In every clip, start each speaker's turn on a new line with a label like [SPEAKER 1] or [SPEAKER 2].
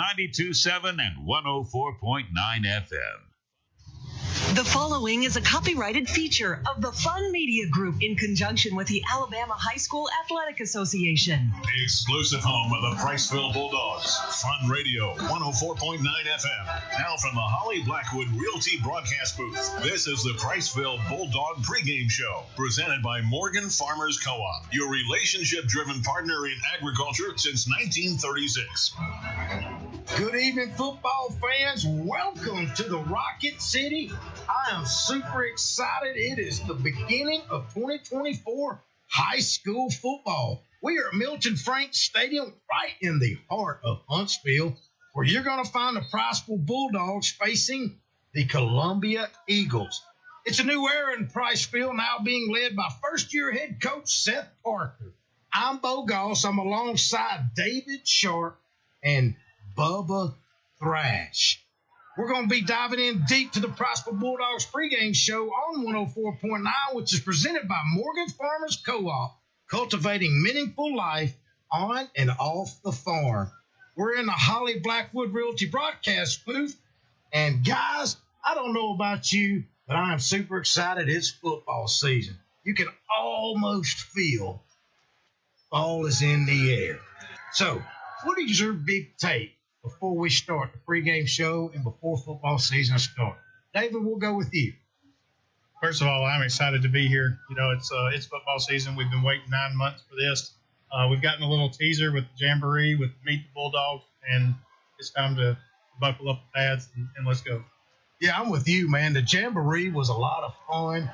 [SPEAKER 1] 92.7 and 104.9 FM.
[SPEAKER 2] The following is a copyrighted feature of the Fun Media Group in conjunction with the Alabama High School Athletic Association.
[SPEAKER 3] The exclusive home of the Priceville Bulldogs. Fun Radio 104.9 FM. Now from the Holly Blackwood Realty broadcast booth, this is the Priceville Bulldog pregame show, presented by Morgan Farmers Co-op, your relationship-driven partner in agriculture since 1936.
[SPEAKER 4] Good evening, football fans. Welcome to the Rocket City. I am super excited. It is the beginning of 2024 high school football. We are at Milton Frank Stadium, right in the heart of Huntsville, where you're going to find the Priceville Bulldogs facing the Columbia Eagles. It's a new era in Priceville, now being led by first-year head coach Seth Parker. I'm Bo Goss. I'm alongside David Sharp and Bubba Thrash. We're going to be diving in deep to the Priceville Bulldogs pregame show on 104.9, which is presented by Morgan Farmers Co-op, cultivating meaningful life on and off the farm. We're in the Holly Blackwood Realty broadcast booth, and guys, I don't know about you, but I am super excited. It's football season. You can almost feel fall is in the air. So, what is your big take before we start the pregame show and before football season starts? David, we'll go with you.
[SPEAKER 5] First of all, I'm excited to be here. You know, it's football season. We've been waiting 9 months for this. We've gotten a little teaser with the Jamboree, with Meet the Bulldogs, and it's time to buckle up the pads and let's go.
[SPEAKER 4] Yeah, I'm with you, man. The Jamboree was a lot of fun.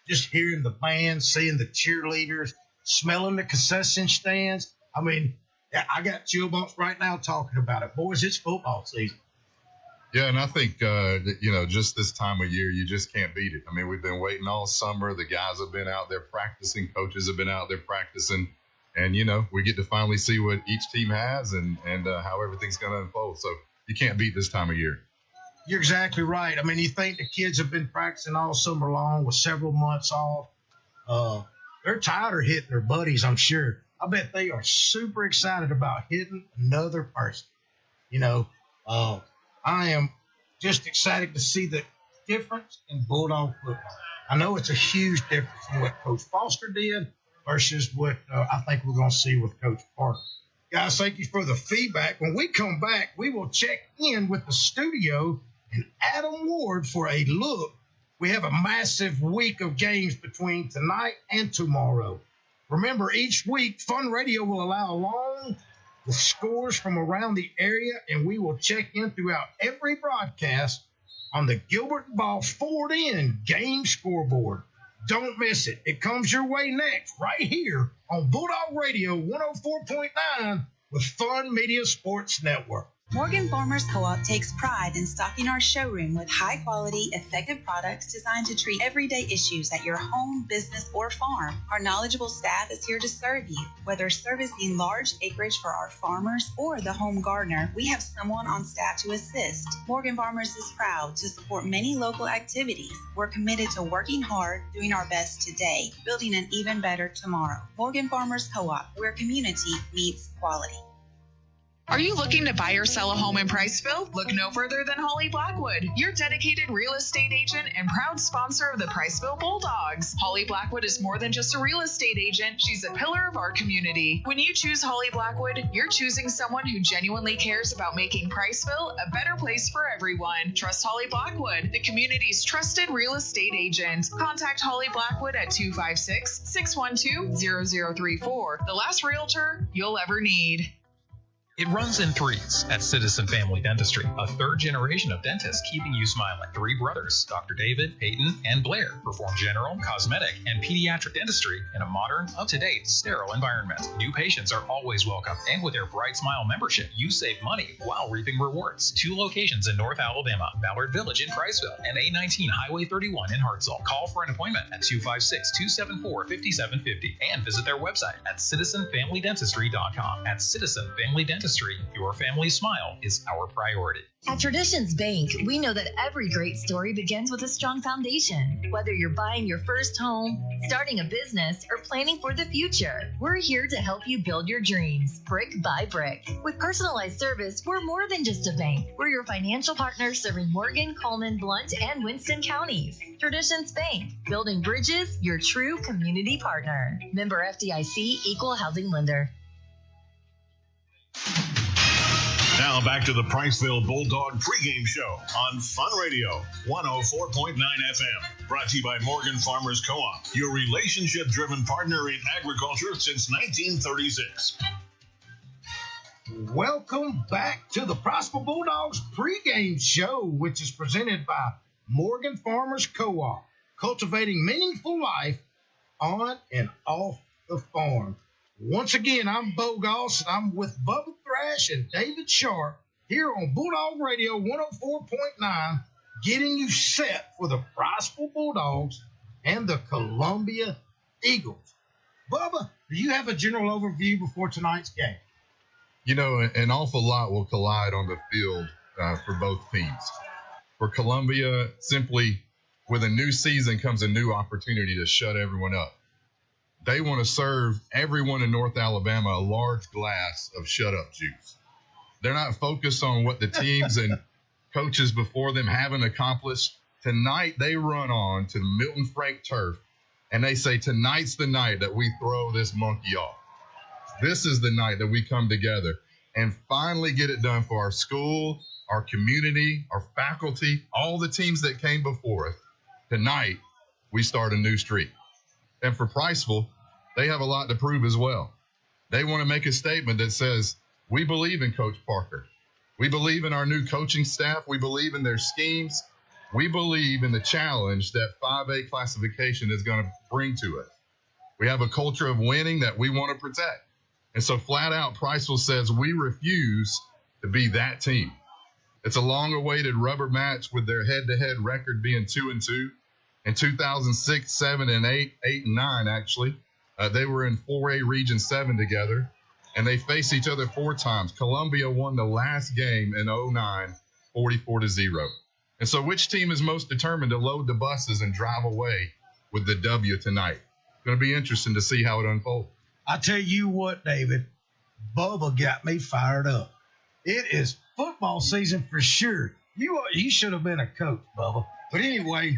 [SPEAKER 4] Just hearing the band, seeing the cheerleaders, smelling the concession stands. I mean, I got chill bumps right now talking about it. Boys, it's football season.
[SPEAKER 6] Yeah, and I think, just this time of year, you just can't beat it. I mean, we've been waiting all summer. The guys have been out there practicing. Coaches have been out there practicing. And, we get to finally see what each team has and how everything's going to unfold. So you can't beat this time of year.
[SPEAKER 4] You're exactly right. I mean, you think the kids have been practicing all summer long with several months off. They're tired of hitting their buddies, I'm sure. I bet they are super excited about hitting another person. I am just excited to see the difference in Bulldog football. I know it's a huge difference in what Coach Foster did versus what I think we're going to see with Coach Parker. Guys, thank you for the feedback. When we come back, we will check in with the studio and Adam Ward for a look. We have a massive week of games between tonight and tomorrow. Remember, each week, Fun Radio will allow along the scores from around the area, and we will check in throughout every broadcast on the Gilbert Ball Forward End game scoreboard. Don't miss it. It comes your way next, right here on Bulldog Radio 104.9 with Fun Media Sports Network.
[SPEAKER 7] Morgan Farmers Co-op takes pride in stocking our showroom with high-quality, effective products designed to treat everyday issues at your home, business, or farm. Our knowledgeable staff is here to serve you. Whether servicing large acreage for our farmers or the home gardener, we have someone on staff to assist. Morgan Farmers is proud to support many local activities. We're committed to working hard, doing our best today, building an even better tomorrow. Morgan Farmers Co-op, where community meets quality.
[SPEAKER 8] Are you looking to buy or sell a home in Priceville? Look no further than Holly Blackwood, your dedicated real estate agent and proud sponsor of the Priceville Bulldogs. Holly Blackwood is more than just a real estate agent. She's a pillar of our community. When you choose Holly Blackwood, you're choosing someone who genuinely cares about making Priceville a better place for everyone. Trust Holly Blackwood, the community's trusted real estate agent. Contact Holly Blackwood at 256-612-0034. The last realtor you'll ever need.
[SPEAKER 9] It runs in threes at Citizen Family Dentistry, a third generation of dentists keeping you smiling. Three brothers, Dr. David, Peyton, and Blair, perform general, cosmetic, and pediatric dentistry in a modern, up-to-date, sterile environment. New patients are always welcome, and with their Bright Smile membership, you save money while reaping rewards. 2 locations in North Alabama, Ballard Village in Priceville, and A19 Highway 31 in Hartselle. Call for an appointment at 256-274-5750 and visit their website at citizenfamilydentistry.com. At Citizen Family Dentistry, Dentistry, your family smile is our priority.
[SPEAKER 10] At Traditions Bank, we know that every great story begins with a strong foundation. Whether you're buying your first home, starting a business, or planning for the future, we're here to help you build your dreams, brick by brick. With personalized service, we're more than just a bank. We're your financial partner serving Morgan, Coleman, Blount, and Winston counties. Traditions Bank, building bridges, your true community partner. Member FDIC, Equal Housing Lender.
[SPEAKER 3] Now back to the Priceville Bulldog pregame show on Fun Radio 104.9 FM. Brought to you by Morgan Farmers Co-op, your relationship-driven partner in agriculture since 1936.
[SPEAKER 4] Welcome back to the Priceville Bulldogs pregame show, which is presented by Morgan Farmers Co-op, cultivating meaningful life on and off the farm. Once again, I'm Bo Goss, and I'm with Bubba Thrash and David Sharp here on Bulldog Radio 104.9, getting you set for the Priceville Bulldogs and the Columbia Eagles. Bubba, do you have a general overview before tonight's game?
[SPEAKER 6] You know, an awful lot will collide on the field for both teams. For Columbia, simply with a new season comes a new opportunity to shut everyone up. They want to serve everyone in North Alabama a large glass of shut-up juice. They're not focused on what the teams and coaches before them haven't accomplished. Tonight, they run on to Milton Frank turf, and they say, tonight's the night that we throw this monkey off. This is the night that we come together and finally get it done for our school, our community, our faculty, all the teams that came before us. Tonight, we start a new streak. And for Priceville, they have a lot to prove as well. They want to make a statement that says, we believe in Coach Parker. We believe in our new coaching staff. We believe in their schemes. We believe in the challenge that 5A classification is going to bring to us. We have a culture of winning that we want to protect. And so flat out, Priceville says we refuse to be that team. It's a long-awaited rubber match with their head-to-head record being 2-2. In 2006, 7, and 8, 8 and 9, actually. They were in 4A Region 7 together, and they faced each other 4 times. Columbia won the last game in 09, 44-0. And so which team is most determined to load the buses and drive away with the W tonight? It's going to be interesting to see how it unfolds.
[SPEAKER 4] I tell you what, David, Bubba got me fired up. It is football season for sure. You should have been a coach, Bubba. But anyway,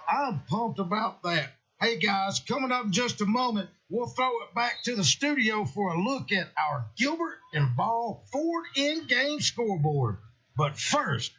[SPEAKER 4] I'm pumped about that. Hey, guys, coming up in just a moment, we'll throw it back to the studio for a look at our Gilbert and Ball Ford in-game scoreboard. But first,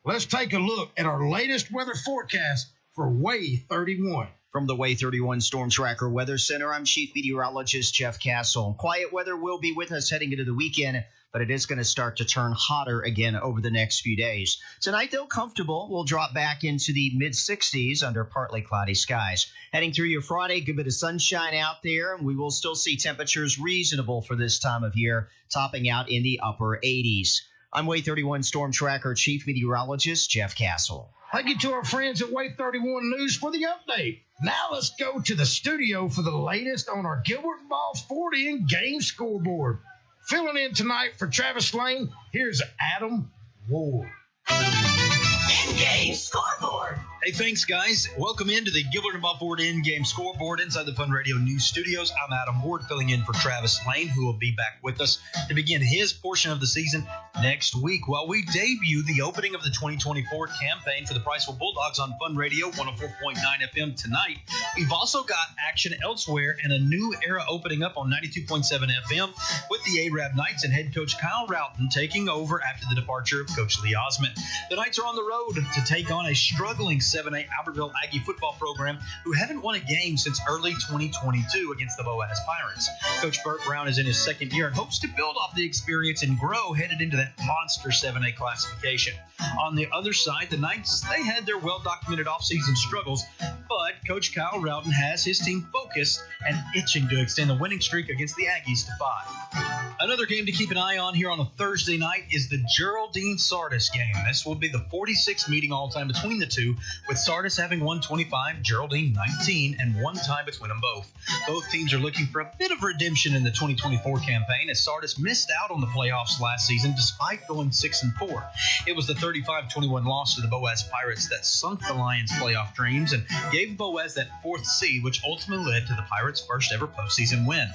[SPEAKER 4] let's take a look at our latest weather forecast for Way 31.
[SPEAKER 11] From the Way 31 Storm Tracker Weather Center, I'm Chief Meteorologist Jeff Castle. Quiet weather will be with us heading into the weekend, but it is going to start to turn hotter again over the next few days. Tonight, though, comfortable. We'll drop back into the mid-60s under partly cloudy skies. Heading through your Friday, good bit of sunshine out there, and we will still see temperatures reasonable for this time of year, topping out in the upper 80s. I'm Way 31 Storm Tracker Chief Meteorologist Jeff Castle.
[SPEAKER 4] Thank you to our friends at Way 31 News for the update. Now let's go to the studio for the latest on our Gilbert and Ball 40 in-game scoreboard. Filling in tonight for Travis Lane, here's Adam Ward.
[SPEAKER 12] In-game scoreboard. Hey, thanks, guys. Welcome into the Gilbert and Ball Ford in-game scoreboard inside the Fun Radio News Studios. I'm Adam Ward, filling in for Travis Lane, who will be back with us to begin his portion of the season next week while we debut the opening of the 2024 campaign for the Priceville Bulldogs on Fun Radio 104.9 FM tonight. We've also got action elsewhere and a new era opening up on 92.7 FM with the Arab Knights and head coach Kyle Roughton taking over after the departure of Coach Lee Osmond. The Knights are on the road to take on a struggling 7A Albertville Aggie football program who haven't won a game since early 2022 against the Boaz Pirates. Coach Burt Brown is in his second year and hopes to build off the experience and grow headed into that monster 7A classification. On the other side, the Knights, they had their well-documented offseason struggles, but Coach Kyle Roughton has his team focused and itching to extend the winning streak against the Aggies to 5. Another game to keep an eye on here on a Thursday night is the Geraldine Sardis game. This will be the 46th meeting all time between the two, with Sardis having won 25, Geraldine 19, and one tie between them both. Both teams are looking for a bit of redemption in the 2024 campaign, as Sardis missed out on the playoffs last season despite going 6-4. It was the 35-21 loss to the Boaz Pirates that sunk the Lions' playoff dreams and gave Boaz that fourth seed, which ultimately led to the Pirates' first ever postseason win.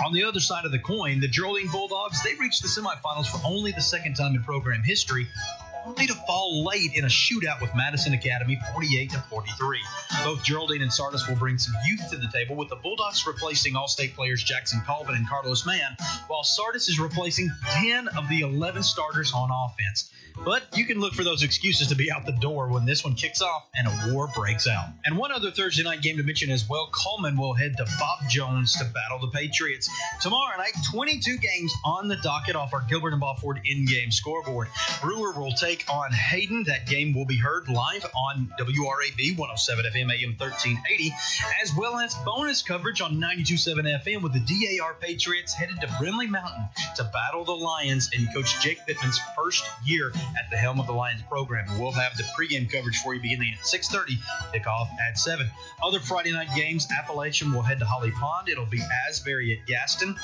[SPEAKER 12] On the other side of the coin, the Geraldine Bulldogs, they reached the semifinals for only the second time in program history, only to fall late in a shootout with Madison Academy, 48-43. Both Geraldine and Sardis will bring some youth to the table, with the Bulldogs replacing All-State players Jackson Colvin and Carlos Mann, while Sardis is replacing 10 of the 11 starters on offense. But you can look for those excuses to be out the door when this one kicks off and a war breaks out. And one other Thursday night game to mention as well, Coleman will head to Bob Jones to battle the Patriots. Tomorrow night, 22 games on the docket off our Gilbert and Balfour in-game scoreboard. Brewer will take on Hayden. That game will be heard live on WRAB 107 FM AM 1380, as well as bonus coverage on 92.7 FM with the DAR Patriots headed to Brimley Mountain to battle the Lions in Coach Jake Bittman's first year at the helm of the Lions program. We'll have the pregame coverage for you beginning at 6:30, kickoff at 7. Other Friday night games, Appalachian will head to Holly Pond. It'll be Asbury at Gaston.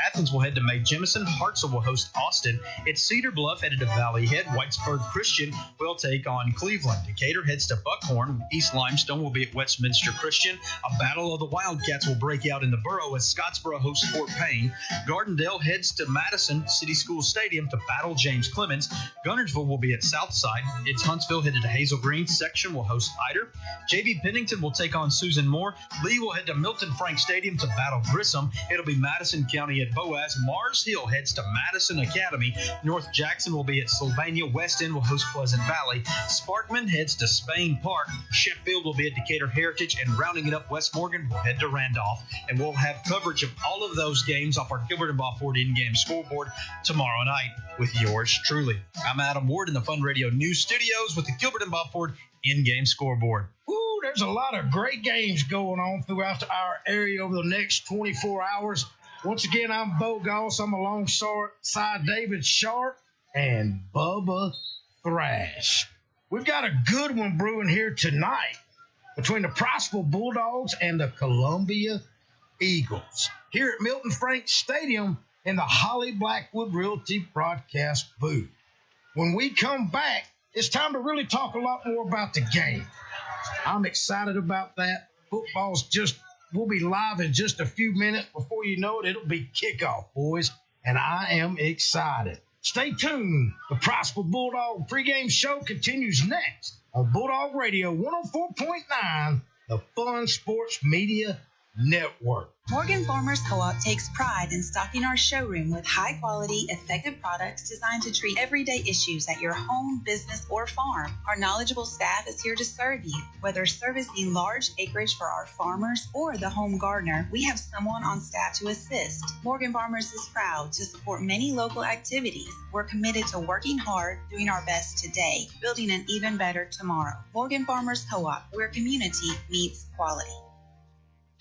[SPEAKER 12] Athens will head to May Jemison. Hartselle will host Austin. It's Cedar Bluff headed to Valley Head. Whitesburg Christian will take on Cleveland. Decatur heads to Buckhorn. East Limestone will be at Westminster Christian. A battle of the Wildcats will break out in the borough as Scottsboro hosts Fort Payne. Gardendale heads to Madison City School Stadium to battle James Clemens. Gunnersville will be at Southside. It's Huntsville headed to Hazel Green. Section will host Hyder. J.B. Pennington will take on Susan Moore. Lee will head to Milton Frank Stadium to battle Grissom. It'll be Madison County at Boaz. Mars Hill heads to Madison Academy. North Jackson will be at Sylvania. West End will host Pleasant Valley. Sparkman heads to Spain Park. Sheffield will be at Decatur Heritage. And rounding it up, West Morgan will head to Randolph. And we'll have coverage of all of those games off our Gilbert and Balfour in-game scoreboard tomorrow night with yours truly. I'm Adam Ward in the Fun Radio News Studios with the Gilbert and Balfour in-game scoreboard.
[SPEAKER 4] Ooh, there's a lot of great games going on throughout our area over the next 24 hours. Once again, I'm Bo Goss. I'm alongside David Sharp and Bubba Thrash. We've got a good one brewing here tonight between the Priceville Bulldogs and the Columbia Eagles here at Milton Frank Stadium in the Holly Blackwood Realty broadcast booth. When we come back, it's time to really talk a lot more about the game. I'm excited about that. We'll be live in just a few minutes. Before you know it, it'll be kickoff, boys, and I am excited. Stay tuned. The Priceville Bulldog pregame show continues next on Bulldog Radio 104.9, the Fun Sports Media Network.
[SPEAKER 7] Morgan Farmers Co-op takes pride in stocking our showroom with high-quality, effective products designed to treat everyday issues at your home, business, or farm. Our knowledgeable staff is here to serve you. Whether servicing large acreage for our farmers or the home gardener, we have someone on staff to assist. Morgan Farmers is proud to support many local activities. We're committed to working hard, doing our best today, building an even better tomorrow. Morgan Farmers Co-op, where community meets quality.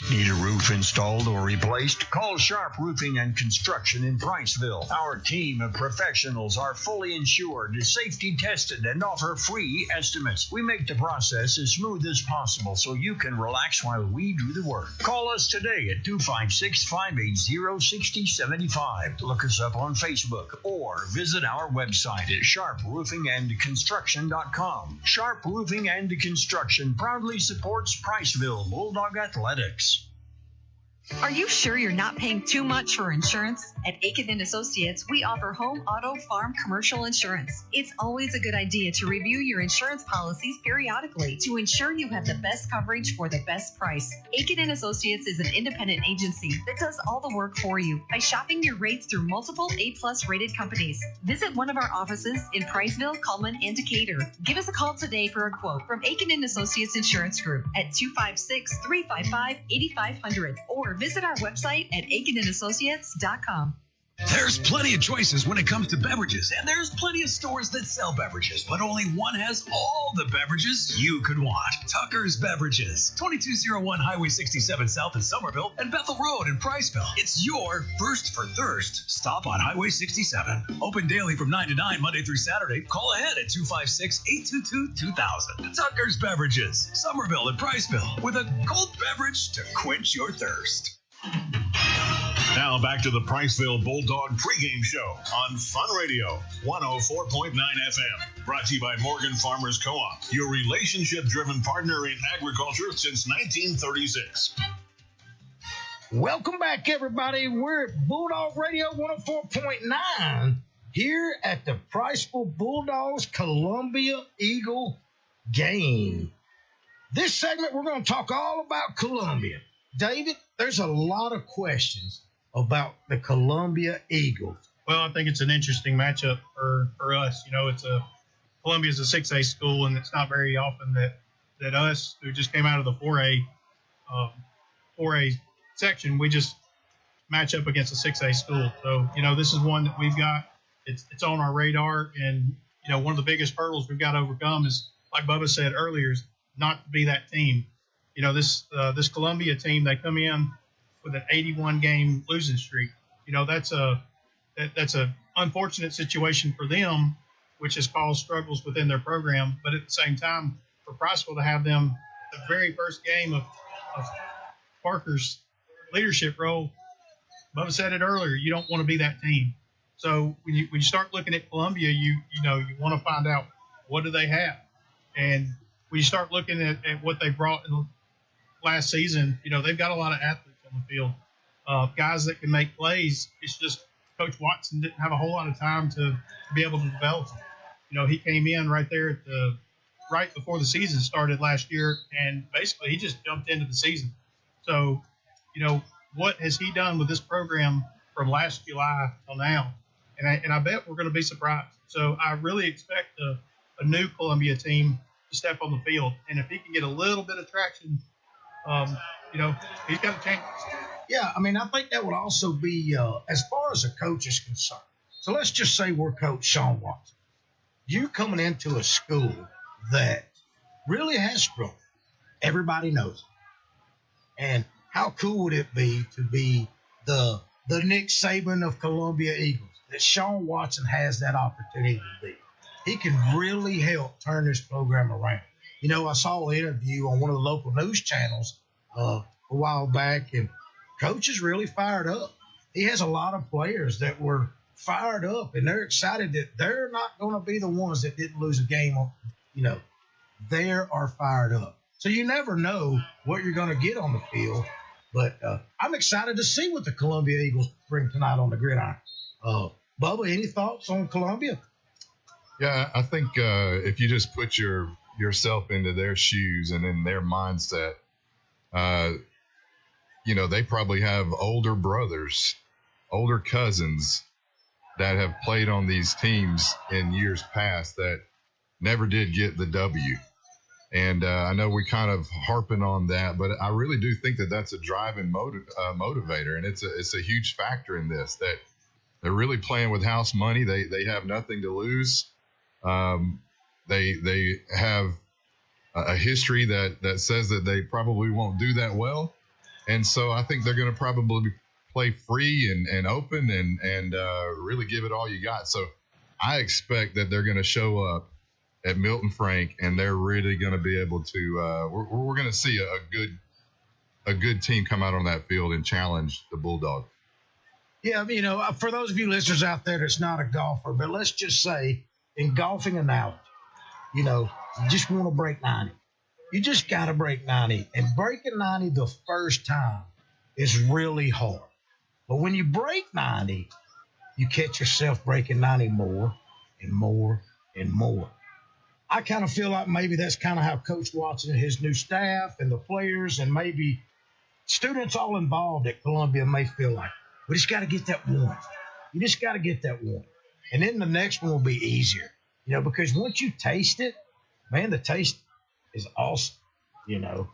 [SPEAKER 13] Need a roof installed or replaced? Call Sharp Roofing and Construction in Priceville. Our team of professionals are fully insured, safety tested, and offer free estimates. We make the process as smooth as possible so you can relax while we do the work. Call us today at 256-580-6075. Look us up on Facebook or visit our website at sharproofingandconstruction.com. Sharp Roofing and Construction proudly supports Priceville Bulldog Athletics.
[SPEAKER 10] Are you sure you're not paying too much for insurance? At Aiken & Associates, we offer home, auto, farm, commercial insurance. It's always a good idea to review your insurance policies periodically to ensure you have the best coverage for the best price. Aiken & Associates is an independent agency that does all the work for you by shopping your rates through multiple A-plus rated companies. Visit one of our offices in Priceville, Cullman, and Decatur. Give us a call today for a quote from Aiken & Associates Insurance Group at 256-355-8500 or visit our website at aikenandassociates.com.
[SPEAKER 14] There's plenty of choices when it comes to beverages, and there's plenty of stores that sell beverages, but only one has all the beverages you could want. Tucker's Beverages, 2201 Highway 67 South in Somerville and Bethel Road in Priceville. It's your first for thirst stop on Highway 67. Open daily from 9 to 9, Monday through Saturday. Call ahead at 256-822-2000. Tucker's Beverages, Somerville and Priceville, with a cold beverage to quench your thirst.
[SPEAKER 3] Now back to the Priceville Bulldog pregame show on Fun Radio 104.9 FM. Brought to you by Morgan Farmers Co-op, your relationship-driven partner in agriculture since 1936.
[SPEAKER 4] Welcome back, everybody. We're at Bulldog Radio 104.9 here at the Priceville Bulldogs Columbia Eagle game. This segment, we're going to talk all about Columbia. David, there's a lot of questions about the Columbia Eagles.
[SPEAKER 5] Well, I think it's an interesting matchup for us. You know, Columbia's a 6A school, and it's not very often that us, who just came out of the 4A section, we just match up against a 6A school. So, you know, this is one that we've got. It's on our radar, and, you know, one of the biggest hurdles we've got to overcome is, like Bubba said earlier, is not to be that team. You know, this Columbia team, they come in with an 81-game losing streak. You know, that's a unfortunate situation for them, which has caused struggles within their program. But at the same time, for Priceville to have them the very first game of Parker's leadership role, Bubba said it earlier, you don't want to be that team. So when you start looking at Columbia, you want to find out, what do they have? And when you start looking at what they brought in the last season, you know, they've got a lot of athletes on the field, guys that can make plays. It's just Coach Watson didn't have a whole lot of time to be able to develop them. You know, he came in right before the season started last year, and basically he just jumped into the season. So, you know, what has he done with this program from last July till now? And I bet we're going to be surprised. So I really expect a new Columbia team to step on the field, and if he can get a little bit of traction, you know, he's got a chance.
[SPEAKER 4] Yeah, I mean, I think that would also be, as far as a coach is concerned. So let's just say we're Coach Sean Watson. You coming into a school that really has struggled. Everybody knows it. And how cool would it be to be the Nick Saban of Columbia Eagles, that Sean Watson has that opportunity to be? He can really help turn this program around. You know, I saw an interview on one of the local news channels a while back, and Coach is really fired up. He has a lot of players that were fired up, and they're excited that they're not going to be the ones that didn't lose a game. You know, they are fired up. So you never know what you're going to get on the field, but I'm excited to see what the Columbia Eagles bring tonight on the gridiron. Bubba, any thoughts on Columbia?
[SPEAKER 6] Yeah, I think if you just put yourself into their shoes and in their mindset, you know, they probably have older brothers, older cousins that have played on these teams in years past that never did get the W. And I know we kind of harping on that, but I really do think that that's a driving motivator, and it's a huge factor in this, that they're really playing with house money. They have nothing to lose. They have a history that says that they probably won't do that well. And so I think they're going to probably play free and open and really give it all you got. So I expect that they're going to show up at Milton Frank, and they're really going to be able to we're going to see a good team come out on that field and challenge the Bulldogs.
[SPEAKER 4] Yeah, you know, for those of you listeners out there that's not a golfer, but let's just say in golfing analogy, you know, you just want to break 90. You just got to break 90. And breaking 90 the first time is really hard. But when you break 90, you catch yourself breaking 90 more and more and more. I kind of feel like maybe that's kind of how Coach Watson and his new staff and the players and maybe students all involved at Columbia may feel like, we just got to get that one. You just got to get that one. And then the next one will be easier, you know, because once you taste it, man, the taste is awesome, you know.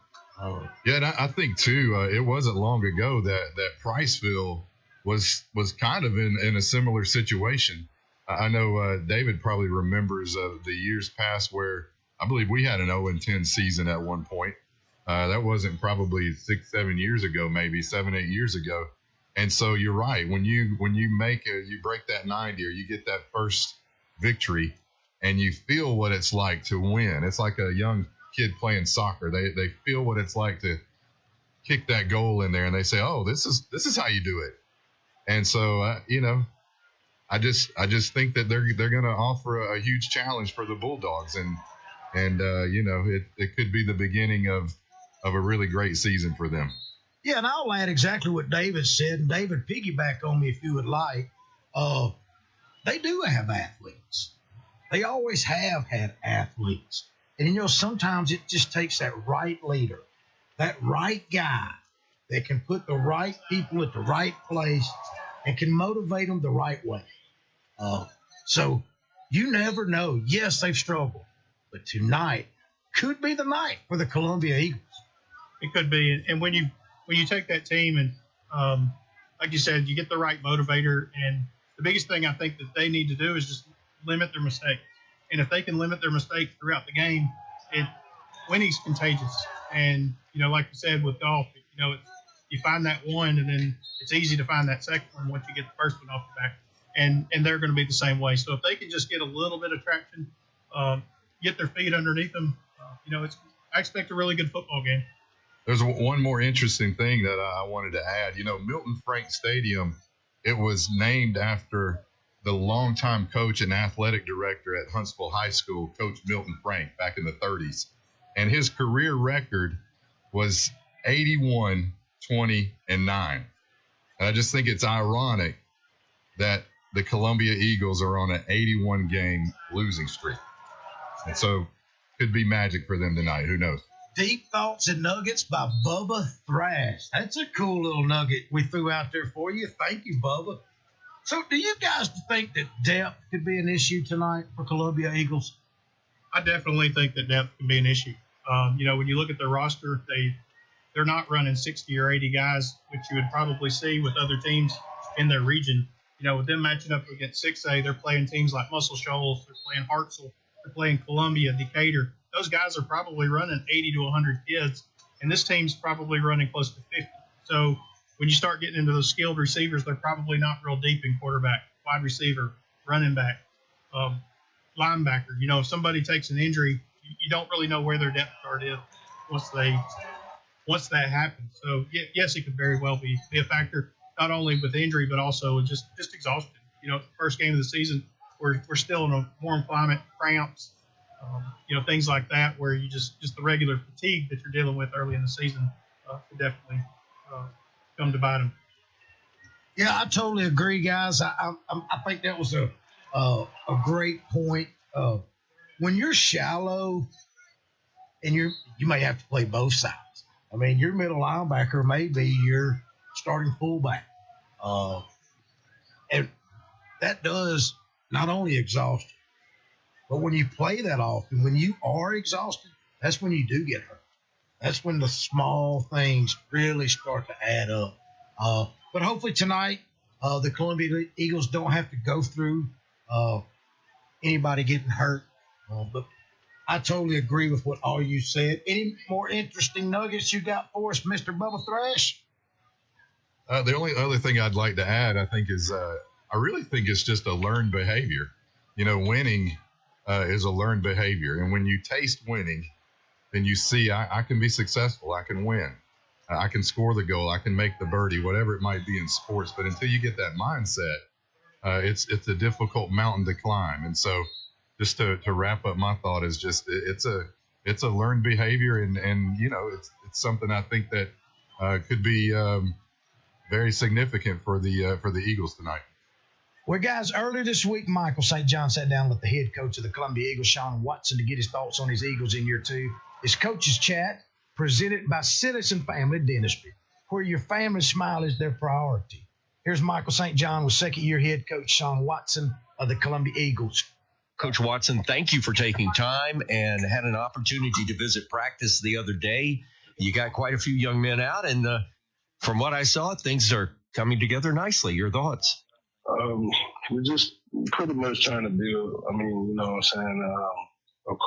[SPEAKER 6] Yeah, and I think, too, it wasn't long ago that Priceville was kind of in a similar situation. I know David probably remembers the years past where I believe we had an 0-10 season at one point. That wasn't probably 6-7 years ago, maybe 7-8 years ago. And so you're right. When you you break that 90 or you get that first victory and you feel what it's like to win. It's like a young kid playing soccer. They feel what it's like to kick that goal in there and they say, "Oh, this is how you do it." And so I just think that they're going to offer a huge challenge for the Bulldogs, and it could be the beginning of a really great season for them.
[SPEAKER 4] Yeah, and I'll add exactly what David said, and David, piggyback on me if you would like. They do have athletes. They always have had athletes. And, sometimes it just takes that right leader, that right guy that can put the right people at the right place and can motivate them the right way. So you never know. Yes, they've struggled, but tonight could be the night for the Columbia Eagles.
[SPEAKER 5] It could be. And when you take that team and, like you said, you get the right motivator, and the biggest thing I think that they need to do is just limit their mistakes. And if they can limit their mistakes throughout the game, winning's contagious. And, like you said with golf, you find that one, and then it's easy to find that second one once you get the first one off the back. And they're going to be the same way. So if they can just get a little bit of traction, get their feet underneath them, I expect a really good football game.
[SPEAKER 6] There's one more interesting thing that I wanted to add. Milton Frank Stadium, it was named after the longtime coach and athletic director at Huntsville High School, Coach Milton Frank, back in the 30s. And his career record was 81, 20, and 9. And I just think it's ironic that the Columbia Eagles are on an 81-game losing streak. And so could be magic for them tonight. Who knows?
[SPEAKER 4] Deep Thoughts and Nuggets by Bubba Thrash. That's a cool little nugget we threw out there for you. Thank you, Bubba. So do you guys think that depth could be an issue tonight for Columbia Eagles?
[SPEAKER 5] I definitely think that depth can be an issue. When you look at their roster, they're not running 60 or 80 guys, which you would probably see with other teams in their region. With them matching up against 6A, they're playing teams like Muscle Shoals, they're playing Hartselle, they're playing Columbia, Decatur. Those guys are probably running 80 to 100 kids, and this team's probably running close to 50. So when you start getting into those skilled receivers, they're probably not real deep in quarterback, wide receiver, running back, linebacker. If somebody takes an injury, you don't really know where their depth chart is once that happens. So, yes, it could very well be a factor, not only with injury, but also just exhaustion. First game of the season, we're still in a warm climate, cramps, things like that, where you just the regular fatigue that you're dealing with early in the season could definitely come to bite them.
[SPEAKER 4] Yeah, I totally agree, guys. I think that was a great point. When you're shallow, and you may have to play both sides. I mean, your middle linebacker may be your starting fullback, and that does not only exhaust you, but when you play that often, when you are exhausted, that's when you do get hurt. That's when the small things really start to add up. But hopefully tonight, the Columbia Eagles don't have to go through anybody getting hurt. But I totally agree with what all you said. Any more interesting nuggets you got for us, Mr. Bubba Thrash?
[SPEAKER 6] The only other thing I'd like to add, I think, is I really think it's just a learned behavior. Winning is a learned behavior. And when you taste winning, then you see I can be successful. I can win. I can score the goal. I can make the birdie, whatever it might be in sports. But until you get that mindset, it's a difficult mountain to climb. And so just to wrap up my thought is just it's a learned behavior. And it's something I think that could be very significant for the Eagles tonight.
[SPEAKER 4] Well, guys, earlier this week, Michael St. John sat down with the head coach of the Columbia Eagles, Sean Watson, to get his thoughts on his Eagles in year two. It's Coach's Chat, presented by Citizen Family Dentistry, where your family smile is their priority. Here's Michael St. John with second-year head coach Sean Watson of the Columbia Eagles.
[SPEAKER 15] Coach Watson, thank you for taking time and had an opportunity to visit practice the other day. You got quite a few young men out, and from what I saw, things are coming together nicely. Your thoughts?
[SPEAKER 16] We're just pretty much trying to build. I mean, you know what I'm saying? Of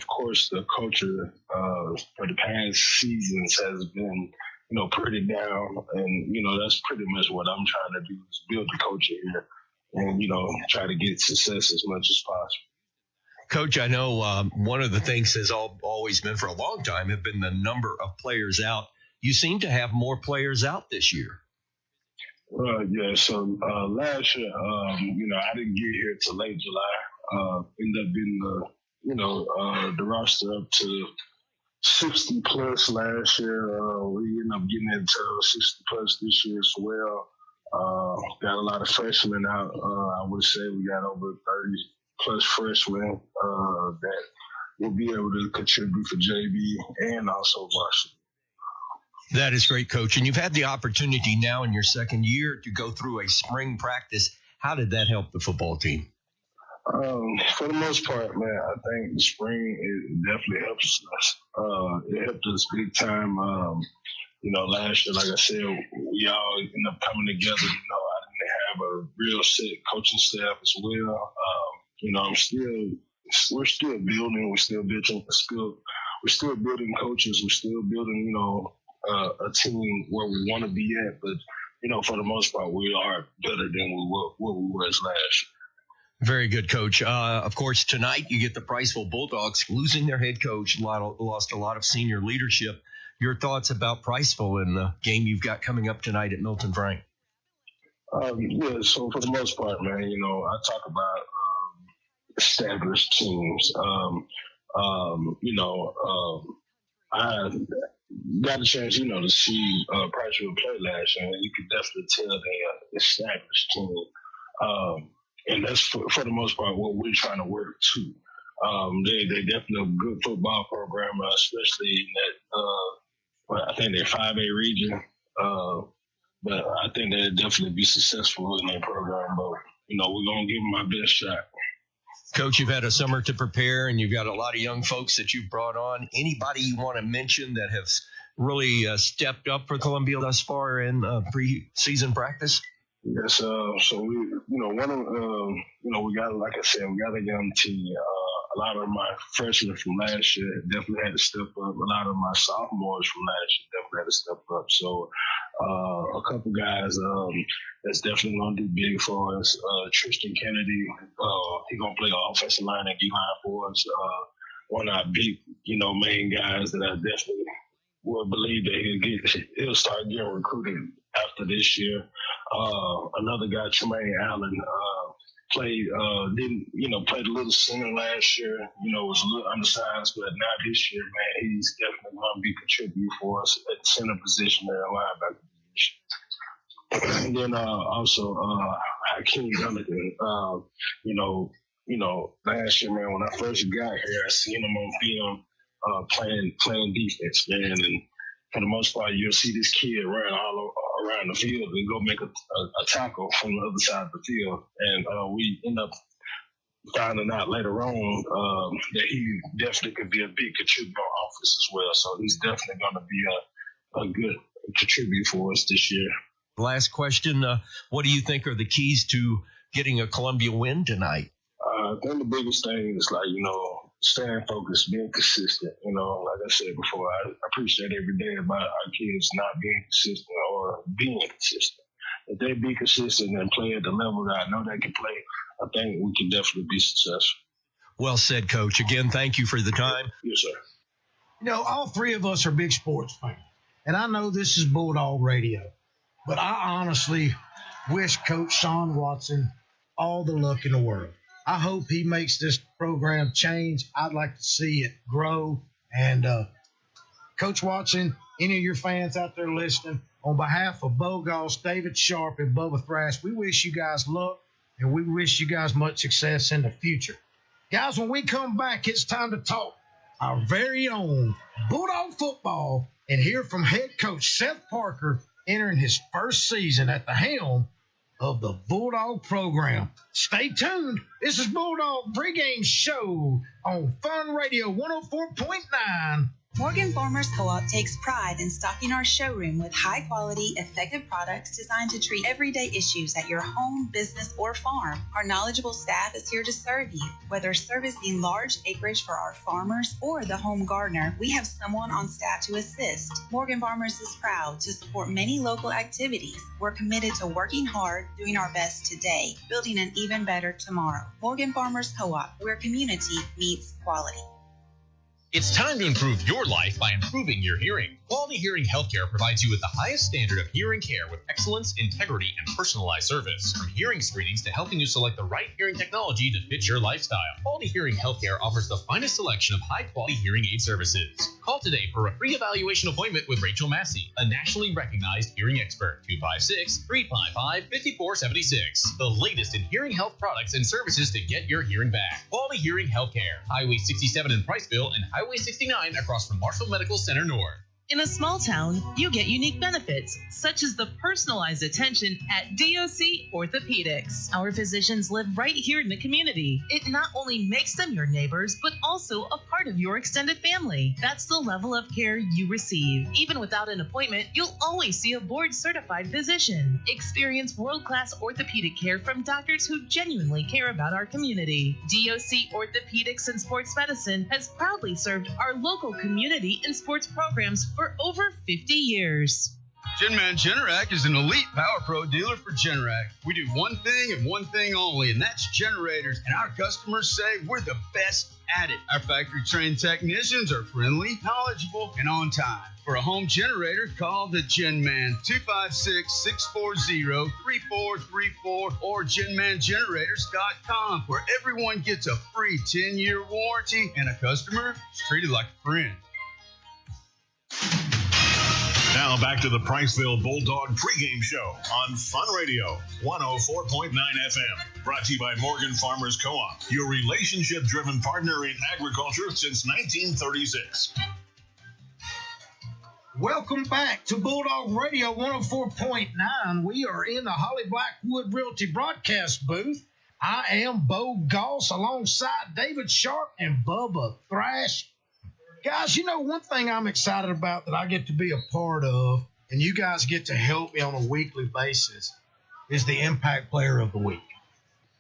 [SPEAKER 16] course, the culture for the past seasons has been, you know, pretty down. And, you know, that's pretty much what I'm trying to do is build the culture here and, you know, try to get success as much as possible.
[SPEAKER 15] Coach, I know one of the things has always been for a long time have been the number of players out. You seem to have more players out this year.
[SPEAKER 16] Yeah, so last year, you know, I didn't get here till late July. Ended up being the roster up to 60 plus last year. We ended up getting into 60 plus this year as well. Got a lot of freshmen out. I would say we got over 30 plus freshmen that will be able to contribute for JV and also varsity.
[SPEAKER 15] That is great, Coach. And you've had the opportunity now in your second year to go through a spring practice. How did that help the football team?
[SPEAKER 16] For the most part, man, I think the spring it definitely helps us. It helped us big time. You know, last year, like I said, we all ended up coming together. You know, I didn't have a real set coaching staff as well. You know, we're still building. We're still building coaches. We're still building, you know, a team where we want to be at. But, you know, for the most part, we are better than what we was last year.
[SPEAKER 15] Very good, Coach. Of course, tonight you get the Priceville Bulldogs losing their head coach, lost a lot of senior leadership. Your thoughts about Priceville and the game you've got coming up tonight at Milton Frank?
[SPEAKER 16] Yeah, so for the most part, man, you know, I talk about established teams. I got a chance, you know, to see Priceville play last year, and you could definitely tell they're an established team. And that's for the most part what we're trying to work to. They definitely a good football program, especially in that I think they're 5A region. But I think they'll definitely be successful in that program. But you know, we're gonna give them our best shot.
[SPEAKER 15] Coach, you've had a summer to prepare, and you've got a lot of young folks that you've brought on. Anybody you want to mention that have really stepped up for Columbia thus far in preseason practice?
[SPEAKER 16] Yes, so we, you know, we got, like I said, we got a young team. A lot of my freshmen from last year definitely had to step up. A lot of my sophomores from last year definitely had to step up. So, a couple guys that's definitely going to do big for us. Tristan Kennedy, he's going to play offensive line and D-line for us. One of our big, you know, main guys that I definitely will believe that he'll start getting recruited after this year. Another guy, Tremaine Allen, played a little center last year. You know, was a little undersized, but now this year, man, he's definitely going to be contributing for us at the center position and linebacker position. And then also Hakeem Duncan. Last year, man, when I first got here, I seen him on film playing defense, man, and for the most part, you'll see this kid run all around the field and go make a tackle from the other side of the field. And we end up finding out later on that he definitely could be a big contributor on offense as well. So he's definitely going to be a good contributor for us this year.
[SPEAKER 15] Last question. What do you think are the keys to getting a Columbia win tonight?
[SPEAKER 16] I think the biggest thing is, like, you know, staying focused, being consistent. You know, like I said before, I appreciate every day about our kids not being consistent or being consistent. If they be consistent and play at the level that I know they can play, I think we can definitely be successful.
[SPEAKER 15] Well said, Coach. Again, thank you for the time.
[SPEAKER 16] Yes, sir.
[SPEAKER 4] You know, all three of us are big sports fans, and I know this is Bulldog Radio, but I honestly wish Coach Sean Watson all the luck in the world. I hope he makes this program change. I'd like to see it grow. And Coach Watson, any of your fans out there listening, on behalf of Bo Goss, David Sharp, and Bubba Thrash, we wish you guys luck, and we wish you guys much success in the future. Guys, when we come back, it's time to talk our very own Bulldog football and hear from head coach Seth Parker entering his first season at the helm of the Bulldog program. Stay tuned. This is Bulldog pregame show on Fun Radio 104.9
[SPEAKER 7] Morgan Farmers Co-op takes pride in stocking our showroom with high-quality, effective products designed to treat everyday issues at your home, business, or farm. Our knowledgeable staff is here to serve you. Whether servicing large acreage for our farmers or the home gardener, we have someone on staff to assist. Morgan Farmers is proud to support many local activities. We're committed to working hard, doing our best today, building an even better tomorrow. Morgan Farmers Co-op, where community meets quality.
[SPEAKER 17] It's time to improve your life by improving your hearing. Quality Hearing Healthcare provides you with the highest standard of hearing care with excellence, integrity, and personalized service. From hearing screenings to helping you select the right hearing technology to fit your lifestyle, Quality Hearing Healthcare offers the finest selection of high-quality hearing aid services. Call today for a free evaluation appointment with Rachel Massey, a nationally recognized hearing expert. 256-355-5476. The latest in hearing health products and services to get your hearing back. Quality Hearing Healthcare. Highway 67 in Priceville and Highway 69 across from Marshall Medical Center North.
[SPEAKER 2] In a small town, you get unique benefits, such as the personalized attention at DOC Orthopedics. Our physicians live right here in the community. It not only makes them your neighbors, but also a part of your extended family. That's the level of care you receive. Even without an appointment, you'll always see a board-certified physician. Experience world-class orthopedic care from doctors who genuinely care about our community. DOC Orthopedics and Sports Medicine has proudly served our local community and sports programs for over 50 years.
[SPEAKER 18] Genman Generac is an elite Power Pro dealer for Generac. We do one thing and one thing only, and that's generators. And our customers say we're the best at it. Our factory-trained technicians are friendly, knowledgeable, and on time. For a home generator, call the Genman 256-640-3434 or GenmanGenerators.com, where everyone gets a free 10-year warranty and a customer is treated like a friend.
[SPEAKER 3] Now back to the Priceville Bulldog pregame show on Fun Radio 104.9 FM. Brought to you by Morgan Farmers Co-op, your relationship-driven partner in agriculture since 1936.
[SPEAKER 4] Welcome back to Bulldog Radio 104.9. We are in the Holly Blackwood Realty broadcast booth. I am Bo Goss alongside David Sharp and Bubba Thrash. Guys, you know, one thing I'm excited about that I get to be a part of, and you guys get to help me on a weekly basis, is the Impact Player of the Week.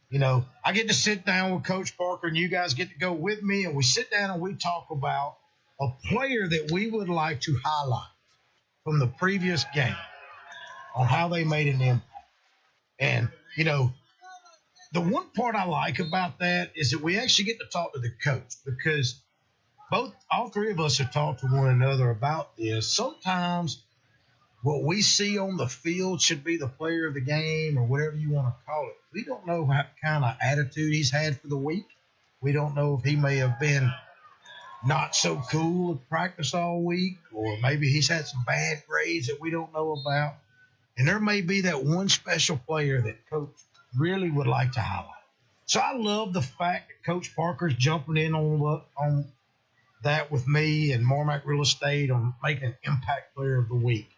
[SPEAKER 4] You know, I get to sit down with Coach Parker, and you guys get to go with me, and we sit down and we talk about a player that we would like to highlight from the previous game on how they made an impact. And, you know, the one part I like about that is that we actually get to talk to the coach, because all three of us have talked to one another about this. Sometimes what we see on the field should be the player of the game or whatever you want to call it. We don't know what kind of attitude he's had for the week. We don't know if he may have been not so cool at practice all week, or maybe he's had some bad grades that we don't know about. And there may be that one special player that Coach really would like to highlight. So I love the fact that Coach Parker's jumping in on that with me and Marmac Real Estate on making an Impact Player of the Week.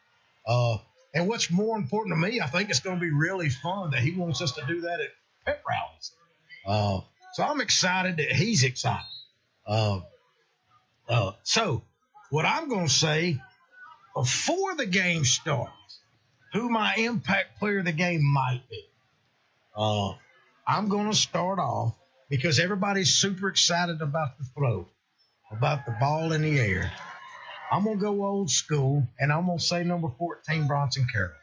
[SPEAKER 4] And what's more important to me, I think it's going to be really fun that he wants us to do that at pep rallies. So I'm excited that he's excited. So what I'm going to say, before the game starts, who my Impact Player of the game might be. I'm going to start off because everybody's super excited about the throw, about the ball in the air. I'm going to go old school, and I'm going to say number 14, Bronson Carroll.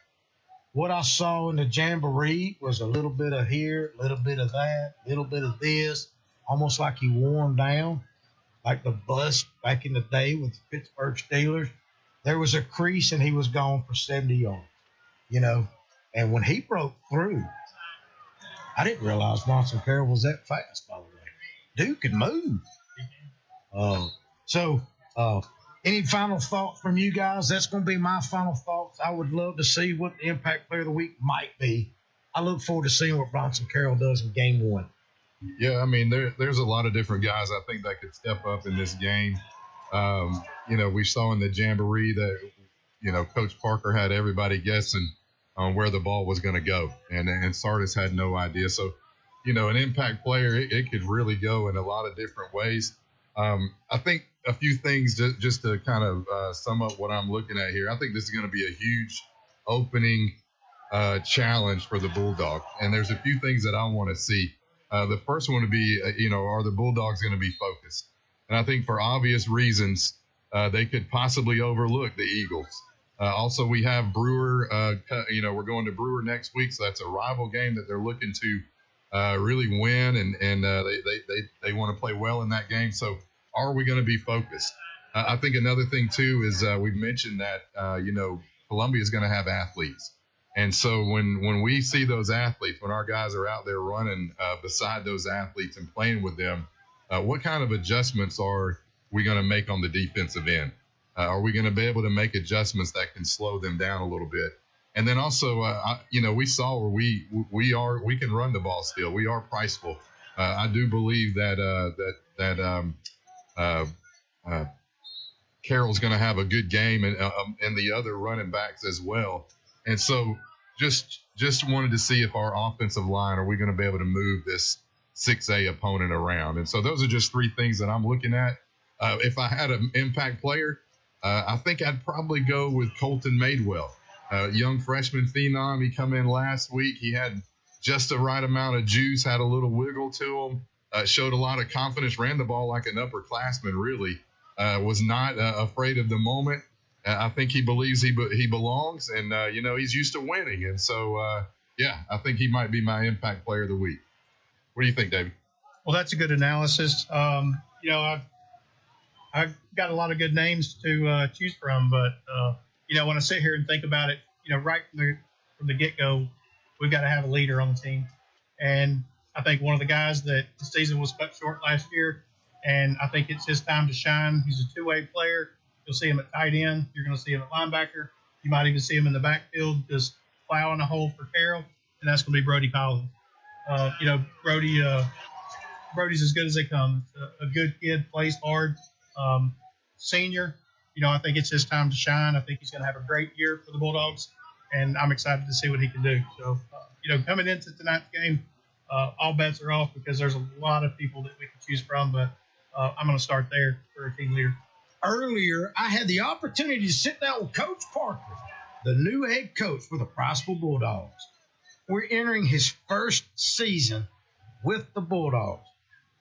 [SPEAKER 4] What I saw in the Jamboree was a little bit of here, a little bit of that, a little bit of this, almost like he worn down, like the bus back in the day with the Pittsburgh Steelers. There was a crease, and he was gone for 70 yards, you know. And when he broke through, I didn't realize Bronson Carroll was that fast, by the way. Dude could move. Any final thoughts from you guys? That's going to be my final thoughts. I would love to see what the Impact Player of the Week might be. I look forward to seeing what Bronson Carroll does in game one.
[SPEAKER 6] Yeah, I mean, there's a lot of different guys I think that could step up in this game. You know, we saw in the Jamboree that, you know, Coach Parker had everybody guessing on where the ball was going to go, and Sardis had no idea. So, you know, an impact player, it could really go in a lot of different ways. I think a few things just to kind of sum up what I'm looking at here. I think this is going to be a huge opening challenge for the Bulldogs, and there's a few things that I want to see. The first one to be, are the Bulldogs going to be focused? And I think for obvious reasons, they could possibly overlook the Eagles. Also, we have Brewer. We're going to Brewer next week, so that's a rival game that they're looking to really win, and they want to play well in that game. So, are we going to be focused? I think another thing too is we've mentioned that Columbia is going to have athletes, and so when we see those athletes, when our guys are out there running beside those athletes and playing with them, what kind of adjustments are we going to make on the defensive end? Are we going to be able to make adjustments that can slow them down a little bit? And then also, we saw where we can run the ball still. We are Priceville. I do believe that Carroll's going to have a good game, and the other running backs as well. And so, just wanted to see if our offensive line, are we going to be able to move this 6A opponent around? And so those are just three things that I'm looking at. If I had an impact player, I think I'd probably go with Colton Madewell, young freshman phenom. He come in last week. He had just the right amount of juice, had a little wiggle to him, showed a lot of confidence, ran the ball like an upperclassman, really. Was not afraid of the moment. I think he believes he belongs, and, he's used to winning. And so, I think he might be my impact player of the week. What do you think, David?
[SPEAKER 5] Well, that's a good analysis. I've got a lot of good names to choose from, but when I sit here and think about it, right from the get-go, we've got to have a leader on the team. And I think one of the guys that the season was cut short last year, and I think it's his time to shine. He's a two-way player. You'll see him at tight end. You're going to see him at linebacker. You might even see him in the backfield just plowing a hole for Carroll, and that's going to be Brody Collins. Brody's as good as they come. A good kid, plays hard. Senior, I think it's his time to shine. I think he's going to have a great year for the Bulldogs, and I'm excited to see what he can do. So, coming into tonight's game, all bets are off because there's a lot of people that we can choose from, but I'm going to start there for a team leader.
[SPEAKER 4] Earlier, I had the opportunity to sit down with Coach Parker, the new head coach for the Priceville Bulldogs. We're entering his first season with the Bulldogs.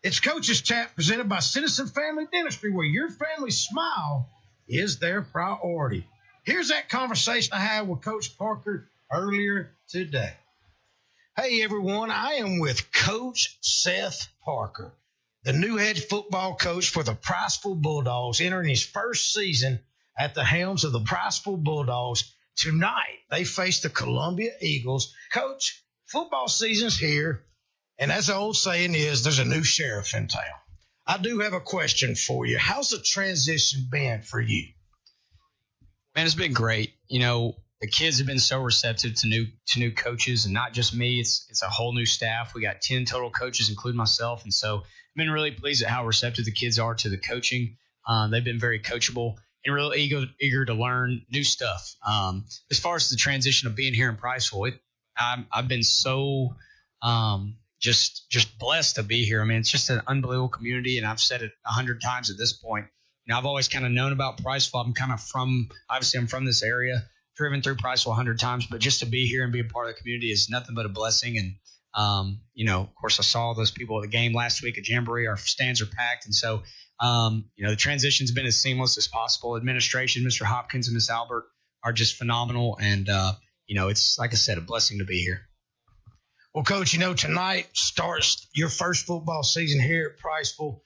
[SPEAKER 4] It's Coach's Chat presented by Citizen Family Dentistry, where your family's smile is their priority. Here's that conversation I had with Coach Parker earlier today. Hey, everyone. I am with Coach Seth Parker, the new head football coach for the Priceville Bulldogs, entering his first season at the helms of the Priceville Bulldogs. Tonight, they face the Columbia Eagles. Coach, football season's here. And as the old saying is, there's a new sheriff in town. I do have a question for you. How's the transition been for you?
[SPEAKER 19] Man, it's been great. The kids have been so receptive to new coaches, and not just me. It's a whole new staff. We got 10 total coaches, including myself. And so I've been really pleased at how receptive the kids are to the coaching. They've been very coachable and really eager to learn new stuff. As far as the transition of being here in Priceville, I've been so just blessed to be here. I mean, it's just an unbelievable community, and I've said it 100 times at this point. I've always kind of known about Priceville. I'm from this area, driven through Priceville 100 times, but just to be here and be a part of the community is nothing but a blessing. And, of course, I saw those people at the game last week at Jamboree. Our stands are packed. And so, the transition's been as seamless as possible. Administration, Mr. Hopkins and Miss Albert are just phenomenal. And, it's, like I said, a blessing to be here.
[SPEAKER 4] Well, Coach, tonight starts your first football season here at Priceville.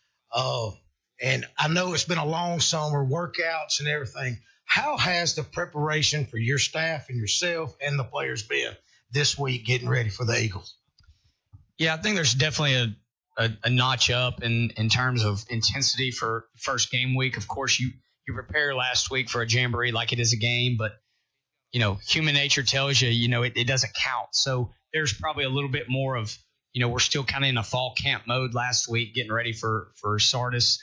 [SPEAKER 4] And I know it's been a long summer, workouts and everything. How has the preparation for your staff and yourself and the players been this week getting ready for the Eagles?
[SPEAKER 19] Yeah, I think there's definitely a notch up in terms of intensity for first game week. Of course, you prepare last week for a Jamboree like it is a game, but, human nature tells you, it doesn't count. So there's probably a little bit more of, we're still kind of in a fall camp mode last week, getting ready for Sardis.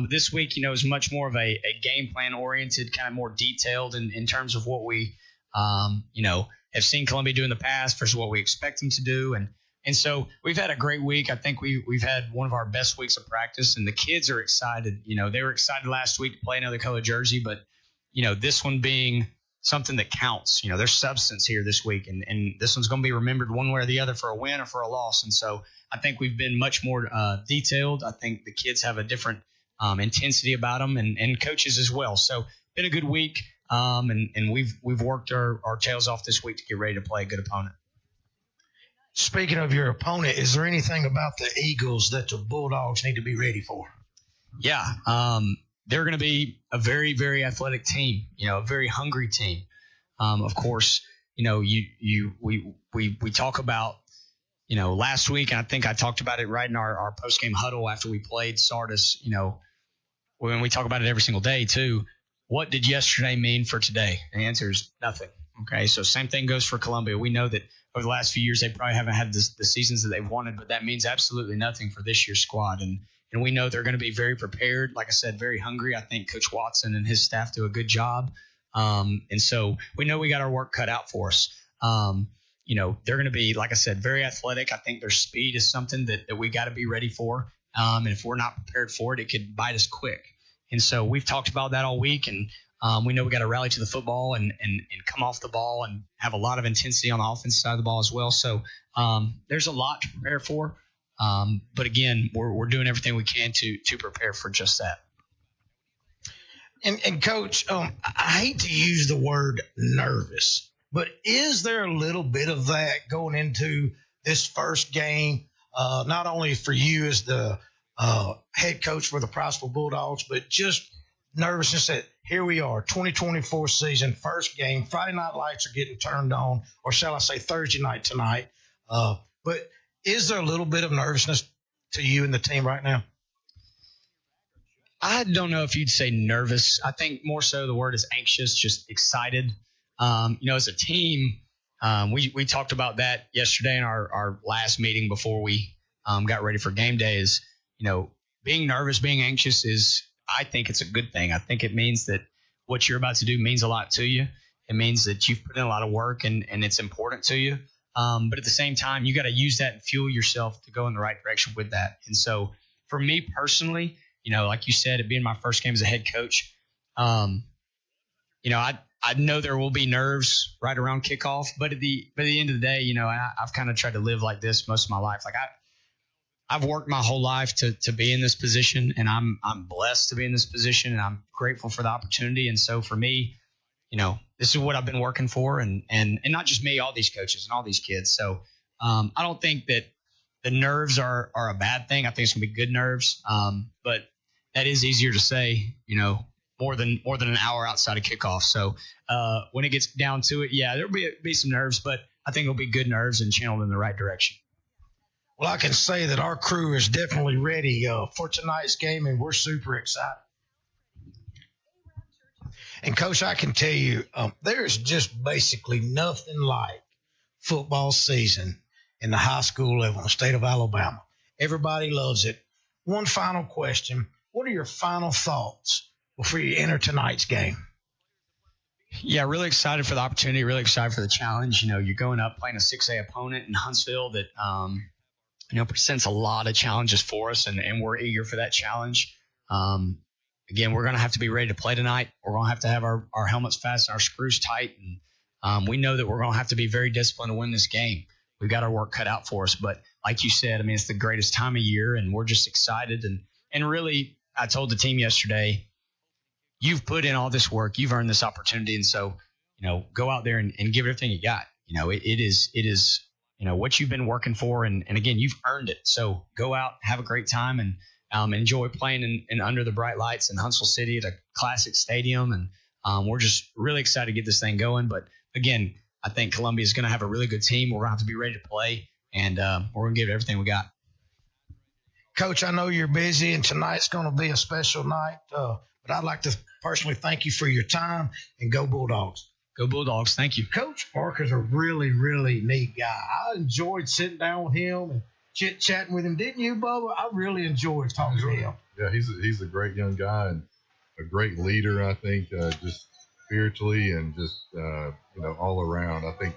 [SPEAKER 19] This week, is much more of a game plan oriented, kind of more detailed in terms of what we, have seen Columbia do in the past versus what we expect them to do. And And so we've had a great week. I think we've had one of our best weeks of practice, and the kids are excited. You know, they were excited last week to play another color jersey, but, you know, this one being something that counts. You know, there's substance here this week, and this one's going to be remembered one way or the other for a win or for a loss. And so I think we've been much more detailed. I think the kids have a different intensity about them, and coaches as well. So been a good week, and we've worked our tails off this week to get ready to play a good opponent.
[SPEAKER 4] Speaking of your opponent, is there anything about the Eagles that the Bulldogs need to be ready for?
[SPEAKER 19] Yeah, they're going to be a very, very athletic team. You know, a very hungry team. Of course, you know, we talk about, you know, last week, and I think I talked about it right in our post-game huddle after we played Sardis. You know, when we talk about it every single day too. What did yesterday mean for today? The answer is nothing. Okay, so same thing goes for Columbia. We know that over the last few years they probably haven't had the seasons that they've wanted, but that means absolutely nothing for this year's squad. And we know they're going to be very prepared. Like I said, very hungry. I think Coach Watson and his staff do a good job. And so we know we got our work cut out for us. You know, they're going to be, like I said, very athletic. I think their speed is something that we got to be ready for. And if we're not prepared for it, it could bite us quick. And so we've talked about that all week, and we know we got to rally to the football and come off the ball and have a lot of intensity on the offensive side of the ball as well. So there's a lot to prepare for. But again, we're doing everything we can to prepare for just that.
[SPEAKER 4] And Coach, I hate to use the word nervous, but is there a little bit of that going into this first game, not only for you as the head coach for the Priceville Bulldogs, but just nervousness that here we are, 2024 season, first game, Friday night lights are getting turned on, or shall I say Thursday night tonight. But is there a little bit of nervousness to you and the team right now?
[SPEAKER 19] I don't know if you'd say nervous. I think more so the word is anxious, just excited. You know, as a team, we talked about that yesterday in our last meeting before we got ready for game day. Is, you know, being nervous, being anxious is, I think it's a good thing. I think it means that what you're about to do means a lot to you. It means that you've put in a lot of work and it's important to you. But at the same time, you got to use that and fuel yourself to go in the right direction with that. And so for me personally, you know, like you said, it being my first game as a head coach, you know, I know there will be nerves right around kickoff, but at the end of the day, you know, I've kind of tried to live like this most of my life. Like I've worked my whole life to be in this position, and I'm blessed to be in this position, and I'm grateful for the opportunity. And so for me, you know, this is what I've been working for, and not just me, all these coaches and all these kids. So I don't think that the nerves are a bad thing. I think it's gonna be good nerves. But that is easier to say, you know, more than an hour outside of kickoff. So when it gets down to it, yeah, there'll be some nerves, but I think it'll be good nerves and channeled in the right direction.
[SPEAKER 4] Well, I can say that our crew is definitely ready for tonight's game, and we're super excited. And, Coach, I can tell you there's just basically nothing like football season in the high school level in the state of Alabama. Everybody loves it. One final question. What are your final thoughts before you enter tonight's game?
[SPEAKER 19] Yeah, really excited for the opportunity, really excited for the challenge. You know, you're going up playing a 6A opponent in Huntsville that, you know, presents a lot of challenges for us, and we're eager for that challenge. Again, we're going to have to be ready to play tonight. We're going to have our helmets fastened, our screws tight, and we know that we're going to have to be very disciplined to win this game. We've got our work cut out for us, but like you said, I mean, it's the greatest time of year, and we're just excited. And really, I told the team yesterday, you've put in all this work, you've earned this opportunity, and so, you know, go out there and give everything you got. You know, it is, you know, what you've been working for, and again, you've earned it. So go out, have a great time, and enjoy playing in under the bright lights in Huntsville City at a classic stadium. And we're just really excited to get this thing going. But again, I think Columbia is going to have a really good team. We're going to have to be ready to play, and we're going to give it everything we got.
[SPEAKER 4] Coach, I know you're busy, and tonight's going to be a special night, but I'd like to personally thank you for your time, and go Bulldogs.
[SPEAKER 19] Go Bulldogs. Thank you.
[SPEAKER 4] Coach Parker's a really, really neat guy. I enjoyed sitting down with him and chit-chatting with him. Didn't you, Bubba? I really enjoyed talking to him.
[SPEAKER 6] Yeah, he's a great young guy and a great leader, I think, just spiritually and just, you know, all around. I think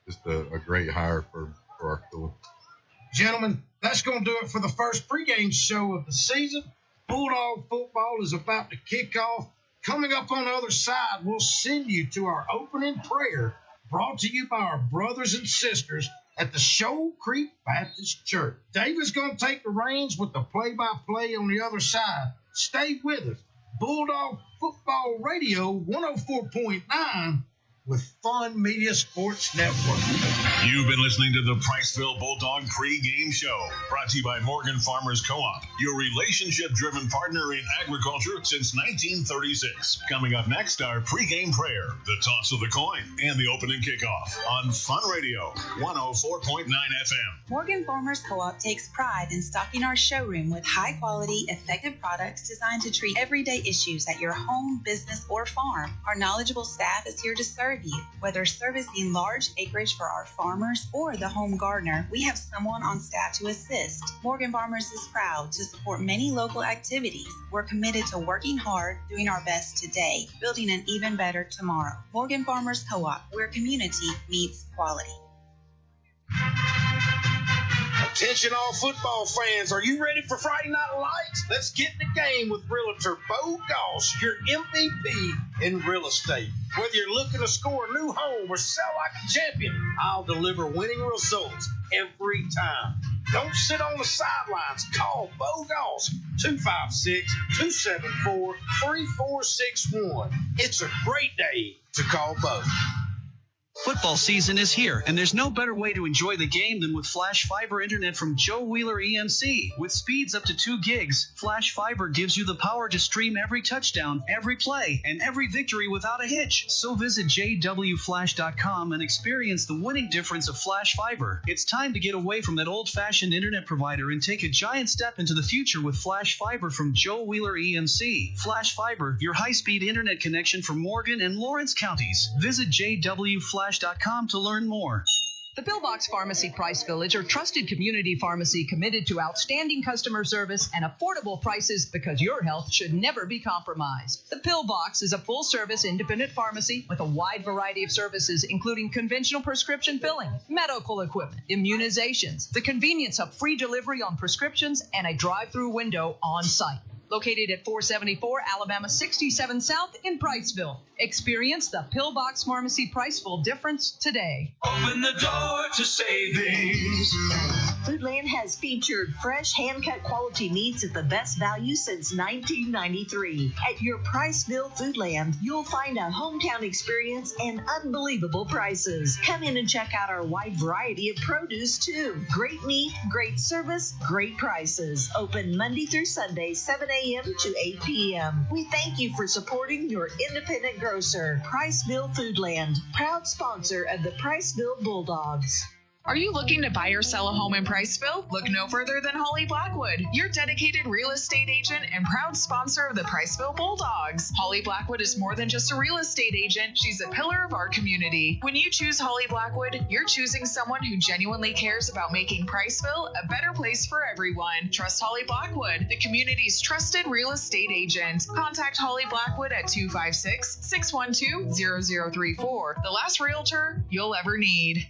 [SPEAKER 6] just a great hire for our school.
[SPEAKER 4] Gentlemen, that's going to do it for the first pregame show of the season. Bulldog football is about to kick off. Coming up on the other side, we'll send you to our opening prayer brought to you by our brothers and sisters at the Shoal Creek Baptist Church. David's going to take the reins with the play-by-play on the other side. Stay with us. Bulldog Football Radio 104.9 with Fun Media Sports Network.
[SPEAKER 3] You've been listening to the Priceville Bulldog pregame show, brought to you by Morgan Farmers Co-op, your relationship-driven partner in agriculture since 1936. Coming up next, our pregame prayer, the toss of the coin, and the opening kickoff on Fun Radio 104.9 FM.
[SPEAKER 7] Morgan Farmers Co-op takes pride in stocking our showroom with high-quality, effective products designed to treat everyday issues at your home, business, or farm. Our knowledgeable staff is here to serve you. Whether servicing large acreage for our farmers or the home gardener, we have someone on staff to assist. Morgan Farmers is proud to support many local activities. We're committed to working hard, doing our best today, building an even better tomorrow. Morgan Farmers Co-op, where community meets quality.
[SPEAKER 4] Attention all football fans, are you ready for Friday Night Lights? Let's get in the game with Realtor Bo Goss, your MVP in real estate. Whether you're looking to score a new home or sell like a champion, I'll deliver winning results every time. Don't sit on the sidelines. Call Bo Goss, 256-274-3461. It's a great day to call Bo.
[SPEAKER 20] Football season is here, and there's no better way to enjoy the game than with Flash Fiber Internet from Joe Wheeler EMC. With speeds up to 2 gigs, Flash Fiber gives you the power to stream every touchdown, every play, and every victory without a hitch. So visit jwflash.com and experience the winning difference of Flash Fiber. It's time to get away from that old-fashioned internet provider and take a giant step into the future with Flash Fiber from Joe Wheeler EMC. Flash Fiber, your high-speed internet connection for Morgan and Lawrence counties. Visit jwflash.com to learn more.
[SPEAKER 21] The Pillbox Pharmacy Priceville is your trusted community pharmacy committed to outstanding customer service and affordable prices because your health should never be compromised. The Pillbox is a full-service independent pharmacy with a wide variety of services, including conventional prescription filling, medical equipment, immunizations, the convenience of free delivery on prescriptions, and a drive-through window on site. Located at 474 Alabama 67 South in Priceville. Experience the Pillbox Pharmacy Priceville difference today.
[SPEAKER 22] Open the door to savings.
[SPEAKER 23] Foodland has featured fresh, hand-cut quality meats at the best value since 1993. At your Priceville Foodland, you'll find a hometown experience and unbelievable prices. Come in and check out our wide variety of produce, too. Great meat, great service, great prices. Open Monday through Sunday, 7 a.m. to 8 p.m. We thank you for supporting your independent grocer, Priceville Foodland, proud sponsor of the Priceville Bulldogs.
[SPEAKER 8] Are you looking to buy or sell a home in Priceville? Look no further than Holly Blackwood, your dedicated real estate agent and proud sponsor of the Priceville Bulldogs. Holly Blackwood is more than just a real estate agent. She's a pillar of our community. When you choose Holly Blackwood, you're choosing someone who genuinely cares about making Priceville a better place for everyone. Trust Holly Blackwood, the community's trusted real estate agent. Contact Holly Blackwood at 256-612-0034. The last realtor you'll ever need.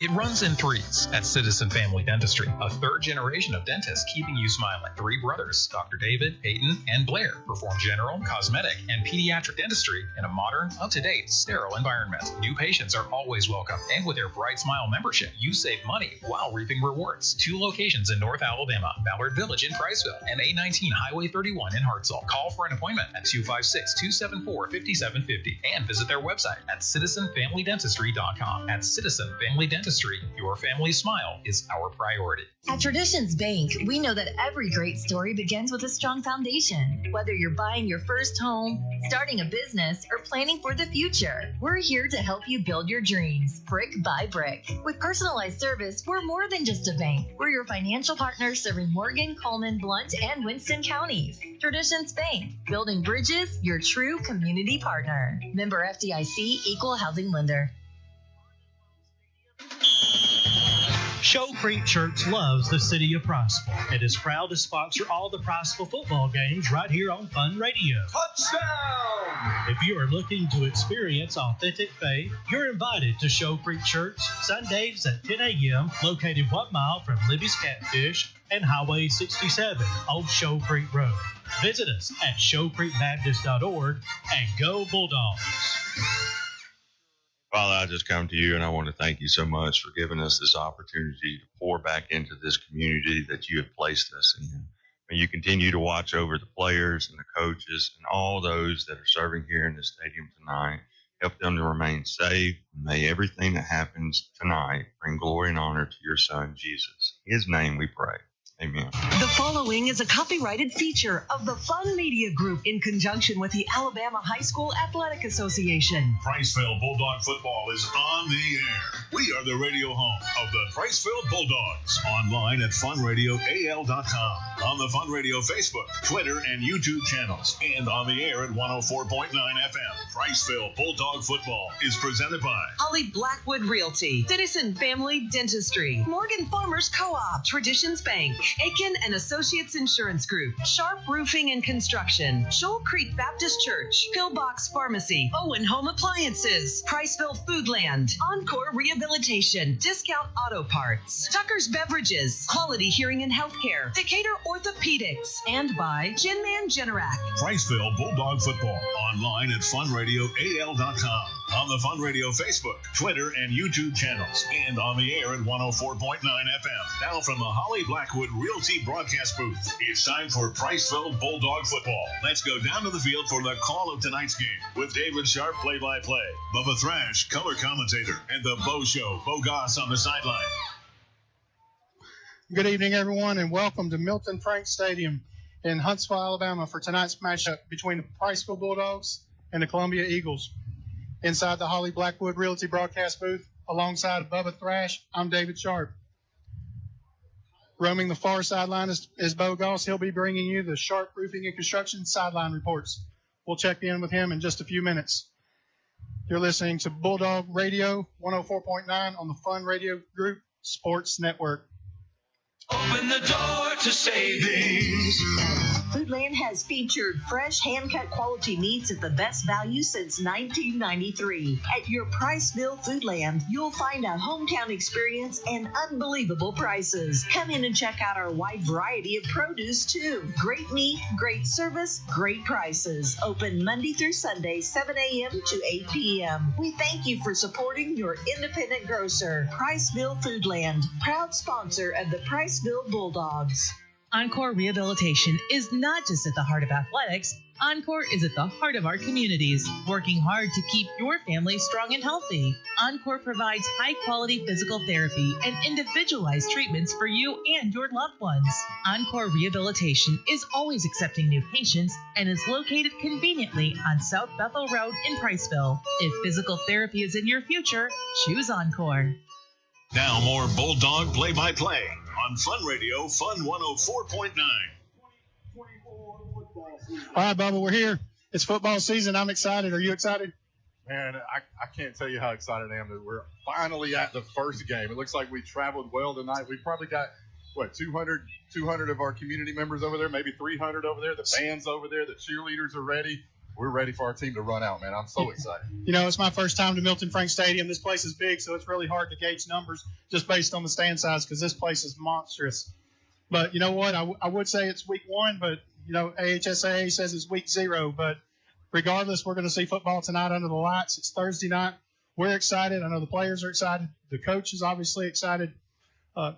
[SPEAKER 9] It runs in threes at Citizen Family Dentistry, a third generation of dentists keeping you smiling. 3 brothers, Dr. David, Peyton, and Blair, perform general, cosmetic, and pediatric dentistry in a modern, up-to-date, sterile environment. New patients are always welcome, and with their Bright Smile membership, you save money while reaping rewards. 2 locations in North Alabama, Ballard Village in Priceville, and A19 Highway 31 in Hartselle. Call for an appointment at 256-274-5750 and visit their website at citizenfamilydentistry.com. At Citizen Family Dentistry, your family's smile is our priority.
[SPEAKER 10] At Traditions Bank, we know that every great story begins with a strong foundation. Whether you're buying your first home, starting a business, or planning for the future, we're here to help you build your dreams, brick by brick. With personalized service, we're more than just a bank. We're your financial partner serving Morgan, Coleman, Blount, and Winston counties. Traditions Bank, building bridges, your true community partner. Member FDIC, Equal Housing Lender.
[SPEAKER 1] Show Creek Church loves the city of Priceville and is proud to sponsor all the Priceville football games right here on Fun Radio.
[SPEAKER 11] Touchdown!
[SPEAKER 1] If you are looking to experience authentic faith, you're invited to Show Creek Church Sundays at 10 a.m., located 1 mile from Libby's Catfish and Highway 67 on Show Creek Road. Visit us at showcreekbaptist.org and go Bulldogs.
[SPEAKER 12] Father, I just come to you and I want to thank you so much for giving us this opportunity to pour back into this community that you have placed us in. May you continue to watch over the players and the coaches and all those that are serving here in the stadium tonight. Help them to remain safe. May everything that happens tonight bring glory and honor to your Son, Jesus. In his name we pray. Amen.
[SPEAKER 24] The following is a copyrighted feature of the Fun Media Group in conjunction with the Alabama High School Athletic Association.
[SPEAKER 3] Priceville Bulldog football is on the air. We are the radio home of the Priceville Bulldogs. Online at funradioal.com, on the Fun Radio Facebook, Twitter, and YouTube channels, and on the air at 104.9 FM. Priceville Bulldog football is presented by
[SPEAKER 21] Holly Blackwood Realty, Citizen Family Dentistry, Morgan Farmers Co-op, Traditions Bank, Aiken and Associates Insurance Group, Sharp Roofing and Construction, Shoal Creek Baptist Church, Pillbox Pharmacy, Owen Home Appliances, Priceville Foodland, Encore Rehabilitation, Discount Auto Parts, Tucker's Beverages, Quality Hearing and Healthcare, Decatur Orthopedics, and by Gin Man Generac.
[SPEAKER 3] Priceville Bulldog football. Online at funradioal.com, on the Fun Radio Facebook, Twitter, and YouTube channels, and on the air at 104.9 FM. Now from the Holly Blackwood Realty broadcast booth, it's time for Priceville Bulldog football. Let's go down to the field for the call of tonight's game with David Sharp, play-by-play, Bubba Thrash, color commentator, and the Bo Show, Bo Goss on the sideline.
[SPEAKER 5] Good evening, everyone, and welcome to Milton Frank Stadium in Huntsville, Alabama for tonight's matchup between the Priceville Bulldogs and the Columbia Eagles. Inside the Holly Blackwood Realty broadcast booth, alongside Bubba Thrash, I'm David Sharp. Roaming the far sideline is Bo Goss. He'll be bringing you the Sharp Roofing and Construction sideline reports. We'll check in with him in just a few minutes. You're listening to Bulldog Radio 104.9 on the Fun Radio Group Sports Network.
[SPEAKER 22] Open the door to savings.
[SPEAKER 23] Foodland has featured fresh, hand-cut quality meats at the best value since 1993. At your Priceville Foodland, you'll find a hometown experience and unbelievable prices. Come in and check out our wide variety of produce, too. Great meat, great service, great prices. Open Monday through Sunday, 7 a.m. to 8 p.m. We thank you for supporting your independent grocer. Priceville Foodland, proud sponsor of the Priceville Bulldogs.
[SPEAKER 2] Encore Rehabilitation is not just at the heart of athletics. Encore is at the heart of our communities, working hard to keep your family strong and healthy. Encore provides high-quality physical therapy and individualized treatments for you and your loved ones. Encore Rehabilitation is always accepting new patients and is located conveniently on South Bethel Road in Priceville. If physical therapy is in your future, choose Encore.
[SPEAKER 3] Now more Bulldog play-by-play on Fun Radio, Fun 104.9.
[SPEAKER 5] All right, Bubba, we're here. It's football season. I'm excited. Are you excited?
[SPEAKER 6] Man, I can't tell you how excited I am that we're finally at the first game. It looks like we traveled well tonight. We probably got, 200 of our community members over there, maybe 300 over there. The band's over there. The cheerleaders are ready. We're ready for our team to run out, man. I'm so excited.
[SPEAKER 5] You know, it's my first time to Milton Frank Stadium. This place is big, so it's really hard to gauge numbers just based on the stand size because this place is monstrous. But you know what? I would say it's week 1, but, AHSAA says it's week 0. But regardless, we're going to see football tonight under the lights. It's Thursday night. We're excited. I know the players are excited. The coach is obviously excited.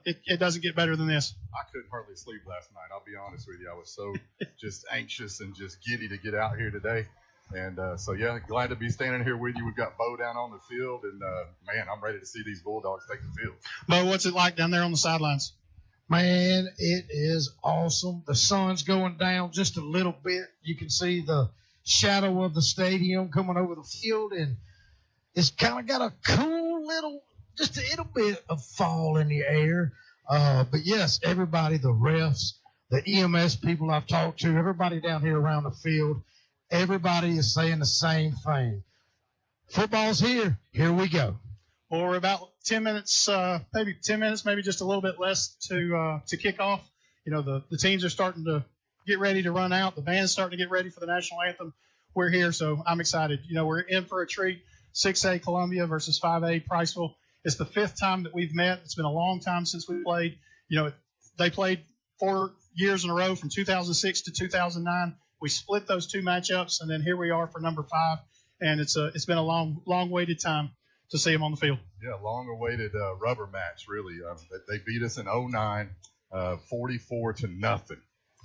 [SPEAKER 5] It doesn't get better than this.
[SPEAKER 6] I couldn't hardly sleep last night. I'll be honest with you. I was so just anxious and just giddy to get out here today. And glad to be standing here with you. We've got Bo down on the field, and, man, I'm ready to see these Bulldogs take the field.
[SPEAKER 5] Bo, what's it like down there on the sidelines?
[SPEAKER 4] Man, it is awesome. The sun's going down just a little bit. You can see the shadow of the stadium coming over the field, and it's kind of got a cool little – just a little bit of fall in the air. But, yes, everybody, the refs, the EMS people I've talked to, everybody down here around the field, everybody is saying the same thing. Football's here. Here we go.
[SPEAKER 5] Well, we're about 10 minutes, maybe 10 minutes, maybe just a little bit less to kick off. You know, the teams are starting to get ready to run out. The band's starting to get ready for the national anthem. We're here, so I'm excited. You know, we're in for a treat. 6A Columbia versus 5A Priceville. It's the 5th time that we've met. It's been a long time since we played. You know, they played 4 years in a row from 2006 to 2009. We split those 2 matchups, and then here we are for number 5. And it's been a long-waited time to see them on the field.
[SPEAKER 6] Yeah, long-awaited rubber match, really. They beat us in 09, 44-0.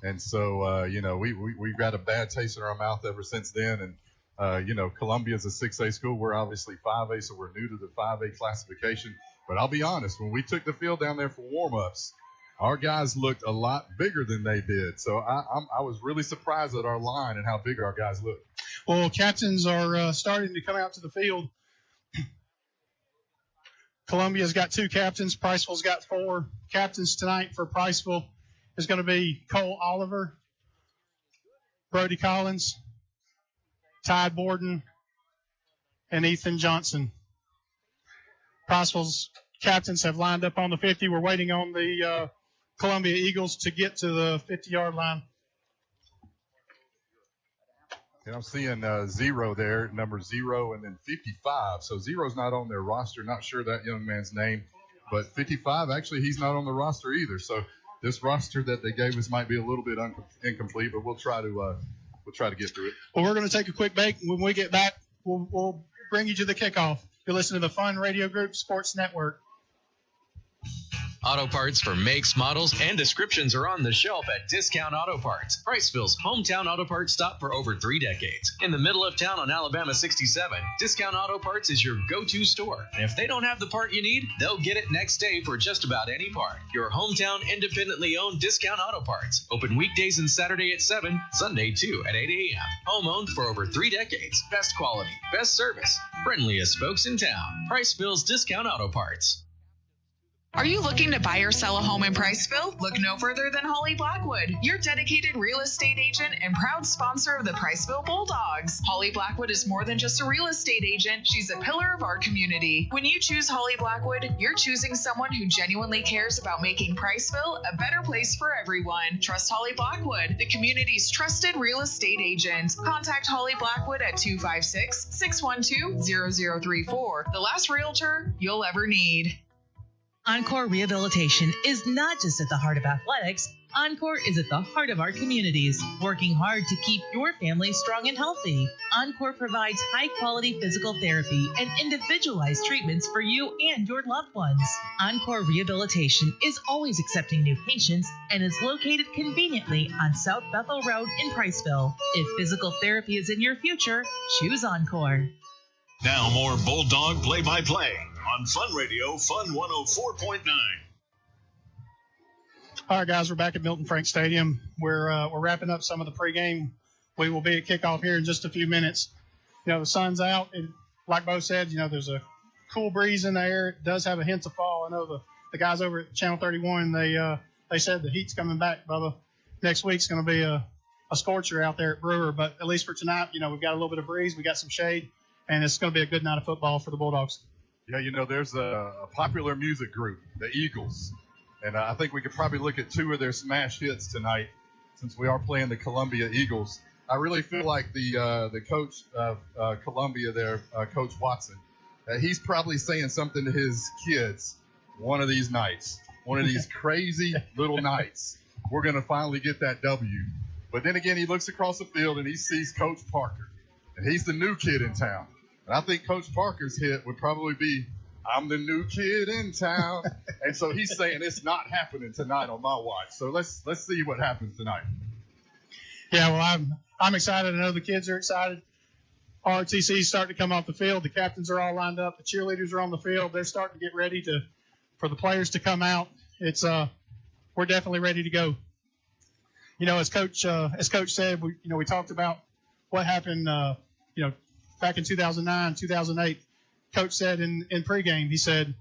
[SPEAKER 6] And so, you know, we've got a bad taste in our mouth ever since then. And, you know, Columbia's a 6A school. We're obviously 5A, so we're new to the 5A classification. But I'll be honest, when we took the field down there for warm-ups, our guys looked a lot bigger than they did. So I was really surprised at our line and how big our guys looked.
[SPEAKER 5] Well, captains are starting to come out to the field. Columbia's got 2 captains. Priceville's got 4 captains tonight. For Priceville is going to be Cole Oliver, Brody Collins, Ty Borden, and Ethan Johnson. Priceville's captains have lined up on the 50. We're waiting on the Columbia Eagles to get to the 50-yard line.
[SPEAKER 6] And I'm seeing 0 there, number 0, and then 55. So 0's not on their roster. Not sure that young man's name. But 55, actually, he's not on the roster either. So this roster that they gave us might be a little bit incomplete, but we'll try to get through it.
[SPEAKER 5] Well, we're going to take a quick break. When we get back, we'll bring you to the kickoff. You're listening to the Fun Radio Group Sports Network.
[SPEAKER 17] Auto parts for makes, models, and descriptions are on the shelf at Discount Auto Parts, Priceville's hometown auto parts stop for over 3 decades. In the middle of town on Alabama 67, Discount Auto Parts is your go-to store. And if they don't have the part you need, they'll get it next day for just about any part. Your hometown independently owned Discount Auto Parts. Open weekdays and Saturday at 7, Sunday too at 8 a.m. Home owned for over 3 decades. Best quality, best service, friendliest folks in town. Priceville's Discount Auto Parts.
[SPEAKER 8] Are you looking to buy or sell a home in Priceville? Look no further than Holly Blackwood, your dedicated real estate agent and proud sponsor of the Priceville Bulldogs. Holly Blackwood is more than just a real estate agent. She's a pillar of our community. When you choose Holly Blackwood, you're choosing someone who genuinely cares about making Priceville a better place for everyone. Trust Holly Blackwood, the community's trusted real estate agent. Contact Holly Blackwood at 256-612-0034. The last realtor you'll ever need.
[SPEAKER 2] Encore Rehabilitation is not just at the heart of athletics. Encore is at the heart of our communities, working hard to keep your family strong and healthy. Encore provides high-quality physical therapy and individualized treatments for you and your loved ones. Encore Rehabilitation is always accepting new patients and is located conveniently on South Bethel Road in Priceville. If physical therapy is in your future, choose Encore.
[SPEAKER 3] Now more Bulldog play-by-play on Fun Radio, Fun 104.9.
[SPEAKER 5] All right, guys, we're back at Milton Frank Stadium. We're wrapping up some of the pregame. We will be at kickoff here in just a few minutes. You know, the sun's out, and like Bo said, you know, there's a cool breeze in the air. It does have a hint of fall. I know the guys over at Channel 31, they said the heat's coming back, Bubba. Next week's going to be a scorcher out there at Brewer, but at least for tonight, you know, we've got a little bit of breeze, we got some shade, and it's going to be a good night of football for the Bulldogs.
[SPEAKER 6] Yeah, you know, there's a popular music group, the Eagles, and I think we could probably look at 2 of their smash hits tonight since we are playing the Columbia Eagles. I really feel like the coach of Columbia there, Coach Watson, he's probably saying something to his kids one of these nights, one of these crazy little nights. We're going to finally get that W. But then again, he looks across the field and he sees Coach Parker, and he's the new kid in town. And I think Coach Parker's hit would probably be, I'm the new kid in town. And so he's saying it's not happening tonight on my watch. So let's see what happens tonight.
[SPEAKER 5] Yeah, well, I'm excited. I know the kids are excited. ROTC's starting to come off the field. The captains are all lined up. The cheerleaders are on the field. They're starting to get ready for the players to come out. It's we're definitely ready to go. You know, as Coach said, we talked about what happened, back in 2009, 2008, Coach said in pregame, he said,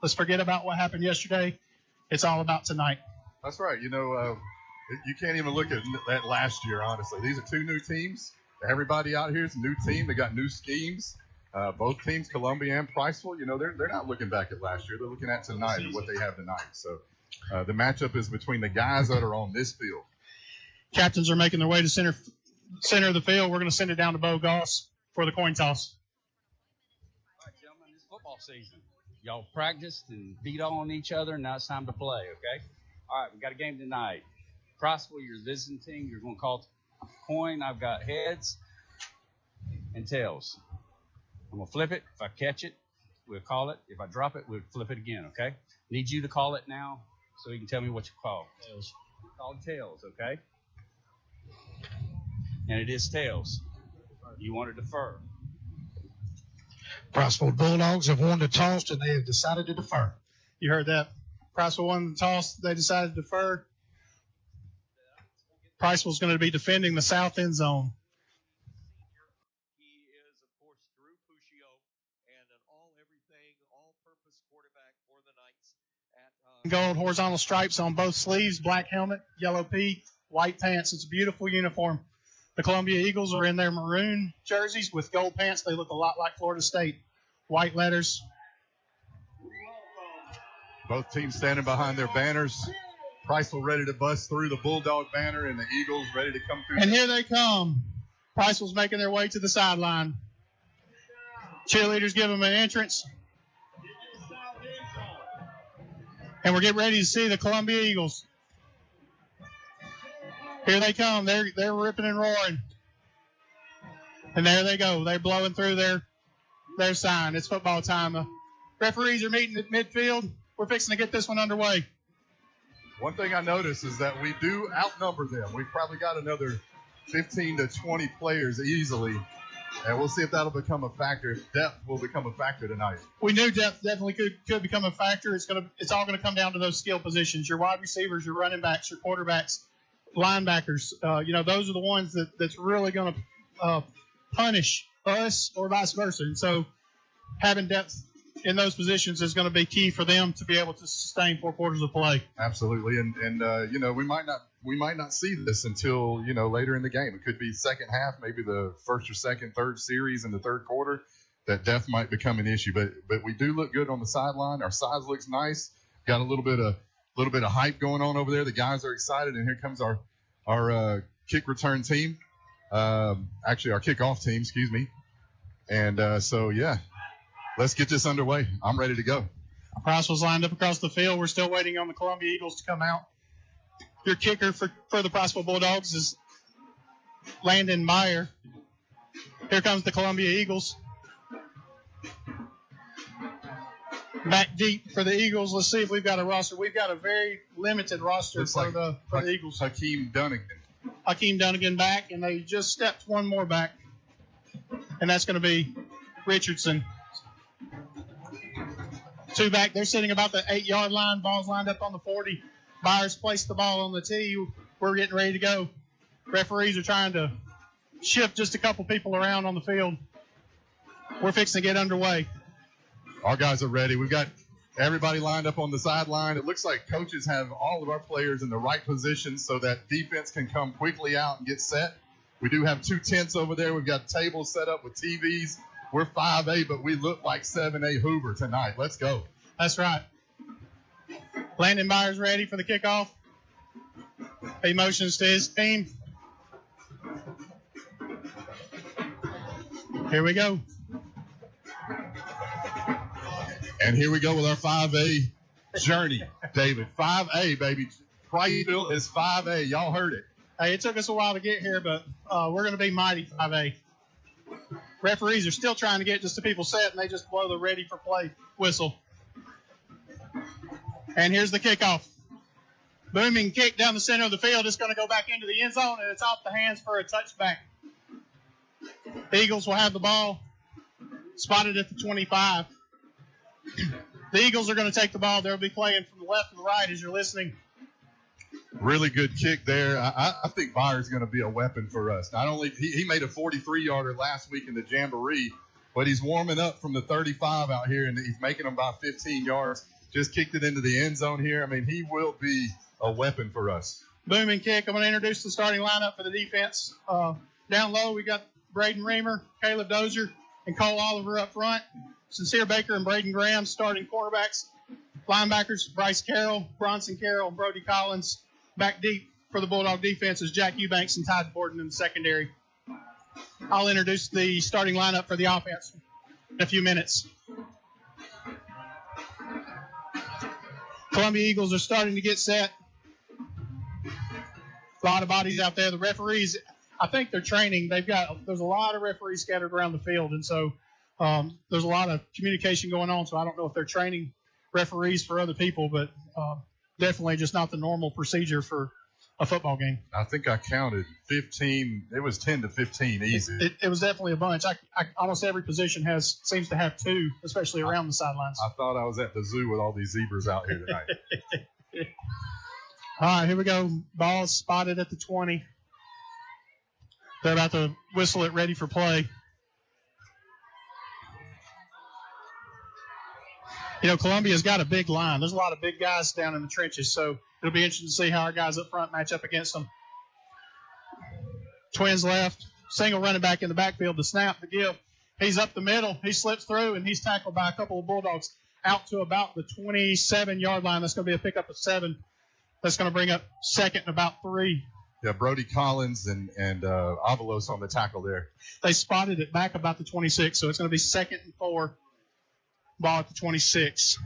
[SPEAKER 5] let's forget about what happened yesterday. It's all about tonight.
[SPEAKER 6] That's right. You know, you can't even look at that last year, honestly. These are 2 new teams. Everybody out here is a new team. They got new schemes. both teams, Columbia and Priceville, they're not looking back at last year. They're looking at tonight and what they have tonight. So the matchup is between the guys that are on this field.
[SPEAKER 5] Captains are making their way to center of the field. We're going to send it down to Bo Goss for the coin toss.
[SPEAKER 13] All right, gentlemen, it's football season. Y'all practiced and beat on each other, and now it's time to play, okay? All right, we got a game tonight. Priceville, you're the visiting team. You're going to call a coin. I've got heads and tails. I'm going to flip it. If I catch it, we'll call it. If I drop it, we'll flip it again, okay? Need you to call it now so you can tell me what you call. Tails. Call tails, okay? And it is tails. You want to defer.
[SPEAKER 4] Priceville Bulldogs have won the toss, and they have decided to defer.
[SPEAKER 5] You heard that. Priceville won the toss. They decided to defer. Priceville's going to be defending the south end zone.
[SPEAKER 14] He is, of course, Drew Puccio and an all-everything, all-purpose quarterback for the Knights.
[SPEAKER 5] Gold horizontal stripes on both sleeves, black helmet, yellow P, white pants. It's a beautiful uniform. The Columbia Eagles are in their maroon jerseys with gold pants. They look a lot like Florida State. White letters.
[SPEAKER 6] Both teams standing behind their banners. Priceville ready to bust through the Bulldog banner, and the Eagles ready to come through.
[SPEAKER 5] And here they come. Priceville's making their way to the sideline. Cheerleaders give them an entrance. And we're getting ready to see the Columbia Eagles. Here they come. They're ripping and roaring. And there they go. They're blowing through their sign. It's football time. The referees are meeting at midfield. We're fixing to get this one underway.
[SPEAKER 6] One thing I noticed is that we do outnumber them. We've probably got another 15 to 20 players easily. And we'll see if that'll become a factor. If depth will become a factor tonight.
[SPEAKER 5] We knew depth definitely could become a factor. It's all gonna come down to those skill positions. Your wide receivers, your running backs, your quarterbacks, linebackers. Those are the ones that's really gonna punish us or vice versa. And so having depth in those positions is going to be key for them to be able to sustain 4 quarters of play.
[SPEAKER 6] Absolutely, and we might not see this until later in the game. It could be second half, maybe the first or second, third series in the third quarter. That depth might become an issue, but we do look good on the sideline. Our size looks nice. Got a little bit of hype going on over there. The guys are excited, and here comes our kick return team. Actually, our kickoff team, excuse me. And so yeah. Let's get this underway. I'm ready to go.
[SPEAKER 5] Priceville's lined up across the field. We're still waiting on the Columbia Eagles to come out. Your kicker for the Priceville Bulldogs is Landon Meyer. Here comes the Columbia Eagles. Back deep for the Eagles. Let's see if we've got a roster. We've got a very limited roster for the Eagles.
[SPEAKER 6] Hakeem
[SPEAKER 5] Dunnigan back, and they just stepped one more back. And that's going to be Richardson. 2 back. They're sitting about the 8-yard line. Ball's lined up on the 40. Byers placed the ball on the tee. We're getting ready to go. Referees are trying to shift just a couple people around on the field. We're fixing to get underway.
[SPEAKER 6] Our guys are ready. We've got everybody lined up on the sideline. It looks like coaches have all of our players in the right positions so that defense can come quickly out and get set. We do have 2 tents over there. We've got tables set up with TVs. We're 5A, but we look like 7A Hoover tonight. Let's go.
[SPEAKER 5] That's right. Landon Myers ready for the kickoff. He motions to his team. Here we go.
[SPEAKER 6] And here we go with our 5A journey, David. 5A, baby. Priceville is 5A. Y'all heard it.
[SPEAKER 5] Hey, it took us a while to get here, but we're going to be mighty 5A. Referees are still trying to get just the people set, and they just blow the ready for play whistle. And here's the kickoff. Booming kick down the center of the field. It's going to go back into the end zone, and it's off the hands for a touchback. The Eagles will have the ball spotted at the 25. The Eagles are going to take the ball. They'll be playing from the left to the right as you're listening.
[SPEAKER 6] Really good kick there. I think Byers is going to be a weapon for us. Not only he made a 43-yarder last week in the Jamboree, but he's warming up from the 35 out here, and he's making them by 15 yards. Just kicked it into the end zone here. I mean, he will be a weapon for us.
[SPEAKER 5] Booming kick. I'm going to introduce the starting lineup for the defense. Down low, we got Braden Reamer, Caleb Dozier, and Cole Oliver up front. Sincere Baker and Braden Graham starting quarterbacks. Linebackers, Bryce Carroll, Bronson Carroll, Brody Collins. Back deep for the Bulldog defense is Jack Eubanks and Todd Borden in the secondary. I'll introduce the starting lineup for the offense in a few minutes. Columbia Eagles are starting to get set. A lot of bodies out there. The referees, I think they're training. There's a lot of referees scattered around the field, and so there's a lot of communication going on. So I don't know if they're training referees for other people, but definitely just not the normal procedure for a football game.
[SPEAKER 6] I think I counted 15. It was 10 to 15 easy.
[SPEAKER 5] It was definitely a bunch. Almost every position seems to have two, especially around the sidelines.
[SPEAKER 6] I thought I was at the zoo with all these zebras out here tonight.
[SPEAKER 5] All right, here we go. Ball spotted at the 20. They're about to whistle it ready for play. You know, Columbia's got a big line. There's a lot of big guys down in the trenches, so it'll be interesting to see how our guys up front match up against them. Twins left. Single running back in the backfield. The snap, the give. He's up the middle. He slips through, and he's tackled by a couple of Bulldogs out to about the 27-yard line. That's going to be a pickup of 7. That's going to bring up second and about 3.
[SPEAKER 6] Yeah, Brody Collins and Avalos on the tackle there.
[SPEAKER 5] They spotted it back about the 26, so it's going to be 2nd and 4. Ball at the 26.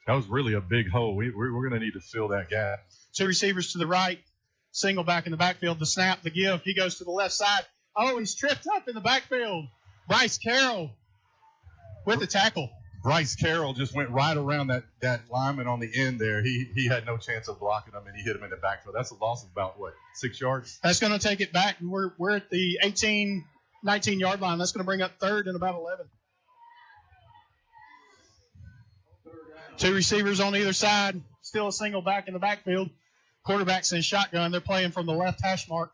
[SPEAKER 6] That was really a big hole. We're going to need to fill that gap.
[SPEAKER 5] 2 receivers to the right. Single back in the backfield. The snap, the give. He goes to the left side. Oh, he's tripped up in the backfield. Bryce Carroll with the tackle.
[SPEAKER 6] Bryce Carroll just went right around that lineman on the end there. He had no chance of blocking him, and he hit him in the backfield. That's a loss of about, 6 yards?
[SPEAKER 5] That's going to take it back. We're at the 18, 19-yard line. That's going to bring up 3rd and about 11. 2 receivers on either side. Still a single back in the backfield. Quarterback's in shotgun. They're playing from the left hash mark.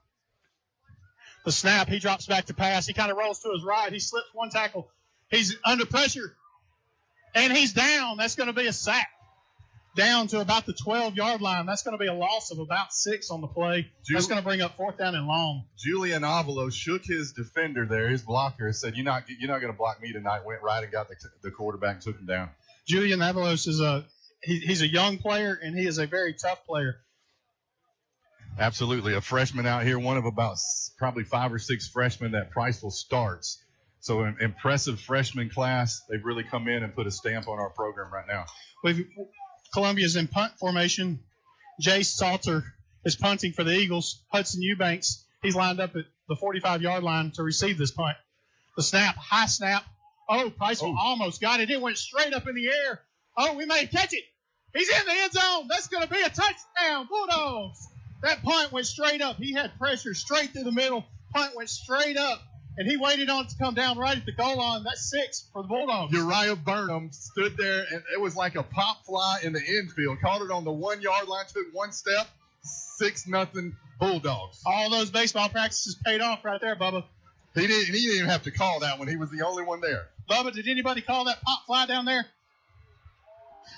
[SPEAKER 5] The snap, he drops back to pass. He kind of rolls to his right. He slips one tackle. He's under pressure. And he's down. That's going to be a sack. Down to about the 12-yard line. That's going to be a loss of about 6 on the play. That's going to bring up 4th down and long.
[SPEAKER 6] Julian Avalos shook his defender there, his blocker, said, "You're not going to block me tonight." Went right and got the quarterback and took him down.
[SPEAKER 5] Julian Avalos is he's a young player, and he is a very tough player.
[SPEAKER 6] Absolutely. A freshman out here, one of about probably 5 or 6 freshmen that Priceville starts. So an impressive freshman class. They've really come in and put a stamp on our program right now.
[SPEAKER 5] Columbia's in punt formation. Jace Salter is punting for the Eagles. Hudson Eubanks, he's lined up at the 45-yard line to receive this punt. The snap, high snap. Oh, Priceville almost got it. It went straight up in the air. Oh, we may catch it. He's in the end zone. That's going to be a touchdown, Bulldogs. That punt went straight up. He had pressure straight through the middle. Punt went straight up, and he waited on it to come down right at the goal line. That's 6 for the Bulldogs.
[SPEAKER 6] Uriah Burnham stood there, and it was like a pop fly in the infield. Caught it on the 1-yard line, took one step, 6-0 Bulldogs.
[SPEAKER 5] All those baseball practices paid off right there, Bubba.
[SPEAKER 6] He didn't even have to call that one. He was the only one there.
[SPEAKER 5] Bubba, did anybody call that pop fly down there?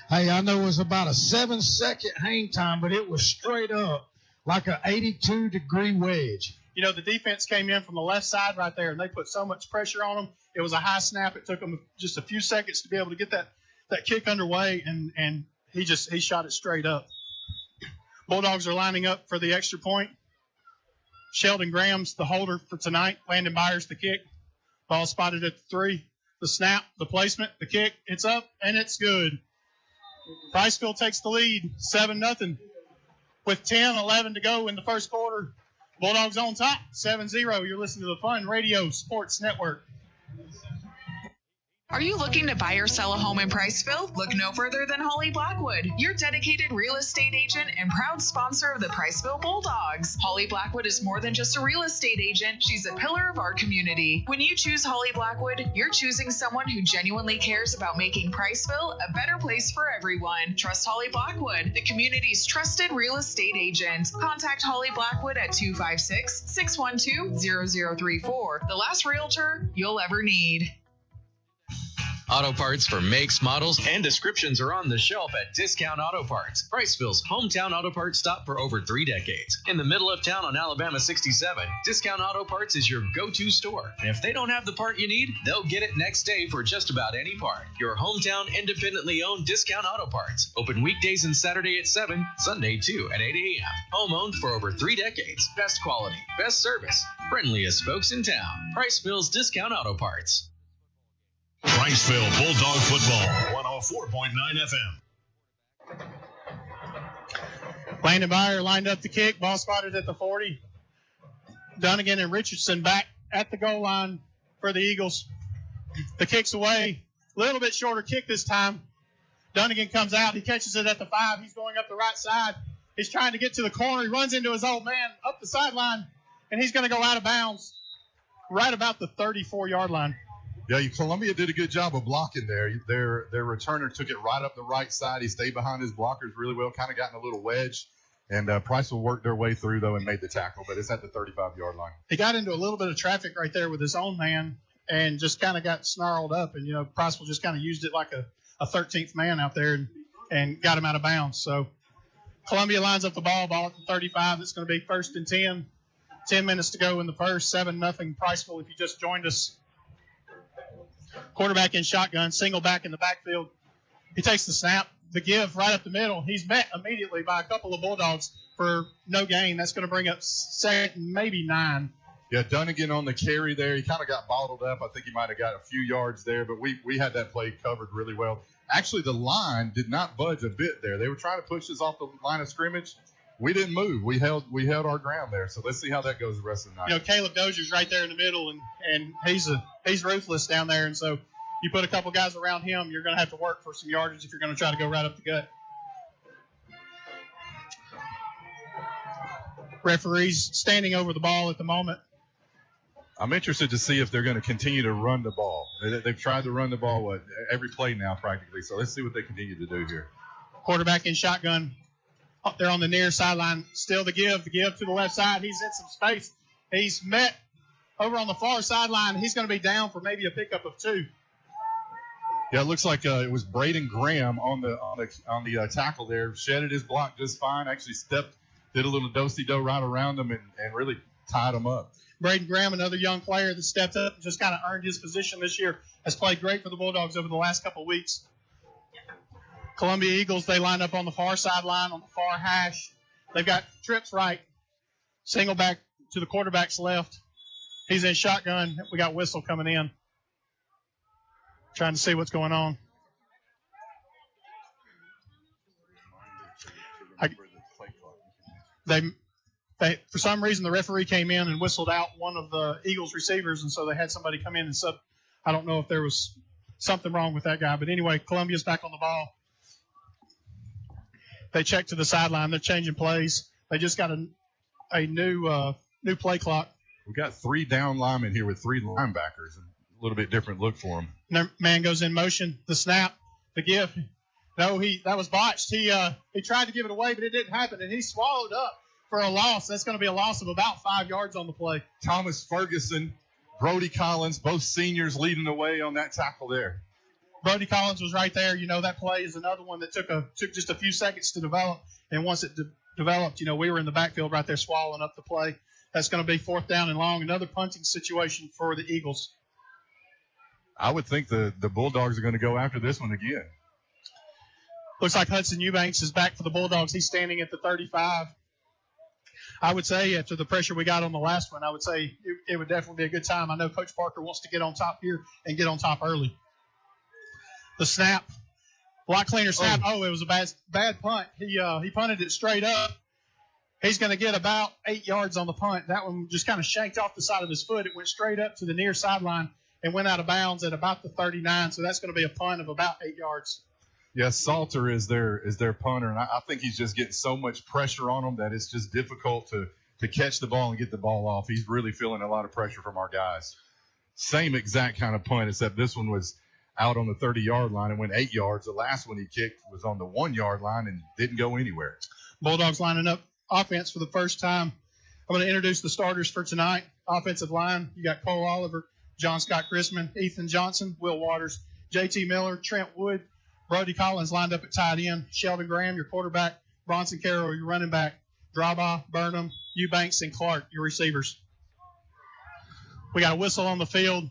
[SPEAKER 4] Hey, I know it was about a 7-second hang time, but it was straight up like an 82-degree wedge.
[SPEAKER 5] You know, the defense came in from the left side right there, and they put so much pressure on them. It was a high snap. It took them just a few seconds to be able to get that kick underway, and he shot it straight up. Bulldogs are lining up for the extra point. Sheldon Graham's the holder for tonight. Landon Byers the kick. Ball spotted at the 3. The snap, the placement, the kick. It's up, and it's good. Priceville takes the lead, 7-0. With 10-11 to go in the first quarter. Bulldogs on top, 7-0. You're listening to the Fun Radio Sports Network.
[SPEAKER 8] Are you looking to buy or sell a home in Priceville? Look no further than Holly Blackwood, your dedicated real estate agent and proud sponsor of the Priceville Bulldogs. Holly Blackwood is more than just a real estate agent. She's a pillar of our community. When you choose Holly Blackwood, you're choosing someone who genuinely cares about making Priceville a better place for everyone. Trust Holly Blackwood, the community's trusted real estate agent. Contact Holly Blackwood at 256-612-0034, the last realtor you'll ever need.
[SPEAKER 17] Auto parts for makes, models, and descriptions are on the shelf at Discount Auto Parts, Priceville's hometown auto parts stop for over 3 decades. In the middle of town on Alabama 67, Discount Auto Parts is your go-to store. And if they don't have the part you need, they'll get it next day for just about any part. Your hometown independently owned Discount Auto Parts. Open weekdays and Saturday at 7, Sunday too at 8 a.m. Home owned for over 3 decades. Best quality, best service, friendliest folks in town. Priceville's Discount Auto Parts.
[SPEAKER 3] Priceville Bulldog Football, 104.9 FM.
[SPEAKER 5] Landon Byer lined up the kick. Ball spotted at the 40. Dunnigan and Richardson back at the goal line for the Eagles. The kick's away. A little bit shorter kick this time. Dunnigan comes out. He catches it at the 5. He's going up the right side. He's trying to get to the corner. He runs into his old man up the sideline, and he's going to go out of bounds right about the 34-yard line.
[SPEAKER 6] Yeah, Columbia did a good job of blocking there. Their returner took it right up the right side. He stayed behind his blockers really well, kind of got in a little wedge. And Priceville worked their way through, though, and made the tackle. But it's at the 35-yard line.
[SPEAKER 5] He got into a little bit of traffic right there with his own man and just kind of got snarled up. And, Priceville just kind of used it like a 13th man out there and got him out of bounds. So Columbia lines up the ball at the 35. It's going to be 1st and 10. 10 minutes to go in the first. 7-0 Priceville if you just joined us. Quarterback in shotgun, single back in the backfield. He takes the snap, the give right up the middle. He's met immediately by a couple of Bulldogs for no gain. That's going to bring up 2nd, maybe 9.
[SPEAKER 6] Yeah, Dunnigan on the carry there. He kind of got bottled up. I think he might have got a few yards there, but we had that play covered really well. Actually, the line did not budge a bit there. They were trying to push us off the line of scrimmage. We didn't move. We held our ground there. So let's see how that goes the rest of the night.
[SPEAKER 5] Caleb Dozier's right there in the middle, and he's ruthless down there. And so you put a couple guys around him, you're going to have to work for some yardage if you're going to try to go right up the gut. Referees standing over the ball at the moment.
[SPEAKER 6] I'm interested to see if they're going to continue to run the ball. They've tried to run the ball every play now practically. So let's see what they continue to do here.
[SPEAKER 5] Quarterback in shotgun. They're on the near sideline. Still the give to the left side. He's in some space. He's met over on the far sideline. He's going to be down for maybe a pickup of 2.
[SPEAKER 6] Yeah, it looks like it was Braden Graham on the tackle there. Shedded his block just fine. Actually did a little do-si-do right around him and really tied him up.
[SPEAKER 5] Braden Graham, another young player that stepped up and just kind of earned his position this year, has played great for the Bulldogs over the last couple of weeks. Columbia Eagles, they line up on the far sideline, on the far hash. They've got trips right. Single back to the quarterback's left. He's in shotgun. We got whistle coming in. Trying to see what's going on. They for some reason, the referee came in and whistled out one of the Eagles receivers, and so they had somebody come in and sub. I don't know if there was something wrong with that guy. But anyway, Columbia's back on the ball. They check to the sideline. They're changing plays. They just got a new play clock.
[SPEAKER 6] We got 3 down linemen here with 3 linebackers. A little bit different look for them.
[SPEAKER 5] Man goes in motion. The snap. The give. No, that was botched. He tried to give it away, but it didn't happen, and he swallowed up for a loss. That's going to be a loss of about 5 yards on the play.
[SPEAKER 6] Thomas Ferguson, Brody Collins, both seniors leading the way on that tackle there.
[SPEAKER 5] Brody Collins was right there. That play is another one that took just a few seconds to develop. And once it developed, we were in the backfield right there swallowing up the play. That's going to be 4th down and long. Another punting situation for the Eagles.
[SPEAKER 6] I would think the Bulldogs are going to go after this one again.
[SPEAKER 5] Looks like Hudson Eubanks is back for the Bulldogs. He's standing at the 35. I would say after the pressure we got on the last one, I would say it would definitely be a good time. I know Coach Parker wants to get on top here and get on top early. The snap, a lot cleaner snap. Oh, it was a bad punt. He punted it straight up. He's going to get about 8 yards on the punt. That one just kind of shanked off the side of his foot. It went straight up to the near sideline and went out of bounds at about the 39. So that's going to be a punt of about 8 yards.
[SPEAKER 6] Yes, Salter is their punter, and I think he's just getting so much pressure on him that it's just difficult to catch the ball and get the ball off. He's really feeling a lot of pressure from our guys. Same exact kind of punt, except this one was out on the 30-yard line and went 8 yards. The last one he kicked was on the 1-yard line and didn't go anywhere.
[SPEAKER 5] Bulldogs lining up offense for the first time. I'm going to introduce the starters for tonight. Offensive line, you got Cole Oliver, John Scott Chrisman, Ethan Johnson, Will Waters, J.T. Miller, Trent Wood, Brody Collins lined up at tight end, Sheldon Graham, your quarterback, Bronson Carroll, your running back, Drawbaugh, Burnham, Eubanks, and Clark, your receivers. We got a whistle on the field.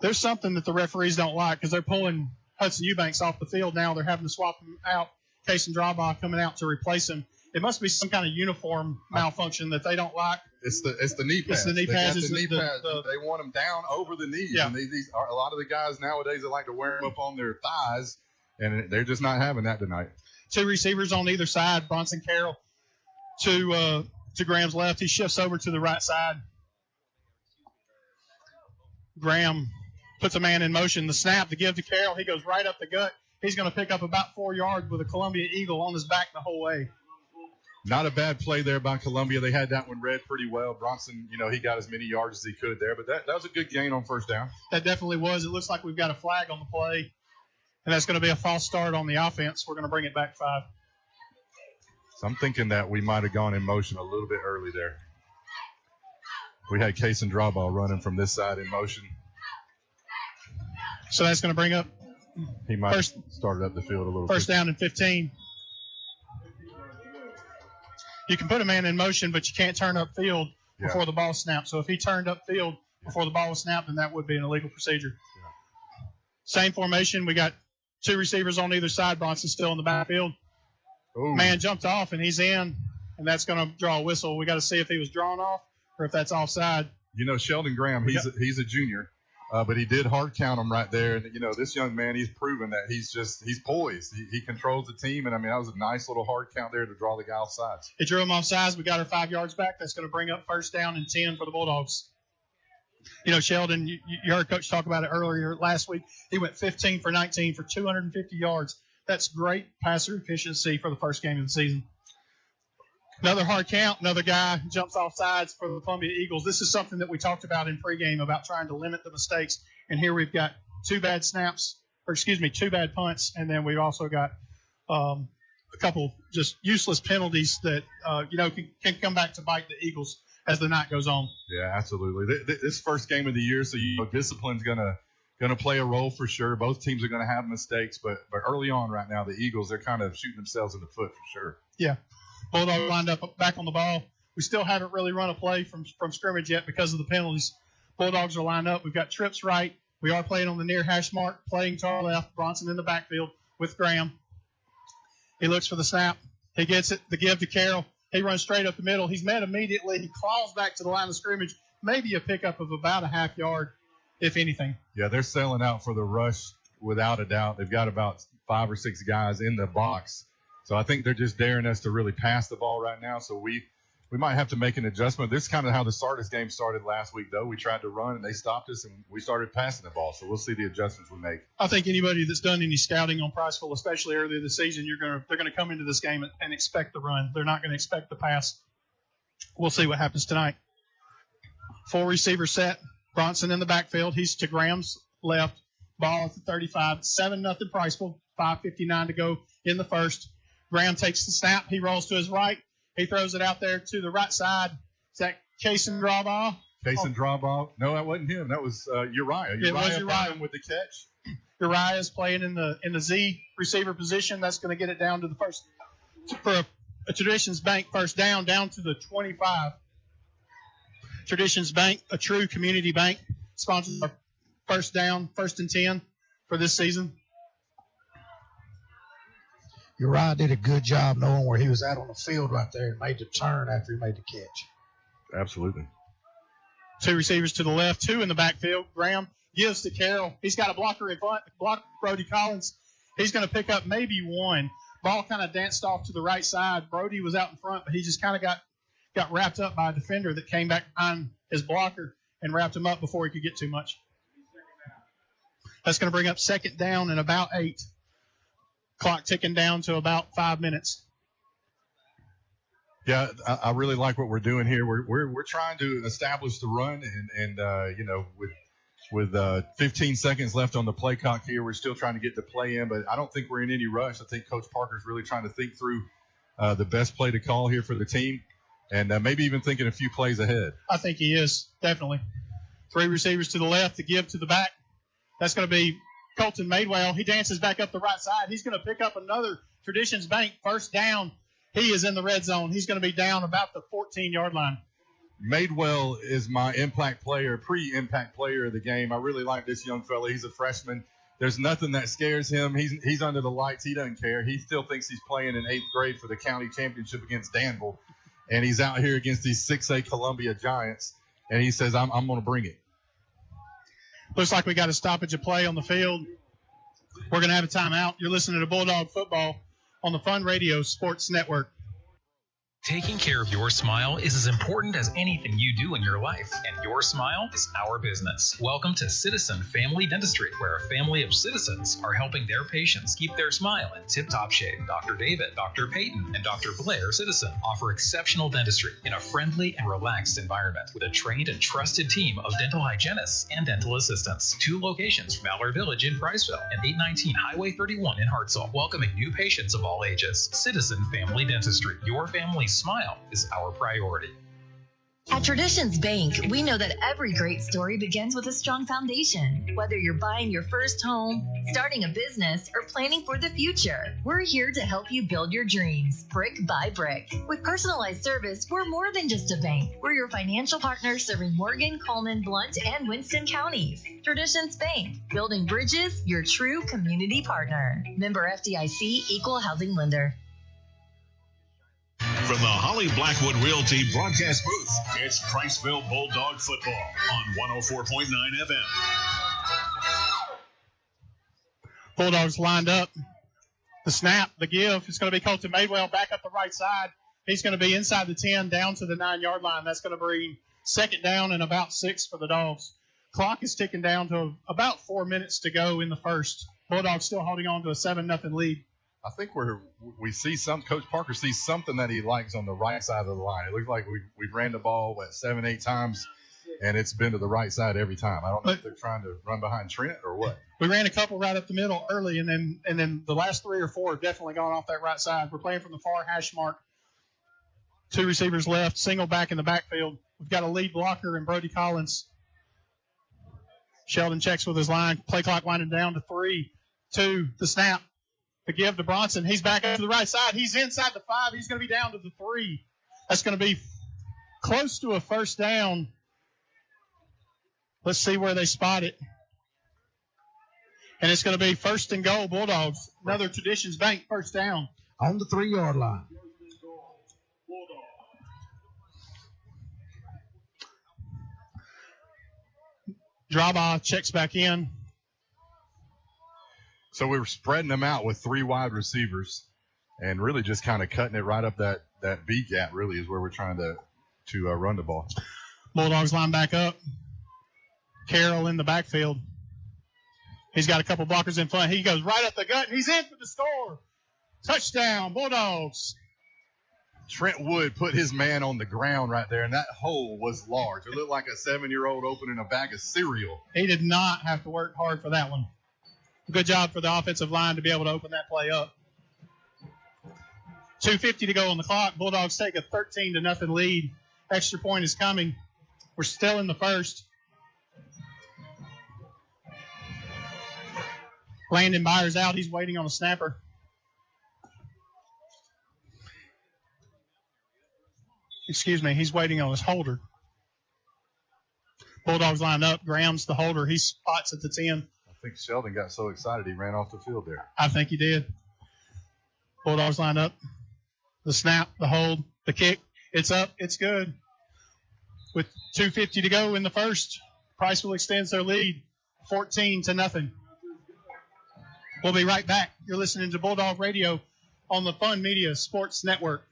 [SPEAKER 5] There's something that the referees don't like because they're pulling Hudson Eubanks off the field now. They're having to swap him out. Case and Drawbaugh coming out to replace him. It must be some kind of uniform malfunction that they don't like.
[SPEAKER 6] It's the knee pads.
[SPEAKER 5] It's the knee pads.
[SPEAKER 6] The knee pads. They want them down over the knees.
[SPEAKER 5] Yeah.
[SPEAKER 6] And these are a lot of the guys nowadays that like to wear them up on their thighs, and they're just not having that tonight.
[SPEAKER 5] Two receivers on either side. Bronson Carroll to Graham's left. He shifts over to the right side. Graham puts a man in motion. The snap, the give to Carroll. He goes right up the gut. He's going to pick up about 4 yards with a Columbia Eagle on his back the whole way.
[SPEAKER 6] Not a bad play there by Columbia. They had that one read pretty well. Bronson, he got as many yards as he could there, but that was a good gain on first down.
[SPEAKER 5] That definitely was. It looks like we've got a flag on the play, and that's going to be a false start on the offense. We're going to bring it back 5.
[SPEAKER 6] So I'm thinking that we might have gone in motion a little bit early there. We had Case and Drawbaugh running from this side in motion.
[SPEAKER 5] So that's going to bring up
[SPEAKER 6] he might have started up the field a little
[SPEAKER 5] first down and 15. You can put a man in motion, but you can't turn up field before the ball snaps. So if he turned up field before the ball was snapped, then that would be an illegal procedure. Yeah. Same formation. We got 2 receivers on either side. Bronson's still in the backfield.
[SPEAKER 6] Ooh.
[SPEAKER 5] Man jumped off, and he's in, and that's going to draw a whistle. We got to see if he was drawn off or if that's offside.
[SPEAKER 6] Sheldon Graham, he's a junior. But he did hard count him right there. And, this young man, he's proven that he's poised. He controls the team. And, that was a nice little hard count there to draw the guy off sides.
[SPEAKER 5] He drew him off sides. We got our 5 yards back. That's going to bring up first down and 10 for the Bulldogs. Sheldon, you heard Coach talk about it earlier last week. He went 15 for 19 for 250 yards. That's great passer efficiency for the first game of the season. Another hard count, another guy jumps off sides for the Columbia Eagles. This is something that we talked about in pregame about trying to limit the mistakes. And here we've got 2 bad punts, and then we've also got a couple just useless penalties that, can come back to bite the Eagles as the night goes on.
[SPEAKER 6] Yeah, absolutely. This first game of the year, so discipline's gonna play a role for sure. Both teams are gonna have mistakes, but early on right now, the Eagles, they're kind of shooting themselves in the foot for sure.
[SPEAKER 5] Yeah. Bulldogs lined up back on the ball. We still haven't really run a play from scrimmage yet because of the penalties. Bulldogs are lined up. We've got trips right. We are playing on the near hash mark, playing to our left. Bronson in the backfield with Graham. He looks for the snap. He gets it. The give to Carroll. He runs straight up the middle. He's met immediately. He claws back to the line of scrimmage. Maybe a pickup of about a half yard, if anything.
[SPEAKER 6] Yeah, they're selling out for the rush without a doubt. They've got about 5 or 6 guys in the box. So I think they're just daring us to really pass the ball right now. So we might have to make an adjustment. This is kind of how the Sardis game started last week, though. We tried to run, and they stopped us, and we started passing the ball. So we'll see the adjustments we make.
[SPEAKER 5] I think anybody that's done any scouting on Priceville, especially earlier this season, they're going to come into this game and expect the run. They're not going to expect the pass. We'll see what happens tonight. 4 receiver set. Bronson in the backfield. He's to Graham's left. Ball at the 35. 7-0 Priceville. 5:59 to go in the first. Graham takes the snap. He rolls to his right. He throws it out there to the right side. Is that Case and Drawbaugh?
[SPEAKER 6] Case and Drawbaugh. No, that wasn't him. That was Uriah.
[SPEAKER 5] It was Uriah
[SPEAKER 6] with the catch.
[SPEAKER 5] Uriah is playing in the Z receiver position. That's going to get it down to the first for a Traditions Bank first down to the 25. Traditions Bank, a true community bank, sponsors our first down, 1st and 10 for this season.
[SPEAKER 4] Uriah did a good job knowing where he was at on the field right there and made the turn after he made the catch.
[SPEAKER 6] Absolutely.
[SPEAKER 5] 2 receivers to the left, 2 in the backfield. Graham gives to Carroll. He's got a blocker in front, block Brody Collins. He's going to pick up maybe 1. Ball kind of danced off to the right side. Brody was out in front, but he just kind of got wrapped up by a defender that came back behind his blocker and wrapped him up before he could get too much. That's going to bring up 2nd down and about 8. Clock ticking down to about 5 minutes.
[SPEAKER 6] Yeah, I really like what we're doing here. We're trying to establish the run, and with 15 seconds left on the play clock here, we're still trying to get the play in. But I don't think we're in any rush. I think Coach Parker's really trying to think through the best play to call here for the team, and maybe even thinking a few plays ahead.
[SPEAKER 5] I think he is, definitely. Three receivers to the left, to give to the back. That's going to be Colton Madewell. He dances back up the right side. He's going to pick up another Traditions Bank first down. He is in the red zone. He's going to be down about the 14-yard line.
[SPEAKER 6] Madewell is my pre-impact player of the game. I really like this young fella. He's a freshman. There's nothing that scares him. He's under the lights. He doesn't care. He still thinks he's playing in 8th grade for the county championship against Danville. And he's out here against these 6A Columbia Giants. And he says, I'm going to bring it.
[SPEAKER 5] Looks like we got a stoppage of play on the field. We're going to have a timeout. You're listening to Bulldog Football on the Fun Radio Sports Network.
[SPEAKER 9] Taking care of your smile is as important as anything you do in your life, and your smile is our business. Welcome to Citizen Family Dentistry, where a family of citizens are helping their patients keep their smile in tip-top shape. Dr. David, Dr. Peyton, and Dr. Blair Citizen offer exceptional dentistry in a friendly and relaxed environment with a trained and trusted team of dental hygienists and dental assistants. 2 locations from Aller Village in Priceville and 819 Highway 31 in Hartselle, welcoming new patients of all ages. Citizen Family Dentistry, your family's smile is our priority.
[SPEAKER 10] At Traditions Bank, we know that every great story begins with a strong foundation. Whether you're buying your first home, starting a business, or planning for the future, we're here to help you build your dreams, brick by brick. With personalized service, we're more than just a bank. We're your financial partner serving Morgan, Coleman, Blount, and Winston counties. Traditions Bank, building bridges, your true community partner. Member FDIC, Equal Housing Lender.
[SPEAKER 3] From the Holly Blackwood Realty broadcast booth, it's Priceville Bulldog Football on 104.9 FM.
[SPEAKER 5] Bulldogs lined up. The snap, the give. It's going to be Colton Madewell back up the right side. He's going to be inside the 10 down to the 9-yard line. That's going to bring second down and about 6 for the Dogs. Clock is ticking down to about 4 minutes to go in the first. Bulldogs still holding on to a 7-0 lead.
[SPEAKER 6] I think we see Coach Parker sees something that he likes on the right side of the line. It looks like we ran the ball 7-8 times, and it's been to the right side every time. I don't know if they're trying to run behind Trent or what.
[SPEAKER 5] We ran a couple right up the middle early, and then the last 3 or 4 have definitely gone off that right side. We're playing from the far hash mark. 2 receivers left, single back in the backfield. We've got a lead blocker in Brody Collins. Sheldon checks with his line. Play clock winding down to 3, 2, the snap. To give to Bronson. He's back up to the right side. He's inside the 5. He's going to be down to the 3. That's going to be close to a first down. Let's see where they spot it. And it's going to be 1st and goal, Bulldogs. Another Traditions Bank first down.
[SPEAKER 4] On the 3-yard line.
[SPEAKER 5] Draba checks back in.
[SPEAKER 6] So we were spreading them out with 3 wide receivers and really just kind of cutting it right up that B gap really is where we're trying to run the ball.
[SPEAKER 5] Bulldogs line back up. Carroll in the backfield. He's got a couple blockers in front. He goes right up the gut, and he's in for the score. Touchdown, Bulldogs.
[SPEAKER 6] Trent Wood put his man on the ground right there, and that hole was large. It looked like a 7-year-old opening a bag of cereal.
[SPEAKER 5] He did not have to work hard for that one. Good job for the offensive line to be able to open that play up. 2:50 to go on the clock. Bulldogs take a 13-0 lead. Extra point is coming. We're still in the first. Landon Byers out. He's waiting on a snapper. Excuse me. He's waiting on his holder. Bulldogs line up. Graham's the holder. He spots at the 10.
[SPEAKER 6] I think Sheldon got so excited he ran off the field there.
[SPEAKER 5] I think he did. Bulldogs lined up. The snap, the hold, the kick. It's up. It's good. With 2:50 to go in the first, Priceville extends their lead 14-0. We'll be right back. You're listening to Bulldog Radio on the Fun Media Sports Network.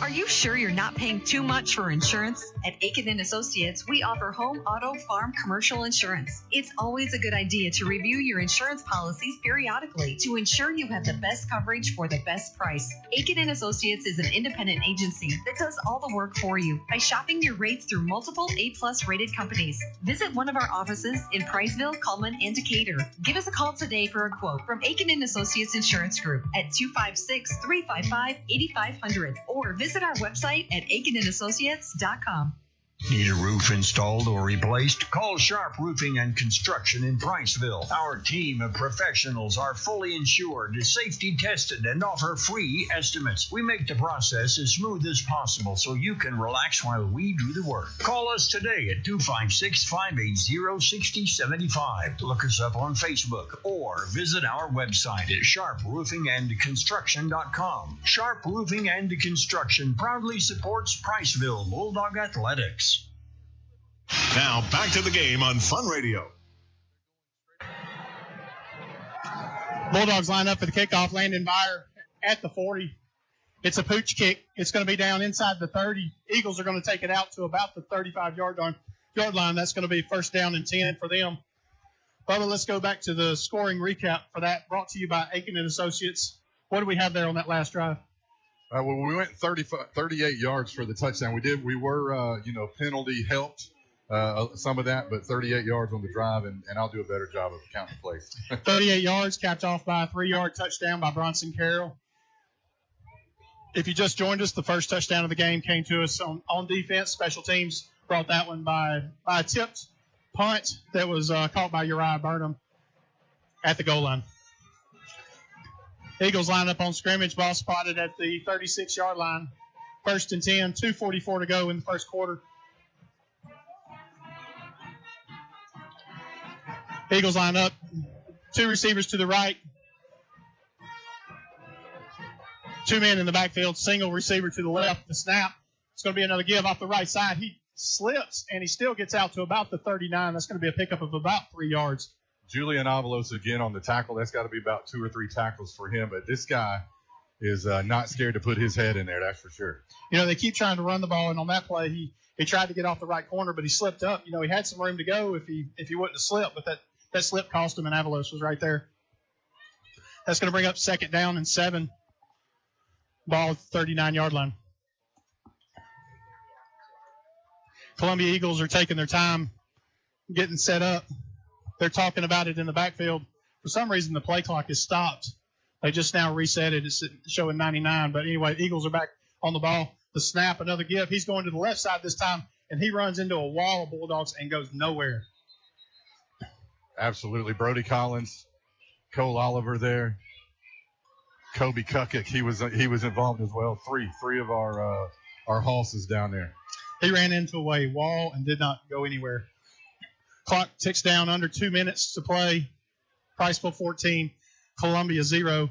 [SPEAKER 24] Are you sure you're not paying too much for insurance? At Aiken & Associates, we offer home, auto, farm, commercial insurance. It's always a good idea to review your insurance policies periodically to ensure you have the best coverage for the best price. Aiken & Associates is an independent agency that does all the work for you by shopping your rates through multiple A-plus rated companies. Visit one of our offices in Priceville, Cullman, and Decatur. Give us a call today for a quote from Aiken & Associates Insurance Group at 256-355-8500 or visit our website at aikenandassociates.com.
[SPEAKER 15] Need a roof installed or replaced? Call Sharp Roofing and Construction in Priceville. Our team of professionals are fully insured, safety tested, and offer free estimates. We make the process as smooth as possible so you can relax while we do the work. Call us today at 256-580-6075. Look us up on Facebook or visit our website at sharproofingandconstruction.com. Sharp Roofing and Construction proudly supports Priceville Bulldog Athletics.
[SPEAKER 3] Now back to the game on Fun Radio.
[SPEAKER 5] Bulldogs line up for the kickoff. Landon Meyer at the 40. It's a pooch kick. It's going to be down inside the 30. Eagles are going to take it out to about the 35-yard line. That's going to be first down and 10 for them. Bubba, let's go back to the scoring recap for that, brought to you by Aiken & Associates. What do we have there on that last drive?
[SPEAKER 6] Well, we went 38 yards for the touchdown. We were penalty helped. Some of that, but 38 yards on the drive, and I'll do a better job of counting plays.
[SPEAKER 5] 38 yards, capped off by a 3-yard touchdown by Bronson Carroll. If you just joined us, the first touchdown of the game came to us on defense. Special teams brought that one by a tipped punt that was caught by Uriah Burnham at the goal line. Eagles line up on scrimmage, ball spotted at the 36-yard line. First and 10, 2:44 to go in the first quarter. Eagles line up, 2 receivers to the right, 2 men in the backfield, single receiver to the left. The snap, it's going to be another give off the right side. He slips, and he still gets out to about the 39. That's going to be a pickup of about 3 yards.
[SPEAKER 6] Julian Avalos again on the tackle. That's got to be about 2 or 3 tackles for him, but this guy is not scared to put his head in there, that's for sure.
[SPEAKER 5] They keep trying to run the ball, and on that play, he tried to get off the right corner, but he slipped up. He had some room to go if he wouldn't have slipped, but that slip cost him, and Avalos was right there. That's going to bring up second down and 7. Ball at the 39-yard line. Columbia Eagles are taking their time getting set up. They're talking about it in the backfield. For some reason, the play clock is stopped. They just now reset it. It's showing 99. But anyway, Eagles are back on the ball. The snap, another give. He's going to the left side this time, and he runs into a wall of Bulldogs and goes nowhere.
[SPEAKER 6] Absolutely. Brody Collins, Cole Oliver there, Kobe Kukic, he was involved as well. Three of our horses down there.
[SPEAKER 5] He ran into a wall and did not go anywhere. Clock ticks down, under 2 minutes to play. Priceville 14, Columbia 0.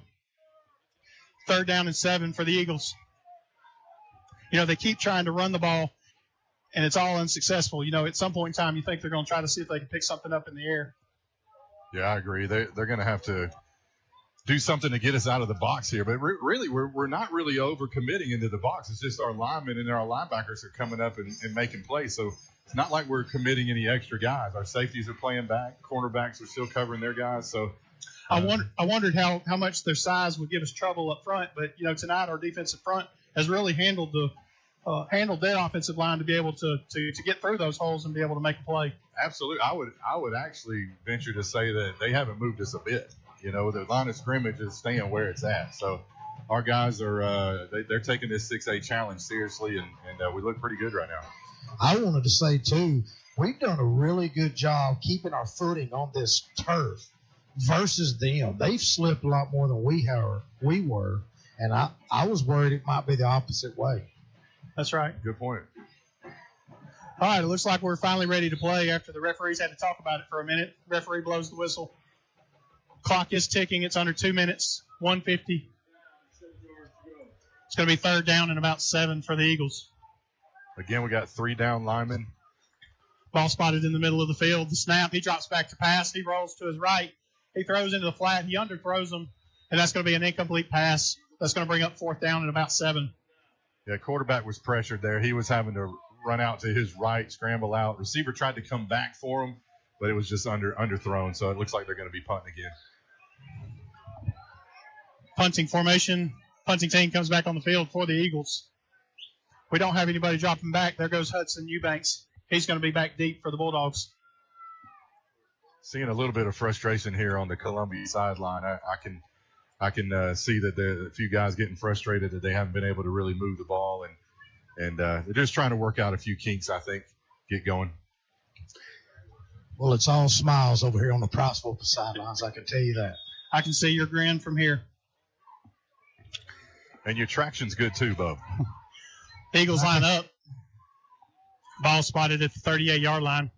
[SPEAKER 5] Third down and 7 for the Eagles. They keep trying to run the ball, and it's all unsuccessful. At some point in time, you think they're going to try to see if they can pick something up in the air.
[SPEAKER 6] Yeah, I agree. They're going to have to do something to get us out of the box here. But really, we're not really overcommitting into the box. It's just our linemen and our linebackers are coming up and making plays. So it's not like we're committing any extra guys. Our safeties are playing back. Cornerbacks are still covering their guys. So
[SPEAKER 5] I wondered how much their size would give us trouble up front. But, tonight our defensive front has really handled their offensive line to be able to get through those holes and be able to make a play.
[SPEAKER 6] Absolutely. I would actually venture to say that they haven't moved us a bit. The line of scrimmage is staying where it's at. So our guys are they're taking this 6A challenge seriously, and we look pretty good right now.
[SPEAKER 4] I wanted to say, too, we've done a really good job keeping our footing on this turf versus them. They've slipped a lot more than we were, and I was worried it might be the opposite way.
[SPEAKER 5] That's right.
[SPEAKER 6] Good point.
[SPEAKER 5] All right, it looks like we're finally ready to play after the referees had to talk about it for a minute. Referee blows the whistle. Clock is ticking. It's under 2 minutes, 1:50. It's going to be third down and about 7 for the Eagles.
[SPEAKER 6] Again, we got 3 down linemen.
[SPEAKER 5] Ball spotted in the middle of the field. The snap, he drops back to pass. He rolls to his right. He throws into the flat. He underthrows him, and that's going to be an incomplete pass. That's going to bring up fourth down and about 7.
[SPEAKER 6] Yeah, quarterback was pressured there. He was having to run out to his right, scramble out. Receiver tried to come back for him, but it was just underthrown. So it looks like they're going to be punting again.
[SPEAKER 5] Punting formation. Punting team comes back on the field for the Eagles. We don't have anybody dropping back. There goes Hudson Eubanks. He's going to be back deep for the Bulldogs.
[SPEAKER 6] Seeing a little bit of frustration here on the Columbia sideline. I can see that there are a few guys getting frustrated that they haven't been able to really move the ball, and they're just trying to work out a few kinks, I think. get going?
[SPEAKER 4] Well, it's all smiles over here on the Priceville sidelines, I can tell you that.
[SPEAKER 5] I can see your grin from here.
[SPEAKER 6] And your traction's good too, Bo.
[SPEAKER 5] Eagles line up. Ball spotted at the 38-yard line.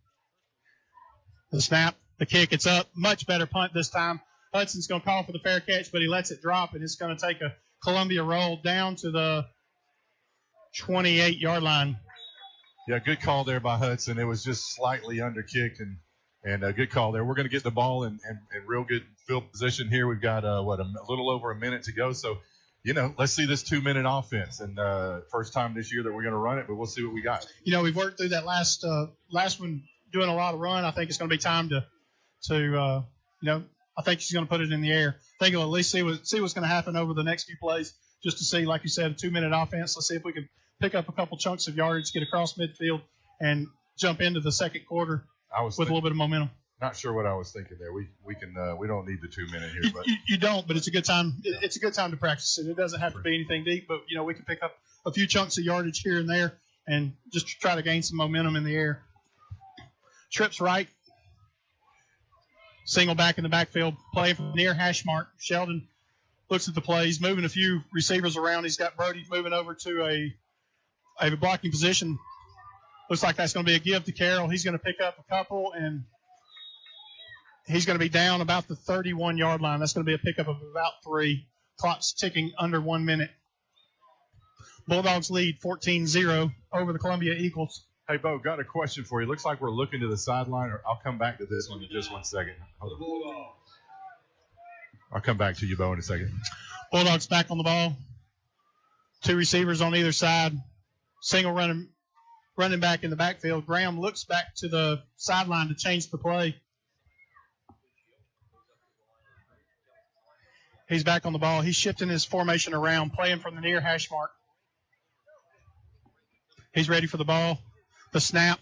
[SPEAKER 5] The snap, the kick, it's up. Much better punt this time. Hudson's going to call for the fair catch, but he lets it drop, and it's going to take a Columbia roll down to the 28-yard line.
[SPEAKER 6] Yeah, good call there by Hudson. It was just slightly underkicked, and a good call there. We're going to get the ball in real good field position here. We've got, a little over a minute to go. So, let's see this 2-minute offense. And first time this year that we're going to run it, but we'll see what we got.
[SPEAKER 5] We've worked through that last one doing a lot of run. I think it's going to be time to I think he's going to put it in the air. I think he'll at least see what's going to happen over the next few plays just to see, like you said, a 2-minute offense. Let's see if we can pick up a couple chunks of yardage, get across midfield, and jump into the second quarter with a little bit of momentum.
[SPEAKER 6] Not sure what I was thinking there. We don't need the 2-minute here, but
[SPEAKER 5] you don't. But it's a good time. It's a good time to practice it. It doesn't have to be anything deep, but we can pick up a few chunks of yardage here and there, and just try to gain some momentum in the air. Trips right. Single back in the backfield, play from near hash mark. Sheldon looks at the plays, moving a few receivers around. He's got Brody moving over to a blocking position. Looks like that's going to be a give to Carroll. He's going to pick up a couple, and he's going to be down about the 31-yard line. That's going to be a pickup of about 3. Clock's ticking under 1 minute. Bulldogs lead 14-0 over the Columbia Eagles.
[SPEAKER 6] Hey, Bo, got a question for you. Looks like we're looking to the sideline. I'll come back to this one in just 1 second. Hold on. I'll come back to you, Bo, in a second.
[SPEAKER 5] Bulldogs back on the ball. 2 receivers on either side. Single running back in the backfield. Graham looks back to the sideline to change the play. He's back on the ball. He's shifting his formation around, playing from the near hash mark. He's ready for the ball. The snap.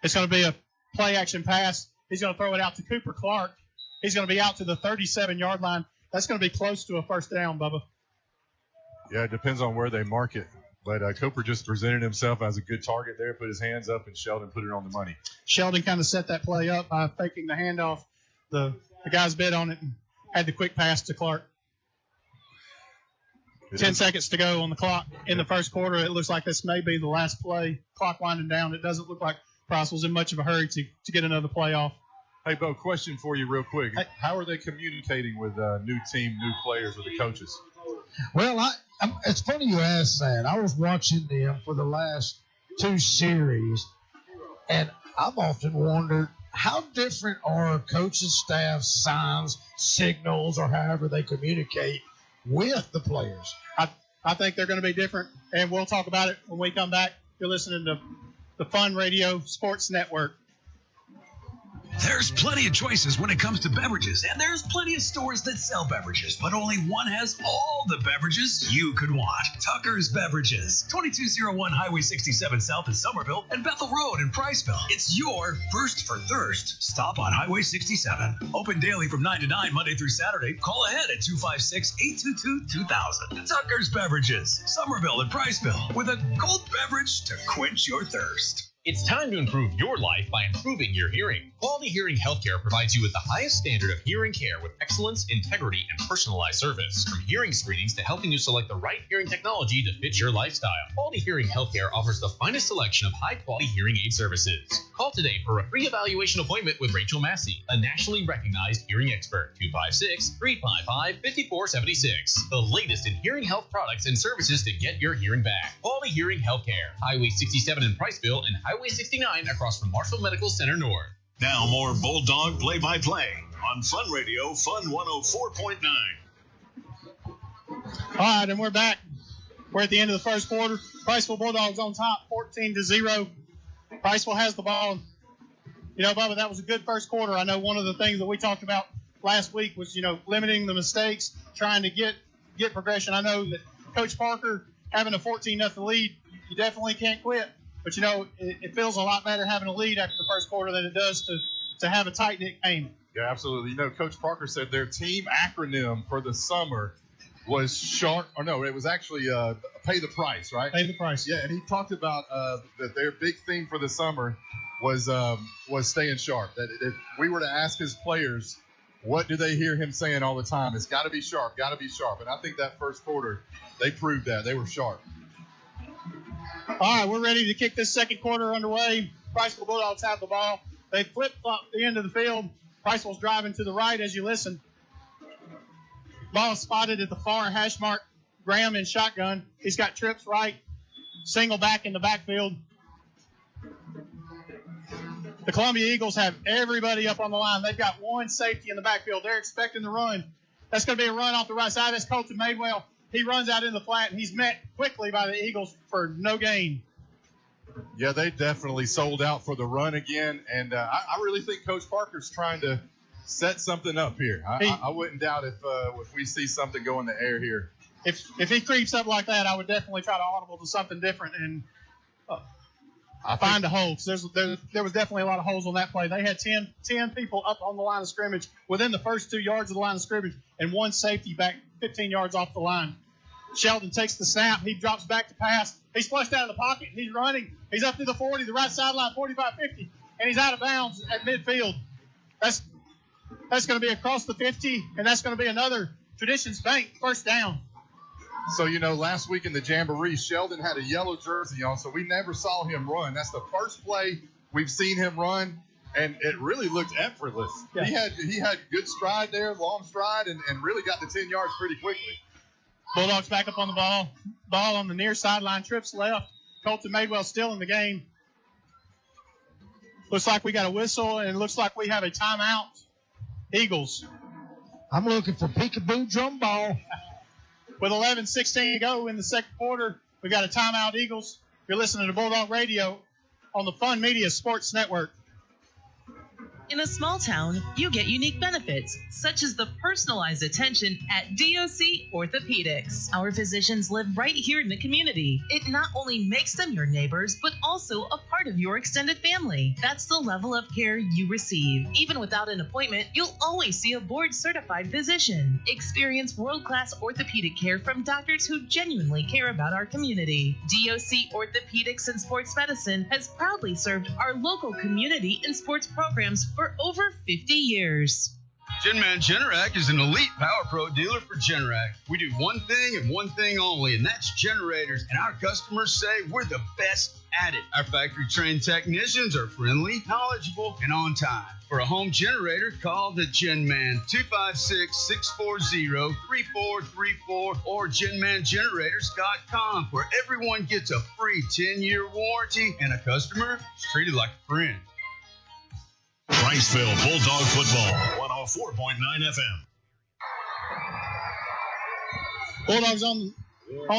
[SPEAKER 5] It's going to be a play-action pass. He's going to throw it out to Cooper Clark. He's going to be out to the 37-yard line. That's going to be close to a first down, Bubba.
[SPEAKER 6] Yeah, it depends on where they mark it. But Cooper just presented himself as a good target there, put his hands up, and Sheldon put it on the money.
[SPEAKER 5] Sheldon kind of set that play up by faking the handoff. The guys bid on it and had the quick pass to Clark. 10 seconds to go on the clock in the first quarter. It looks like this may be the last play. Clock winding down. It doesn't look like Priceville's in much of a hurry to get another play off.
[SPEAKER 6] Hey, Bo, question for you real quick. How are they communicating with new team, new players, with the coaches?
[SPEAKER 4] Well, it's funny you asked that. I was watching them for the last 2 series, and I've often wondered how different are coaching staff signs, signals, or however they communicate with the players.
[SPEAKER 5] I think they're going to be different, and we'll talk about it when we come back. You're listening to the Fun Radio Sports Network.
[SPEAKER 7] There's plenty of choices when it comes to beverages, and there's plenty of stores that sell beverages, but only one has all the beverages you could want. Tucker's Beverages, 2201 Highway 67 South in Somerville and Bethel Road in Priceville. It's your first for thirst. Stop on Highway 67. Open daily from 9 to 9, Monday through Saturday. Call ahead at 256-822-2000. Tucker's Beverages, Somerville and Priceville, with a cold beverage to quench your thirst.
[SPEAKER 17] It's time to improve your life by improving your hearing. Quality Hearing Healthcare provides you with the highest standard of hearing care with excellence, integrity, and personalized service. From hearing screenings to helping you select the right hearing technology to fit your lifestyle, Quality Hearing Healthcare offers the finest selection of high-quality hearing aid services. Call today for a free evaluation appointment with Rachel Massey, a nationally recognized hearing expert. 256-355-5476. The latest in hearing health products and services to get your hearing back. Quality Hearing Healthcare. Highway 67 in Priceville and Highway 69 across from Marshall Medical Center North.
[SPEAKER 3] Now more Bulldog play-by-play on Fun Radio, Fun 104.9.
[SPEAKER 5] All right, and we're back. We're at the end of the first quarter. Priceville Bulldogs on top, 14-0. Priceville has the ball. Bubba, that was a good first quarter. I know one of the things that we talked about last week was, limiting the mistakes, trying to get progression. I know that Coach Parker having a 14-0 lead, you definitely can't quit. But, it feels a lot better having a lead after the first quarter than it does to have a tight-knit game.
[SPEAKER 6] Yeah, absolutely. Coach Parker said their team acronym for the summer was Sharp, or no, it was actually Pay the Price, right?
[SPEAKER 5] Pay the Price.
[SPEAKER 6] Yeah, and he talked about that their big theme for the summer was staying sharp. That if we were to ask his players, what do they hear him saying all the time? It's got to be sharp, got to be sharp. And I think that first quarter, they proved that. They were sharp.
[SPEAKER 5] All right, we're ready to kick this second quarter underway. Priceville Bulldogs have the ball. They flip-flop the end of the field. Priceville's driving to the right as you listen. Ball spotted at the far hash mark. Graham in shotgun. He's got trips right. Single back in the backfield. The Columbia Eagles have everybody up on the line. They've got one safety in the backfield. They're expecting the run. That's going to be a run off the right side. That's Colton Madewell. He runs out in the flat, and he's met quickly by the Eagles for no gain.
[SPEAKER 6] Yeah, they definitely sold out for the run again, and I really think Coach Parker's trying to set something up here. I wouldn't doubt if we see something go in the air here.
[SPEAKER 5] If he creeps up like that, I would definitely try to audible to something different and find a hole. Because there was definitely a lot of holes on that play. They had 10 people up on the line of scrimmage within the first 2 yards of the line of scrimmage and one safety back 15 yards off the line. Sheldon takes the snap. He drops back to pass. He's flushed out of the pocket. He's running. He's up to the 40, the right sideline, 45-50, and he's out of bounds at midfield. That's going to be across the 50, and that's going to be another Traditions Bank first down.
[SPEAKER 6] So, last week in the Jamboree, Sheldon had a yellow jersey on, so we never saw him run. That's the first play we've seen him run, and it really looked effortless. Yeah. He had good stride there, long stride, and really got the 10 yards pretty quickly.
[SPEAKER 5] Bulldogs back up on the ball. Ball on the near sideline, trips left. Colton Madewell still in the game. Looks like we got a whistle, and it looks like we have a timeout. Eagles.
[SPEAKER 4] I'm looking for peekaboo drum ball.
[SPEAKER 5] With 11:16 to go in the second quarter, we got a timeout, Eagles. You're listening to Bulldog Radio on the Fun Media Sports Network.
[SPEAKER 2] In a small town, you get unique benefits, such as the personalized attention at DOC Orthopedics. Our physicians live right here in the community. It not only makes them your neighbors, but also a part of your extended family. That's the level of care you receive. Even without an appointment, you'll always see a board-certified physician. Experience world-class orthopedic care from doctors who genuinely care about our community. DOC Orthopedics and Sports Medicine has proudly served our local community and sports programs for over 50 years.
[SPEAKER 16] Genman Generac is an elite Power Pro dealer for Generac. We do one thing and one thing only, and that's generators, and our customers say we're the best at it. Our factory-trained technicians are friendly, knowledgeable, and on time. For a home generator, call the Genman 256-640-3434 or GenmanGenerators.com, where everyone gets a free 10-year warranty and a customer is treated like a friend.
[SPEAKER 3] Priceville Bulldog Football, 104.9 FM.
[SPEAKER 5] Bulldogs on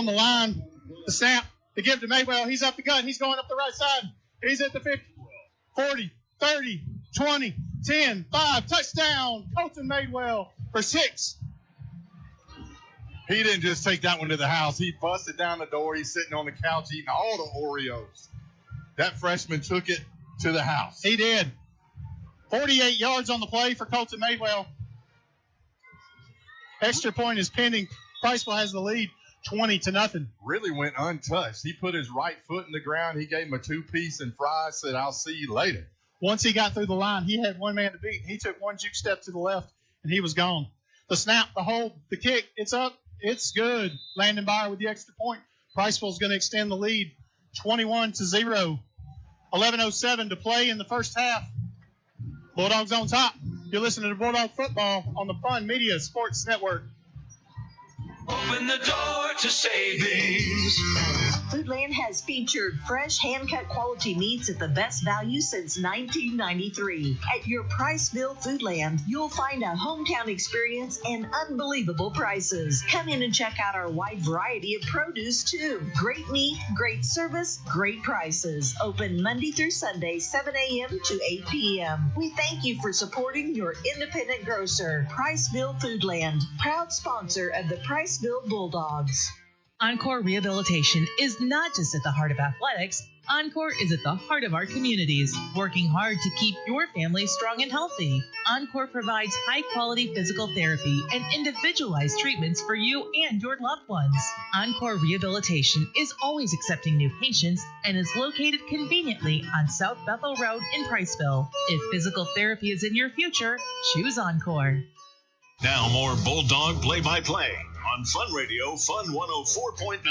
[SPEAKER 5] the line. The snap. The give to Madewell. He's up the gut. He's going up the right side. He's at the 50, 40, 30, 20, 10, 5. Touchdown. Colton Madewell for 6.
[SPEAKER 6] He didn't just take that one to the house. He busted down the door. He's sitting on the couch eating all the Oreos. That freshman took it to the house.
[SPEAKER 5] He did. 48 yards on the play for Colton Madewell. Extra point is pending. Priceville has the lead, 20-0.
[SPEAKER 6] Really went untouched. He put his right foot in the ground. He gave him a 2-piece and fries, said, I'll see you later.
[SPEAKER 5] Once he got through the line, he had one man to beat. He took one juke step to the left, and he was gone. The snap, the hold, the kick, it's up. It's good. Landon Byer with the extra point. Priceville's going to extend the lead, 21-0. 11:07 to play in the first half. Bulldogs on top. You're listening to Bulldog Football on the Fun Media Sports Network.
[SPEAKER 22] Open the door to savings.
[SPEAKER 23] Foodland has featured fresh, hand-cut quality meats at the best value since 1993. At your Priceville Foodland, you'll find a hometown experience and unbelievable prices. Come in and check out our wide variety of produce, too. Great meat, great service, great prices. Open Monday through Sunday, 7 a.m. to 8 p.m. We thank you for supporting your independent grocer, Priceville Foodland, proud sponsor of the Priceville Bulldogs.
[SPEAKER 2] Encore Rehabilitation is not just at the heart of athletics. Encore is at the heart of our communities, working hard to keep your family strong and healthy. Encore provides high-quality physical therapy and individualized treatments for you and your loved ones. Encore Rehabilitation is always accepting new patients and is located conveniently on South Bethel Road in Priceville. If physical therapy is in your future, choose Encore.
[SPEAKER 3] Now more Bulldog play-by-play on Fun Radio, Fun 104.9.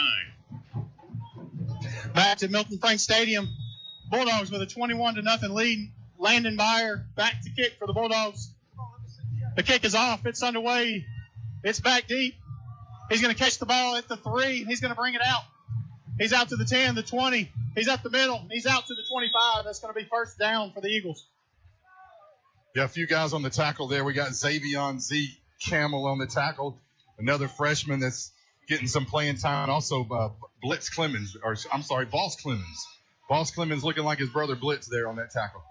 [SPEAKER 5] Back to Milton Frank Stadium. Bulldogs with a 21-0 lead. Landon Byer back to kick for the Bulldogs. The kick is off. It's underway. It's back deep. He's going to catch the ball at the 3, and he's going to bring it out. He's out to the 10, the 20. He's up the middle. He's out to the 25. That's going to be first down for the Eagles.
[SPEAKER 6] Yeah, a few guys on the tackle there. We got Xavion Z. Camel on the tackle. Another freshman that's getting some playing time. And also Boss Clemens. Boss Clemens looking like his brother Blitz there on that tackle.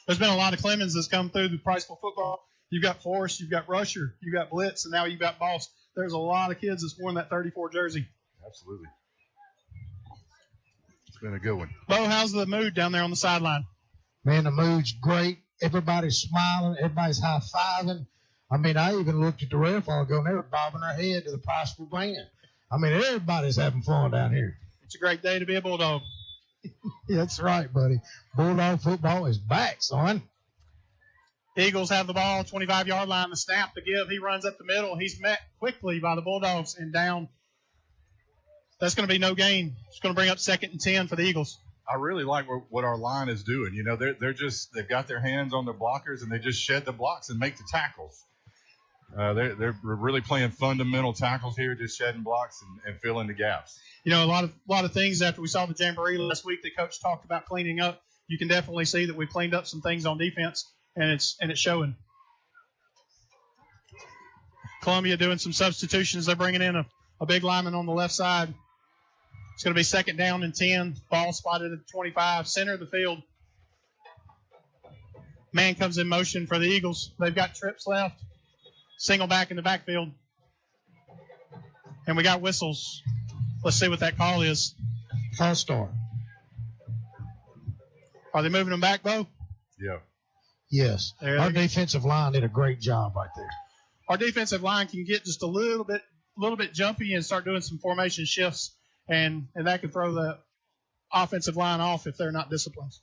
[SPEAKER 5] There's been a lot of Clemens that's come through the Priceville football. You've got Forrest, you've got Rusher, you've got Blitz, and now you've got Boss. There's a lot of kids that's worn that 34 jersey.
[SPEAKER 6] Absolutely. It's been a good one.
[SPEAKER 5] Bo, how's the mood down there on the sideline?
[SPEAKER 11] Man, the mood's great. Everybody's smiling. Everybody's high-fiving. I mean, I even looked at the ref all ago, and they were bobbing their head to the Priceville band. I mean, everybody's having fun down here.
[SPEAKER 5] It's a great day to be a Bulldog.
[SPEAKER 11] That's right, buddy. Bulldog football is back, son.
[SPEAKER 5] Eagles have the ball, 25-yard line, the snap, the give. He runs up the middle. He's met quickly by the Bulldogs and down. That's going to be no gain. It's going to bring up 2nd and 10 for the Eagles.
[SPEAKER 6] I really like what our line is doing. You know, they've got their hands on their blockers, and they just shed the blocks and make the tackles. They're really playing fundamental tackles here, just shedding blocks and filling the gaps.
[SPEAKER 5] You know, a lot of things after we saw the Jamboree last week that Coach talked about cleaning up. You can definitely see that we cleaned up some things on defense, and it's showing. Columbia doing some substitutions. They're bringing in a big lineman on the left side. It's going to be 2nd down and 10. Ball spotted at the 25, center of the field. Man comes in motion for the Eagles. They've got trips left. Single back in the backfield. And we got whistles. Let's see what that call is.
[SPEAKER 11] False start.
[SPEAKER 5] Are they moving them back, Bo?
[SPEAKER 6] Yeah.
[SPEAKER 11] Yes. Our defensive line did a great job right there.
[SPEAKER 5] Our defensive line can get just a little bit jumpy and start doing some formation shifts, and that can throw the offensive line off if they're not disciplined.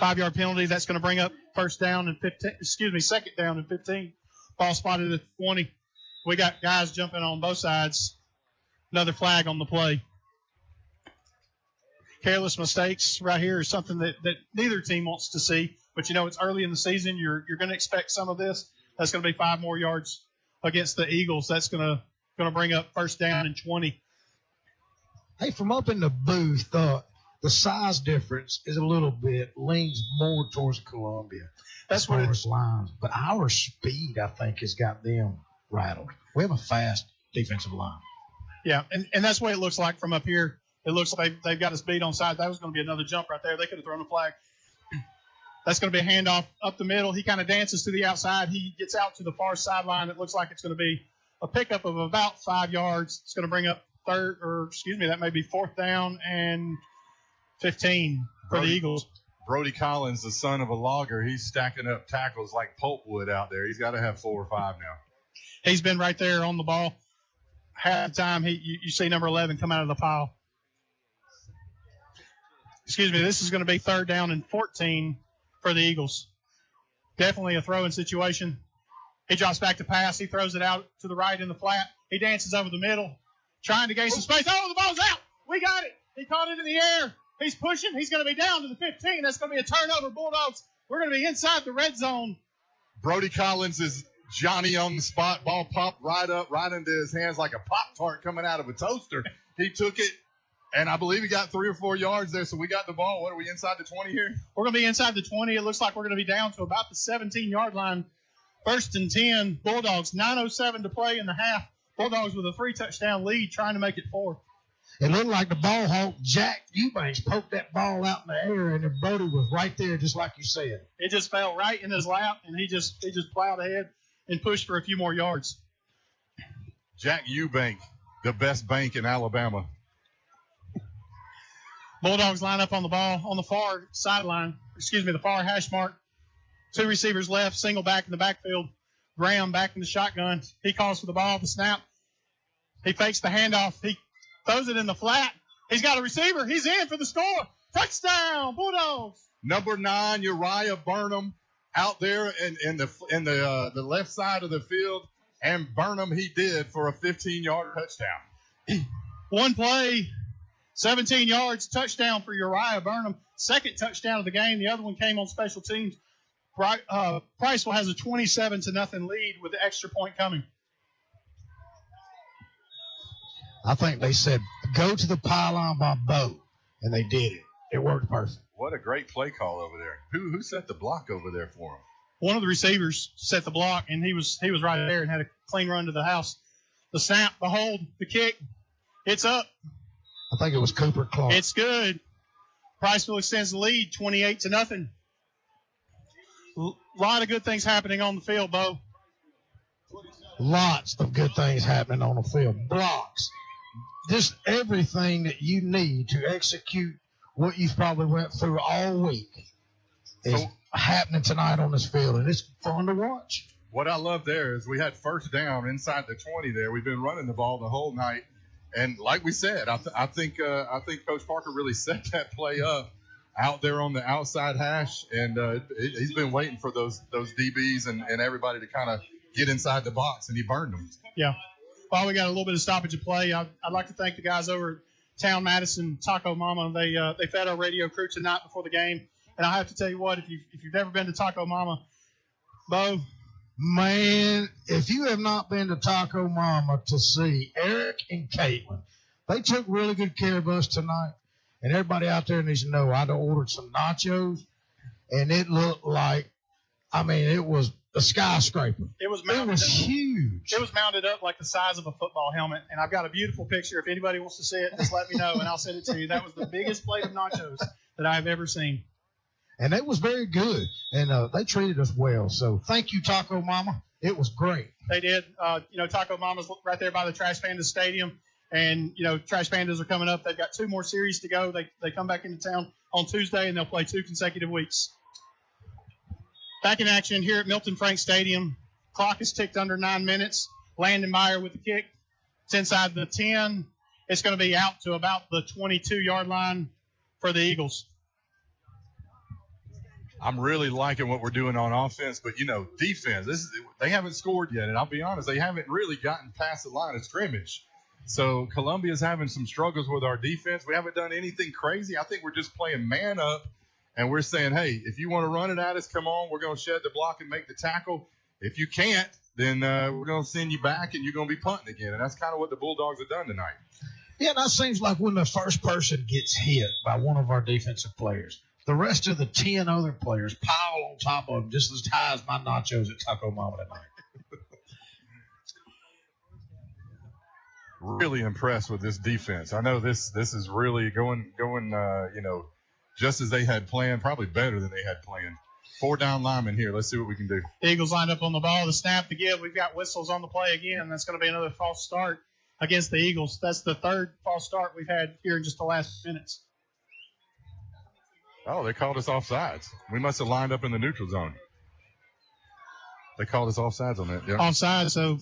[SPEAKER 5] 5-yard penalty. That's going to bring up 2nd down and 15. Ball spotted at 20. We got guys jumping on both sides. Another flag on the play. Careless mistakes right here is something that neither team wants to see. But, you know, it's early in the season. You're going to expect some of this. That's going to be 5 more yards against the Eagles. That's going to bring up 1st down and 20.
[SPEAKER 11] Hey, from up in the booth, the size difference is a little bit leans more towards Columbia.
[SPEAKER 5] That's
[SPEAKER 11] as far as lines. But our speed, I think, has got them rattled. We have a fast defensive line.
[SPEAKER 5] Yeah, and that's what it looks like from up here. It looks like they've got us beat on side. That was going to be another jump right there. They could have thrown a flag. That's going to be a handoff up the middle. He kind of dances to the outside. He gets out to the far sideline. It looks like it's going to be a pickup of about 5 yards. It's going to bring up that may be 4th down and 15 for the Eagles.
[SPEAKER 6] Brody Collins, the son of a logger, he's stacking up tackles like pulpwood out there. He's got to have 4 or 5 now.
[SPEAKER 5] He's been right there on the ball. Half the time, you see number 11 come out of the pile. This is going to be 3rd down and 14 for the Eagles. Definitely a throwing situation. He drops back to pass. He throws it out to the right in the flat. He dances over the middle, trying to gain some space. Oh, the ball's out. We got it. He caught it in the air. He's pushing. He's going to be down to the 15. That's going to be a turnover. Bulldogs, we're going to be inside the red zone.
[SPEAKER 6] Brody Collins is Johnny on the spot. Ball popped right up, right into his hands like a Pop-Tart coming out of a toaster. He took it, and I believe he got 3 or 4 yards there, so we got the ball. What are we, inside the 20 here?
[SPEAKER 5] We're going to be inside the 20. It looks like we're going to be down to about the 17-yard line. 1st and 10. Bulldogs, 9:07 to play in the half. Bulldogs with a 3-touchdown lead, trying to make it 4.
[SPEAKER 11] It looked like the ball hawk, Jack Eubanks, poked that ball out in the air, and then Brody was right there, just like you said.
[SPEAKER 5] It just fell right in his lap, and he just plowed ahead and pushed for a few more yards.
[SPEAKER 6] Jack Eubank, the best bank in Alabama.
[SPEAKER 5] Bulldogs line up on the ball on the far sideline. The far hash mark. 2 receivers left, single back in the backfield. Graham back in the shotgun. He calls for the ball, the snap. He fakes the handoff. He throws it in the flat. He's got a receiver. He's in for the score. Touchdown, Bulldogs.
[SPEAKER 6] Number 9, Uriah Burnham, out there in the left side of the field, and Burnham he did for a 15-yard touchdown.
[SPEAKER 5] One play, 17 yards, touchdown for Uriah Burnham. Second touchdown of the game. The other one came on special teams. Priceville has a 27-0 lead with the extra point coming.
[SPEAKER 11] I think they said, go to the pylon by Bo, and they did it. It worked perfect.
[SPEAKER 6] What a great play call over there. Who set the block over there for him?
[SPEAKER 5] One of the receivers set the block, and he was right there and had a clean run to the house. The snap, the hold, the kick, it's up.
[SPEAKER 11] I think it was Cooper Clark.
[SPEAKER 5] It's good. Priceville extends the lead, 28-0. A lot of good things happening on the field, Bo.
[SPEAKER 11] Lots of good things happening on the field. Blocks. Just everything that you need to execute what you've probably went through all week is happening tonight on this field, and it's fun to watch.
[SPEAKER 6] What I love there is we had first down inside the 20 there. We've been running the ball the whole night. And like we said, I think Coach Parker really set that play up out there on the outside hash, and he's been waiting for those DBs and everybody to kind of get inside the box, and he burned them.
[SPEAKER 5] Yeah. Well, we got a little bit of stoppage of play. I'd like to thank the guys over at Town Madison Taco Mama. They fed our radio crew tonight before the game, and I have to tell you what, if you've never been to Taco Mama, Bo.
[SPEAKER 11] Man, if you have not been to Taco Mama to see Eric and Caitlin, they took really good care of us tonight. And everybody out there needs to know I ordered some nachos, and it looked like, it was a skyscraper.
[SPEAKER 5] It was
[SPEAKER 11] huge.
[SPEAKER 5] It was mounted up like the size of a football helmet, and I've got a beautiful picture. If anybody wants to see it, just let me know, and I'll send it to you. That was the biggest plate of nachos that I have ever seen.
[SPEAKER 11] And it was very good, and they treated us well. So thank you, Taco Mama. It was great.
[SPEAKER 5] They did. Taco Mama's right there by the Trash Pandas Stadium, and, Trash Pandas are coming up. They've got 2 more series to go. They come back into town on Tuesday, and they'll play 2 consecutive weeks. Back in action here at Milton Frank Stadium. Clock is ticked under 9 minutes. Landon Meyer with the kick. It's inside the 10. It's going to be out to about the 22-yard line for the Eagles.
[SPEAKER 6] I'm really liking what we're doing on offense, but, defense, they haven't scored yet. And I'll be honest, they haven't really gotten past the line of scrimmage. So Columbia's having some struggles with our defense. We haven't done anything crazy. I think we're just playing man up, and we're saying, hey, if you want to run it at us, come on. We're going to shed the block and make the tackle. If you can't, then we're going to send you back, and you're going to be punting again. And that's kind of what the Bulldogs have done tonight.
[SPEAKER 11] Yeah, that seems like when the first person gets hit by one of our defensive players, the rest of the 10 other players pile on top of them just as high as my nachos at Taco Mama tonight.
[SPEAKER 6] Really impressed with this defense. I know this is really going just as they had planned, probably better than they had planned. 4 down linemen here. Let's see what we can do.
[SPEAKER 5] Eagles lined up on the ball. The snap to give. We've got whistles on the play again. That's going to be another false start against the Eagles. That's the 3rd false start we've had here in just the last minutes.
[SPEAKER 6] Oh, they called us offsides. We must have lined up in the neutral zone. They called us offsides on that. Yeah.
[SPEAKER 5] Offside, so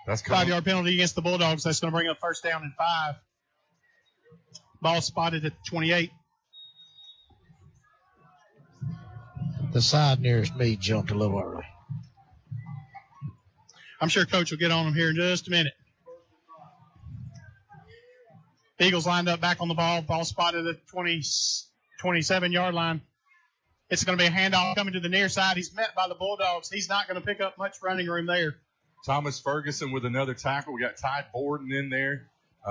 [SPEAKER 6] that's
[SPEAKER 5] 5-yard penalty against the Bulldogs. That's going to bring up 1st down and 5. Ball spotted at 28.
[SPEAKER 11] The side nearest me jumped a little early.
[SPEAKER 5] I'm sure Coach will get on him here in just a minute. The Eagles lined up back on the ball. Ball spotted at the 27-yard line. It's going to be a handoff coming to the near side. He's met by the Bulldogs. He's not going to pick up much running room there.
[SPEAKER 6] Thomas Ferguson with another tackle. We got Ty Borden in there.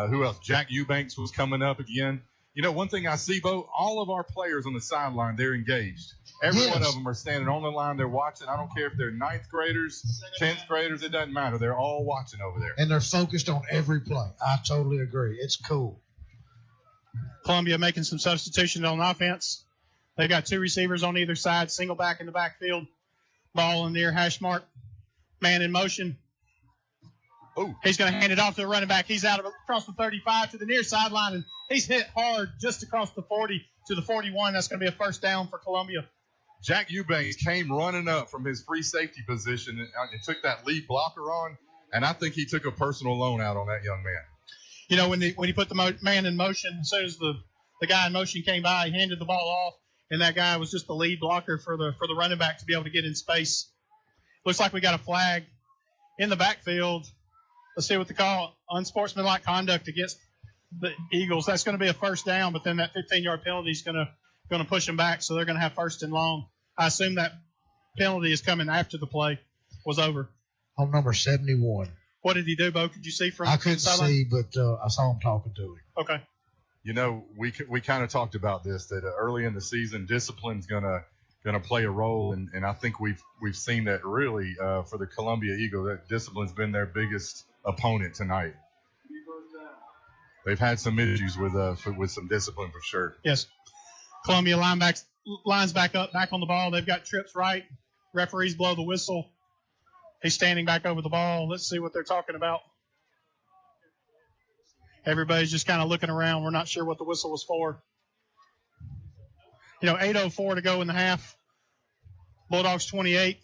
[SPEAKER 6] Who else? Jack Eubanks was coming up again. One thing I see, Bo, all of our players on the sideline, they're engaged. Every one of them are standing on the line. They're watching. I don't care if they're 9th graders, 10th graders. It doesn't matter. They're all watching over there.
[SPEAKER 11] And they're focused on every play. I totally agree. It's cool.
[SPEAKER 5] Columbia making some substitutions on offense. They've got 2 receivers on either side, single back in the backfield. Ball in the near hash mark. Man in motion.
[SPEAKER 6] Oh.
[SPEAKER 5] He's going to hand it off to the running back. He's out across the 35 to the near sideline, and he's hit hard just across the 40 to the 41. That's going to be a first down for Columbia.
[SPEAKER 6] Jack Eubanks came running up from his free safety position and took that lead blocker on, and I think he took a personal loan out on that young man.
[SPEAKER 5] You know, when he put the man in motion, as soon as the guy in motion came by, he handed the ball off, and that guy was just the lead blocker for the running back to be able to get in space. Looks like we got a flag in the backfield. Let's see what they call unsportsmanlike conduct against the Eagles. That's going to be a first down, but then that 15-yard penalty is going to push them back, so they're going to have first and long. I assume that penalty is coming after the play was over.
[SPEAKER 11] On number 71.
[SPEAKER 5] What did he do, Bo? Could you see from?
[SPEAKER 11] I couldn't see, but I saw him talking to him.
[SPEAKER 5] Okay.
[SPEAKER 6] You know, we kind of talked about this, that early in the season, discipline's gonna play a role, and I think we've seen that really for the Columbia Eagles. That discipline's been their biggest opponent tonight. They've had some issues with some discipline for sure.
[SPEAKER 5] Yes. Columbia lines back up, back on the ball. They've got trips right. Referees blow the whistle. He's standing back over the ball. Let's see what they're talking about. Everybody's just kind of looking around. We're not sure what the whistle was for. 8:04 to go in the half. Bulldogs 28,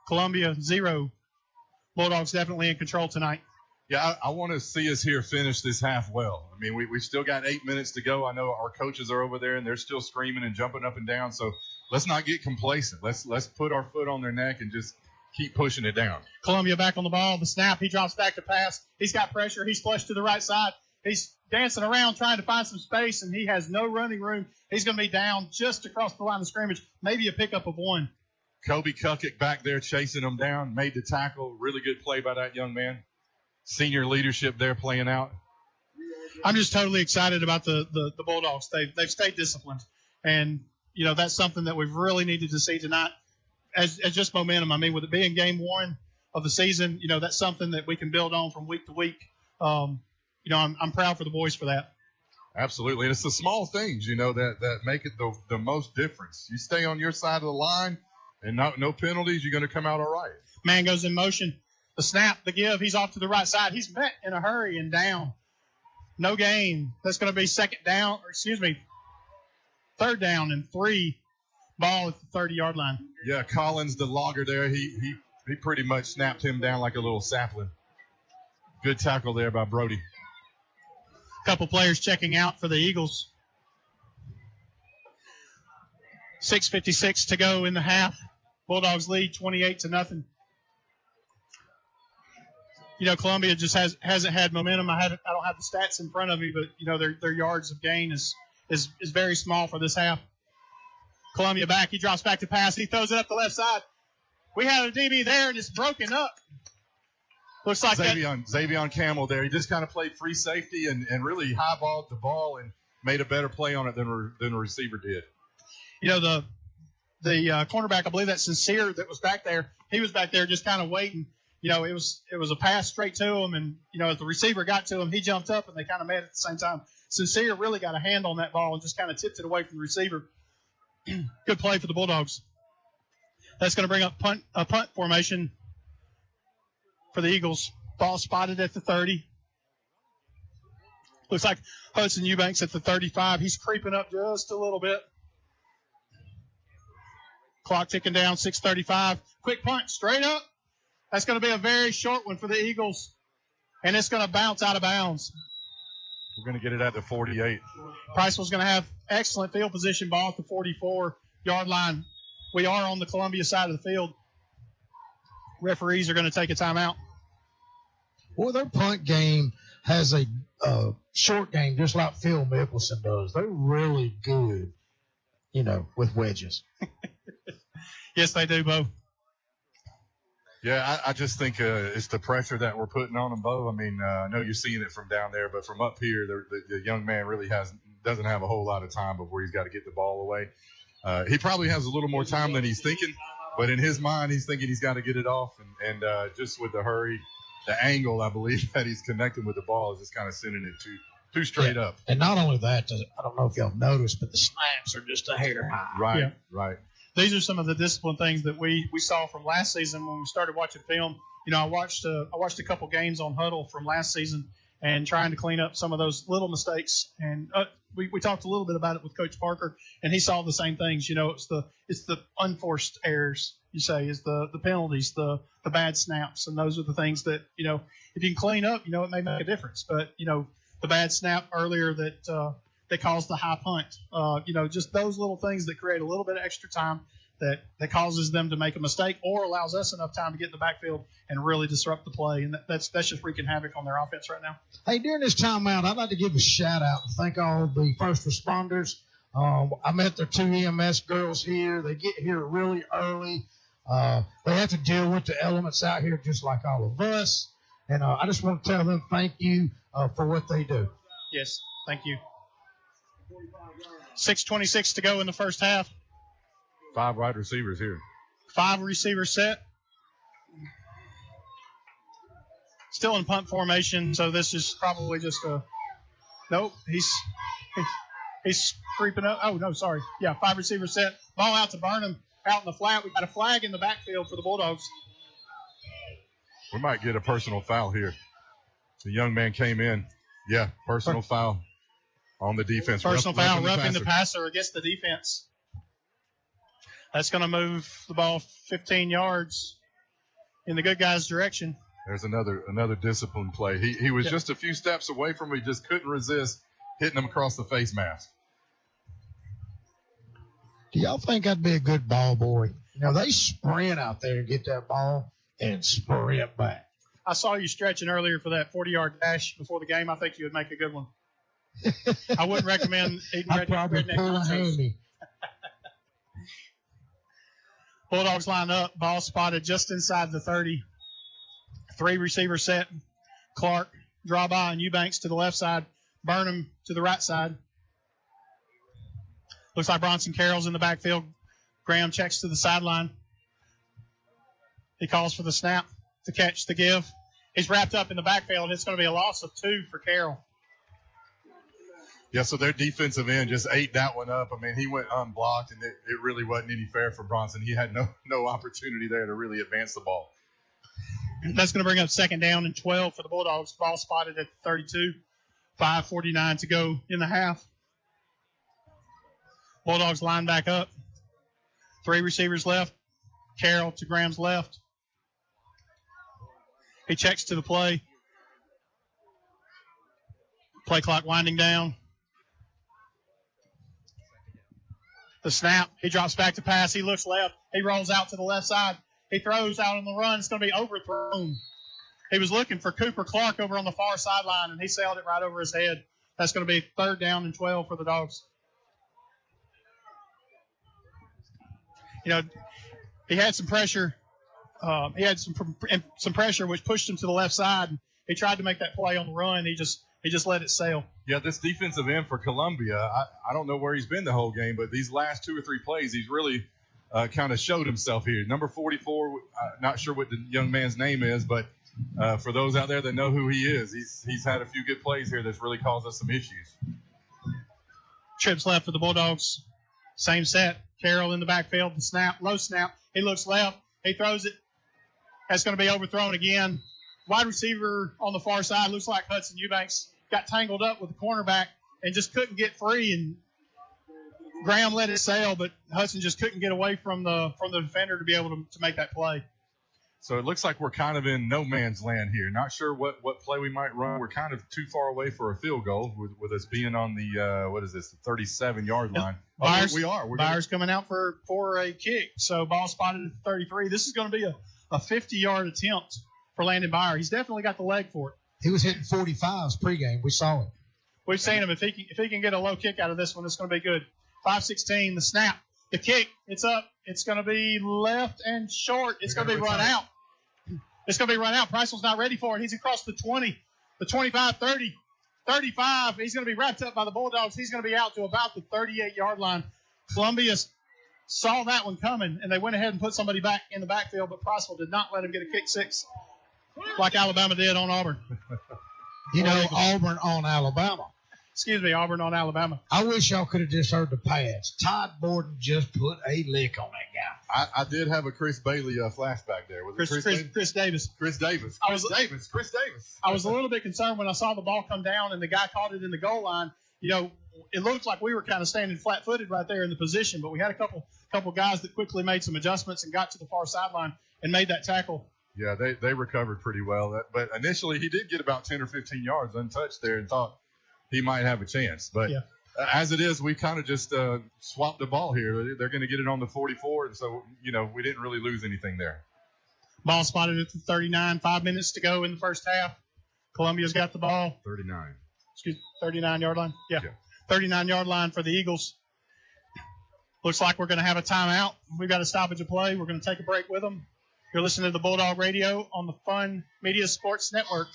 [SPEAKER 5] Columbia 0. Bulldogs definitely in control tonight.
[SPEAKER 6] Yeah, I want to see us here finish this half well. I mean, we've still got 8 minutes to go. I know our coaches are over there, and they're still screaming and jumping up and down. So let's not get complacent. Let's put our foot on their neck and just keep pushing it down.
[SPEAKER 5] Columbia back on the ball. The snap, he drops back to pass. He's got pressure. He's flushed to the right side. He's dancing around trying to find some space, and he has no running room. He's going to be down just across the line of scrimmage, maybe a pickup of 1.
[SPEAKER 6] Kobe Kukic back there chasing him down, made the tackle. Really good play by that young man. Senior leadership there playing out.
[SPEAKER 5] I'm just totally excited about the Bulldogs. They've stayed disciplined, and that's something that we've really needed to see tonight as just momentum. I mean, with it being game 1 of the season, that's something that we can build on from week to week. I'm proud for the boys for that.
[SPEAKER 6] Absolutely, and it's the small things, that make it the most difference. You stay on your side of the line, and no penalties, you're going to come out all right.
[SPEAKER 5] Man goes in motion. The snap, the give, he's off to the right side. He's met in a hurry and down. No gain. That's going to be third down and 3. Ball at the 30-yard line.
[SPEAKER 6] Yeah, Collins, the logger there, he pretty much snapped him down like a little sapling. Good tackle there by Brody.
[SPEAKER 5] Couple players checking out for the Eagles. 6:56 to go in the half. Bulldogs lead 28-0. Columbia just hasn't had momentum. I don't have the stats in front of me, but their yards of gain is very small for this half. Columbia back. He drops back to pass. He throws it up the left side. We had a DB there, and it's broken up. Looks like
[SPEAKER 6] Xavion Campbell there. He just kind of played free safety and really highballed the ball and made a better play on it than the receiver did.
[SPEAKER 5] The cornerback, I believe that's Sincere that was back there. He was back there just kind of waiting. It was a pass straight to him, and as the receiver got to him, he jumped up, and they kind of met at the same time. Sincere really got a hand on that ball and just kind of tipped it away from the receiver. Good play for the Bulldogs. That's going to bring up a punt formation for the Eagles. Ball spotted at the 30. Looks like Hudson Eubanks at the 35. He's creeping up just a little bit. Clock ticking down, 6:35. Quick punt, straight up. That's going to be a very short one for the Eagles, and it's going to bounce out of bounds.
[SPEAKER 6] We're going to get it at the 48.
[SPEAKER 5] Priceville's going to have excellent field position, ball at the 44-yard line. We are on the Columbia side of the field. Referees are going to take a timeout.
[SPEAKER 11] Well, their punt game has a short game just like Phil Mickelson does. They're really good, with wedges.
[SPEAKER 5] Yes, they do, Bo.
[SPEAKER 6] Yeah, I just think it's the pressure that we're putting on them, Bo. I mean, I know you're seeing it from down there, but from up here, the young man really doesn't have a whole lot of time before he's got to get the ball away. He probably has a little more time than he's thinking, but in his mind, he's thinking he's got to get it off. And just with the hurry, the angle, I believe, that he's connecting with the ball is just kind of sending it too straight up.
[SPEAKER 11] And not only that, I don't know if y'all noticed, but the snaps are just a hair high.
[SPEAKER 6] Right,
[SPEAKER 5] Yeah.
[SPEAKER 6] right.
[SPEAKER 5] These are some of the discipline things that we saw from last season when we started watching film. I watched a couple games on Huddle from last season and trying to clean up some of those little mistakes. And we talked a little bit about it with Coach Parker, and he saw the same things. It's the unforced errors, you say, is the penalties, the bad snaps, and those are the things that, if you can clean up, it may make a difference. But, the bad snap earlier that caused the high punt, just those little things that create a little bit of extra time that causes them to make a mistake or allows us enough time to get in the backfield and really disrupt the play. And that's just wreaking havoc on their offense right now.
[SPEAKER 11] Hey, during this timeout, I'd like to give a shout-out and thank all the first responders. I met their 2 EMS girls here. They get here really early. They have to deal with the elements out here just like all of us. And I just want to tell them thank you for what they do.
[SPEAKER 5] Yes, thank you. 6:26 to go in the first half.
[SPEAKER 6] 5 wide receivers here.
[SPEAKER 5] 5 receivers set. Still in punt formation, so this is probably just a – nope, he's creeping up. Oh, no, sorry. Yeah, 5 receivers set. Ball out to Burnham out in the flat. We got a flag in the backfield for the Bulldogs.
[SPEAKER 6] We might get a personal foul here. The young man came in. Yeah, personal foul on the defense.
[SPEAKER 5] Personal foul, roughing the passer against the defense. That's going to move the ball 15 yards in the good guy's direction.
[SPEAKER 6] There's another discipline play. He was just a few steps away from me, just couldn't resist hitting him across the face mask.
[SPEAKER 11] Do y'all think I'd be a good ball boy? They sprint out there and get that ball and sprint back.
[SPEAKER 5] I saw you stretching earlier for that 40-yard dash before the game. I think you would make a good one. I wouldn't recommend eating
[SPEAKER 11] I'd probably pull a hammy.
[SPEAKER 5] Bulldogs line up. Ball spotted just inside the 30. 3 receivers set. Clark, draw by, and Eubanks to the left side. Burnham to the right side. Looks like Bronson Carroll's in the backfield. Graham checks to the sideline. He calls for the snap to catch the give. He's wrapped up in the backfield. It's going to be a loss of 2 for Carroll.
[SPEAKER 6] Yeah, so their defensive end just ate that one up. I mean, he went unblocked, and it really wasn't any fair for Bronson. He had no opportunity there to really advance the ball.
[SPEAKER 5] That's going to bring up 2nd down and 12 for the Bulldogs. Ball spotted at 32. 5:49 to go in the half. Bulldogs line back up. 3 receivers left. Carroll to Graham's left. He checks to the play. Play clock winding down. The snap. He drops back to pass. He looks left. He rolls out to the left side. He throws out on the run. It's going to be overthrown. He was looking for Cooper Clark over on the far sideline, and he sailed it right over his head. That's going to be 3rd down and 12 for the Dogs. He had some pressure. He had some pressure, which pushed him to the left side. He tried to make that play on the run. He just let it sail.
[SPEAKER 6] Yeah, this defensive end for Columbia, I don't know where he's been the whole game, but these last 2 or 3 plays, he's really kind of showed himself here. Number 44, not sure what the young man's name is, but for those out there that know who he is, he's had a few good plays here that's really caused us some issues.
[SPEAKER 5] Trips left for the Bulldogs. Same set. Carroll in the backfield. The snap, low snap. He looks left. He throws it. That's going to be overthrown again. Wide receiver on the far side looks like Hudson Eubanks got tangled up with the cornerback and just couldn't get free. And Graham let it sail, but Hudson just couldn't get away from the defender to be able to make that play.
[SPEAKER 6] So it looks like we're kind of in no man's land here. Not sure what play we might run. We're kind of too far away for a field goal with us being on the, the 37-yard line.
[SPEAKER 5] Byers,
[SPEAKER 6] we are.
[SPEAKER 5] Byers coming out for a kick. So ball spotted at 33. This is going to be a 50-yard attempt for Landon Byer. He's definitely got the leg for it.
[SPEAKER 11] He was hitting 45s pregame. We saw it.
[SPEAKER 5] We've seen him. If he can get a low kick out of this one, it's going to be good. 5:16, the snap. The kick, it's up. It's going to be left and short. It's going to be run out. It's going to be run out. Priceville's not ready for it. He's across the 20, the 25, 30, 35. He's going to be wrapped up by the Bulldogs. He's going to be out to about the 38-yard line. Columbia saw that one coming, and they went ahead and put somebody back in the backfield, but Priceville did not let him get a kick 6 like Alabama did on Auburn.
[SPEAKER 11] Auburn on Alabama.
[SPEAKER 5] Auburn on Alabama.
[SPEAKER 11] I wish y'all could have just heard the pass. Todd Borden just put a lick on that guy.
[SPEAKER 6] I did have a Chris Bailey flashback there. Was it Chris Davis?
[SPEAKER 5] Chris Davis.
[SPEAKER 6] Chris Davis.
[SPEAKER 5] I was a little bit concerned when I saw the ball come down and the guy caught it in the goal line. You know, it looked like we were kind of standing flat-footed right there in the position, but we had a couple guys that quickly made some adjustments and got to the far sideline and made that tackle.
[SPEAKER 6] Yeah, they recovered pretty well. But initially he did get about 10 or 15 yards untouched there and thought he might have a chance. But as it is, we kind of just swapped the ball here. They're going to get it on the 44, and so, you know, we didn't really lose anything there.
[SPEAKER 5] Ball spotted at the 39, 5 minutes to go in the first half. Columbia's got the ball. 39-yard line? Yeah. 39-yard line for the Eagles. Looks like we're going to have a timeout. We've got a stoppage of play. We're going to take a break with them. You're listening to the Bulldog Radio on the Fun Media Sports Network.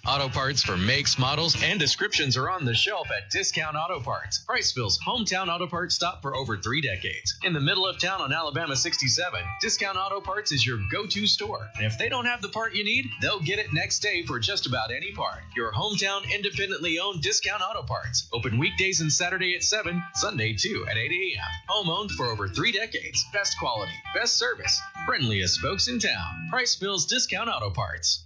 [SPEAKER 17] Auto parts for makes, models, and descriptions are on the shelf at Discount Auto Parts, Priceville's hometown auto parts stop for over 3 decades. In the middle of town on Alabama 67, Discount Auto Parts is your go-to store. And if they don't have the part you need, they'll get it next day for just about any part. Your hometown independently owned Discount Auto Parts. Open weekdays and Saturday at 7, Sunday too at 8 a.m. Home owned for over 3 decades. Best quality, best service, friendliest folks in town. Priceville's Discount Auto Parts.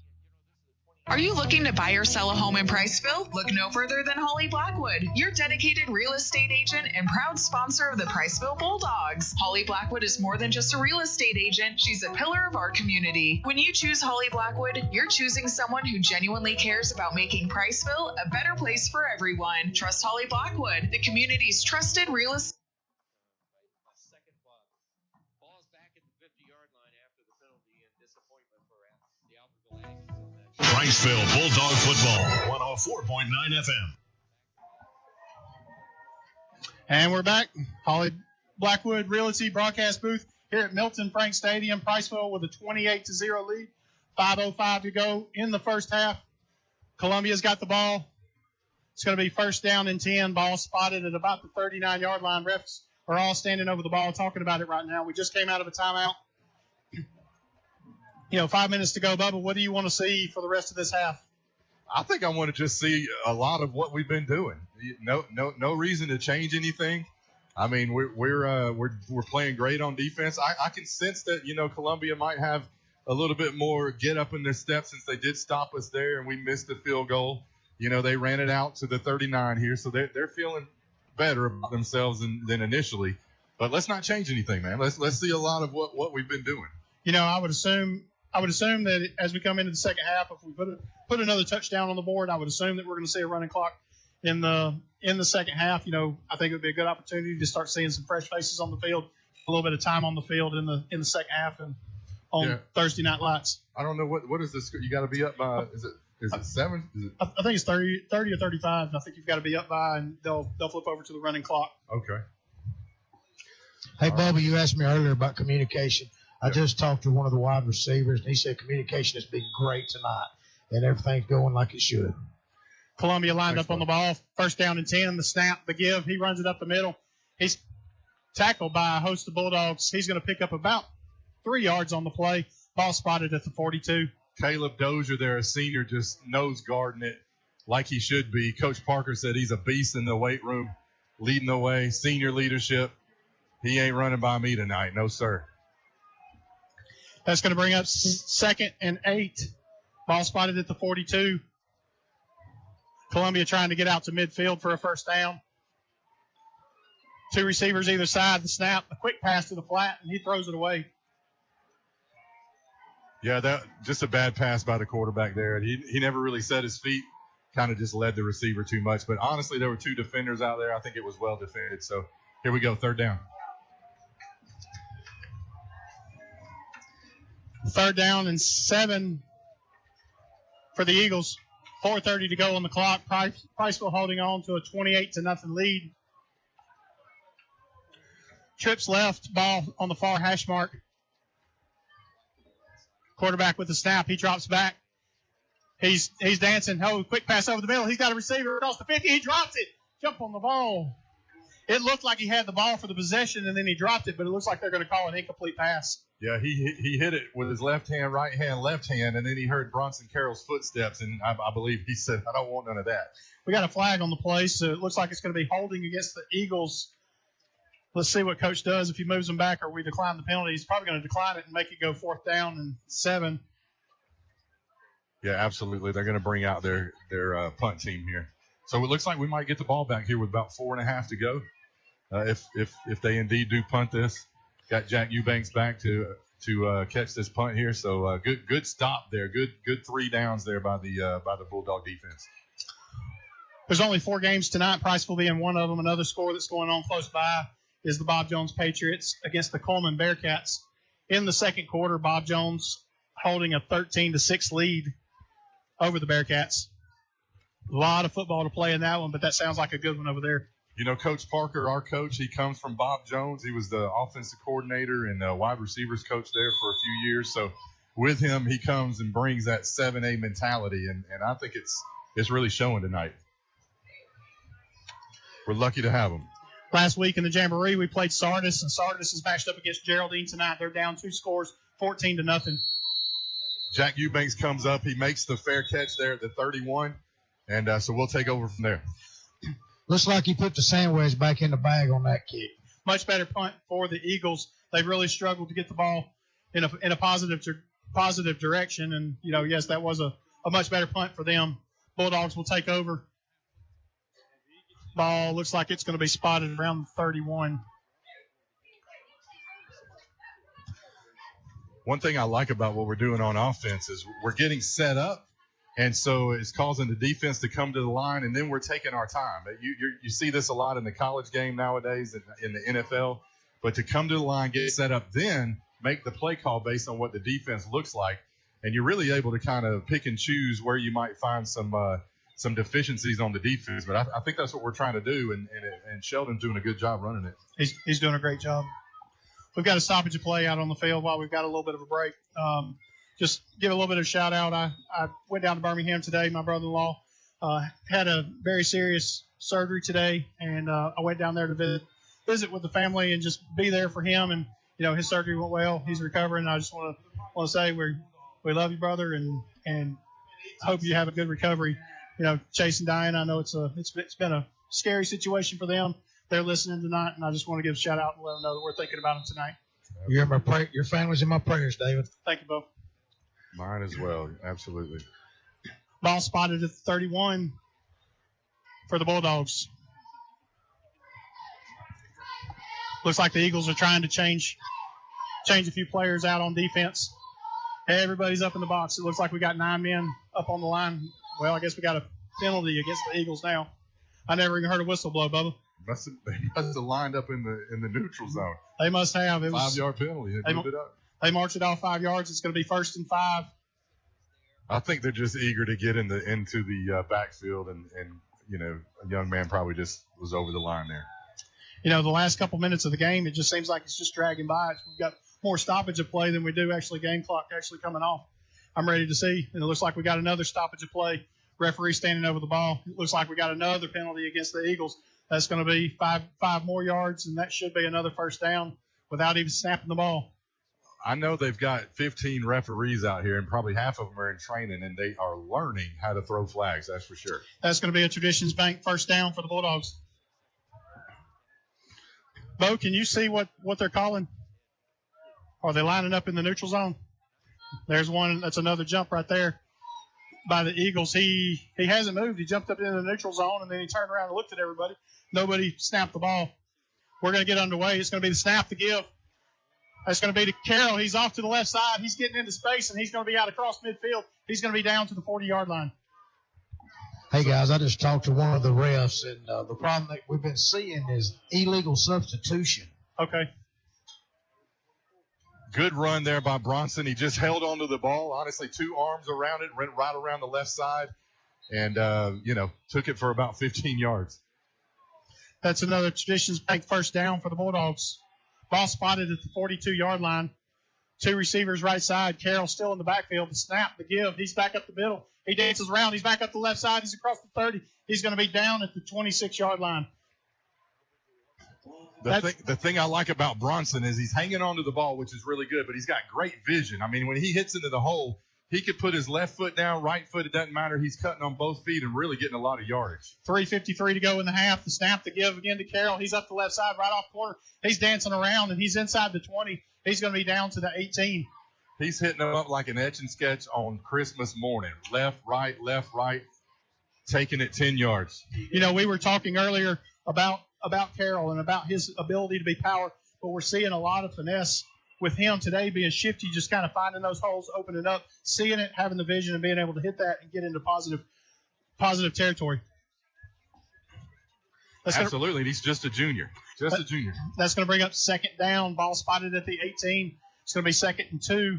[SPEAKER 8] Are you looking to buy or sell a home in Priceville? Look no further than Holly Blackwood, your dedicated real estate agent and proud sponsor of the Priceville Bulldogs. Holly Blackwood is more than just a real estate agent. She's a pillar of our community. When you choose Holly Blackwood, you're choosing someone who genuinely cares about making Priceville a better place for everyone. Trust Holly Blackwood, the community's trusted real estate.
[SPEAKER 3] Priceville Bulldog Football, 104.9 FM.
[SPEAKER 5] And we're back. Holly Blackwood Realty broadcast booth here at Milton Frank Stadium. Priceville with a 28-0 lead. 5:05 to go in the first half. Columbia's got the ball. It's going to be first down and 10. Ball spotted at about the 39-yard line. Refs are all standing over the ball talking about it right now. We just came out of a timeout. 5 minutes to go, Bubba. What do you want to see for the rest of this half?
[SPEAKER 6] I think I want to just see a lot of what we've been doing. No reason to change anything. I mean, we're playing great on defense. I can sense that Columbia might have a little bit more get up in their steps since they did stop us there and we missed the field goal. They ran it out to the 39 here, so they're feeling better about themselves than initially. But let's not change anything, man. Let's see a lot of what we've been doing.
[SPEAKER 5] I would assume that as we come into the second half, if we put another touchdown on the board, I would assume that we're going to see a running clock in the second half. I think it would be a good opportunity to start seeing some fresh faces on the field, a little bit of time on the field in the second half and on Thursday night lights.
[SPEAKER 6] I don't know what is this. You got to be up by. Is it 7?
[SPEAKER 5] I think it's 30 or 35. I think you've got to be up by, and they'll flip over to the running clock.
[SPEAKER 6] Okay.
[SPEAKER 11] Hey, Bubba, you asked me earlier about communication. I just talked to one of the wide receivers, and he said communication has been great tonight, and everything's going like it should.
[SPEAKER 5] Columbia lined up on the ball. First down and 10, the snap, the give. He runs it up the middle. He's tackled by a host of Bulldogs. He's going to pick up about 3 yards on the play. Ball spotted at the 42.
[SPEAKER 6] Caleb Dozier there, a senior, just nose guarding it like he should be. Coach Parker said he's a beast in the weight room, leading the way, senior leadership. He ain't running by me tonight. No, sir.
[SPEAKER 5] That's going to bring up 2nd and 8. Ball spotted at the 42. Columbia trying to get out to midfield for a first down. 2 receivers either side. The snap, a quick pass to the flat, and he throws it away.
[SPEAKER 6] Yeah, that just a bad pass by the quarterback there. He never really set his feet, kind of just led the receiver too much. But honestly, there were 2 defenders out there. I think it was well defended. So here we go, third down.
[SPEAKER 5] Third down and 7 for the Eagles. 4:30 to go on the clock. Priceville holding on to a 28-0 lead. Trips left, ball on the far hash mark. Quarterback with the snap. He drops back. He's dancing. Oh, quick pass over the middle. He's got a receiver across the 50. He drops it. Jump on the ball. It looked like he had the ball for the possession, and then he dropped it, but it looks like they're going to call an incomplete pass.
[SPEAKER 6] Yeah, he hit it with his left hand, left hand, and then he heard Bronson Carroll's footsteps, and I believe he said, I don't want none of that.
[SPEAKER 5] We got a flag on the play, so it looks like it's going to be holding against the Eagles. Let's see what Coach does. If he moves them back or we decline the penalty, he's probably going to decline it and make it go 4th down and 7.
[SPEAKER 6] Yeah, absolutely. They're going to bring out their punt team here. So it looks like we might get the ball back here with about 4.5 to go. If they indeed do punt this. Got Jack Eubanks back to catch this punt here. So good stop there. Good 3 downs there by the Bulldog defense.
[SPEAKER 5] There's only 4 games tonight, Priceville being one of them. Another score that's going on close by is the Bob Jones Patriots against the Coleman Bearcats. In the second quarter, Bob Jones holding a 13-6 lead over the Bearcats. A lot of football to play in that one, but that sounds like a good one over there.
[SPEAKER 6] You know, Coach Parker, our coach, he comes from Bob Jones. He was the offensive coordinator and wide receivers coach there for a few years. So with him, he comes and brings that 7A mentality, and I think it's really showing tonight. We're lucky to have him.
[SPEAKER 5] Last week in the Jamboree, we played Sardis, and Sardis is matched up against Geraldine tonight. They're down 2 scores, 14-0.
[SPEAKER 6] Jack Eubanks comes up. He makes the fair catch there at the 31, and so we'll take over from there.
[SPEAKER 11] Looks like he put the sandwich back in the bag on that kick.
[SPEAKER 5] Much better punt for the Eagles. They've really struggled to get the ball in a positive direction, and, yes, that was a much better punt for them. Bulldogs will take over. Ball looks like it's going to be spotted around 31.
[SPEAKER 6] One thing I like about what we're doing on offense is we're getting set up, and so it's causing the defense to come to the line, and then we're taking our time. You see this a lot in the college game nowadays in the NFL, but to come to the line, get set up, then make the play call based on what the defense looks like, and you're really able to kind of pick and choose where you might find some deficiencies on the defense. But I think that's what we're trying to do, and Sheldon's doing a good job running it.
[SPEAKER 5] He's doing a great job. We've got a stoppage of play out on the field while we've got a little bit of a break. Just give a little bit of a shout out. I went down to Birmingham today. My brother-in-law had a very serious surgery today, and I went down there to visit with the family and just be there for him. And his surgery went well. He's recovering. I just want to say we love you, brother, and hope you have a good recovery. Chase and Diane, I know it's been a scary situation for them. They're listening tonight, and I just want to give a shout out and let them know that we're thinking about them tonight.
[SPEAKER 11] Your family's in my prayers, David.
[SPEAKER 5] Thank you, Bo.
[SPEAKER 6] Mine as well, absolutely.
[SPEAKER 5] Ball spotted at 31 for the Bulldogs. Looks like the Eagles are trying to change a few players out on defense. Everybody's up in the box. It looks like we got 9 men up on the line. Well, I guess we got a penalty against the Eagles now. I never even heard a whistle blow, Bubba.
[SPEAKER 6] They must have lined up in the neutral zone.
[SPEAKER 5] They must have. It was
[SPEAKER 6] 5-yard penalty. They moved it up.
[SPEAKER 5] They marched it off 5 yards. It's going to be 1st and 5.
[SPEAKER 6] I think they're just eager to get into the backfield, and a young man probably just was over the line there.
[SPEAKER 5] The last couple minutes of the game, it just seems like it's just dragging by. We've got more stoppage of play than we do actually game clock actually coming off. I'm ready to see. And it looks like we got another stoppage of play. Referee standing over the ball. It looks like we got another penalty against the Eagles. That's going to be five more yards, and that should be another 1st down without even snapping the ball.
[SPEAKER 6] I know they've got 15 referees out here, and probably half of them are in training, and they are learning how to throw flags. That's for sure.
[SPEAKER 5] That's going to be a Traditions Bank 1st down for the Bulldogs. Bo, can you see what they're calling? Are they lining up in the neutral zone? There's one. That's another jump right there by the Eagles. He hasn't moved. He jumped up into the neutral zone, and then he turned around and looked at everybody. Nobody snapped the ball. We're going to get underway. It's going to be the snap to give. That's going to be to Carroll. He's off to the left side. He's getting into space, and he's going to be out across midfield. He's going to be down to the 40-yard line.
[SPEAKER 11] Hey, guys, I just talked to one of the refs, and the problem that we've been seeing is illegal substitution.
[SPEAKER 5] Okay.
[SPEAKER 6] Good run there by Bronson. He just held onto the ball. Honestly, 2 arms around it, went right around the left side, and, took it for about 15 yards.
[SPEAKER 5] That's another Traditions Bank 1st down for the Bulldogs. Ball spotted at the 42-yard line. 2 receivers right side. Carroll still in the backfield. The snap, the give. He's back up the middle. He dances around. He's back up the left side. He's across the 30. He's going to be down at the 26-yard line.
[SPEAKER 6] The thing I like about Bronson is he's hanging onto the ball, which is really good, but he's got great vision. I mean, when he hits into the hole, he could put his left foot down, right foot, it doesn't matter. He's cutting on both feet and really getting a lot of yardage.
[SPEAKER 5] 3:53 to go in the half. The snap to give again to Carroll. He's up the left side, right off corner. He's dancing around, and he's inside the 20. He's going to be down to the 18.
[SPEAKER 6] He's hitting them up like an etch and sketch on Christmas morning. Left, right, taking it 10 yards.
[SPEAKER 5] You know, we were talking earlier about Carroll and about his ability to be power, but we're seeing a lot of finesse with him today, being shifty, just kind of finding those holes, opening up, seeing it, having the vision, and being able to hit that and get into positive territory.
[SPEAKER 6] Absolutely. He's just a junior. That's
[SPEAKER 5] going to bring up second down. Ball spotted at the 18. It's going to be 2nd and 2.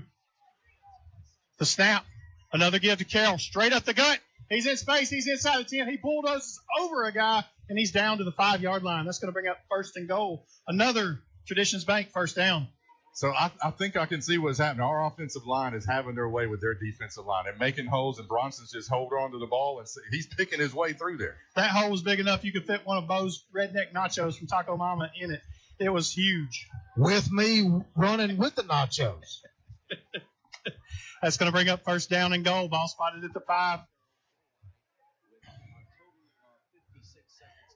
[SPEAKER 5] The snap. Another give to Carroll. Straight up the gut. He's in space. He's inside the 10. He bulldozes over a guy, and he's down to the 5-yard line. That's going to bring up 1st and goal. Another Traditions Bank first down.
[SPEAKER 6] So I think I can see what's happening. Our offensive line is having their way with their defensive line. They're making holes, and Bronson's just holding on to the ball, and he's picking his way through there.
[SPEAKER 5] That hole was big enough you could fit one of Bo's redneck nachos from Taco Mama in it. It was huge.
[SPEAKER 11] With me running with the nachos.
[SPEAKER 5] That's going to bring up 1st down and goal. Ball spotted at the 5.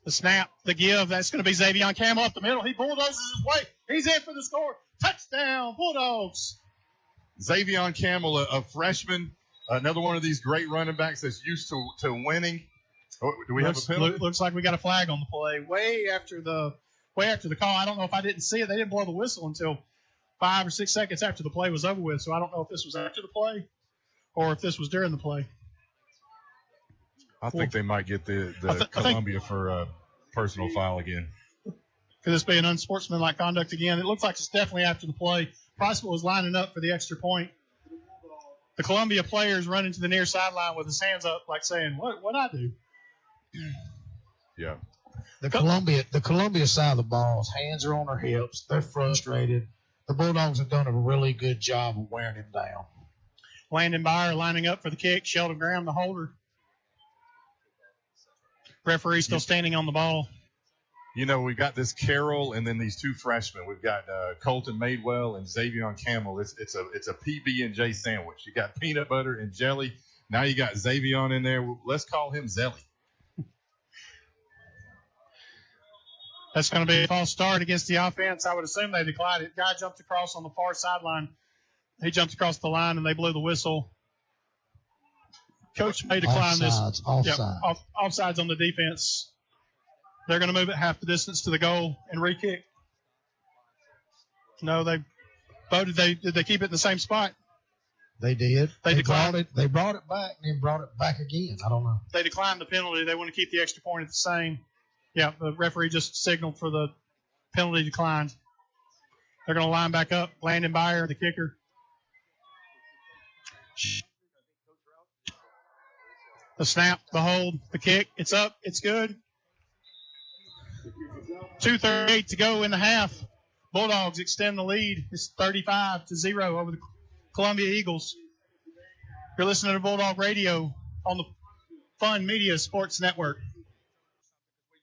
[SPEAKER 5] The snap, the give. That's going to be Xavion Campbell up the middle. He bulldozes his way. He's in for the score. Touchdown, Bulldogs.
[SPEAKER 6] Xavion Campbell, a freshman, another one of these great running backs that's used to winning. Oh, do we have a penalty?
[SPEAKER 5] Looks like we got a flag on the play way after the call. I don't know if I didn't see it. They didn't blow the whistle until 5 or 6 seconds after the play was over with, so I don't know if this was after the play or if this was during the play.
[SPEAKER 6] I think they might get the Columbia for a personal foul again.
[SPEAKER 5] Could this be an unsportsmanlike conduct again? It looks like it's definitely after the play. Priceville was lining up for the extra point. The Columbia player is running to the near sideline with his hands up like saying, what'd I do?
[SPEAKER 6] Yeah.
[SPEAKER 11] The Columbia side of the ball, his hands are on their hips. They're frustrated. The Bulldogs have done a really good job of wearing him down.
[SPEAKER 5] Landon Byer lining up for the kick. Sheldon Graham, the holder. Referee still standing on the ball.
[SPEAKER 6] You know, we got this Carroll and then these 2 freshmen. We've got Colton Madewell and Xavion Campbell. It's a PB&J sandwich. You got peanut butter and jelly. Now you got Xavion in there. Let's call him Zelly.
[SPEAKER 5] That's going to be a false start against the offense. I would assume they declined it. Guy jumped across on the far sideline. He jumped across the line, and they blew the whistle. Coach may decline this.
[SPEAKER 11] Offsides.
[SPEAKER 5] Yep, offsides on the defense. They're going to move it half the distance to the goal and re-kick. No, they voted. Did they keep it in the same spot?
[SPEAKER 11] They did.
[SPEAKER 5] They declined
[SPEAKER 11] it. They brought it back and then brought it back again. I don't know.
[SPEAKER 5] They declined the penalty. They want to keep the extra point at the same. Yeah, the referee just signaled for the penalty declined. They're going to line back up. Landon Byer, the kicker. The snap, the hold, the kick. It's up. It's good. 2:38 to go in the half. Bulldogs extend the lead. It's 35-0 over the Columbia Eagles. You're listening to Bulldog Radio on the Fun Media Sports Network.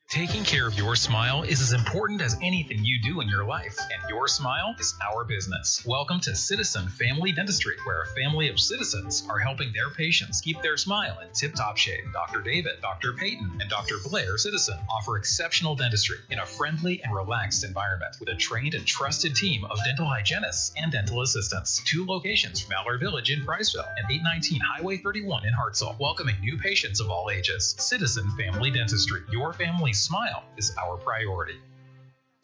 [SPEAKER 9] Taking care of your smile is as important as anything you do in your life, and your smile is our business. Welcome to Citizen Family Dentistry, where a family of citizens are helping their patients keep their smile in tip-top shape. Dr. David, Dr. Peyton, and Dr. Blair Citizen offer exceptional dentistry in a friendly and relaxed environment with a trained and trusted team of dental hygienists and dental assistants. 2 locations from Mallard Village in Priceville and 819 Highway 31 in Hartselle, welcoming new patients of all ages. Citizen Family Dentistry, your family's smile is our priority.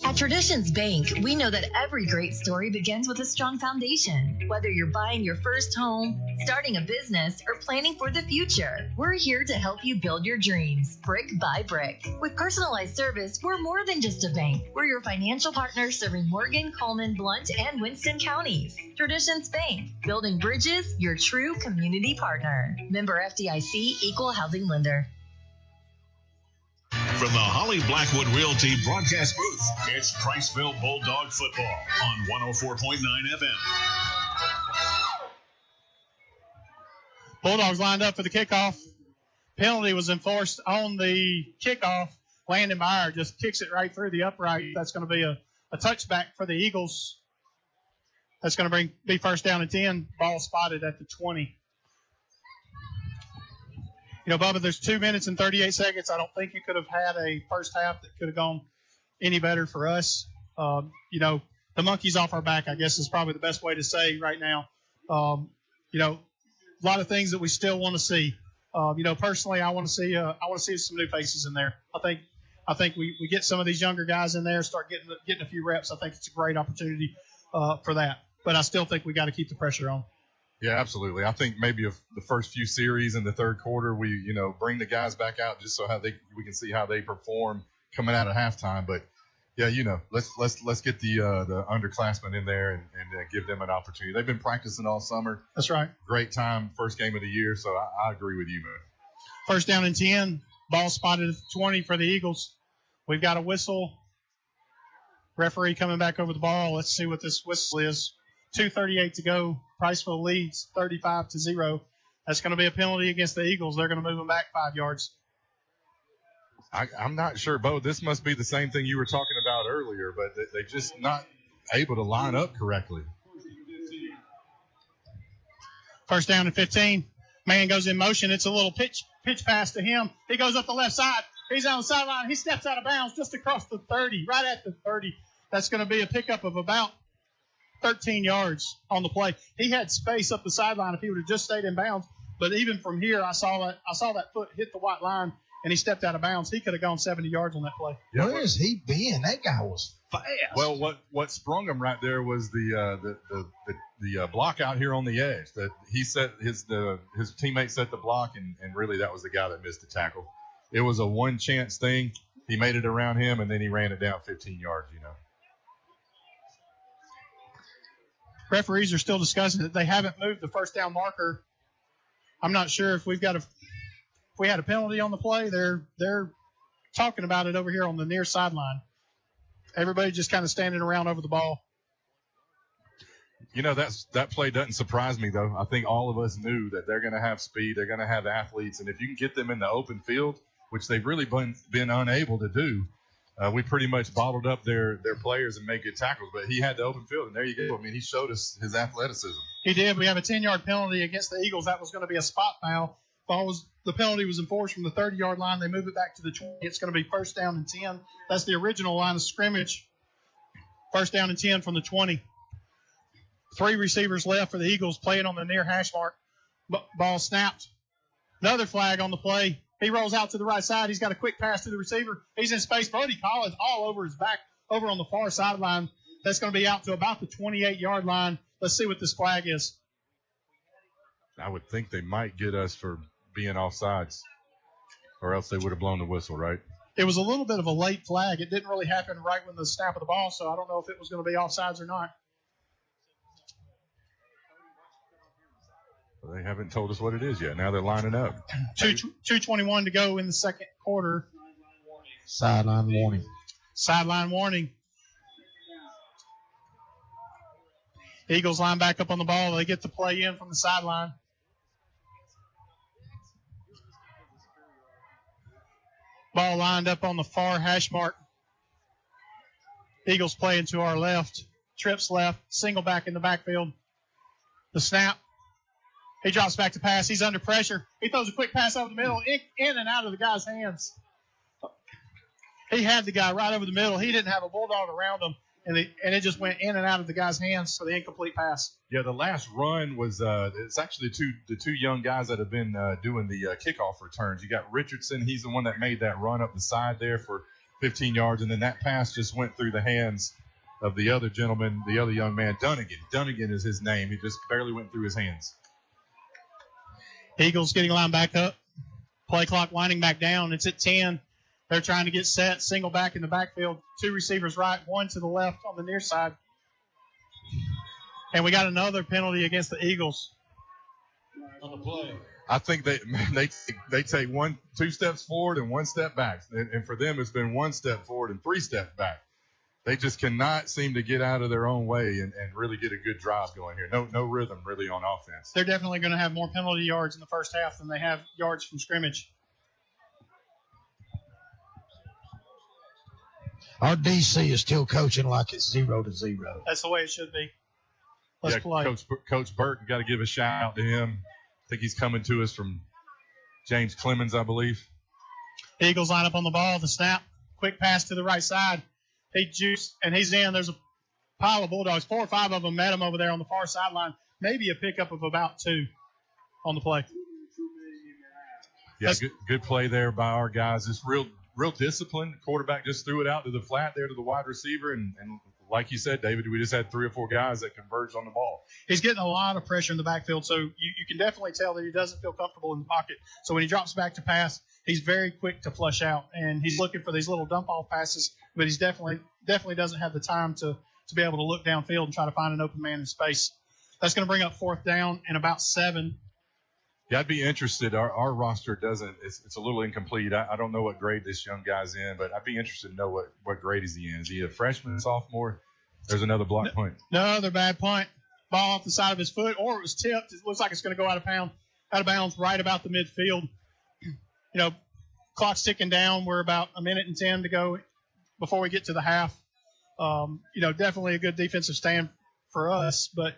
[SPEAKER 10] At Traditions Bank, we know that every great story begins with a strong foundation. Whether you're buying your first home, starting a business, or planning for the future, we're here to help you build your dreams, brick by brick. With personalized service, we're more than just a bank. We're your financial partner serving Morgan, Coleman, Blount, and Winston counties. Traditions Bank, building bridges, your true community partner. Member FDIC, Equal Housing Lender.
[SPEAKER 3] From the Holly Blackwood Realty broadcast booth, it's Priceville Bulldog football on 104.9 FM.
[SPEAKER 5] Bulldogs lined up for the kickoff. Penalty was enforced on the kickoff. Landon Meyer just kicks it right through the upright. That's going to be a touchback for the Eagles. That's going to be first down and 10. Ball spotted at the 20. Bubba, there's 2 minutes and 38 seconds. I don't think you could have had a first half that could have gone any better for us. The monkey's off our back, I guess, is probably the best way to say right now. A lot of things that we still want to see. Personally, I want to see some new faces in there. I think we get some of these younger guys in there, start getting a few reps. I think it's a great opportunity for that. But I still think we got to keep the pressure on.
[SPEAKER 6] Yeah, absolutely. I think maybe the first few series in the third quarter, we bring the guys back out just so we can see how they perform coming out of halftime. But yeah, let's get the underclassmen in there and give them an opportunity. They've been practicing all summer.
[SPEAKER 5] That's right.
[SPEAKER 6] Great time, first game of the year. So I agree with you, man.
[SPEAKER 5] First down and 10. Ball spotted at 20 for the Eagles. We've got a whistle. Referee coming back over the ball. Let's see what this whistle is. 2:38 to go. Priceville leads 35-0. That's going to be a penalty against the Eagles. They're going to move them back 5 yards.
[SPEAKER 6] I'm not sure, Bo. This must be the same thing you were talking about earlier, but they're just not able to line up correctly.
[SPEAKER 5] First down and 15. Man goes in motion. It's a little pitch pass to him. He goes up the left side. He's on the sideline. He steps out of bounds just across the 30, right at the 30. That's going to be a pickup of about 13 yards on the play. He had space up the sideline if he would have just stayed in bounds. But even from here, I saw that foot hit the white line, and he stepped out of bounds. He could have gone 70 yards on that play.
[SPEAKER 11] Yeah, where has he been? That guy was fast.
[SPEAKER 6] Well, what sprung him right there was the block out here on the edge. That he set his teammate set the block, and really that was the guy that missed the tackle. It was a one chance thing. He made it around him, and then he ran it down 15 yards.
[SPEAKER 5] Referees are still discussing it. They haven't moved the first down marker. I'm not sure if we had a penalty on the play. They're talking about it over here on the near sideline. Everybody just kind of standing around over the ball.
[SPEAKER 6] That play doesn't surprise me, though. I think all of us knew that they're going to have speed. They're going to have athletes. And if you can get them in the open field, which they've really been unable to do, we pretty much bottled up their players and made good tackles. But he had the open field, and there you go. I mean, he showed us his athleticism.
[SPEAKER 5] He did. We have a 10-yard penalty against the Eagles. That was going to be a spot foul. The penalty was enforced from the 30-yard line. They move it back to the 20. It's going to be first down and 10. That's the original line of scrimmage. First down and 10 from the 20. 3 receivers left for the Eagles playing on the near hash mark. Ball snapped. Another flag on the play. He rolls out to the right side. He's got a quick pass to the receiver. He's in space. Brody Collins all over his back over on the far sideline. That's going to be out to about the 28-yard line. Let's see what this flag is.
[SPEAKER 6] I would think they might get us for being offsides, or else they would have blown the whistle, right?
[SPEAKER 5] It was a little bit of a late flag. It didn't really happen right when the snap of the ball, so I don't know if it was going to be offsides or not.
[SPEAKER 6] Well, they haven't told us what it is yet. Now they're lining up.
[SPEAKER 5] 2:21 to go in the second quarter.
[SPEAKER 11] Sideline warning.
[SPEAKER 5] Sideline warning. Eagles line back up on the ball. They get the play in from the sideline. Ball lined up on the far hash mark. Eagles playing to our left. Trips left. Single back in the backfield. The snap. He drops back to pass. He's under pressure. He throws a quick pass over the middle, in and out of the guy's hands. He had the guy right over the middle. He didn't have a bulldog around him, and it just went in and out of the guy's hands for the incomplete pass.
[SPEAKER 6] Yeah, the last run was it's actually the two young guys that have been doing the kickoff returns. You got Richardson. He's the one that made that run up the side there for 15 yards, and then that pass just went through the hands of the other gentleman, the other young man, Dunnigan. Dunnigan is his name. He just barely went through his hands.
[SPEAKER 5] Eagles getting line back up. Play clock winding back down. It's at 10. They're trying to get set. Single back in the backfield. 2 receivers right, 1 to the left on the near side. And we got another penalty against the Eagles.
[SPEAKER 6] On the play. I think they take 2 steps forward and 1 step back. And for them, it's been 1 step forward and 3 steps back. They just cannot seem to get out of their own way and really get a good drive going here. No rhythm really on offense.
[SPEAKER 5] They're definitely going to have more penalty yards in the first half than they have yards from scrimmage.
[SPEAKER 11] Our DC is still coaching like it's 0-0.
[SPEAKER 5] That's the way it should be. Let's play.
[SPEAKER 6] Coach Burke, got to give a shout out to him. I think he's coming to us from James Clemens, I believe.
[SPEAKER 5] Eagles line up on the ball. The snap. Quick pass to the right side. He juiced, and he's in. There's a pile of Bulldogs. 4 or 5 of them met him over there on the far sideline. Maybe a pickup of about 2 on the play.
[SPEAKER 6] Yeah, good play there by our guys. It's real discipline. The quarterback just threw it out to the flat there to the wide receiver, and like you said, David, we just had 3 or 4 guys that converged on the ball.
[SPEAKER 5] He's getting a lot of pressure in the backfield, so you can definitely tell that he doesn't feel comfortable in the pocket. So when he drops back to pass, he's very quick to flush out, and he's looking for these little dump-off passes, but he's definitely doesn't have the time to be able to look downfield and try to find an open man in space. That's going to bring up 4th down and about 7.
[SPEAKER 6] Yeah, I'd be interested. Our roster doesn't – it's a little incomplete. I don't know what grade this young guy's in, but I'd be interested to know what grade is he in. Is he a freshman, sophomore? There's another block punt.
[SPEAKER 5] No, another bad punt. Ball off the side of his foot, or it was tipped. It looks like it's going to go out of bounds right about the midfield. Clock's ticking down. We're about 1:10 to go before we get to the half. Definitely a good defensive stand for us, but,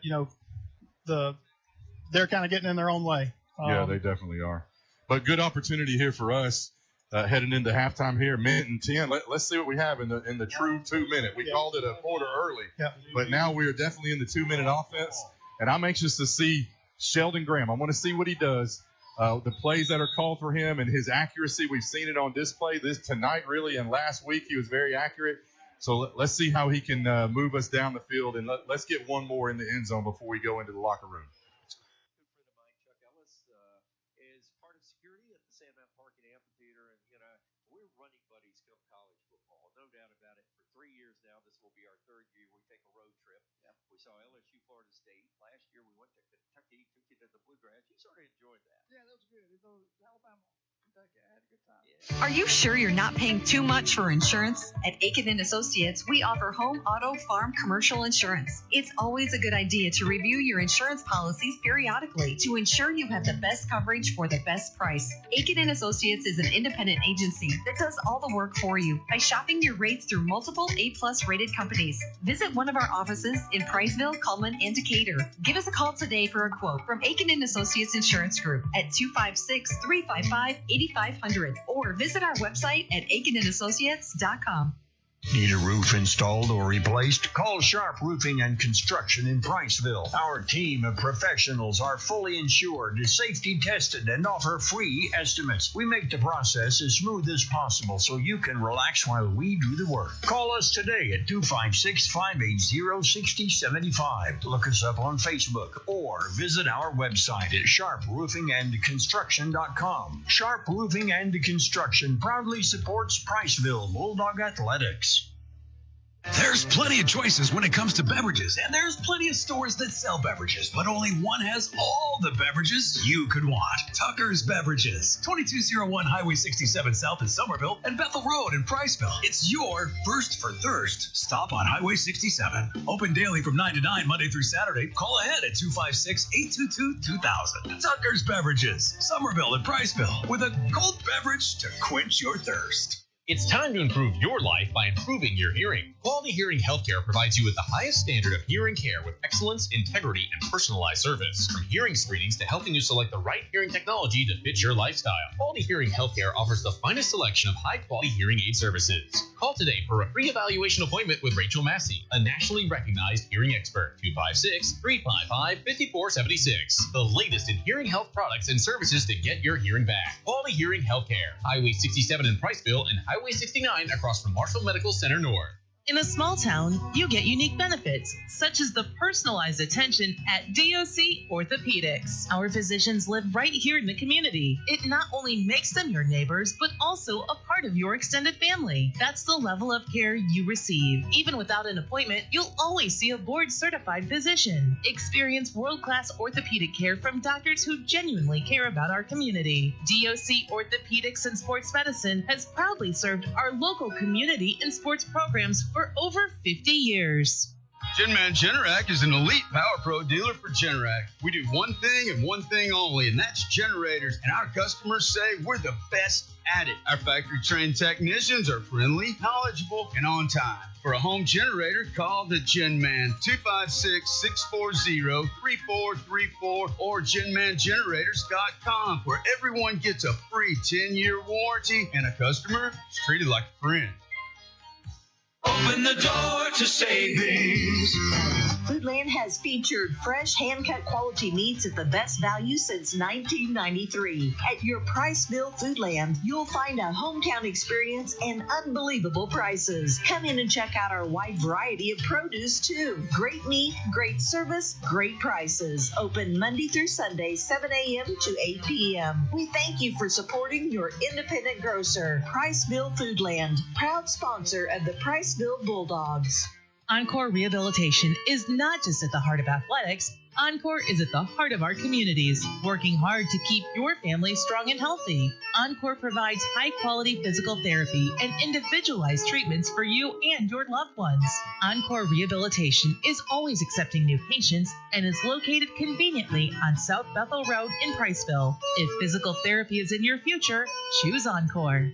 [SPEAKER 5] they're kind of getting in their own way.
[SPEAKER 6] Yeah, they definitely are. But good opportunity here for us heading into halftime here, 1:10. Let's see what we have in the true 2-minute. We called it a quarter early, but now we are definitely in the 2-minute offense, and I'm anxious to see Sheldon Graham. I want to see what he does, the plays that are called for him, and his accuracy. We've seen it on display tonight, really, and last week he was very accurate. So let's see how he can move us down the field, and let's get one more in the end zone before we go into the locker room.
[SPEAKER 14] Saw LSU, Florida State. Last year we went to Kentucky, took you to the Bluegrass. You sort of enjoyed that. Yeah, that was good. Alabama, Kentucky, I had a good time. Yeah.
[SPEAKER 24] Are you sure you're not paying too much for insurance? At Aiken & Associates, we offer home, auto, farm, commercial insurance. It's always a good idea to review your insurance policies periodically to ensure you have the best coverage for the best price. Aiken & Associates is an independent agency that does all the work for you by shopping your rates through multiple A-plus rated companies. Visit one of our offices in Priceville, Cullman, and Decatur. Give us a call today for a quote from Aiken & Associates Insurance Group at 256-355-8500 or visit our website at aikenandassociates.com.
[SPEAKER 15] Need a roof installed or replaced? Call Sharp Roofing and Construction in Priceville. Our team of professionals are fully insured, safety tested, and offer free estimates. We make the process as smooth as possible so you can relax while we do the work. Call us today at 256-580-6075. Look us up on Facebook or visit our website at sharproofingandconstruction.com. Sharp Roofing and Construction proudly supports Priceville Bulldog Athletics.
[SPEAKER 7] There's plenty of choices when it comes to beverages, and there's plenty of stores that sell beverages, but only one has all the beverages you could want. Tucker's Beverages, 2201 Highway 67 South in Somerville and Bethel Road in Priceville. It's your first for thirst. Stop on Highway 67. Open daily from 9 to 9, Monday through Saturday. Call ahead at 256-822-2000. Tucker's Beverages, Somerville and Priceville, with a cold beverage to quench your thirst.
[SPEAKER 17] It's time to improve your life by improving your hearing. Quality Hearing Healthcare provides you with the highest standard of hearing care with excellence, integrity, and personalized service. From hearing screenings to helping you select the right hearing technology to fit your lifestyle, Quality Hearing Healthcare offers the finest selection of high-quality hearing aid services. Call today for a free evaluation appointment with Rachel Massey, a nationally recognized hearing expert. 256-355-5476. The latest in hearing health products and services to get your hearing back. Quality Hearing Healthcare. Highway 67 in Priceville and Highway 69 across from Marshall Medical Center North.
[SPEAKER 2] In a small town, you get unique benefits, such as the personalized attention at DOC Orthopedics. Our physicians live right here in the community. It not only makes them your neighbors, but also a part of your extended family. That's the level of care you receive. Even without an appointment, you'll always see a board-certified physician. Experience world-class orthopedic care from doctors who genuinely care about our community. DOC Orthopedics and Sports Medicine has proudly served our local community and sports programs for over 50 years.
[SPEAKER 16] Genman Generac is an elite Power Pro dealer for Generac. We do one thing and one thing only, and that's generators. And our customers say we're the best at it. Our factory-trained technicians are friendly, knowledgeable, and on time. For a home generator, call the Genman 256-640-3434 or GenmanGenerators.com, where everyone gets a free 10-year warranty and a customer is treated like a friend.
[SPEAKER 22] Open the door to savings.
[SPEAKER 23] Foodland has featured fresh, hand-cut quality meats at the best value since 1993. At your Priceville Foodland, you'll find a hometown experience and unbelievable prices. Come in and check out our wide variety of produce, too. Great meat, great service, great prices. Open Monday through Sunday, 7 a.m. to 8 p.m. We thank you for supporting your independent grocer, Priceville Foodland, proud sponsor of the Priceville Bulldogs.
[SPEAKER 2] Encore Rehabilitation is not just at the heart of athletics. Encore is at the heart of our communities, working hard to keep your family strong and healthy. Encore provides high-quality physical therapy and individualized treatments for you and your loved ones. Encore Rehabilitation is always accepting new patients and is located conveniently on South Bethel Road in Priceville. If physical therapy is in your future, choose Encore.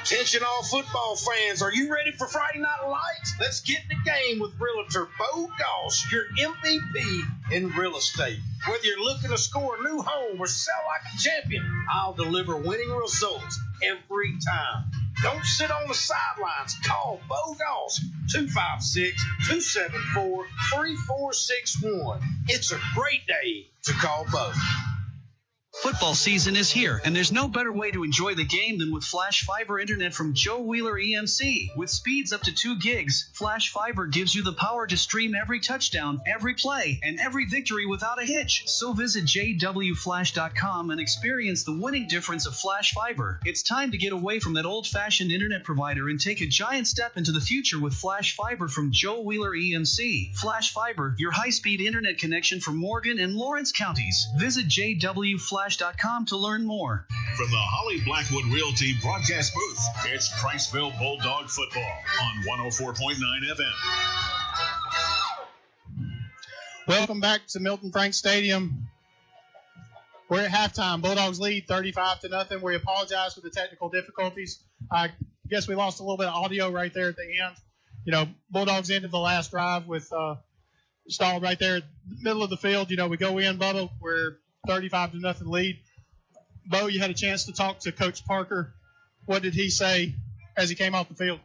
[SPEAKER 4] Attention all football fans, are you ready for Friday Night Lights? Let's get in the game with Realtor Bo Goss, your MVP in real estate. Whether you're looking to score a new home or sell like a champion, I'll deliver winning results every time. Don't sit on the sidelines. Call Bo Goss, 256-274-3461. It's a great day to call Bo.
[SPEAKER 1] Football season is here, and there's no better way to enjoy the game than with Flash Fiber Internet from Joe Wheeler EMC. With speeds up to 2 gigs, Flash Fiber gives you the power to stream every touchdown, every play, and every victory without a hitch. So visit jwflash.com and experience the winning difference of Flash Fiber. It's time to get away from that old-fashioned internet provider and take a giant step into the future with Flash Fiber from Joe Wheeler EMC. Flash Fiber, your high-speed internet connection for Morgan and Lawrence counties. Visit jwflash.com to learn more.
[SPEAKER 3] From the Holly Blackwood Realty broadcast booth, it's Priceville Bulldog football on 104.9 FM.
[SPEAKER 5] Welcome back to Milton Frank Stadium. We're at halftime. Bulldogs lead 35-0. We apologize for the technical difficulties. I guess we lost a little bit of audio right there at the end. You know, Bulldogs ended the last drive with stalled right there in the middle of the field. You know, we go in, Bubba. We're 35-0 lead. Bo, you had a chance to talk to Coach Parker. What did he say as he came off the field?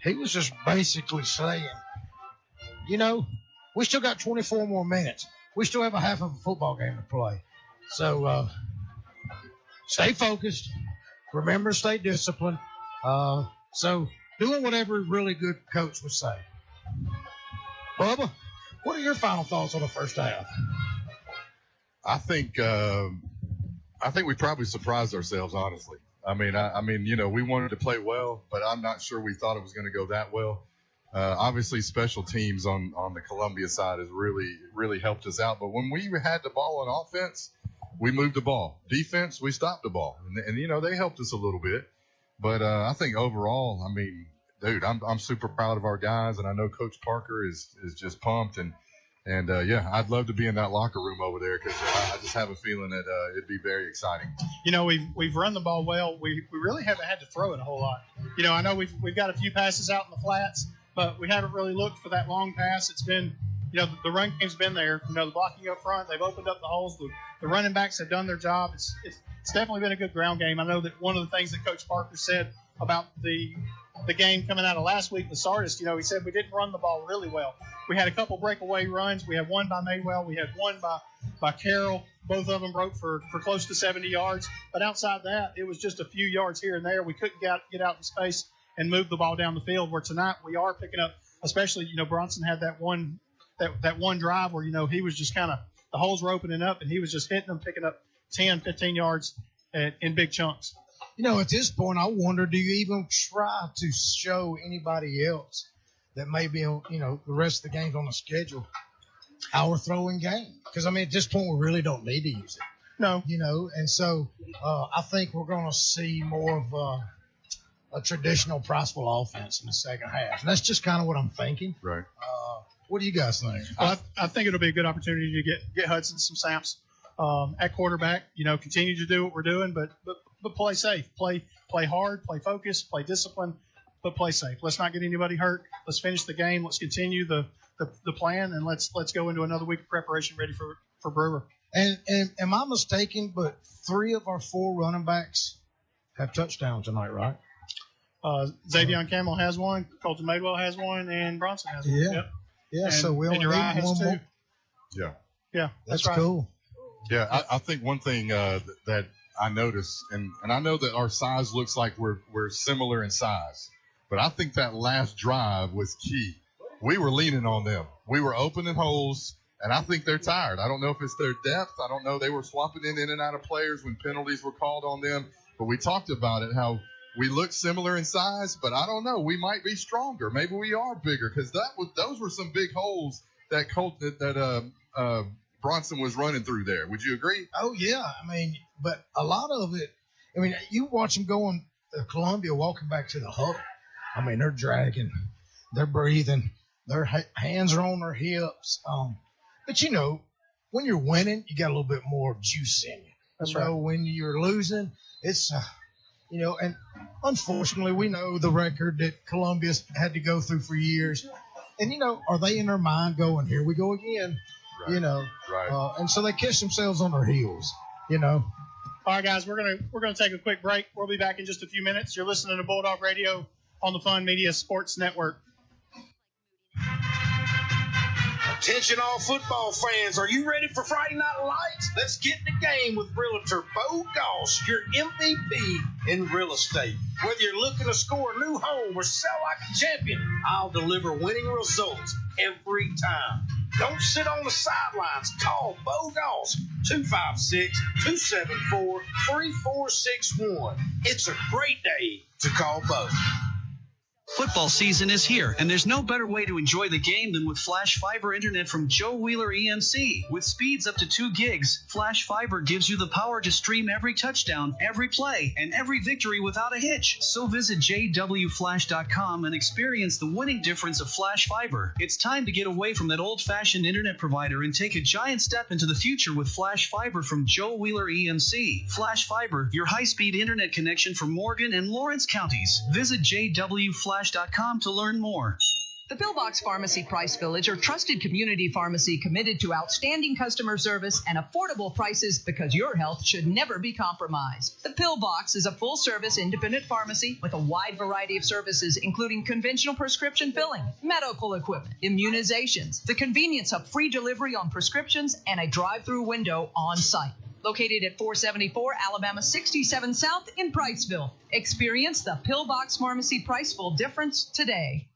[SPEAKER 11] He was just basically saying, you know, we still got 24 more minutes. We still have a half of a football game to play. So stay focused. Remember to stay disciplined. So doing whatever a really good coach would say. Bubba, what are your final thoughts on the first half?
[SPEAKER 6] I think we probably surprised ourselves, honestly. I mean, you know, we wanted to play well, but I'm not sure we thought it was going to go that well. Obviously, special teams on the Columbia side has really helped us out. But when we had the ball on offense, we moved the ball. Defense, we stopped the ball, and you know, they helped us a little bit. But I think overall, I mean, dude, I'm super proud of our guys, and I know Coach Parker is just pumped and yeah, I'd love to be in that locker room over there because I just have a feeling that it'd be very exciting. You know,
[SPEAKER 5] we've run the ball well. We really haven't had to throw it a whole lot. You know, I know we've got a few passes out in the flats, but we haven't really looked for that long pass. It's been, you know, the run game's been there. You know, the blocking up front, they've opened up the holes. The running backs have done their job. It's definitely been a good ground game. I know that one of the things that Coach Parker said about the game coming out of last week with Sardis, you know, he said we didn't run the ball really well. We had a couple breakaway runs. We had one by Maywell. We had one by Carroll. Both of them broke for close to 70 yards. But outside that, it was just a few yards here and there. We couldn't get out in space and move the ball down the field, where tonight we are picking up, especially, you know, Bronson had that one drive where, you know, he was just kind of, the holes were opening up and he was just hitting them, picking up 10, 15 yards in big chunks.
[SPEAKER 11] You know, at this point, I wonder, do you even try to show anybody else that may be, you know, the rest of the games on the schedule, our throwing game? Because, I mean, at this point, we really don't need to use it.
[SPEAKER 5] No.
[SPEAKER 11] You know, and so I think we're going to see more of a traditional Priceville offense in the second half. And that's just kind of what I'm thinking.
[SPEAKER 6] Right.
[SPEAKER 11] What do you guys think?
[SPEAKER 5] Well, I think it'll be a good opportunity to get Hudson some snaps at quarterback. Continue to do what we're doing, but play safe, play hard, play focused, play disciplined, but play safe. Let's not get anybody hurt. Let's finish the game. Let's continue the plan, and let's go into another week of preparation ready for Brewer.
[SPEAKER 11] And am I mistaken? But 3 of our 4 running backs have touchdowns tonight, right?
[SPEAKER 5] Xavion Campbell has one, Colton Madewell has one, and Bronson has one.
[SPEAKER 11] Yeah.
[SPEAKER 5] Yep.
[SPEAKER 11] Yeah,
[SPEAKER 5] And,
[SPEAKER 11] so we only need
[SPEAKER 5] Uriah has
[SPEAKER 11] one
[SPEAKER 5] 2.
[SPEAKER 11] more.
[SPEAKER 6] Yeah.
[SPEAKER 5] Yeah,
[SPEAKER 11] That's
[SPEAKER 5] right.
[SPEAKER 11] cool.
[SPEAKER 6] Yeah, I think one thing that I noticed, and I know that our size looks like we're similar in size, but I think that last drive was key. We were leaning on them. We were opening holes, and I think they're tired. I don't know if it's their depth. I don't know. They were swapping in and out of players when penalties were called on them. But we talked about it, how we look similar in size, but I don't know. We might be stronger. Maybe we are bigger, because those were some big holes that Bronson was running through there. Would you agree?
[SPEAKER 11] Oh, yeah. I mean, but a lot of it, I mean, you watch them going to Columbia, walking back to the huddle. I mean, they're dragging, they're breathing, their hands are on their hips. But, when you're winning, you got a little bit more juice in you.
[SPEAKER 5] That's right.
[SPEAKER 11] When you're losing, it's, and unfortunately, we know the record that Columbia's had to go through for years. And, are they in their mind going, here we go again?
[SPEAKER 6] Right. Right.
[SPEAKER 11] And so they kiss themselves on their heels,
[SPEAKER 5] All right, guys, we're gonna take a quick break. We'll be back in just a few minutes. You're listening to Bulldog Radio on the Fun Media Sports Network.
[SPEAKER 4] Attention all football fans, are you ready for Friday Night Lights? Let's get in the game with Realtor Bo Goss, your MVP in real estate. Whether you're looking to score a new home or sell like a champion, I'll deliver winning results every time. Don't sit on the sidelines. Call Bo Goss, 256-274-3461. It's a great day to call Bo.
[SPEAKER 1] Football season is here, and there's no better way to enjoy the game than with Flash Fiber Internet from Joe Wheeler EMC. With speeds up to 2 gigs, Flash Fiber gives you the power to stream every touchdown, every play, and every victory without a hitch. So visit jwflash.com and experience the winning difference of Flash Fiber. It's time to get away from that old-fashioned internet provider and take a giant step into the future with Flash Fiber from Joe Wheeler EMC. Flash Fiber, your high-speed internet connection for Morgan and Lawrence counties. Visit jwflash.com to learn more.
[SPEAKER 21] The Pillbox Pharmacy Priceville is your trusted community pharmacy committed to outstanding customer service and affordable prices because your health should never be compromised. The Pillbox is a full-service independent pharmacy with a wide variety of services, including conventional prescription filling, medical equipment, immunizations, the convenience of free delivery on prescriptions, and a drive-through window on site. Located at 474 Alabama 67 South in Priceville. Experience the Pillbox Pharmacy Priceville difference today.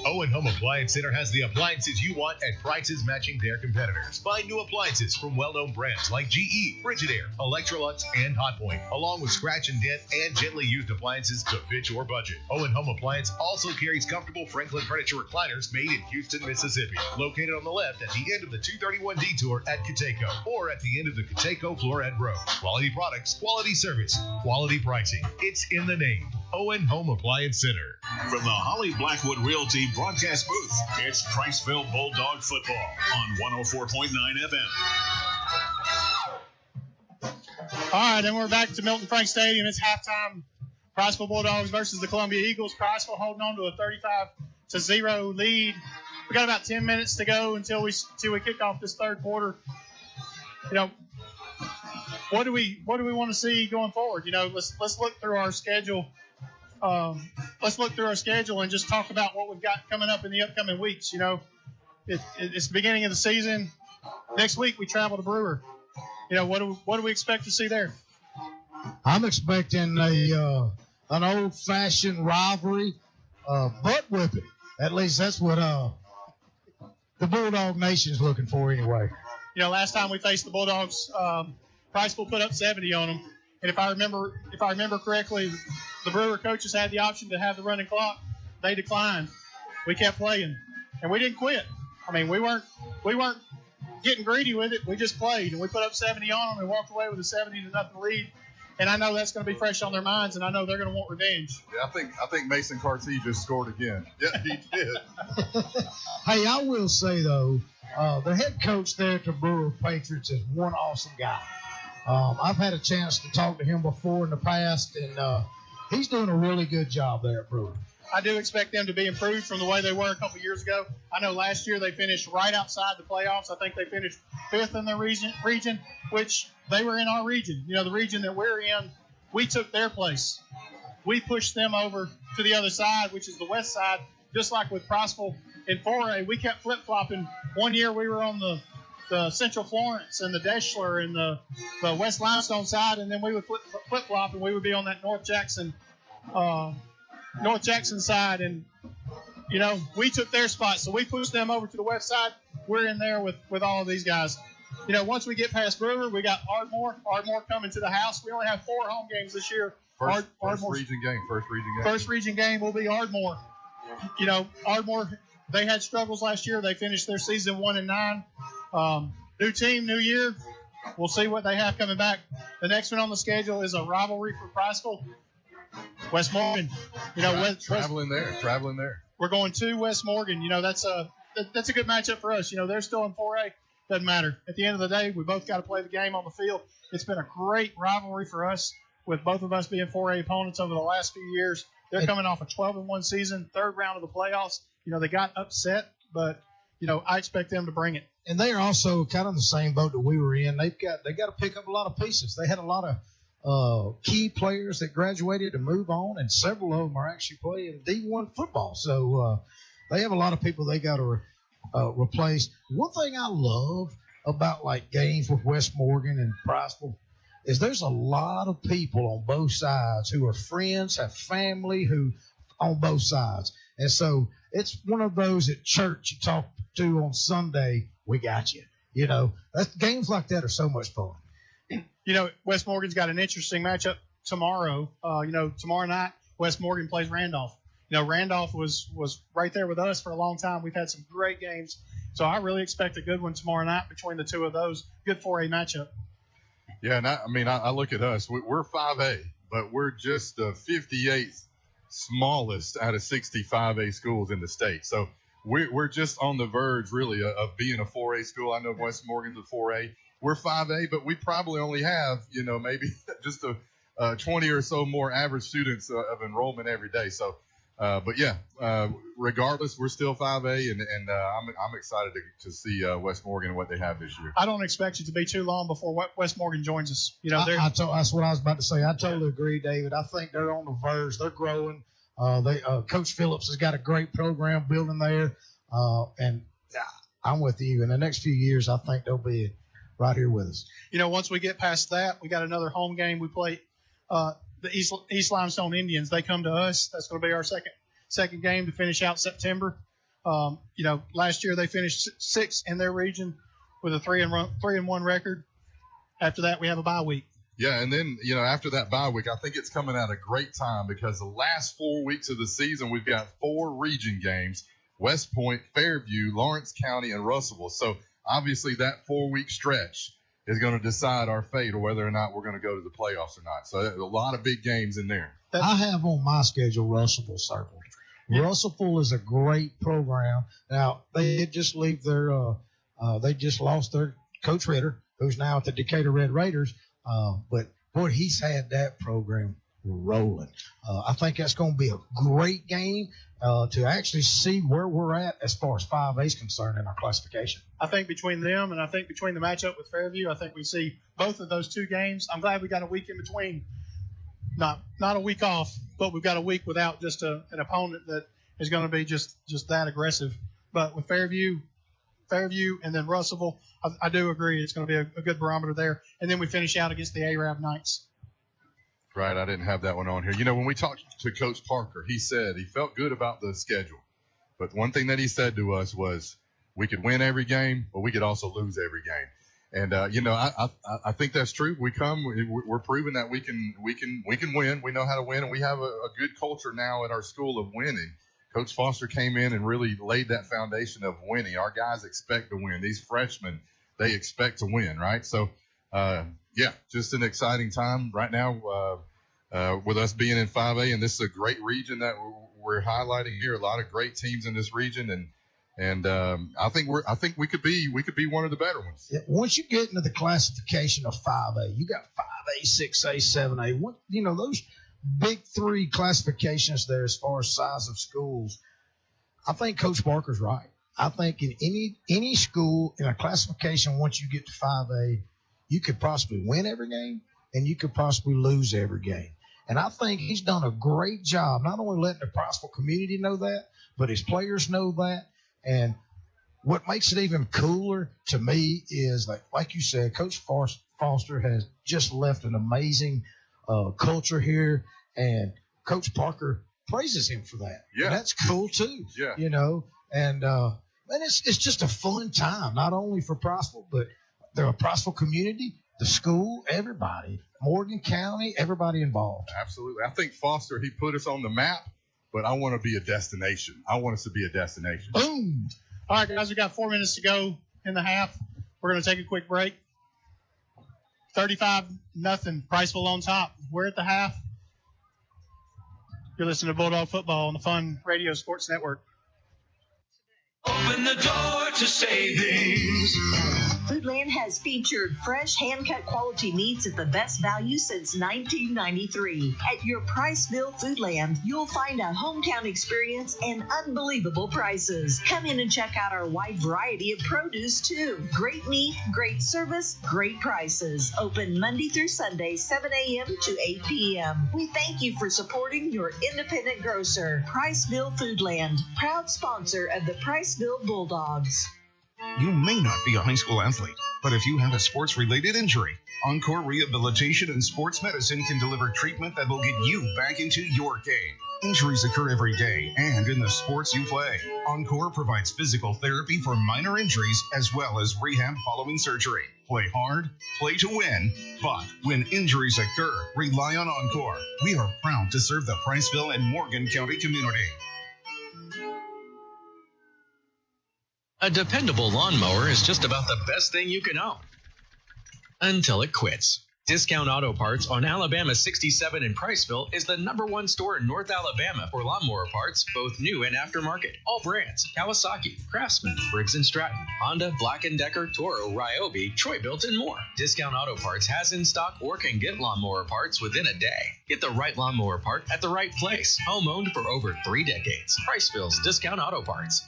[SPEAKER 17] Owen Home Appliance Center has the appliances you want at prices matching their competitors. Find new appliances from well-known brands like GE, Frigidaire, Electrolux, and Hotpoint, along with scratch and dent and gently used appliances to fit your budget. Owen Home Appliance also carries comfortable Franklin furniture recliners made in Houston, Mississippi, located on the left at the end of the 231 detour at Cateco, or at the end of the Cateco Floret Road. Quality products, quality service, quality pricing. It's in the name. Owen Home Appliance Center.
[SPEAKER 3] From the Holly Blackwood Realty broadcast booth, it's Priceville Bulldog football on 104.9 FM.
[SPEAKER 5] All right, and we're back to Milton Frank Stadium. It's halftime. Priceville Bulldogs versus the Columbia Eagles. Priceville holding on to a 35-0 lead. We got about 10 minutes to go until we kick off this third quarter. What do we want to see going forward? Let's look through our schedule. Let's look through our schedule and just talk about what we've got coming up in the upcoming weeks. It's the beginning of the season. Next week we travel to Brewer. What do we expect to see there?
[SPEAKER 11] I'm expecting an old-fashioned rivalry, butt whipping. At least that's what the Bulldog Nation's looking for anyway.
[SPEAKER 5] Last time we faced the Bulldogs, Priceville put up 70 on them. And if I remember correctly, the Brewer coaches had the option to have the running clock. They declined. We kept playing, and we didn't quit. I mean, we weren't getting greedy with it. We just played, and we put up 70 on them and walked away with a 70-0 lead. and I know that's going to be fresh on their minds, and I know they're going to want revenge.
[SPEAKER 6] Yeah, I think Mason Carty just scored again. Yeah, he did.
[SPEAKER 11] Hey, I will say, though, the head coach there at the Brewer Patriots is one awesome guy. I've had a chance to talk to him before in the past, and he's doing a really good job there at Brewer.
[SPEAKER 5] I do expect them to be improved from the way they were a couple years ago. I know last year they finished right outside the playoffs. I think they finished 5th in their region, which they were in our region. You know, the region that we're in, we took their place. We pushed them over to the other side, which is the west side, just like with Priceville in 4A. We kept flip-flopping. One year we were on the Central Florence and the Deschler and the West Limestone side, and then we would flip-flop, and we would be on that North Jackson side, and you know, we took their spot, so we pushed them over to the west side. We're in there with all of these guys. You know, once we get past Brewer, we got Ardmore coming to the house. We only have 4 home games this year.
[SPEAKER 6] First region game
[SPEAKER 5] will be Ardmore. You know, Ardmore, they had struggles last year. They finished their season 1-9. New team, new year. We'll see what they have coming back. The next one on the schedule is a rivalry for Priceville. West Morgan, you know,
[SPEAKER 6] traveling there.
[SPEAKER 5] We're going to West Morgan. You know, that's a good matchup for us. You know, they're still in 4A. Doesn't matter. At the end of the day, we both got to play the game on the field. It's been a great rivalry for us, with both of us being 4A opponents over the last few years. They're coming off a 12-1 season, 3rd round of the playoffs. You know, they got upset, but you know, I expect them to bring it.
[SPEAKER 11] And they are also kind of in the same boat that we were in. They got to pick up a lot of pieces. They had a lot of key players that graduated to move on, and several of them are actually playing D1 football. So they have a lot of people they got to replace. One thing I love about like games with West Morgan and Priceville is there's a lot of people on both sides who are friends, have family who on both sides. And so it's one of those at church you talk to on Sunday, we got you. You know, games like that are so much fun.
[SPEAKER 5] You know, West Morgan's got an interesting matchup tomorrow. You know, tomorrow night, West Morgan plays Randolph. You know, Randolph was right there with us for a long time. We've had some great games. So I really expect a good one tomorrow night between the two of those. Good 4A matchup.
[SPEAKER 6] Yeah, and I look at us. We're 5A, but we're just the 58th smallest out of 60 5A schools in the state. So we're just on the verge, really, of being a 4A school. I know West Morgan's a 4A. We're 5A, but we probably only have, you know, maybe just 20 or so more average students of enrollment every day. So, but yeah, regardless, we're still 5A, and I'm excited to see West Morgan and what they have this year.
[SPEAKER 5] I don't expect it to be too long before West Morgan joins us. You know,
[SPEAKER 11] that's what I was about to say. I totally agree, David. I think they're on the verge. They're growing. Coach Phillips has got a great program building there, and I'm with you. In the next few years, I think they'll be right here with us.
[SPEAKER 5] You know, once we get past that, we got another home game. We play the East Limestone Indians. They come to us. That's going to be our second game to finish out September. You know, last year they finished 6th in their region with a 3-1 record. After that, we have a bye week.
[SPEAKER 6] Yeah, and then, you know, after that bye week, I think it's coming at a great time because the last 4 weeks of the season, we've got 4 region games: West Point, Fairview, Lawrence County, and Russellville. So obviously that 4-week stretch is going to decide our fate or whether or not we're going to go to the playoffs or not. So a lot of big games in there.
[SPEAKER 11] I have on my schedule Russellville circled. Yeah. Russellville is a great program. Now, they did just leave they just lost their Coach Ritter, who's now at the Decatur Red Raiders. But, boy, he's had that program rolling. I think that's going to be a great game to actually see where we're at as far as 5A is concerned in our classification.
[SPEAKER 5] I think between them and I think between the matchup with Fairview, I think we see both of those 2 games. I'm glad we got a week in between. Not a week off, but we've got a week without just an opponent that is going to be just that aggressive. But with Fairview, and then Russellville, I do agree it's going to be a good barometer there. And then we finish out against the Arab Knights.
[SPEAKER 6] Right, I didn't have that one on here. You know, when we talked to Coach Parker, he said he felt good about the schedule. But one thing that he said to us was we could win every game, but we could also lose every game. And, you know, I think that's true. We're proving that we can win. We know how to win, and we have a good culture now at our school of winning. Coach Foster came in and really laid that foundation of winning. Our guys expect to win. These freshmen, they expect to win, right? So yeah, just an exciting time right now with us being in 5A, and this is a great region that we're highlighting here. A lot of great teams in this region, and I think we could be one of the better ones.
[SPEAKER 11] Yeah, once you get into the classification of 5A, you got 5A, 6A, 7A. Those big three classifications there as far as size of schools. I think Coach Parker's right. I think in any school in a classification, once you get to 5A, you could possibly win every game and you could possibly lose every game. And I think he's done a great job, not only letting the Priceville community know that, but his players know that. And what makes it even cooler to me is, like you said, Coach Foster has just left an amazing culture here, and Coach Parker praises him for that. Yeah, and that's cool too. Yeah, and it's just a fun time, not only for Priceville, but the Priceville community, the school, everybody, Morgan County, everybody involved.
[SPEAKER 6] Absolutely. I think Foster, he put us on the map, but I want to be a destination. I want us to be a destination.
[SPEAKER 5] Boom. All right, guys, we got 4 minutes to go in the half. We're going to take a quick break. 35-0, Priceville on top. We're at the half. You're listening to Bulldog Football on the Fun Radio Sports Network.
[SPEAKER 22] Open the door to savings.
[SPEAKER 23] Foodland has featured fresh, hand-cut quality meats at the best value since 1993. At your Priceville Foodland, you'll find a hometown experience and unbelievable prices. Come in and check out our wide variety of produce, too. Great meat, great service, great prices. Open Monday through Sunday, 7 a.m. to 8 p.m. We thank you for supporting your independent grocer. Priceville Foodland, proud sponsor of the Priceville Bulldogs.
[SPEAKER 12] You may not be a high school athlete, but if you have a sports-related injury, Encore Rehabilitation and Sports Medicine can deliver treatment that will get you back into your game. Injuries occur every day and in the sports you play. Encore provides physical therapy for minor injuries as well as rehab following surgery. Play hard, play to win, but when injuries occur, rely on Encore. We are proud to serve the Priceville and Morgan County community.
[SPEAKER 17] A dependable lawnmower is just about the best thing you can own. Until it quits. Discount Auto Parts on Alabama 67 in Priceville is the #1 store in North Alabama for lawnmower parts, both new and aftermarket. All brands: Kawasaki, Craftsman, Briggs & Stratton, Honda, Black & Decker, Toro, Ryobi, Troy-Built, and more. Discount Auto Parts has in stock or can get lawnmower parts within a day. Get the right lawnmower part at the right place. Home-owned for over 3 decades. Priceville's Discount Auto Parts.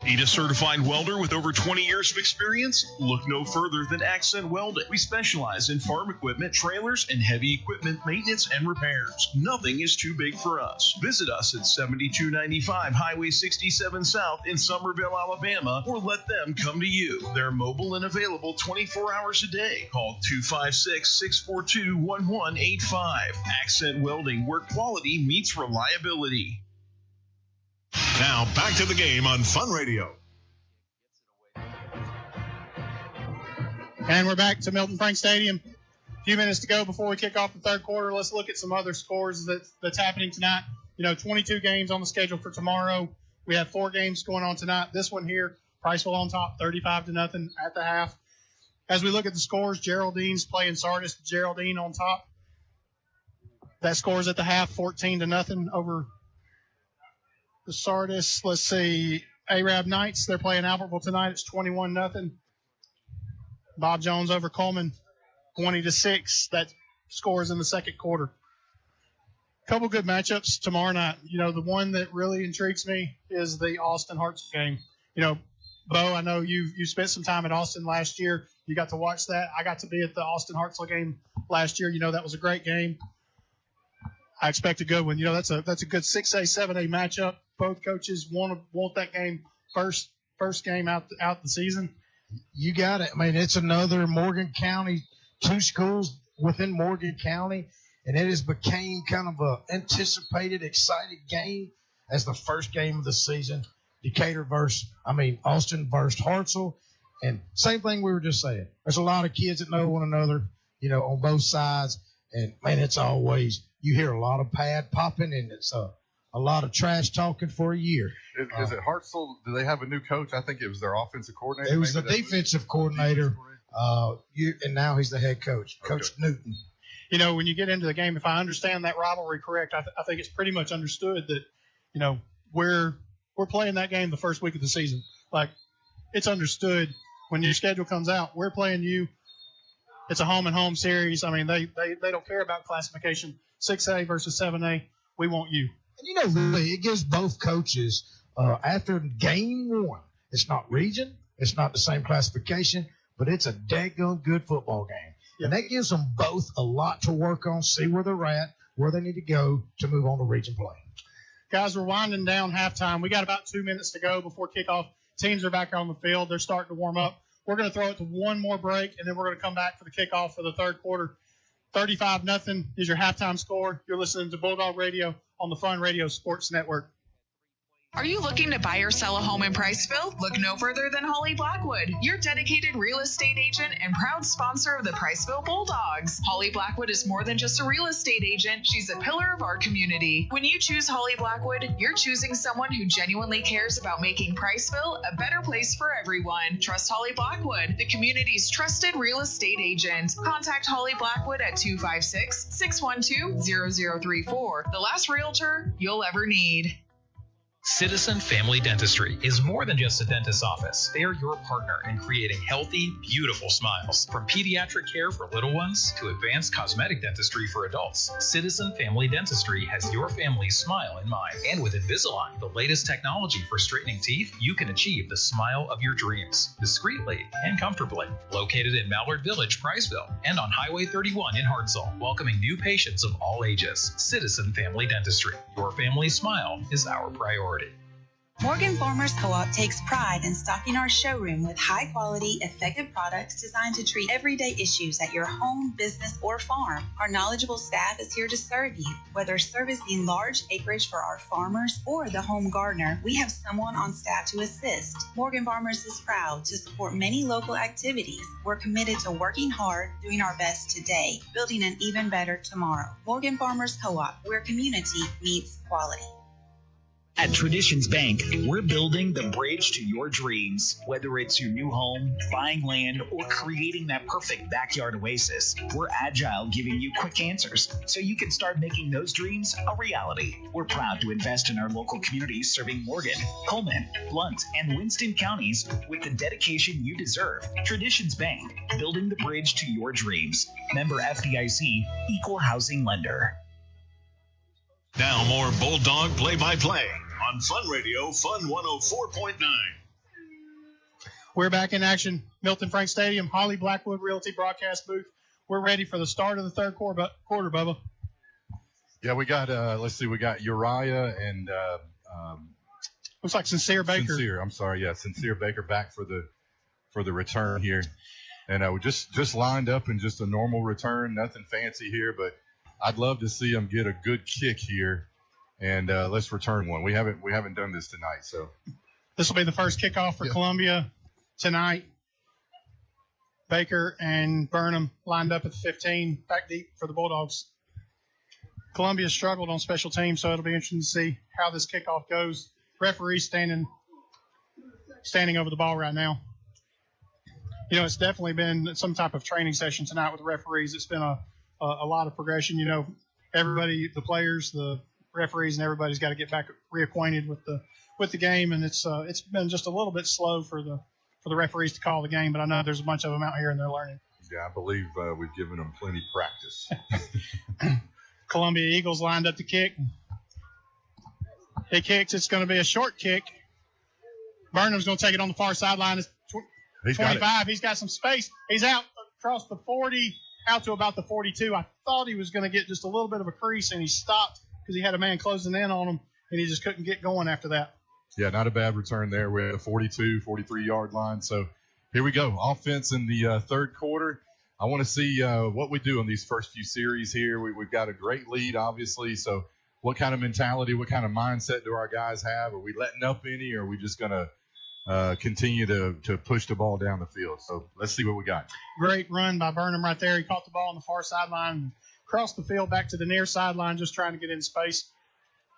[SPEAKER 18] Need a certified welder with over 20 years of experience? Look no further than Accent Welding. We specialize in farm equipment, trailers, and heavy equipment maintenance and repairs. Nothing is too big for us. Visit us at 7295 Highway 67 South in Summerville, Alabama, or let them come to you. They're mobile and available 24 hours a day. Call 256-642-1185. Accent Welding, where quality meets reliability.
[SPEAKER 3] Now, back to the game on Fun Radio.
[SPEAKER 5] And we're back to Milton Frank Stadium. A few minutes to go before we kick off the third quarter. Let's look at some other scores that's happening tonight. 22 games on the schedule for tomorrow. We have 4 games going on tonight. This one here, Priceville on top, 35-0 at the half. As we look at the scores, Geraldine's playing Sardis. Geraldine on top. That scores at the half, 14-0 over the Sardis. Let's see, Arab Knights, they're playing Albertville tonight. It's 21-0. Bob Jones over Coleman, 20-6. That scores in the second quarter. Couple good matchups tomorrow night. The one that really intrigues me is the Austin Hartsel game. Bo, I know you spent some time at Austin last year. You got to watch that. I got to be at the Austin Hartsel game last year. That was a great game. I expect a good one. That's a good 6A, 7A matchup. Both coaches want that game first game out the season.
[SPEAKER 11] You got it. I mean, it's another Morgan County, 2 schools within Morgan County, and it has became kind of a anticipated, excited game as the first game of the season. Austin versus Hartsel, and same thing we were just saying. There's a lot of kids that know one another, on both sides, and man, it's always. You hear a lot of pad popping, and it's a lot of trash talking for a year.
[SPEAKER 6] Is it Hartsel? Do they have a new coach? I think it was their offensive coordinator.
[SPEAKER 11] It was the defensive coordinator. And now he's the head coach, Coach Newton.
[SPEAKER 5] You know, when you get into the game, if I understand that rivalry correct, I think it's pretty much understood that, you know, we're playing that game the first week of the season. Like, it's understood when your schedule comes out, we're playing you. It's a home-and-home series. I mean, they don't care about classification, 6A versus 7A. We want you.
[SPEAKER 11] And, you know, really, it gives both coaches, after game one, it's not region, it's not the same classification, but it's a daggone good football game. Yep. And that gives them both a lot to work on, see where they're at, where they need to go to move on to region play.
[SPEAKER 5] Guys, we're winding down halftime. We got about 2 minutes to go before kickoff. Teams are back on the field. They're starting to warm up. We're going to throw it to one more break, and then we're going to come back for the kickoff for the third quarter. 35-0 is your halftime score. You're listening to Bulldog Radio on the Fun Radio Sports Network.
[SPEAKER 8] Are you looking to buy or sell a home in Priceville? Look no further than Holly Blackwood, your dedicated real estate agent and proud sponsor of the Priceville Bulldogs. Holly Blackwood is more than just a real estate agent. She's a pillar of our community. When you choose Holly Blackwood, you're choosing someone who genuinely cares about making Priceville a better place for everyone. Trust Holly Blackwood, the community's trusted real estate agent. Contact Holly Blackwood at 256-612-0034. The last realtor you'll ever need.
[SPEAKER 9] Citizen Family Dentistry is more than just a dentist's office. They are your partner in creating healthy, beautiful smiles. From pediatric care for little ones to advanced cosmetic dentistry for adults, Citizen Family Dentistry has your family's smile in mind. And with Invisalign, the latest technology for straightening teeth, you can achieve the smile of your dreams, discreetly and comfortably. Located in Mallard Village, Priceville, and on Highway 31 in Hartselle, welcoming new patients of all ages. Citizen Family Dentistry. Your family's smile is our priority.
[SPEAKER 13] Morgan Farmers Co-op takes pride in stocking our showroom with high-quality, effective products designed to treat everyday issues at your home, business, or farm. Our knowledgeable staff is here to serve you. Whether servicing large acreage for our farmers or the home gardener, we have someone on staff to assist. Morgan Farmers is proud to support many local activities. We're committed to working hard, doing our best today, building an even better tomorrow. Morgan Farmers Co-op, where community meets quality.
[SPEAKER 19] At Traditions Bank, we're building the bridge to your dreams. Whether it's your new home, buying land, or creating that perfect backyard oasis, we're agile, giving you quick answers so you can start making those dreams a reality. We're proud to invest in our local communities serving Morgan, Coleman, Blount, and Winston counties with the dedication you deserve. Traditions Bank, building the bridge to your dreams. Member FDIC, Equal Housing Lender.
[SPEAKER 3] Now more Bulldog play-by-play on Fun Radio, Fun 104.9.
[SPEAKER 5] We're back in action. Milton Frank Stadium, Holly Blackwood Realty broadcast booth. We're ready for the start of the third quarter, Bubba.
[SPEAKER 6] Yeah, we got, we got Uriah and
[SPEAKER 5] looks like Sincere Baker.
[SPEAKER 6] Sincere Baker back for the return here. And we just lined up in just a normal return, nothing fancy here, but I'd love to see them get a good kick here, and let's return one. We haven't done this tonight, so
[SPEAKER 5] this will be the first kickoff for Columbia tonight. Baker and Burnham lined up at the 15, back deep for the Bulldogs. Columbia struggled on special teams, so it'll be interesting to see how this kickoff goes. Referee standing over the ball right now. You know, it's definitely been some type of training session tonight with the referees. It's been a lot of progression. You know, everybody, the players, the referees, and everybody's got to get back reacquainted with the game, and it's been just a little bit slow for the referees to call the game. But I know there's a bunch of them out here and they're learning.
[SPEAKER 6] Yeah, I believe we've given them plenty practice.
[SPEAKER 5] Columbia Eagles lined up to kick. He kicks. It's going to be a short kick. Burnham's going to take it on the far sideline. It's 25. He's got some space. He's out across the 40. Out to about the 42. I thought he was going to get just a little bit of a crease, and he stopped because he had a man closing in on him, and he just couldn't get going after that.
[SPEAKER 6] Yeah, not a bad return there. We're at a 42, 43-yard line. So here we go. Offense in the third quarter. I want to see what we do in these first few series here. We've got a great lead, obviously. So what kind of mentality, what kind of mindset do our guys have? Are we letting up any, or are we just going to continue to push the ball down the field? So let's see what we got.
[SPEAKER 5] Great run by Burnham right there. He caught the ball on the far sideline, crossed the field back to the near sideline, just trying to get in space.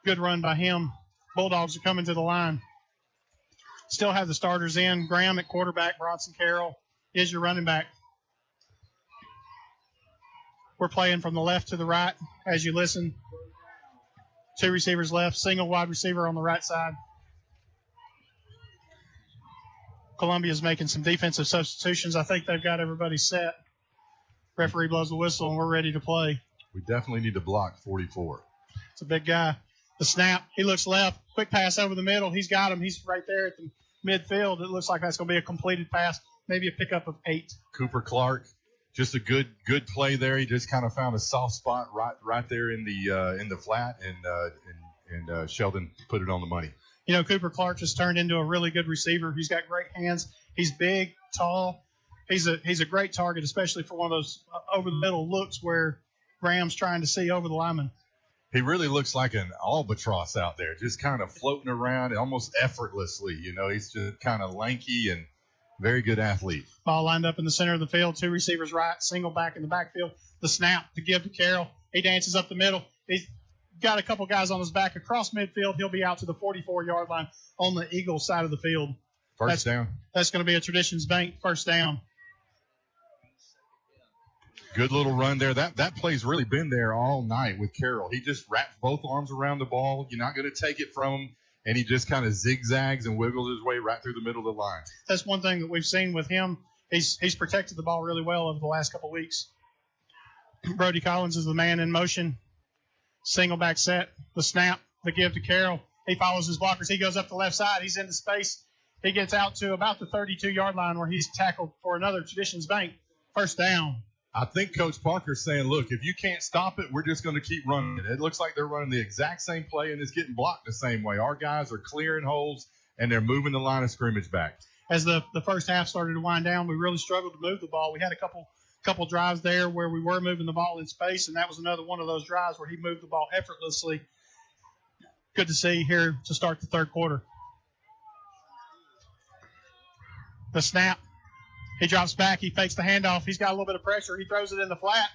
[SPEAKER 5] Good run by him. Bulldogs are coming to the line. Still have the starters in. Graham at quarterback. Bronson Carroll is your running back. We're playing from the left to the right as you listen. 2 receivers left, single wide receiver on the right side. Columbia's making some defensive substitutions. I think they've got everybody set. Referee blows the whistle, and we're ready to play.
[SPEAKER 6] We definitely need to block 44.
[SPEAKER 5] It's a big guy. The snap, he looks left. Quick pass over the middle. He's got him. He's right there at the midfield. It looks like that's going to be a completed pass, maybe a pickup of 8.
[SPEAKER 6] Cooper Clark, just a good play there. He just kind of found a soft spot right there in the flat, and Sheldon put it on the money.
[SPEAKER 5] You know, Cooper Clark just turned into a really good receiver. He's got great hands. He's big, tall. He's a great target, especially for one of those over the middle looks where Graham's trying to see over the lineman.
[SPEAKER 6] He really looks like an albatross out there, just kind of floating around almost effortlessly. You know, he's just kind of lanky and very good athlete.
[SPEAKER 5] Ball lined up in the center of the field, 2 receivers right, single back in the backfield. The snap to give to Carroll. He dances up the middle. He's got a couple guys on his back across midfield. He'll be out to the 44-yard line on the Eagles side of the field.
[SPEAKER 6] First down.
[SPEAKER 5] That's going to be a Traditions Bank first down.
[SPEAKER 6] Good little run there. That play's really been there all night with Carroll. He just wraps both arms around the ball. You're not going to take it from him, and he just kind of zigzags and wiggles his way right through the middle of the line.
[SPEAKER 5] That's one thing that we've seen with him. He's protected the ball really well over the last couple of weeks. Brody Collins is the man in motion. Single back set. The snap. The give to Carroll. He follows his blockers. He goes up the left side. He's into space. He gets out to about the 32-yard line where he's tackled for another Traditions Bank first down.
[SPEAKER 6] I think Coach Parker's saying, look, if you can't stop it, we're just going to keep running it. It looks like they're running the exact same play, and it's getting blocked the same way. Our guys are clearing holes, and they're moving the line of scrimmage back.
[SPEAKER 5] As the first half started to wind down, we really struggled to move the ball. We had a couple drives there where we were moving the ball in space, and that was another one of those drives where he moved the ball effortlessly. Good to see here to start the third quarter. The snap. He drops back. He fakes the handoff. He's got a little bit of pressure. He throws it in the flat.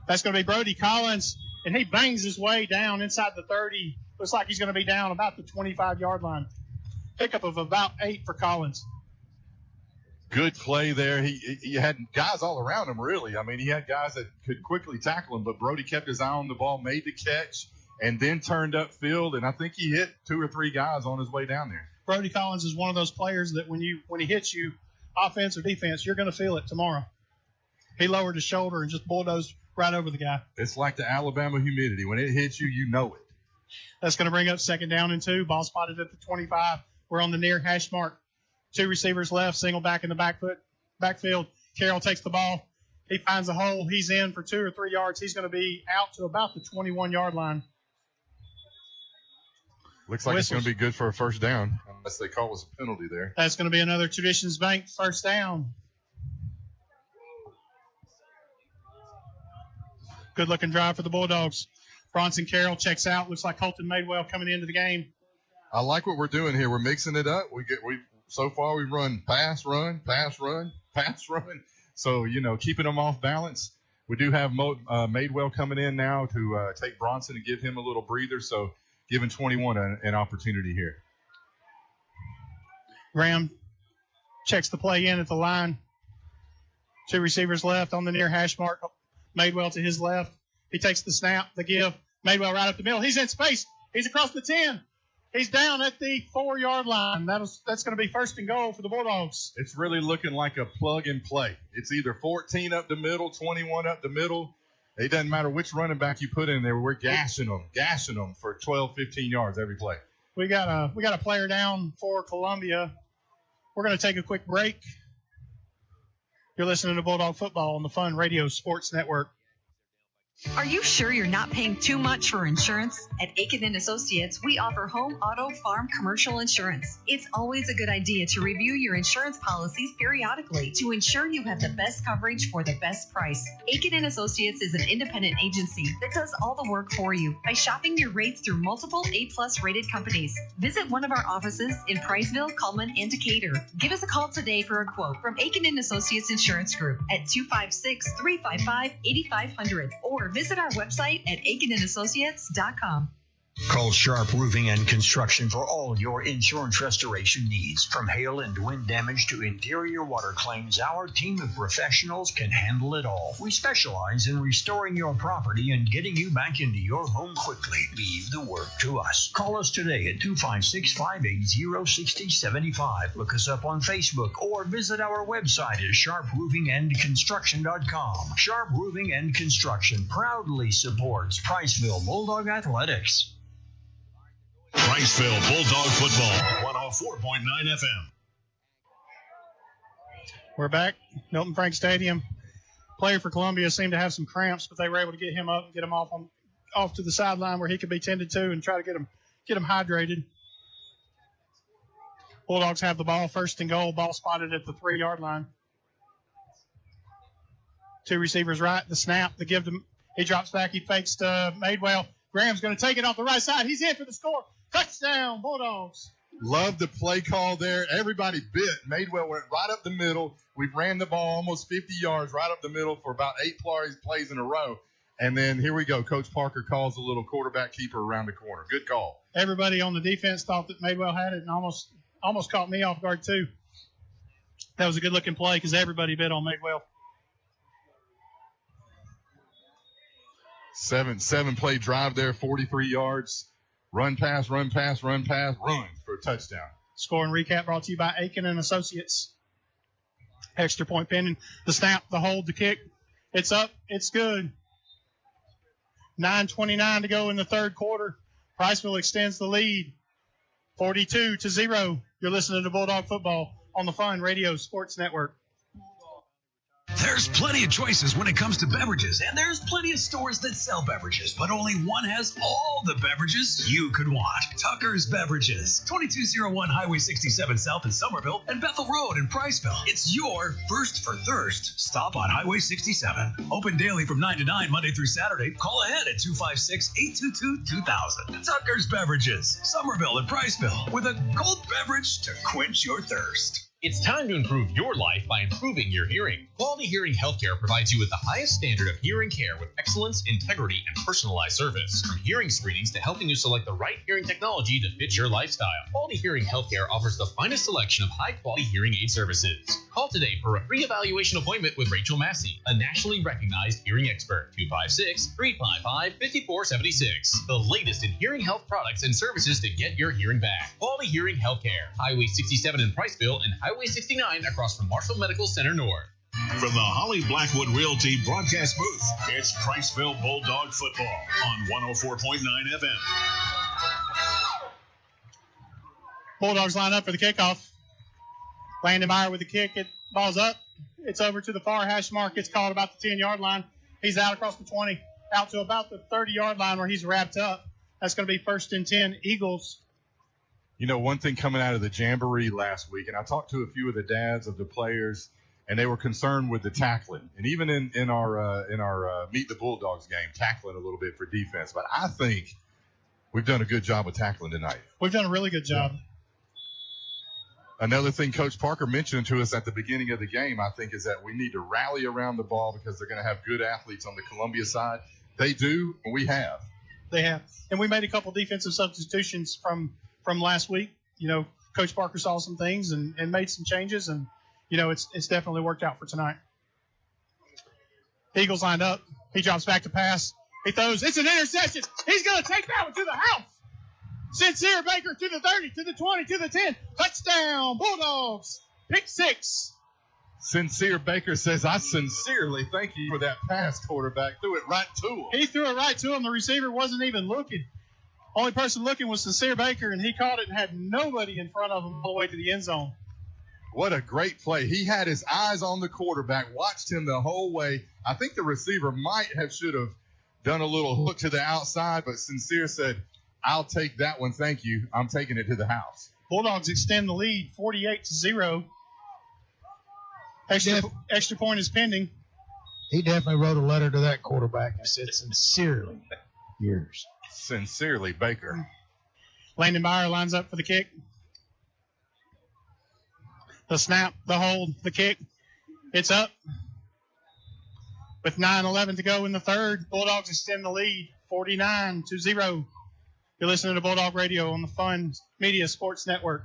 [SPEAKER 5] That's going to be Brody Collins, and he bangs his way down inside the 30. Looks like he's going to be down about the 25-yard line. Pickup of about 8 for Collins.
[SPEAKER 6] Good play there. He had guys all around him, really. I mean, he had guys that could quickly tackle him, but Brody kept his eye on the ball, made the catch, and then turned upfield, and I think he hit 2 or 3 guys on his way down there.
[SPEAKER 5] Brody Collins is one of those players that when he hits you, offense or defense, you're going to feel it tomorrow. He lowered his shoulder and just bulldozed right over the guy.
[SPEAKER 6] It's like the Alabama humidity. When it hits you, you know it.
[SPEAKER 5] That's going to bring up second down and 2. Ball spotted at the 25. We're on the near hash mark. 2 receivers left, single back in the backfield. Carroll takes the ball. He finds a hole. He's in for 2 or 3 yards. He's going to be out to about the 21-yard line.
[SPEAKER 6] Looks like It's going to be good for a first down, unless they call us a penalty there.
[SPEAKER 5] That's going to be another Traditions Bank first down. Good-looking drive for the Bulldogs. Bronson Carroll checks out. Looks like Colton Madewell coming into the game.
[SPEAKER 6] I like what we're doing here. We're mixing it up. So far we've run pass, run, pass, run, pass, run. So, keeping them off balance. We do have Madewell coming in now to take Bronson and give him a little breather. So, giving 21 an opportunity here.
[SPEAKER 5] Graham checks the play in at the line. 2 receivers left on the near hash mark. Madewell to his left. He takes the snap, the give. Madewell right up the middle. He's in space. He's across the 10. He's down at the 4-yard line. That's going to be first and goal for the Bulldogs.
[SPEAKER 6] It's really looking like a plug and play. It's either 14 up the middle, 21 up the middle. It doesn't matter which running back you put in there. We're gashing them for 12, 15 yards every play.
[SPEAKER 5] We got a player down for Columbia. We're going to take a quick break. You're listening to Bulldog Football on the Fun Radio Sports Network.
[SPEAKER 10] Are you sure you're not paying too much for insurance? At Aiken & Associates, we offer home, auto, farm, commercial insurance. It's always a good idea to review your insurance policies periodically to ensure you have the best coverage for the best price. Aiken & Associates is an independent agency that does all the work for you by shopping your rates through multiple A-plus rated companies. Visit one of our offices in Priceville, Cullman, and Decatur. Give us a call today for a quote from Aiken & Associates Insurance Group at 256-355-8500 or visit our website at aikenandassociates.com.
[SPEAKER 14] Call Sharp Roofing and Construction for all your insurance restoration needs. From hail and wind damage to interior water claims, our team of professionals can handle it all. We specialize in restoring your property and getting you back into your home quickly. Leave the work to us. Call us today at 256-580-6075. Look us up on Facebook or visit our website at sharproofingandconstruction.com. Sharp Roofing and Construction proudly supports Priceville Bulldog Athletics.
[SPEAKER 3] Priceville Bulldog Football, 104.9 FM.
[SPEAKER 5] We're back. Milton Frank Stadium. Player for Columbia seemed to have some cramps, but they were able to get him up and get him off to the sideline where he could be tended to and try to get him hydrated. Bulldogs have the ball, first and goal. Ball spotted at the 3-yard line. Two receivers right. The snap. The give to. He drops back. He fakes to Madewell. Graham's going to take it off the right side. He's in for the score. Touchdown, Bulldogs.
[SPEAKER 6] Love the play call there. Everybody bit. Madewell went right up the middle. We ran the ball almost 50 yards right up the middle for about 8 plays in a row. And then here we go. Coach Parker calls a little quarterback keeper around the corner. Good call.
[SPEAKER 5] Everybody on the defense thought that Madewell had it and almost caught me off guard too. That was a good-looking play because everybody bit on Madewell.
[SPEAKER 6] 7-play drive there, 43 yards. Run, pass, run, pass, run, pass, run for a touchdown.
[SPEAKER 5] Scoring recap brought to you by Aiken and Associates. Extra point pending. The snap, the hold, the kick. It's up. It's good. 9:29 to go in the third quarter. Priceville extends the lead. 42-0. You're listening to Bulldog Football on the Fun Radio Sports Network.
[SPEAKER 7] There's plenty of choices when it comes to beverages, and there's plenty of stores that sell beverages, but only one has all the beverages you could want. Tucker's Beverages, 2201 Highway 67 South in Somerville and Bethel Road in Priceville. It's your first for thirst. Stop on Highway 67. Open daily from 9 to 9, Monday through Saturday. Call ahead at 256-822-2000. Tucker's Beverages, Somerville and Priceville, with a cold beverage to quench your thirst.
[SPEAKER 17] It's time to improve your life by improving your hearing. Quality Hearing Healthcare provides you with the highest standard of hearing care with excellence, integrity, and personalized service. From hearing screenings to helping you select the right hearing technology to fit your lifestyle, Quality Hearing Healthcare offers the finest selection of high-quality hearing aid services. Call today for a free evaluation appointment with Rachel Massey, a nationally recognized hearing expert. 256-355-5476. The latest in hearing health products and services to get your hearing back. Quality Hearing Healthcare, Highway 67 in Priceville and Highway 69 across from Marshall Medical Center North.
[SPEAKER 3] From the Holly Blackwood Realty broadcast booth, it's Priceville Bulldog Football on 104.9 FM.
[SPEAKER 5] Bulldogs line up for the kickoff. Landon Meyer with the kick. It ball's up. It's over to the far hash mark. It's called about the 10-yard line. He's out across the 20, out to about the 30-yard line where he's wrapped up. That's going to be 1st and 10 Eagles.
[SPEAKER 6] You know, one thing coming out of the Jamboree last week, and I talked to a few of the dads of the players, and they were concerned with the tackling. And even in our Meet the Bulldogs game, tackling a little bit for defense. But I think we've done a good job with tackling tonight.
[SPEAKER 5] We've done a really good job.
[SPEAKER 6] Yeah. Another thing Coach Parker mentioned to us at the beginning of the game, I think, is that we need to rally around the ball because they're going to have good athletes on the Columbia side. They do, and we have.
[SPEAKER 5] They have. And we made a couple defensive substitutions from last week. You know, Coach Parker saw some things and made some changes, and, you know, it's definitely worked out for tonight. Eagles lined up. He drops back to pass. He throws. It's an interception. He's going to take that one to the house. Sincere Baker to the 30, to the 20, to the 10. Touchdown, Bulldogs. Pick 6.
[SPEAKER 6] Sincere Baker says, I sincerely thank you for that pass, quarterback. Threw it right to him.
[SPEAKER 5] He threw it right to him. The receiver wasn't even looking. Only person looking was Sincere Baker, and he caught it and had nobody in front of him all the way to the end zone.
[SPEAKER 6] What a great play. He had his eyes on the quarterback, watched him the whole way. I think the receiver should have done a little hook to the outside, but Sincere said, I'll take that one. Thank you. I'm taking it to the house.
[SPEAKER 5] Bulldogs extend the lead 48-0. Extra point is pending.
[SPEAKER 11] He definitely wrote a letter to that quarterback and said, sincerely yours.
[SPEAKER 6] Sincerely, Baker.
[SPEAKER 5] Landon Meyer lines up for the kick. The snap, the hold, the kick. It's up. With 9:11 to go in the third, Bulldogs extend the lead 49-0. You're listening to Bulldog Radio on the Fun Media Sports Network.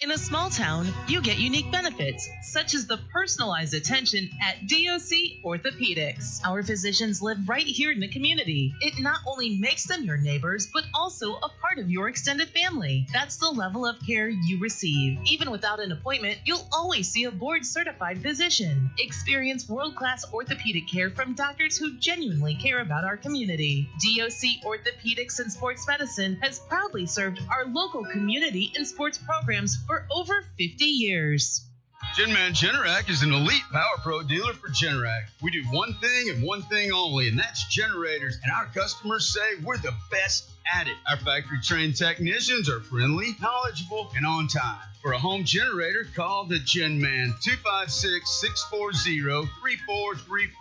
[SPEAKER 2] In a small town, you get unique benefits, such as the personalized attention at DOC Orthopedics. Our physicians live right here in the community. It not only makes them your neighbors, but also a part of your extended family. That's the level of care you receive. Even without an appointment, you'll always see a board-certified physician. Experience world-class orthopedic care from doctors who genuinely care about our community. DOC Orthopedics and Sports Medicine has proudly served our local community and sports programs for over 50 years.
[SPEAKER 15] Genman Generac is an elite Power Pro dealer for Generac. We do one thing and one thing only, and that's generators. And our customers say we're the best at it. Our factory-trained technicians are friendly, knowledgeable, and on time. For a home generator, call the Genman 256-640-3434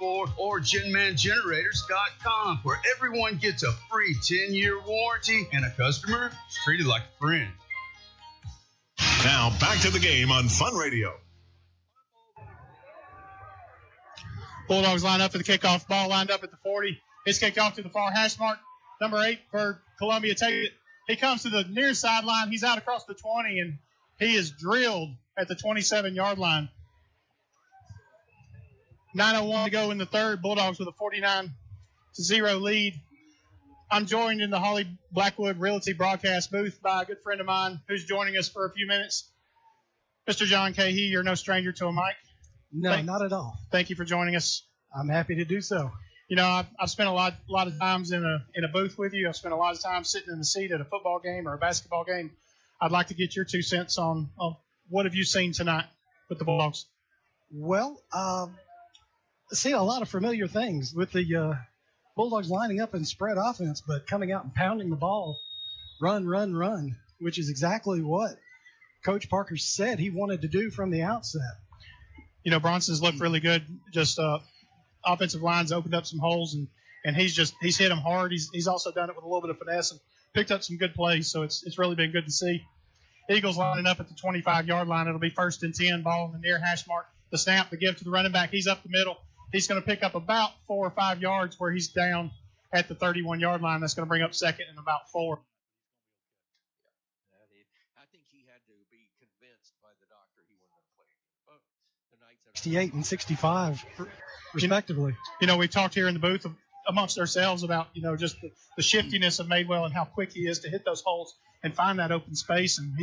[SPEAKER 15] or GenmanGenerators.com, where everyone gets a free 10-year warranty and a customer is treated like a friend.
[SPEAKER 3] Now back to the game on Fun Radio.
[SPEAKER 5] Bulldogs line up for the kickoff. Ball lined up at the 40. It's kicked off to the far hash mark. Number 8 for Columbia take it. He comes to the near sideline. He's out across the 20, and he is drilled at the 27-yard line. 9:01 to go in the third. Bulldogs with a 49-0 lead. I'm joined in the Holly Blackwood Realty broadcast booth by a good friend of mine who's joining us for a few minutes. Mr. John Cahey, you're no stranger to a mic.
[SPEAKER 16] No, not at all.
[SPEAKER 5] Thank you for joining us.
[SPEAKER 16] I'm happy to do so.
[SPEAKER 5] You know, I've spent a lot of times in a booth with you. I've spent a lot of time sitting in the seat at a football game or a basketball game. I'd like to get your 2 cents on what have you seen tonight with the Bulldogs.
[SPEAKER 16] Well, seeing a lot of familiar things with the Bulldogs lining up in spread offense, but coming out and pounding the ball, run, which is exactly what Coach Parker said he wanted to do from the outset.
[SPEAKER 5] You know, Bronson's looked really good. Just offensive lines opened up some holes, and he's hit them hard. He's also done it with a little bit of finesse and picked up some good plays. So it's really been good to see. Eagles lining up at the 25-yard line. It'll be 1st and 10. Ball in the near hash mark. The snap, the give to the running back. He's up the middle. He's going to pick up about 4 or 5 yards where he's down at the 31-yard line. That's going to bring up 2nd and about 4.
[SPEAKER 20] I think he had to be convinced by the doctor he wasn't going to play tonight.
[SPEAKER 16] 68 and 65, respectively.
[SPEAKER 5] You know, we talked here in the booth amongst ourselves about, you know, just the shiftiness of Madewell and how quick he is to hit those holes and find that open space. And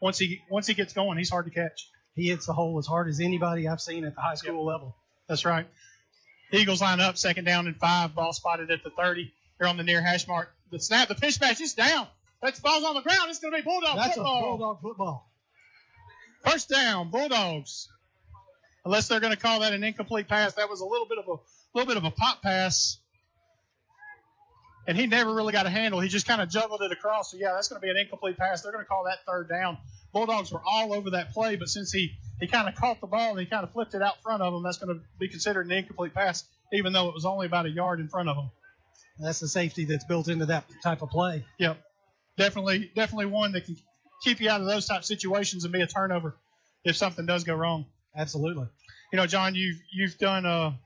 [SPEAKER 5] once he gets going, he's hard to catch.
[SPEAKER 16] He hits the hole as hard as anybody I've seen at the high school level.
[SPEAKER 5] That's right. Eagles line up, 2nd down and 5. Ball spotted at the 30. They're on the near hash mark. The snap, the pitch match is down. That ball's on the ground. It's going to be Bulldog football.
[SPEAKER 16] That's a Bulldog football.
[SPEAKER 5] 1st down, Bulldogs. Unless they're going to call that an incomplete pass. That was a little bit of a pop pass. And he never really got a handle. He just kind of juggled it across. So, yeah, that's going to be an incomplete pass. They're going to call that 3rd down. Bulldogs were all over that play, but since he kind of caught the ball and he kind of flipped it out front of him, that's going to be considered an incomplete pass, even though it was only about a yard in front of him.
[SPEAKER 16] That's the safety that's built into that type of play.
[SPEAKER 5] Yep. Definitely one that can keep you out of those type of situations and be a turnover if something does go wrong.
[SPEAKER 16] Absolutely.
[SPEAKER 5] You know, John, you've done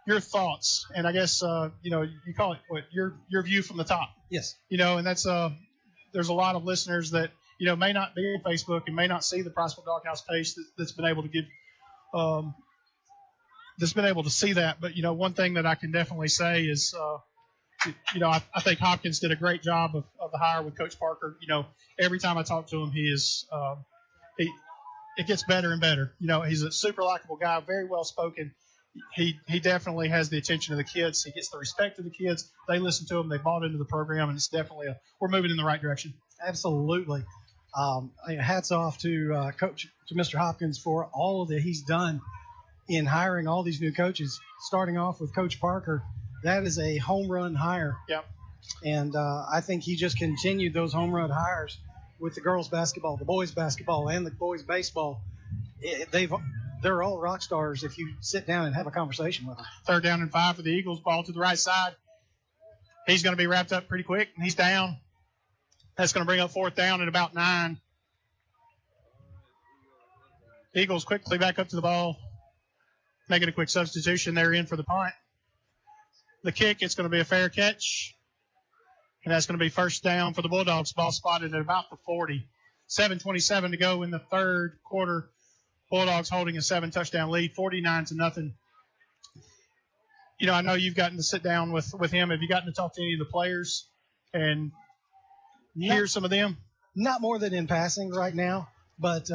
[SPEAKER 5] your thoughts, and I guess you know, you call it what your view from the top.
[SPEAKER 16] Yes.
[SPEAKER 5] You know, and that's there's a lot of listeners that, you know, may not be on Facebook and may not see the Priceville Doghouse page that's been able to give that's been able to see that. But, you know, one thing that I can definitely say is, you know, I think Hopkins did a great job of the hire with Coach Parker. You know, every time I talk to him, it gets better and better. You know, he's a super likable guy, very well spoken. He definitely has the attention of the kids. He gets the respect of the kids. They listen to him. They bought into the program, and it's definitely we're moving in the right direction.
[SPEAKER 16] Absolutely. Hats off to Mr. Hopkins for all of that he's done in hiring all these new coaches, starting off with Coach Parker. That is a home run hire.
[SPEAKER 5] Yep.
[SPEAKER 16] And I think he just continued those home run hires with the girls basketball, the boys basketball, and the boys baseball. They're all rock stars if you sit down and have a conversation with them.
[SPEAKER 5] 3rd down and 5 for the Eagles. Ball to the right side. He's going to be wrapped up pretty quick, and he's down. That's going to bring up 4th down at about 9. Eagles quickly back up to the ball, making a quick substitution. They're in for the punt. The kick, it's going to be a fair catch. and that's going to be first down for the Bulldogs. Ball spotted at about the 40. 7:27 to go in the third quarter. Bulldogs holding a 7-touchdown lead, 49-0. I know you've gotten to sit down with him. Have you gotten to talk to any of the players and hear some of them?
[SPEAKER 16] Not more than in passing right now, but,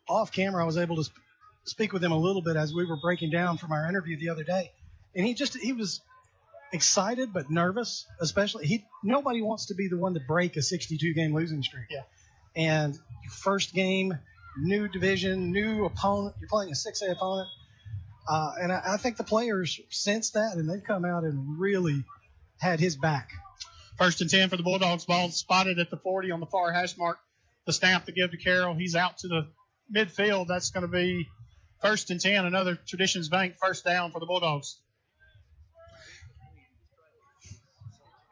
[SPEAKER 16] off camera I was able to speak with him a little bit as we were breaking down from our interview the other day. And he was excited but nervous, especially. Nobody wants to be the one to break a 62-game losing streak.
[SPEAKER 5] Yeah.
[SPEAKER 16] And first game, new division, new opponent. You're playing a 6A opponent. And I think the players sensed that, and they've come out and really had his back.
[SPEAKER 5] 1st and 10 for the Bulldogs. Ball spotted at the 40 on the far hash mark. The snap to give to Carroll. He's out to the midfield. That's going to be 1st and 10. Another Traditions Bank first down for the Bulldogs.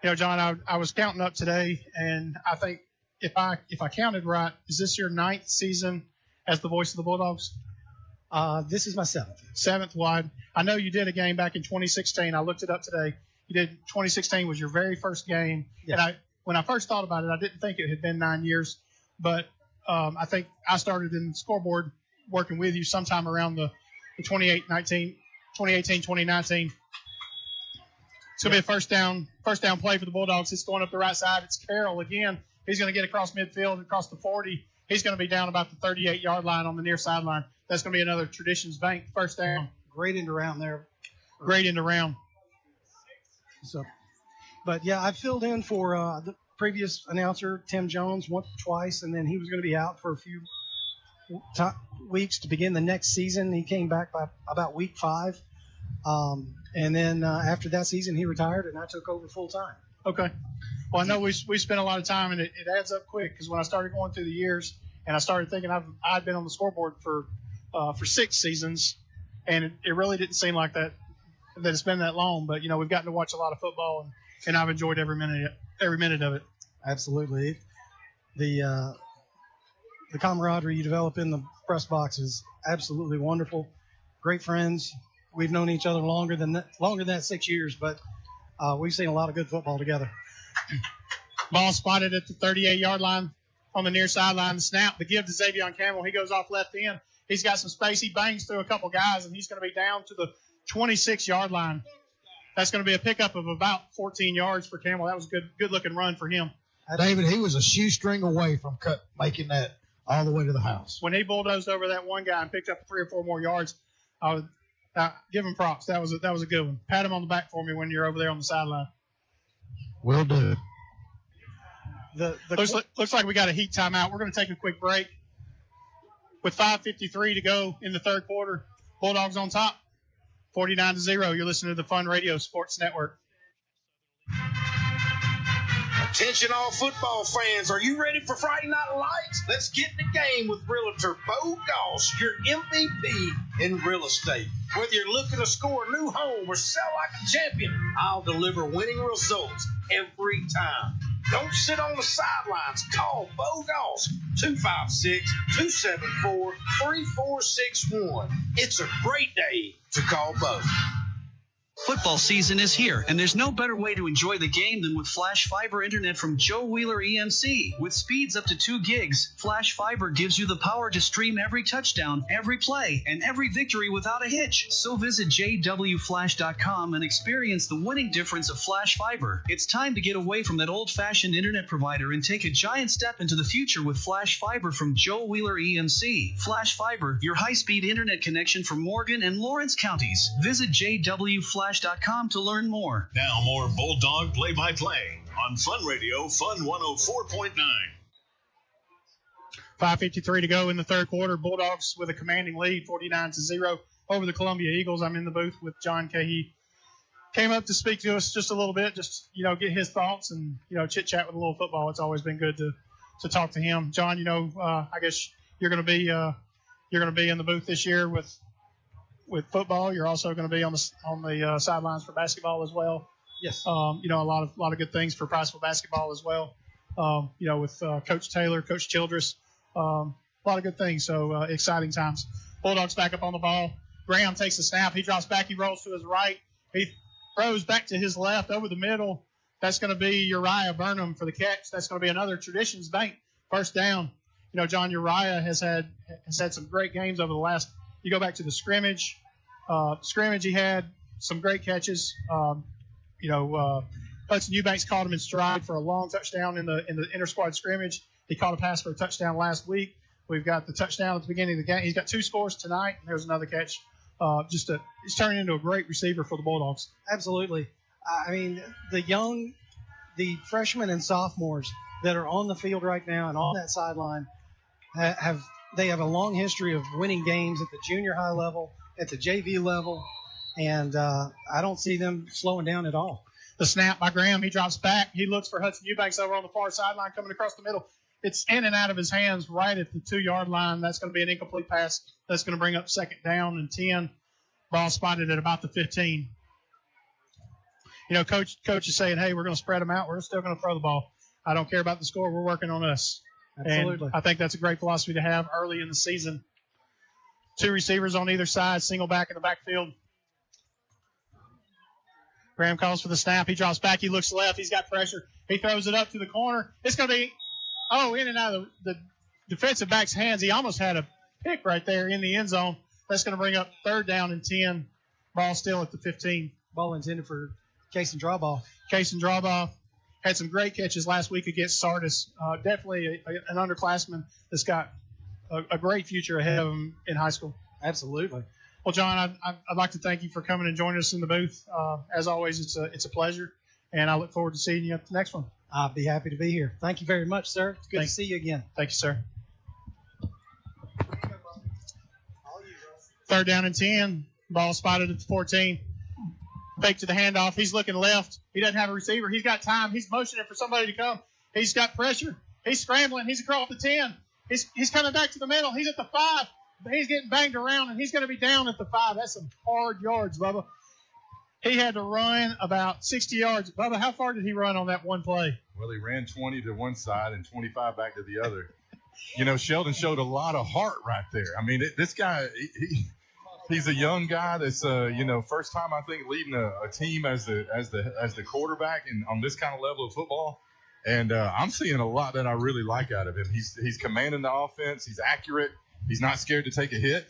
[SPEAKER 5] John, I was counting up today, and I think if I counted right, is this your 9th season as the voice of the Bulldogs?
[SPEAKER 16] This is my 7th.
[SPEAKER 5] 7th wide. I know you did a game back in 2016. I looked it up today. You did 2016 was your very first game.
[SPEAKER 16] Yes.
[SPEAKER 5] And when I first thought about it, I didn't think it had been 9 years, but I think I started in scoreboard working with you sometime around the 2018, 2019. It's going to be a first down play for the Bulldogs. It's going up the right side. It's Carroll again. He's going to get across midfield, across the 40. He's going to be down about the 38-yard line on the near sideline. That's going to be another Traditions Bank first down.
[SPEAKER 16] Great end around there.
[SPEAKER 5] Great end around.
[SPEAKER 16] So, but yeah, I filled in for the previous announcer, Tim Jones, twice, and then he was going to be out for a few weeks to begin the next season. He came back by about week 5. And then after that season, he retired, and I took over full time.
[SPEAKER 5] Okay. Well, I know we spent a lot of time, and it adds up quick because when I started going through the years and I started thinking I'd been on the scoreboard for 6 seasons, and it really didn't seem like that it's been that long. But we've gotten to watch a lot of football, and I've enjoyed every minute of it.
[SPEAKER 16] Absolutely. The camaraderie you develop in the press box is absolutely wonderful. Great friends. We've known each other longer than that 6 years, but we've seen a lot of good football together.
[SPEAKER 5] Ball spotted at the 38-yard line on the near sideline. The snap, the give to Xavier Campbell. He goes off left end. He's got some space. He bangs through a couple guys, and he's going to be down to the 26-yard line. That's going to be a pickup of about 14 yards for Campbell. That was a good-looking run for him.
[SPEAKER 11] David, he was a shoestring away from making that all the way to the house.
[SPEAKER 5] When he bulldozed over that one guy and picked up 3 or 4 more yards, I would give him props. That was a good one. Pat him on the back for me when you're over there on the sideline.
[SPEAKER 11] Will do.
[SPEAKER 5] Looks like we got a heat timeout. We're going to take a quick break. With 5:53 to go in the third quarter, Bulldogs on top, 49-0. You're listening to the Fun Radio Sports Network.
[SPEAKER 1] Attention all football fans, are you ready for Friday Night Lights? Let's get in the game with Realtor Bo Goss, your MVP in real estate. Whether you're looking to score a new home or sell like a champion, I'll deliver winning results every time. Don't sit on the sidelines. Call Bo Goss, 256-274-3461. It's a great day to call Bo.
[SPEAKER 4] Football season is here, and there's no better way to enjoy the game than with Flash Fiber Internet from Joe Wheeler EMC. With speeds up to 2 gigs, Flash Fiber gives you the power to stream every touchdown, every play, and every victory without a hitch. So visit jwflash.com and experience the winning difference of Flash Fiber. It's time to get away from that old-fashioned internet provider and take a giant step into the future with Flash Fiber from Joe Wheeler EMC. Flash Fiber, your high-speed internet connection for Morgan and Lawrence counties. Visit jwflash.com to learn more.
[SPEAKER 3] Now more Bulldog play-by-play on Fun Radio, Fun 104.9.
[SPEAKER 5] 5:53 to go in the third quarter. Bulldogs with a commanding lead, 49-0 over the Columbia Eagles. I'm in the booth with John Cahey. Came up to speak to us just a little bit, just get his thoughts and chit-chat with a little football. It's always been good to talk to him. John, I guess you're going to be in the booth this year with football. You're also going to be on the sidelines for basketball as well.
[SPEAKER 16] Yes.
[SPEAKER 5] A lot of good things for Priceville basketball as well. With Coach Taylor, Coach Childress, a lot of good things. So exciting times. Bulldogs back up on the ball. Graham takes the snap. He drops back. He rolls to his right. He throws back to his left over the middle. That's going to be Uriah Burnham for the catch. That's going to be another Traditions Bank first down. John Uriah has had some great games over the last. You go back to the scrimmage. He had some great catches. Hudson Eubanks caught him in stride for a long touchdown in the inter-squad scrimmage. He caught a pass for a touchdown last week. We've got the touchdown at the beginning of the game. He's got 2 scores tonight, and there's another catch. He's turning into a great receiver for the Bulldogs.
[SPEAKER 16] Absolutely. I mean, the freshmen and sophomores that are on the field right now and on that sideline have a long history of winning games at the junior high level, at the JV level, and I don't see them slowing down at all.
[SPEAKER 5] The snap by Graham, he drops back. He looks for Hudson Eubanks over on the far sideline coming across the middle. It's in and out of his hands right at the 2-yard line. That's going to be an incomplete pass. That's going to bring up 2nd down and 10. Ball spotted at about the 15. Coach is saying, hey, we're going to spread them out. We're still going to throw the ball. I don't care about the score. We're working on us.
[SPEAKER 16] Absolutely.
[SPEAKER 5] And I think that's a great philosophy to have early in the season. 2 receivers on either side, single back in the backfield. Graham calls for the snap. He drops back. He looks left. He's got pressure. He throws it up to the corner. It's going to be, in and out of the defensive back's hands. He almost had a pick right there in the end zone. That's going to bring up 3rd down and 10. Ball still at the 15.
[SPEAKER 16] Ball intended for Case and Drawball.
[SPEAKER 5] Case and Drawball had some great catches last week against Sardis. Definitely an underclassman that's got a great future ahead of him in high school.
[SPEAKER 16] Absolutely.
[SPEAKER 5] Well, John, I'd like to thank you for coming and joining us in the booth. As always, it's a pleasure, and I look forward to seeing you at the next one.
[SPEAKER 16] I'll be happy to be here. Thank you very much, sir. It's good to see you again.
[SPEAKER 5] Thank you, sir. 3rd down and 10. Ball spotted at the 14. Fake to the handoff. He's looking left. He doesn't have a receiver. He's got time. He's motioning for somebody to come. He's got pressure. He's scrambling. He's across the 10. He's coming back to the middle. He's at the 5. He's getting banged around, and he's going to be down at the 5. That's some hard yards, Bubba. He had to run about 60 yards. Bubba, how far did he run on that one play?
[SPEAKER 6] Well, he ran 20 to one side and 25 back to the other. Sheldon showed a lot of heart right there. I mean, this guy, he's a young guy that's, first time I think leading a team as the quarterback and on this kind of level of football. And I'm seeing a lot that I really like out of him. He's commanding the offense. He's accurate. He's not scared to take a hit.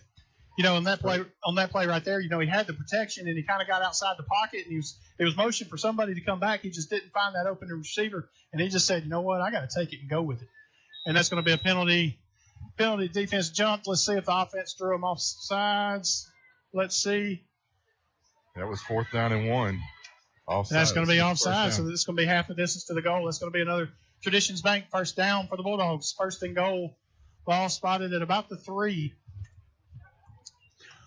[SPEAKER 5] On that play right there, he had the protection and he kind of got outside the pocket and he was motioning for somebody to come back. He just didn't find that open receiver, and he just said, you know what, I got to take it and go with it. And that's going to be a penalty. Penalty, defense jumped. Let's see if the offense threw him off sides. Let's see.
[SPEAKER 6] That was 4th down and 1. Offside.
[SPEAKER 5] That's going to be offside, so this is going to be half the distance to the goal. That's going to be another Traditions Bank first down for the Bulldogs. 1st and goal. Ball spotted at about the 3.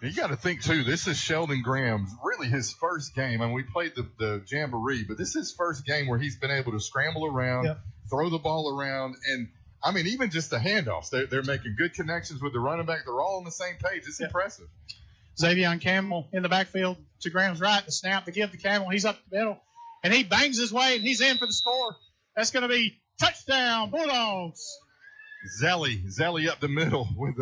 [SPEAKER 6] You got to think, too, this is Sheldon Graham's really his first game. I mean, we played the Jamboree, but this is his first game where he's been able to scramble around, throw the ball around, and, I mean, even just the handoffs. They're making good connections with the running back. They're all on the same page. It's impressive.
[SPEAKER 5] Xavier Campbell in the backfield to Graham's right. The snap, the give to Campbell. He's up the middle, and he bangs his way, and he's in for the score. That's going to be touchdown, Bulldogs.
[SPEAKER 6] Zelly up the middle with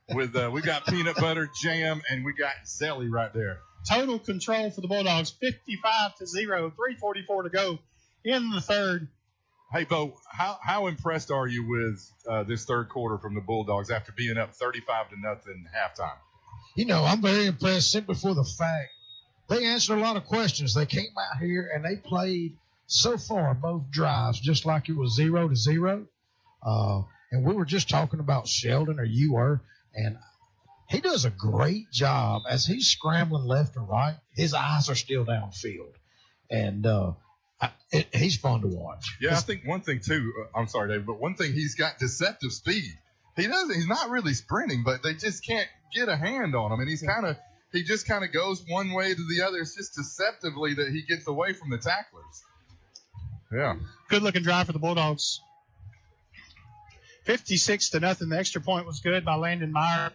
[SPEAKER 6] we got peanut butter, jam, and we got Zelly right there.
[SPEAKER 5] Total control for the Bulldogs, 55-0, 3:44 to go in the 3rd.
[SPEAKER 6] Hey, Bo, how impressed are you with this 3rd quarter from the Bulldogs after being up 35-0 halftime?
[SPEAKER 11] I'm very impressed simply for the fact they answered a lot of questions. They came out here and they played so far both drives just like it was 0-0. And we were just talking about Sheldon, or you were, and he does a great job as he's scrambling left and right. His eyes are still downfield, and he's fun to watch.
[SPEAKER 6] Yeah, I think one thing too. I'm sorry, Dave, but one thing, he's got deceptive speed. He's not really sprinting, but they just can't get a hand on him, and he just kind of goes one way to the other. It's just deceptively that he gets away from the tacklers. Yeah,
[SPEAKER 5] good looking drive for the Bulldogs. 56-0. The extra point was good by Landon Meyer.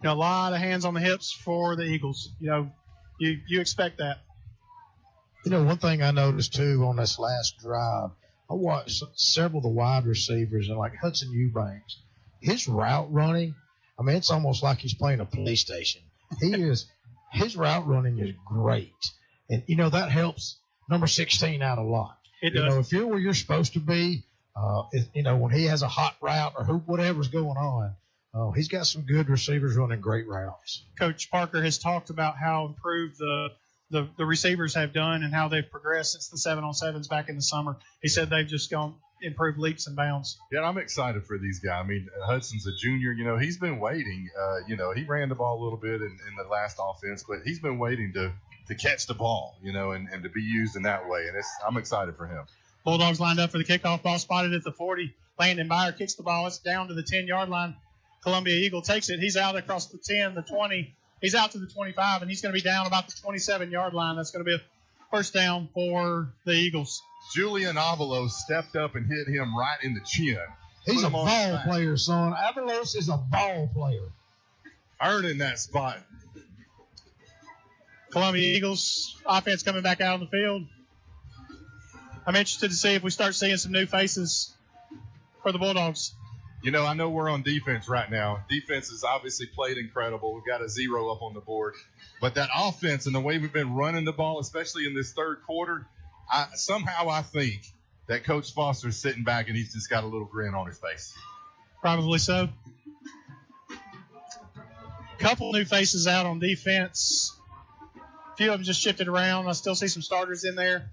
[SPEAKER 5] A lot of hands on the hips for the Eagles. You expect that.
[SPEAKER 11] One thing I noticed, too, on this last drive, I watched several of the wide receivers, and like Hudson Eubanks, his route running, I mean, it's almost like he's playing a PlayStation. His route running is great. And, that helps number 16 out a lot.
[SPEAKER 5] It does.
[SPEAKER 11] If you're where you're supposed to be, when he has a hot route or whatever's going on, he's got some good receivers running great routes.
[SPEAKER 5] Coach Parker has talked about how improved the receivers have done and how they've progressed since the 7-on-7s back in the summer. He said they've just improved leaps and bounds.
[SPEAKER 6] Yeah, I'm excited for these guys. I mean, Hudson's a junior. He's been waiting. He ran the ball a little bit in the last offense, but he's been waiting to catch the ball, and to be used in that way. And I'm excited for him.
[SPEAKER 5] Bulldogs lined up for the kickoff. Ball spotted at the 40. Landon Byer kicks the ball. It's down to the 10-yard line. Columbia Eagle takes it. He's out across the 10, the 20. He's out to the 25, and he's going to be down about the 27-yard line. That's going to be a first down for the Eagles.
[SPEAKER 6] Julian Avalos stepped up and hit him right in the chin.
[SPEAKER 11] He's a ball player, son. Avalos is a ball player.
[SPEAKER 6] Earning that spot.
[SPEAKER 5] Columbia Eagles offense coming back out on the field. I'm interested to see if we start seeing some new faces for the Bulldogs.
[SPEAKER 6] I know we're on defense right now. Defense has obviously played incredible. We've got a 0 up on the board. But that offense and the way we've been running the ball, especially in this third quarter, I think that Coach Foster's sitting back and he's just got a little grin on his face.
[SPEAKER 5] Probably so. Couple new faces out on defense. A few of them just shifted around. I still see some starters in there.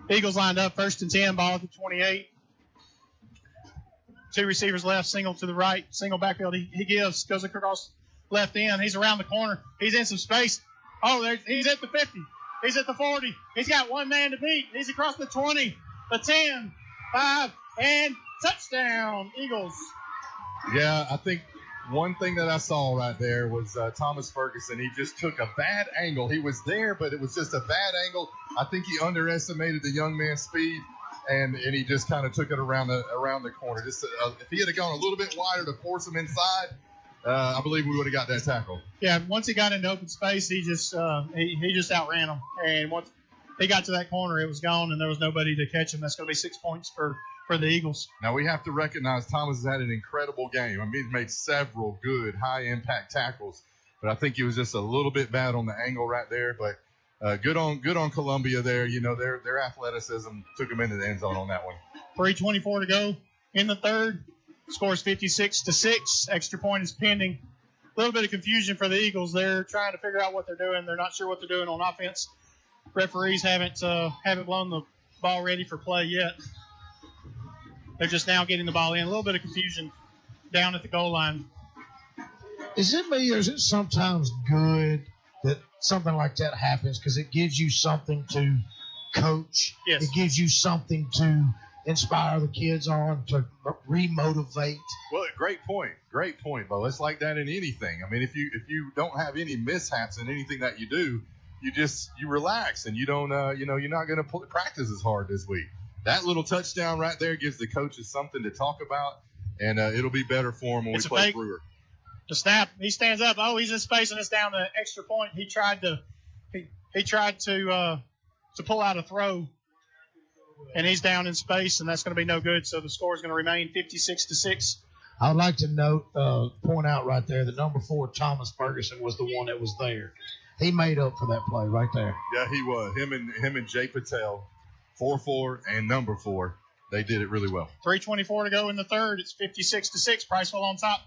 [SPEAKER 5] Eagles lined up, 1st and 10, ball at the 28. 2 receivers left, single to the right, single backfield. He goes across left end. He's around the corner. He's in some space. He's at the 50. He's at the 40. He's got one man to beat. He's across the 20, the 10, 5, and touchdown, Eagles.
[SPEAKER 6] Yeah, I think one thing that I saw right there was Thomas Ferguson. He just took a bad angle. He was there, but it was just a bad angle. I think he underestimated the young man's speed, and he just kind of took it around the corner. Just if he had gone a little bit wider to force him inside, I believe we would have got that tackle.
[SPEAKER 5] Yeah, once he got into open space, he just outran him. And once he got to that corner, it was gone, and there was nobody to catch him. That's going to be 6 points for the Eagles.
[SPEAKER 6] Now, we have to recognize Thomas has had an incredible game. I mean, he's made several good, high-impact tackles, but I think he was just a little bit bad on the angle right there. But good on Columbia there. Their athleticism took them into the end zone on that one.
[SPEAKER 5] 3:24 to go in the third. Scores 56-6. Extra point is pending. A little bit of confusion for the Eagles. They're trying to figure out what they're doing. They're not sure what they're doing on offense. Referees haven't blown the ball ready for play yet. They're just now getting the ball in. A little bit of confusion down at the goal line.
[SPEAKER 11] Is it me or is it sometimes good that something like that happens because it gives you something to coach?
[SPEAKER 5] Yes.
[SPEAKER 11] It gives you something to inspire the kids on, to remotivate.
[SPEAKER 6] Well, great point, Bo. It's like that in anything. I mean, if you don't have any mishaps in anything that you do, you relax and you don't you're not going to practice as hard this week. That little touchdown right there gives the coaches something to talk about, and it'll be better for them when we play Brewer.
[SPEAKER 5] The snap, he stands up. Oh, he's in space, and it's down to extra point. He tried to pull out a throw, and he's down in space, and that's going to be no good. So the score is going to remain 56-6.
[SPEAKER 11] I would like to point out right there that number 4, Thomas Ferguson, was the one that was there. He made up for that play right there.
[SPEAKER 6] Yeah, he was. Him and Jay Patel, 4-4 and number 4, they did it really well.
[SPEAKER 5] 3:24 to go in the third. It's 56-6. Priceville on top.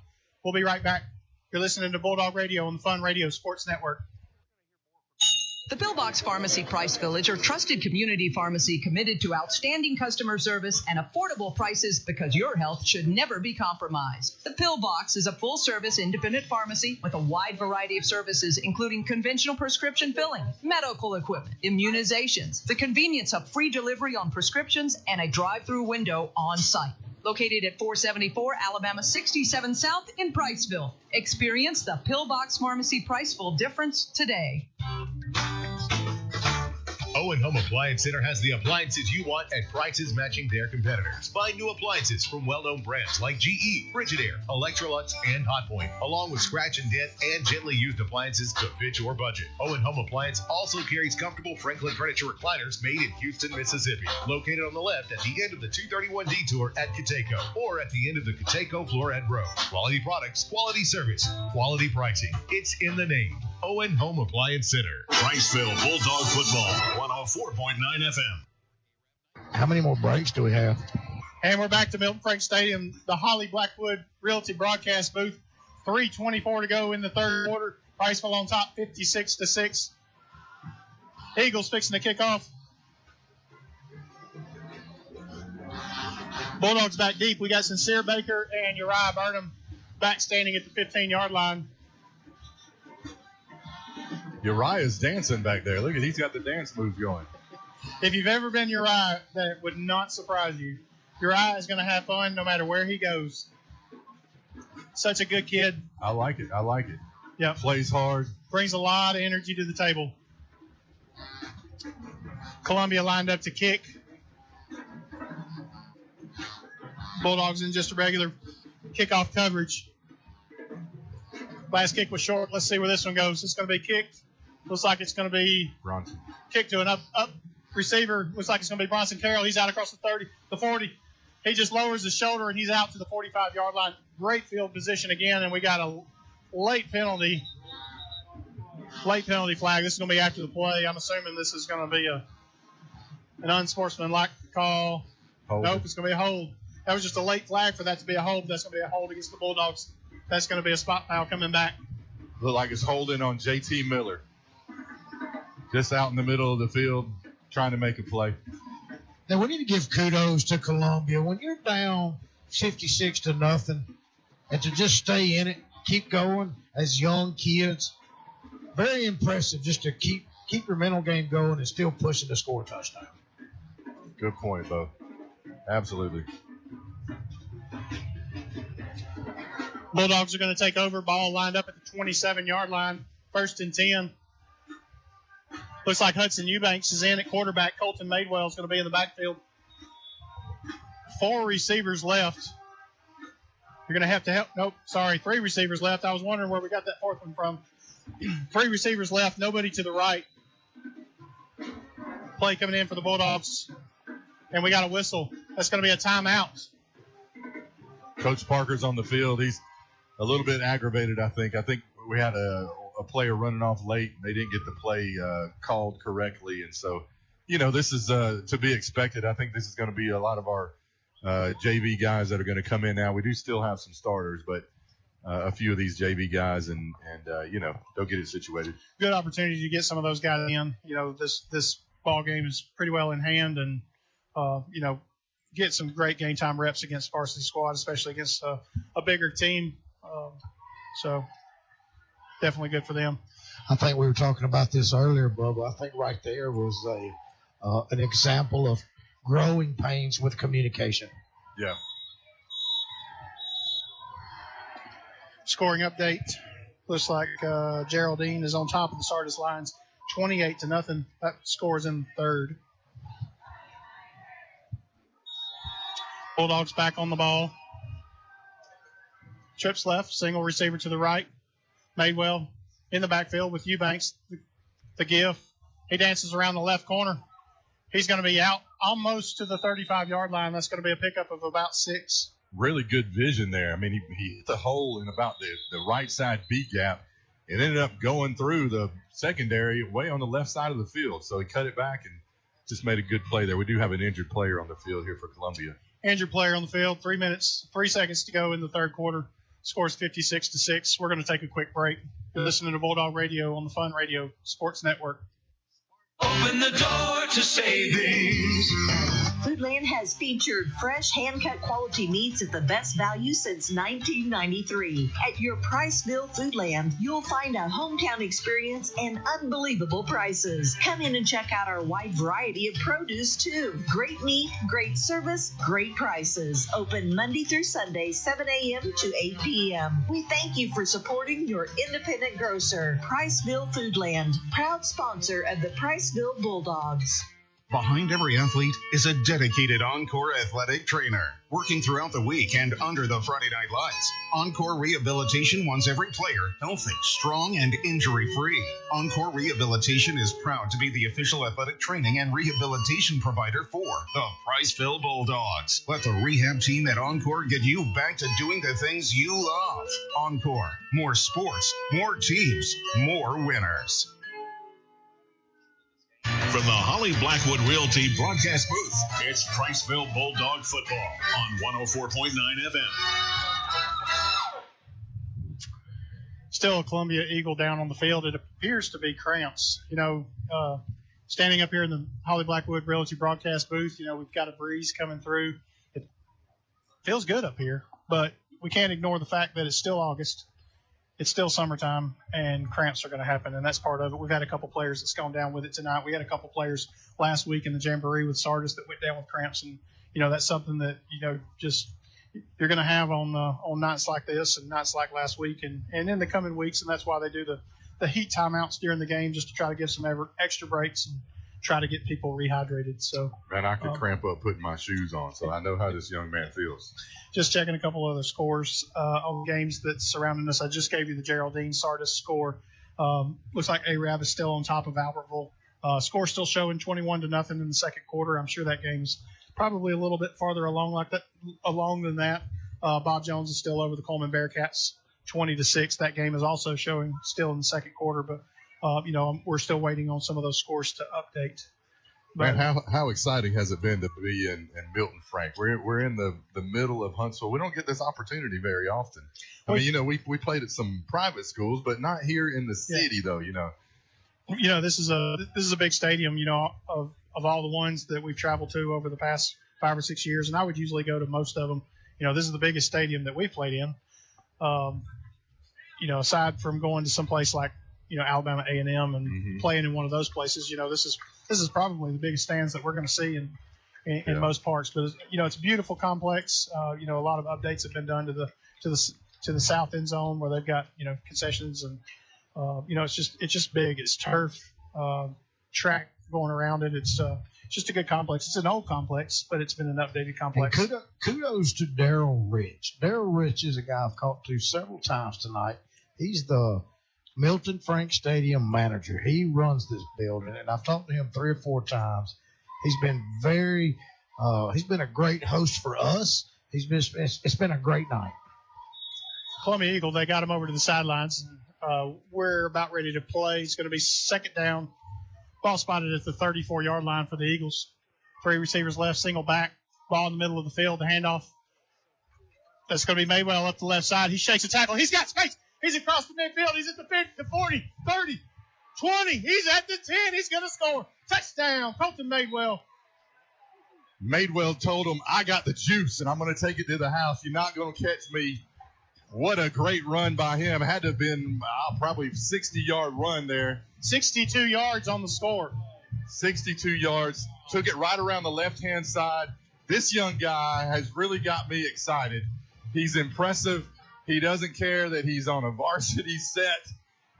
[SPEAKER 5] We'll be right back. You're listening to Bulldog Radio on the Fun Radio Sports Network.
[SPEAKER 21] The Pillbox Pharmacy Priceville is your trusted community pharmacy committed to outstanding customer service and affordable prices because your health should never be compromised. The Pillbox is a full-service independent pharmacy with a wide variety of services, including conventional prescription filling, medical equipment, immunizations, the convenience of free delivery on prescriptions, and a drive-through window on site. Located at 474 Alabama 67 South in Priceville. Experience the Pillbox Pharmacy Priceville difference today.
[SPEAKER 3] Owen Home Appliance Center has the appliances you want at prices matching their competitors. Find new appliances from well-known brands like GE, Frigidaire, Electrolux, and Hotpoint, along with scratch and dent and gently used appliances to fit your budget. Owen Home Appliance also carries comfortable Franklin furniture recliners made in Houston, Mississippi, located on the left at the end of the 231 detour at Cateco, or at the end of the Cateco Florette Road. Quality products, quality service, quality pricing. It's in the name. Owen Home Appliance Center. Priceville Bulldog Football, 104.9 FM.
[SPEAKER 11] How many more breaks do we have?
[SPEAKER 5] And we're back to Milton Frank Stadium, the Holly Blackwood Realty broadcast booth. 3:24 to go in the third quarter. Priceville on top, 56-6. Eagles fixing to kick off. Bulldogs back deep. We got Sincere Baker and Uriah Burnham back standing at the 15-yard line.
[SPEAKER 6] Uriah's dancing back there. Look at, he's got the dance moves going.
[SPEAKER 5] If you've ever been Uriah, that would not surprise you. Uriah is going to have fun no matter where he goes. Such a good kid.
[SPEAKER 6] I like it.
[SPEAKER 5] Yep.
[SPEAKER 6] Plays hard.
[SPEAKER 5] Brings a lot of energy to the table. Columbia lined up to kick. Bulldogs in just a regular kickoff coverage. Last kick was short. Let's see where this one goes. It's going to be kicked. Looks like it's going to be
[SPEAKER 6] Bronson.
[SPEAKER 5] Kicked to an up receiver. Looks like it's going to be Bronson Carroll. He's out across the 30, the 40. He just lowers his shoulder, and he's out to the 45-yard line. Great field position again, and we got a late penalty flag. This is going to be after the play. I'm assuming this is going to be an unsportsmanlike call.
[SPEAKER 6] Hold.
[SPEAKER 5] Nope, it's going to be a hold. That was just a late flag for that to be a hold. That's going to be a hold against the Bulldogs. That's going to be a spot foul coming back.
[SPEAKER 6] Look like it's holding on J.T. Miller. Just out in the middle of the field trying to make a play.
[SPEAKER 11] Now, we need to give kudos to Columbia. When you're down 56-0 and to just stay in it, keep going as young kids, very impressive just to keep your mental game going and still pushing to score a touchdown.
[SPEAKER 6] Good point, Bo. Absolutely.
[SPEAKER 5] Bulldogs are going to take over. Ball lined up at the 27-yard line. 1st and 10. Looks like Hudson Eubanks is in at quarterback. Colton Madewell is going to be in the backfield. 4 receivers left. You're going to have to help. Nope, sorry, 3 receivers left. I was wondering where we got that 4th one from. 3 receivers left. Nobody to the right. Play coming in for the Bulldogs. And we got a whistle. That's going to be a timeout.
[SPEAKER 6] Coach Parker's on the field. He's a little bit aggravated, I think. I think we had a player running off late. They didn't get the play called correctly. And so, this is to be expected. I think this is going to be a lot of our JV guys that are going to come in now. We do still have some starters, but a few of these JV guys, and they'll get it situated.
[SPEAKER 5] Good opportunity to get some of those guys in. This ball game is pretty well in hand, and, get some great game time reps against varsity squad, especially against a bigger team. So definitely good for them.
[SPEAKER 11] I think we were talking about this earlier, Bubba. I think right there was an example of growing pains with communication.
[SPEAKER 6] Yeah.
[SPEAKER 5] Scoring update. Looks like Geraldine is on top of the Sardis lines, 28-0. That scores in third. Bulldogs back on the ball. Trips left, single receiver to the right. Madewell in the backfield with Eubanks. The give. He dances around the left corner. He's going to be out almost to the 35-yard line. That's going to be a pickup of about 6.
[SPEAKER 6] Really good vision there. I mean, he hit the hole in about the right side B gap. It ended up going through the secondary way on the left side of the field. So he cut it back and just made a good play there. We do have an injured player on the field here for Columbia.
[SPEAKER 5] Injured player on the field. 3 seconds to go in the third quarter. Scores 56-6. We're going to take a quick break. You're listening to Bulldog Radio on the Fun Radio Sports Network.
[SPEAKER 7] Open the door to savings.
[SPEAKER 12] Foodland has featured fresh, hand-cut quality meats at the best value since 1993. At your Priceville Foodland, you'll find a hometown experience and unbelievable prices. Come in and check out our wide variety of produce, too. Great meat, great service, great prices. Open Monday through Sunday, 7 a.m. to 8 p.m. We thank you for supporting your independent grocer. Priceville Foodland, proud sponsor of the Priceville Bulldogs.
[SPEAKER 22] Behind every athlete is a dedicated Encore athletic trainer, working throughout the week and under the Friday night lights. Encore Rehabilitation wants every player healthy, strong, and injury-free. Encore Rehabilitation is proud to be the official athletic training and rehabilitation provider for the Priceville Bulldogs. Let the rehab team at Encore get you back to doing the things you love. Encore, more sports, more teams, more winners.
[SPEAKER 3] From the Holly Blackwood Realty broadcast booth, it's Priceville Bulldog football on 104.9 FM.
[SPEAKER 5] Still a Columbia Eagle down on the field. It appears to be cramps. Standing up here in the Holly Blackwood Realty broadcast booth, we've got a breeze coming through. It feels good up here, but we can't ignore the fact that it's still August. It's still summertime, and cramps are going to happen, and that's part of it. We've had a couple players that's gone down with it tonight. We had a couple players last week in the Jamboree with Sardis that went down with cramps, and, that's something that, just you're going to have on nights like this and nights like last week and in the coming weeks, and that's why they do the heat timeouts during the game, just to try to give some extra breaks and try to get people rehydrated. So,
[SPEAKER 6] man, I could cramp up putting my shoes on, so I know how this young man feels.
[SPEAKER 5] Just checking a couple other scores on games that's surrounding us. I just gave you the Geraldine Sardis score. Looks like Arab is still on top of Albertville. Score still showing 21-0 in the second quarter. I'm sure that game's probably a little bit farther along than that. Bob Jones is still over the Coleman Bearcats, 20-6. That game is also showing still in the second quarter, but we're still waiting on some of those scores to update.
[SPEAKER 6] Man, how exciting has it been to be in Milton Frank? We're in the middle of Huntsville. We don't get this opportunity very often. I mean, we played at some private schools, but not here in the city, though.
[SPEAKER 5] This is a big stadium. Of all the ones that we've traveled to over the past 5 or 6 years, and I would usually go to most of them. This is the biggest stadium that we played in. Aside from going to some place like Alabama A&M and playing in one of those places, this is probably the biggest stands that we're going to see in most parts. But it's a beautiful complex. A lot of updates have been done to the south end zone where they've got concessions and it's just big. It's turf, track going around it. It's just a good complex. It's an old complex, but it's been an updated complex.
[SPEAKER 11] And kudos to Daryl Rich. Daryl Rich is a guy I've talked to several times tonight. He's the Milton Frank Stadium manager. He runs this building, and I've talked to him 3 or 4 times. He's been he's been a great host for us. It's been a great night.
[SPEAKER 5] Columbia Eagle, they got him over to the sidelines. We're about ready to play. It's going to be second down. Ball spotted at the 34-yard line for the Eagles. 3 receivers left, single back. Ball in the middle of the field. The handoff. That's going to be Maywell up the left side. He shakes a tackle. He's got space. He's across the midfield. He's at the 50, the 40, 30, 20. He's at the 10. He's going to score. Touchdown, Colton Madewell.
[SPEAKER 6] Madewell told him, I got the juice, and I'm going to take it to the house. You're not going to catch me. What a great run by him. Had to have been probably 60-yard run there.
[SPEAKER 5] 62 yards on the score.
[SPEAKER 6] 62 yards. Took it right around the left-hand side. This young guy has really got me excited. He's impressive. He doesn't care that he's on a varsity set.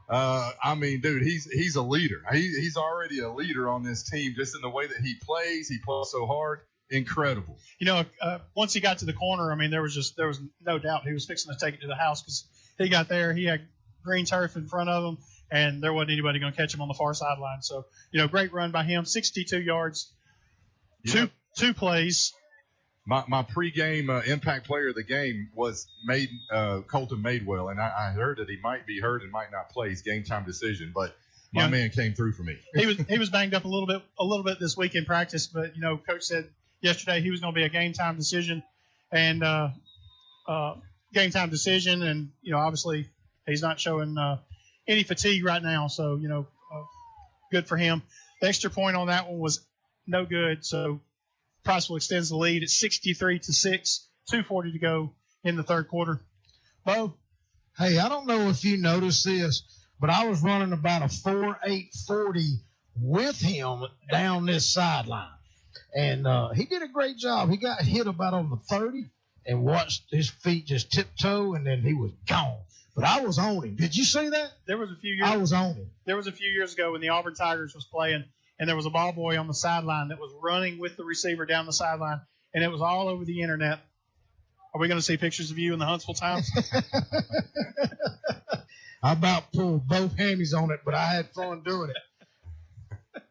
[SPEAKER 6] Dude, he's a leader. He's already a leader on this team just in the way that he plays. He plays so hard. Incredible.
[SPEAKER 5] Once he got to the corner, there was no doubt he was fixing to take it to the house because he got there. He had green turf in front of him, and there wasn't anybody going to catch him on the far sideline. So, great run by him. 62 yards, two plays.
[SPEAKER 6] My pregame impact player of the game was Colton Madewell, and I heard that he might be hurt and might not play. It's game time decision, but my man came through for me.
[SPEAKER 5] He was banged up a little bit this week in practice, but Coach said yesterday he was going to be a game time decision, and obviously he's not showing any fatigue right now, so good for him. The extra point on that one was no good, so
[SPEAKER 16] Priceville extends the lead at 63-6, 2:40 to go in the third quarter. Bo?
[SPEAKER 11] Hey, I don't know if you noticed this, but I was running about a 4.840 with him down this sideline. And he did a great job. He got hit about on the 30 and watched his feet just tiptoe, and then he was gone. But I was on him. Did you see that?
[SPEAKER 16] There was a few years.
[SPEAKER 11] I was on him.
[SPEAKER 16] There was a few years ago when the Auburn Tigers was playing, and there was a ball boy on the sideline that was running with the receiver down the sideline, and it was all over the internet. Are we going to see pictures of you in the Huntsville Times?
[SPEAKER 11] I about pulled both hammies on it, but I had fun doing it.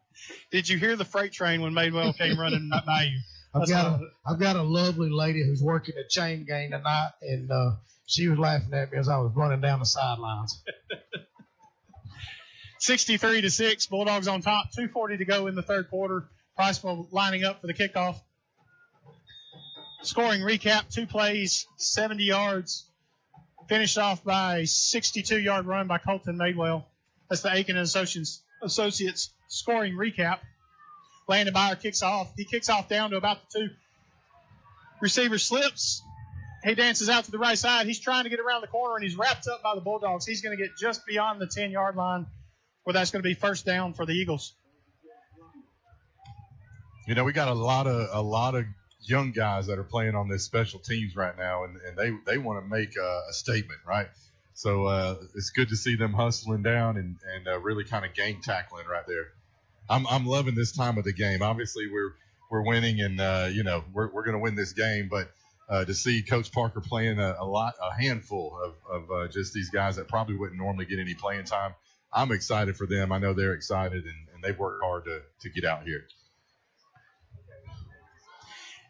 [SPEAKER 16] Did you hear the freight train when Madewell came running by you?
[SPEAKER 11] I've got a lovely lady who's working a chain gang tonight, and she was laughing at me as I was running down the sidelines.
[SPEAKER 16] 63-6, Bulldogs on top. 2:40 to go in the third quarter. Priceville lining up for the kickoff. Scoring recap: 2 plays, 70 yards. Finished off by a 62-yard run by Colton Madewell. That's the Aiken and Associates scoring recap. Landon Byer kicks off. He kicks off down to about the 2. Receiver slips. He dances out to the right side. He's trying to get around the corner, and he's wrapped up by the Bulldogs. He's going to get just beyond the 10-yard line, where that's going to be first down for the Eagles.
[SPEAKER 6] You know, we got a lot of young guys that are playing on this special teams right now, and they want to make a statement, right? So it's good to see them hustling down and really kind of game tackling right there. I'm loving this time of the game. Obviously, we're winning, and we're going to win this game. But to see Coach Parker playing a handful of just these guys that probably wouldn't normally get any playing time, I'm excited for them. I know they're excited, and they've worked hard to get out here.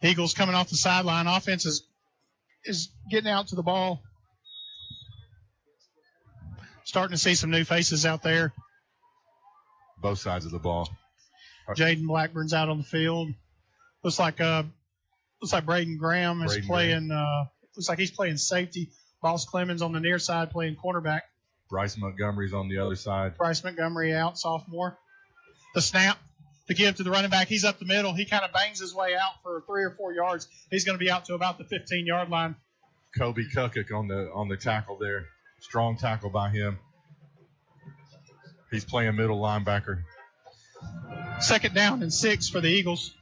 [SPEAKER 16] Eagles coming off the sideline. Offense is getting out to the ball. Starting to see some new faces out there.
[SPEAKER 6] Both sides of the ball.
[SPEAKER 16] Jaden Blackburn's out on the field. Looks like Braden Graham is playing. Looks like he's playing safety. Boss Clemens on the near side playing cornerback.
[SPEAKER 6] Bryce Montgomery's on the other side.
[SPEAKER 16] Bryce Montgomery out, sophomore. The snap, the give to the running back. He's up the middle. He kind of bangs his way out for 3 or 4 yards. He's going to be out to about the 15-yard line.
[SPEAKER 6] Kobe Kukik on the tackle there. Strong tackle by him. He's playing middle linebacker.
[SPEAKER 16] 2nd down and 6 for the Eagles.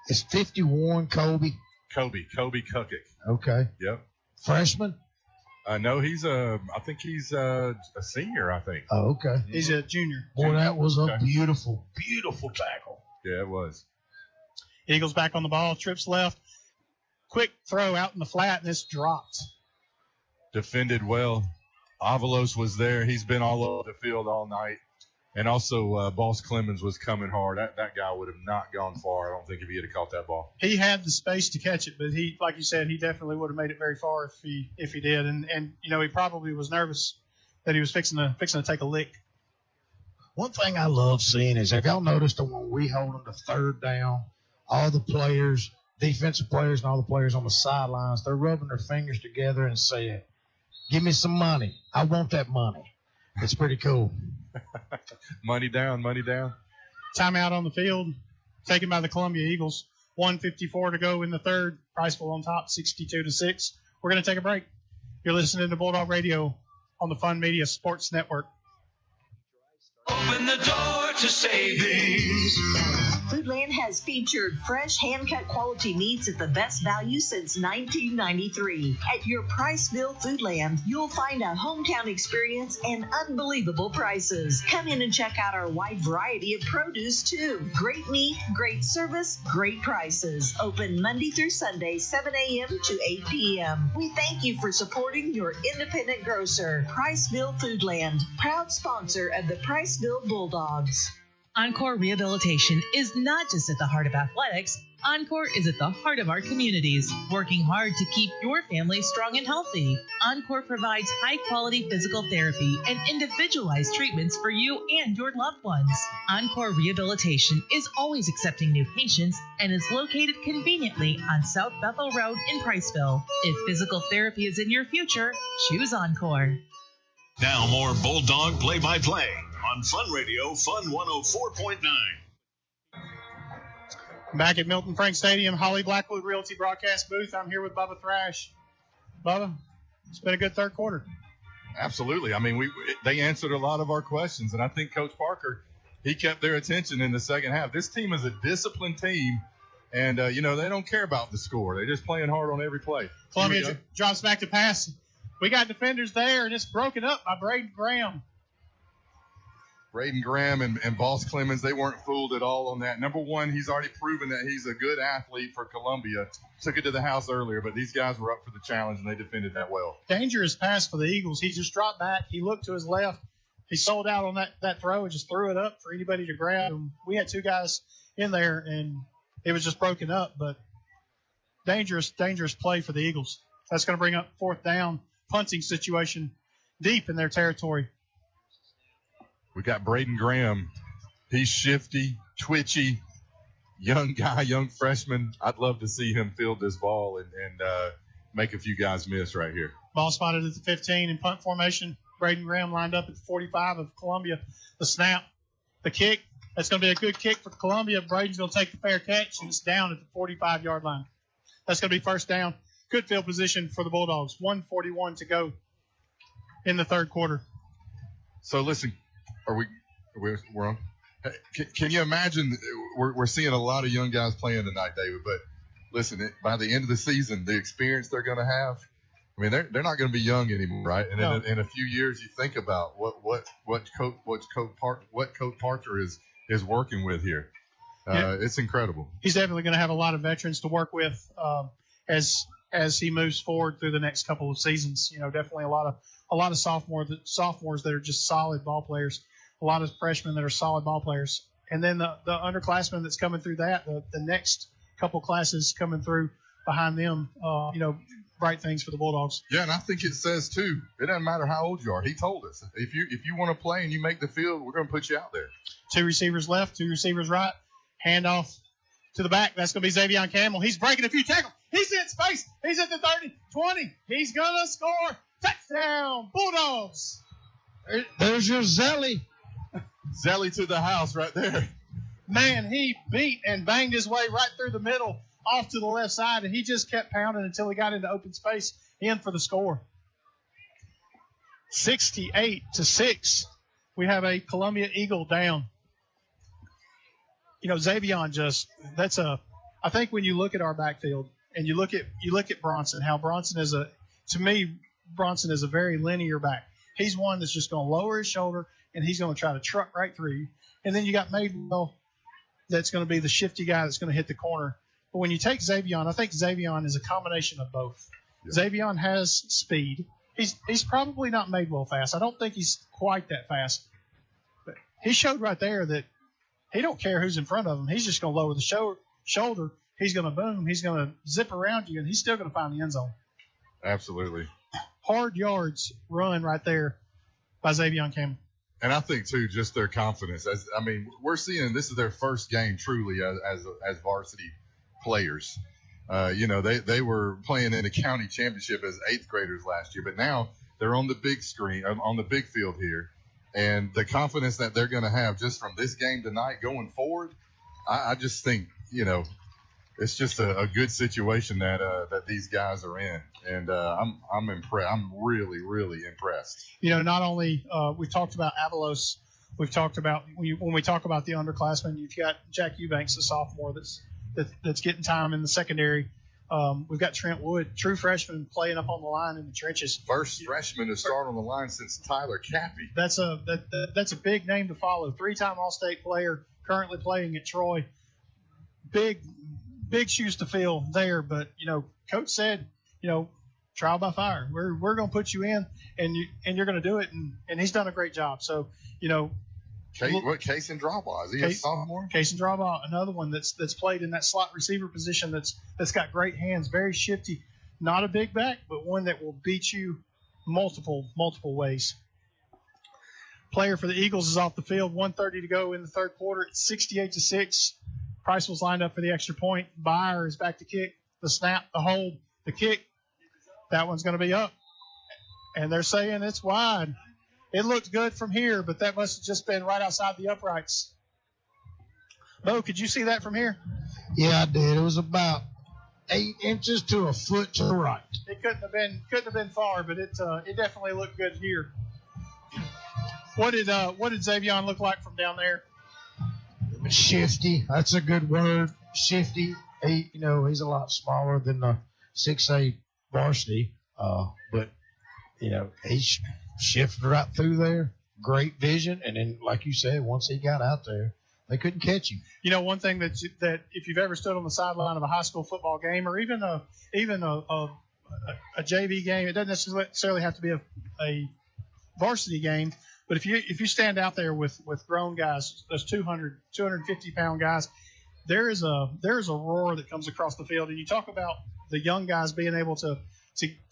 [SPEAKER 11] It's 51, Kobe
[SPEAKER 6] Kukik.
[SPEAKER 11] Okay.
[SPEAKER 6] Yep.
[SPEAKER 11] Freshman?
[SPEAKER 6] No, I think he's a senior, I think.
[SPEAKER 11] Oh, okay.
[SPEAKER 16] He's a junior.
[SPEAKER 11] Boy, that was a beautiful, beautiful tackle.
[SPEAKER 6] Yeah, it was.
[SPEAKER 16] Eagles back on the ball, trips left. Quick throw out in the flat, and it's dropped.
[SPEAKER 6] Defended well. Avalos was there. He's been all over the field all night. And also, Boss Clemens was coming hard. That guy would have not gone far, I don't think, if he had caught that ball.
[SPEAKER 16] He had the space to catch it, but he, like you said, he definitely would have made it very far if he did. And he probably was nervous that he was fixing to take a lick.
[SPEAKER 11] One thing I love seeing is, have y'all noticed that when we hold them to 3rd down, all the players, defensive players and all the players on the sidelines, they're rubbing their fingers together and saying, "Give me some money. I want that money." It's pretty cool.
[SPEAKER 6] Money down, money down.
[SPEAKER 16] Timeout on the field, taken by the Columbia Eagles. 1:54 to go in the third. Priceville on top, 62-6. We're going to take a break. You're listening to Bulldog Radio on the Fun Media Sports Network.
[SPEAKER 8] Open the door to savings.
[SPEAKER 12] Foodland has featured fresh, hand-cut quality meats at the best value since 1993. At your Priceville Foodland, you'll find a hometown experience and unbelievable prices. Come in and check out our wide variety of produce, too. Great meat, great service, great prices. Open Monday through Sunday, 7 a.m. to 8 p.m. We thank you for supporting your independent grocer, Priceville Foodland, proud sponsor of the Priceville Bulldogs.
[SPEAKER 2] Encore Rehabilitation is not just at the heart of athletics. Encore is at the heart of our communities, working hard to keep your family strong and healthy. Encore provides high-quality physical therapy and individualized treatments for you and your loved ones. Encore Rehabilitation is always accepting new patients and is located conveniently on South Bethel Road in Priceville. If physical therapy is in your future, choose Encore.
[SPEAKER 3] Now more Bulldog play-by-play on Fun Radio, Fun 104.9.
[SPEAKER 5] Back at Milton Frank Stadium, Holly Blackwood Realty broadcast booth. I'm here with Bubba Thrash. Bubba, it's been a good third quarter.
[SPEAKER 6] Absolutely. I mean, they answered a lot of our questions, and I think Coach Parker, he kept their attention in the second half. This team is a disciplined team, and, they don't care about the score. They're just playing hard on every play.
[SPEAKER 5] Columbia drops back to pass. We got defenders there, and it's broken up by Braden Graham.
[SPEAKER 6] Braden Graham and Boss Clemens, they weren't fooled at all on that. Number one, he's already proven that he's a good athlete for Columbia. Took it to the house earlier, but these guys were up for the challenge, and they defended that well.
[SPEAKER 5] Dangerous pass for the Eagles. He just dropped back. He looked to his left. He sold out on that throw and just threw it up for anybody to grab. And we had two guys in there, and it was just broken up. But dangerous play for the Eagles. That's going to bring up fourth down, punting situation deep in their territory.
[SPEAKER 6] We got Braden Graham. He's shifty, twitchy, young guy, young freshman. I'd love to see him field this ball and make a few guys miss right here.
[SPEAKER 5] Ball spotted at the 15 in punt formation. Braden Graham lined up at the 45 of Columbia. The snap, the kick. That's going to be a good kick for Columbia. Braden's going to take the fair catch, and it's down at the 45-yard line. That's going to be first down. Good field position for the Bulldogs. 1:41 to go in the third quarter.
[SPEAKER 6] So, listen. We're on? Can you imagine? We're seeing a lot of young guys playing tonight, David. But listen, by the end of the season, the experience they're going to have. I mean, they're not going to be young anymore, right? And in a few years, you think about what Coach Parker is working with here. It's incredible.
[SPEAKER 5] He's definitely going to have a lot of veterans to work with as he moves forward through the next couple of seasons. Definitely a lot of sophomores that are just solid ball players. A lot of freshmen that are solid ball players. And then the underclassmen that's coming through the next couple classes coming through behind them, bright things for the Bulldogs.
[SPEAKER 6] Yeah, and I think it says, too, it doesn't matter how old you are. He told us, if you want to play and you make the field, we're going to put you out there.
[SPEAKER 5] Two receivers left, two receivers right. Handoff to the back. That's going to be Xavier Campbell. He's breaking a few tackles. He's in space. He's at the 30, 20. He's going to score. Touchdown, Bulldogs.
[SPEAKER 11] There's your Zelly.
[SPEAKER 6] Zelly to the house right there.
[SPEAKER 5] Man, he beat and banged his way right through the middle off to the left side, and he just kept pounding until he got into open space in for the score. 68-6. We have a Columbia Eagle down. Xavier I think when you look at our backfield and you look at Bronson, how Bronson is a very linear back. He's one that's just going to lower his shoulder and he's going to try to truck right through you. And then you got Maidwell that's going to be the shifty guy that's going to hit the corner. But when you take Xavier, I think Xavier is a combination of both. Yeah. Xavier has speed. He's probably not Maidwell fast. I don't think he's quite that fast. But he showed right there that he don't care who's in front of him. He's just going to lower the shoulder. He's going to boom. He's going to zip around you, and he's still going to find the end zone.
[SPEAKER 6] Absolutely.
[SPEAKER 5] Hard yards run right there by Xavier Campbell.
[SPEAKER 6] And I think, too, just their confidence. We're seeing this is their first game truly as varsity players. They were playing in the county championship as 8th graders last year, but now they're on the big screen, on the big field here. And the confidence that they're going to have just from this game tonight going forward, I just think, it's just a good situation that these guys are in. And I'm impressed. I'm really, really impressed.
[SPEAKER 5] Not only we've talked about Avalos, we've talked about when we talk about the underclassmen, you've got Jack Eubanks, a sophomore that's getting time in the secondary. We've got Trent Wood, true freshman, playing up on the line in the trenches.
[SPEAKER 6] First freshman to start on the line since Tyler Cappy.
[SPEAKER 5] That's a big name to follow. 3-time All-State player, currently playing at Troy. Big shoes to fill there, but Coach said, trial by fire. We're going to put you in, and you're going to do it, and he's done a great job. So
[SPEAKER 6] Kason Drawbaugh, is he a sophomore?
[SPEAKER 5] Kason Drawbaugh, another one that's played in that slot receiver position that's got great hands, very shifty, not a big back, but one that will beat you multiple ways. Player for the Eagles is off the field. 1:30 to go in the third quarter. It's 68-6. Priceville's lined up for the extra point. Byer is back to kick. The snap, the hold, the kick. That one's going to be up. And they're saying it's wide. It looked good from here, but that must have just been right outside the uprights. Bo, could you see that from here?
[SPEAKER 11] Yeah, I did. It was about 8 inches to a foot to the right.
[SPEAKER 5] It couldn't have been far, but it definitely looked good here. What did Xavion look like from down there?
[SPEAKER 11] Shifty. That's a good word. Shifty. He's a lot smaller than the 6'8" varsity, but he shifted right through there. Great vision, and then, like you said, once he got out there, they couldn't catch him.
[SPEAKER 5] One thing that if you've ever stood on the sideline of a high school football game, or even a JV game, it doesn't necessarily have to be a varsity game. But if you stand out there with grown guys, those 250-pound guys, there is a roar that comes across the field. And you talk about the young guys being able to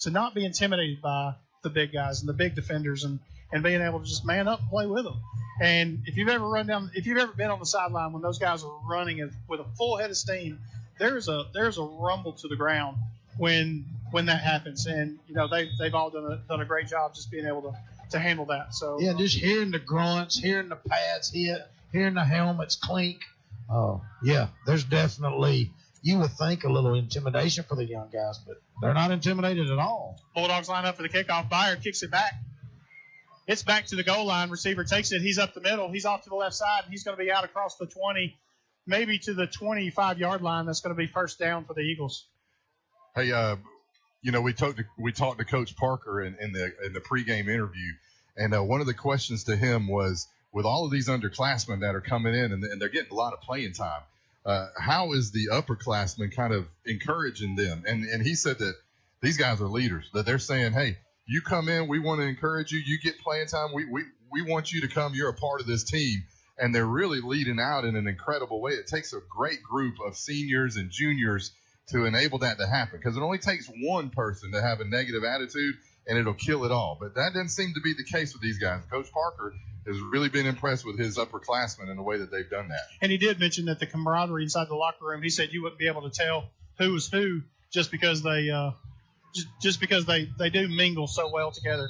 [SPEAKER 5] not be intimidated by the big guys and the big defenders and being able to just man up and play with them. And if you've ever been on the sideline when those guys are running with a full head of steam, there's a rumble to the ground when that happens. And they've all done a great job just being able to handle that. So
[SPEAKER 11] yeah, just hearing the grunts, hearing the pads hit, hearing the helmets clink. Yeah, there's definitely, you would think, a little intimidation for the young guys, but they're not intimidated at all.
[SPEAKER 5] Bulldogs line up for the kickoff. Byard kicks it back. It's back to the goal line. Receiver takes it. He's up the middle. He's off to the left side. He's going to be out across the 20, maybe to the 25-yard line. That's going to be first down for the Eagles.
[SPEAKER 6] Hey, we talked to Coach Parker in the pregame interview, and one of the questions to him was, with all of these underclassmen that are coming in and they're getting a lot of playing time, how is the upperclassmen kind of encouraging them? And he said that these guys are leaders, that they're saying, hey, you come in, we want to encourage you. You get playing time. We want you to come. You're a part of this team. And they're really leading out in an incredible way. It takes a great group of seniors and juniors to enable that to happen, because it only takes one person to have a negative attitude and it'll kill it all. But that doesn't seem to be the case with these guys. Coach Parker has really been impressed with his upperclassmen and the way that they've done that.
[SPEAKER 5] And he did mention that the camaraderie inside the locker room, he said you wouldn't be able to tell who was who just because they do mingle so well together.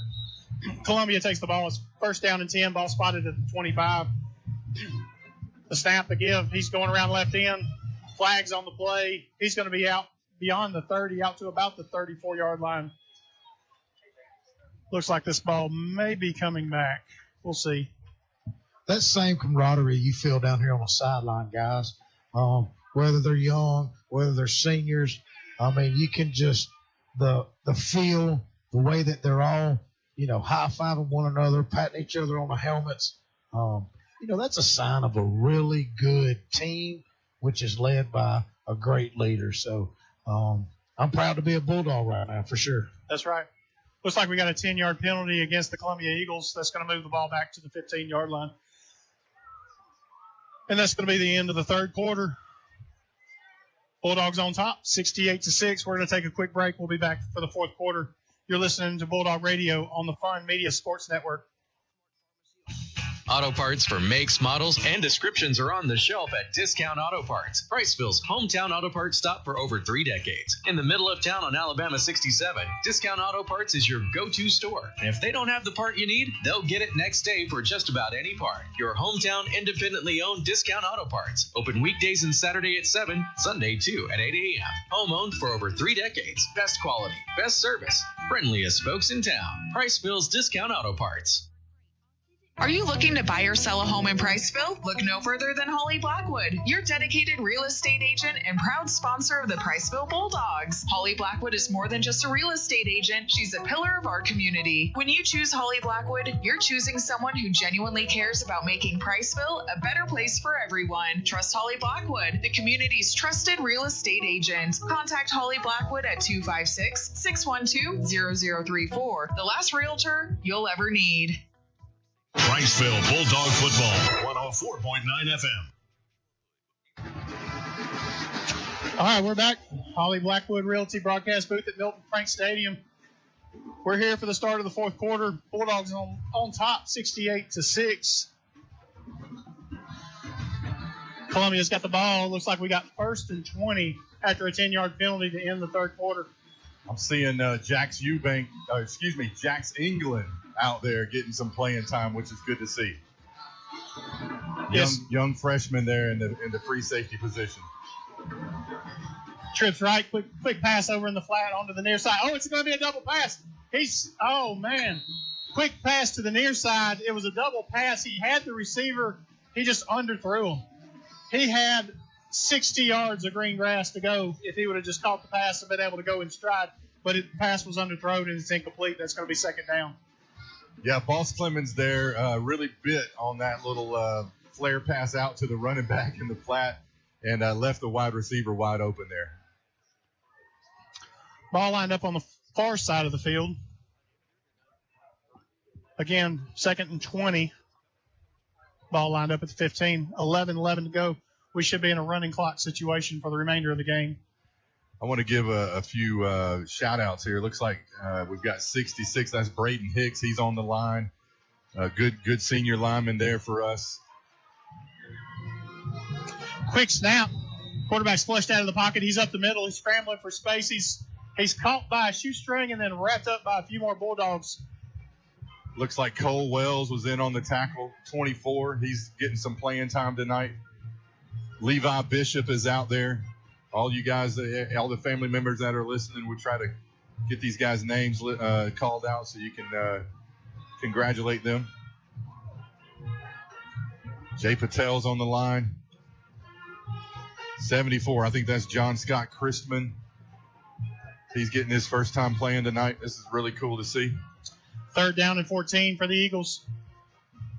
[SPEAKER 5] Columbia takes the ball. It's first down and 10. Ball spotted at the 25. The snap, the give. He's going around left end. Flags on the play. He's going to be out beyond the 30, out to about the 34-yard line. Looks like this ball may be coming back. We'll see.
[SPEAKER 11] That same camaraderie you feel down here on the sideline, guys, whether they're young, whether they're seniors, you can just the feel, the way that they're all, high-fiving one another, patting each other on the helmets. That's a sign of a really good team, which is led by a great leader. So I'm proud to be a Bulldog right now, for sure.
[SPEAKER 5] That's right. Looks like we got a 10-yard penalty against the Columbia Eagles. That's going to move the ball back to the 15-yard line. And that's going to be the end of the third quarter. Bulldogs on top, 68-6. We're going to take a quick break. We'll be back for the fourth quarter. You're listening to Bulldog Radio on the Fun Media Sports Network.
[SPEAKER 17] Auto parts for makes, models, and descriptions are on the shelf at Discount Auto Parts, Priceville's hometown auto parts stop for over 3 decades. In the middle of town on Alabama 67, Discount Auto Parts is your go-to store. And if they don't have the part you need, they'll get it next day for just about any part. Your hometown, independently owned Discount Auto Parts. Open weekdays and Saturday at 7, Sunday too at 8 a.m. Home owned for over 3 decades. Best quality, best service, friendliest folks in town. Priceville's Discount Auto Parts.
[SPEAKER 9] Are you looking to buy or sell a home in Priceville? Look no further than Holly Blackwood, your dedicated real estate agent and proud sponsor of the Priceville Bulldogs. Holly Blackwood is more than just a real estate agent. She's a pillar of our community. When you choose Holly Blackwood, you're choosing someone who genuinely cares about making Priceville a better place for everyone. Trust Holly Blackwood, the community's trusted real estate agent. Contact Holly Blackwood at 256-612-0034. The last realtor you'll ever need.
[SPEAKER 3] Priceville Bulldog Football, 104.9 FM.
[SPEAKER 5] All right, we're back. Holly Blackwood Realty broadcast booth at Milton Frank Stadium. We're here for the start of the fourth quarter. Bulldogs on top, 68-6. Columbia's got the ball. Looks like we got first and 20 after a 10-yard penalty to end the third quarter.
[SPEAKER 6] I'm seeing Jax England out there getting some playing time, which is good to see.
[SPEAKER 5] Yes.
[SPEAKER 6] Young freshman there in the free safety position.
[SPEAKER 5] trips right, quick pass over in the flat onto the near side. Oh, it's going to be a double pass. Quick pass to the near side. It was a double pass. He had the receiver. He just underthrew him. He had 60 yards of green grass to go if he would have just caught the pass and been able to go in stride. But the pass was underthrown and it's incomplete. That's going to be second down.
[SPEAKER 6] Yeah, Boss Clemens there really bit on that little flare pass out to the running back in the flat and left the wide receiver wide open there.
[SPEAKER 5] Ball lined up on the far side of the field. Again, 2nd and 20. Ball lined up at the 15. 11 to go. We should be in a running clock situation for the remainder of the game.
[SPEAKER 6] I want to give a few shout-outs here. Looks like we've got 66. That's Braden Hicks. He's on the line. Good senior lineman there for us.
[SPEAKER 5] Quick snap. Quarterback's flushed out of the pocket. He's up the middle. He's scrambling for space. He's caught by a shoestring and then wrapped up by a few more Bulldogs.
[SPEAKER 6] Looks like Cole Wells was in on the tackle, 24. He's getting some playing time tonight. Levi Bishop is out there. All you guys, all the family members that are listening, we try to get these guys' names called out so you can congratulate them. Jay Patel's on the line. 74, I think that's John Scott Christman. He's getting his first time playing tonight. This is really cool to see.
[SPEAKER 5] 3rd down and 14 for the Eagles.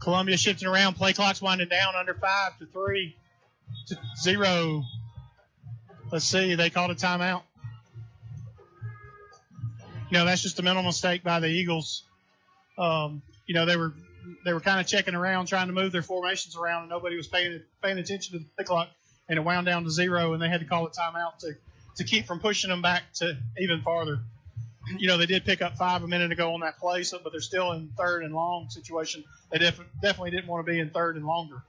[SPEAKER 5] Columbia shifting around. Play clock's winding down. Under 5 to 3 to 0. Let's see. They called a timeout. That's just a mental mistake by the Eagles. They were kind of checking around, trying to move their formations around, and nobody was paying attention to the play clock, and it wound down to 0, and they had to call a timeout to keep from pushing them back to even farther. They did pick up 5 a minute ago on that play, but they're still in 3rd and long situation. They definitely didn't want to be in 3rd and longer.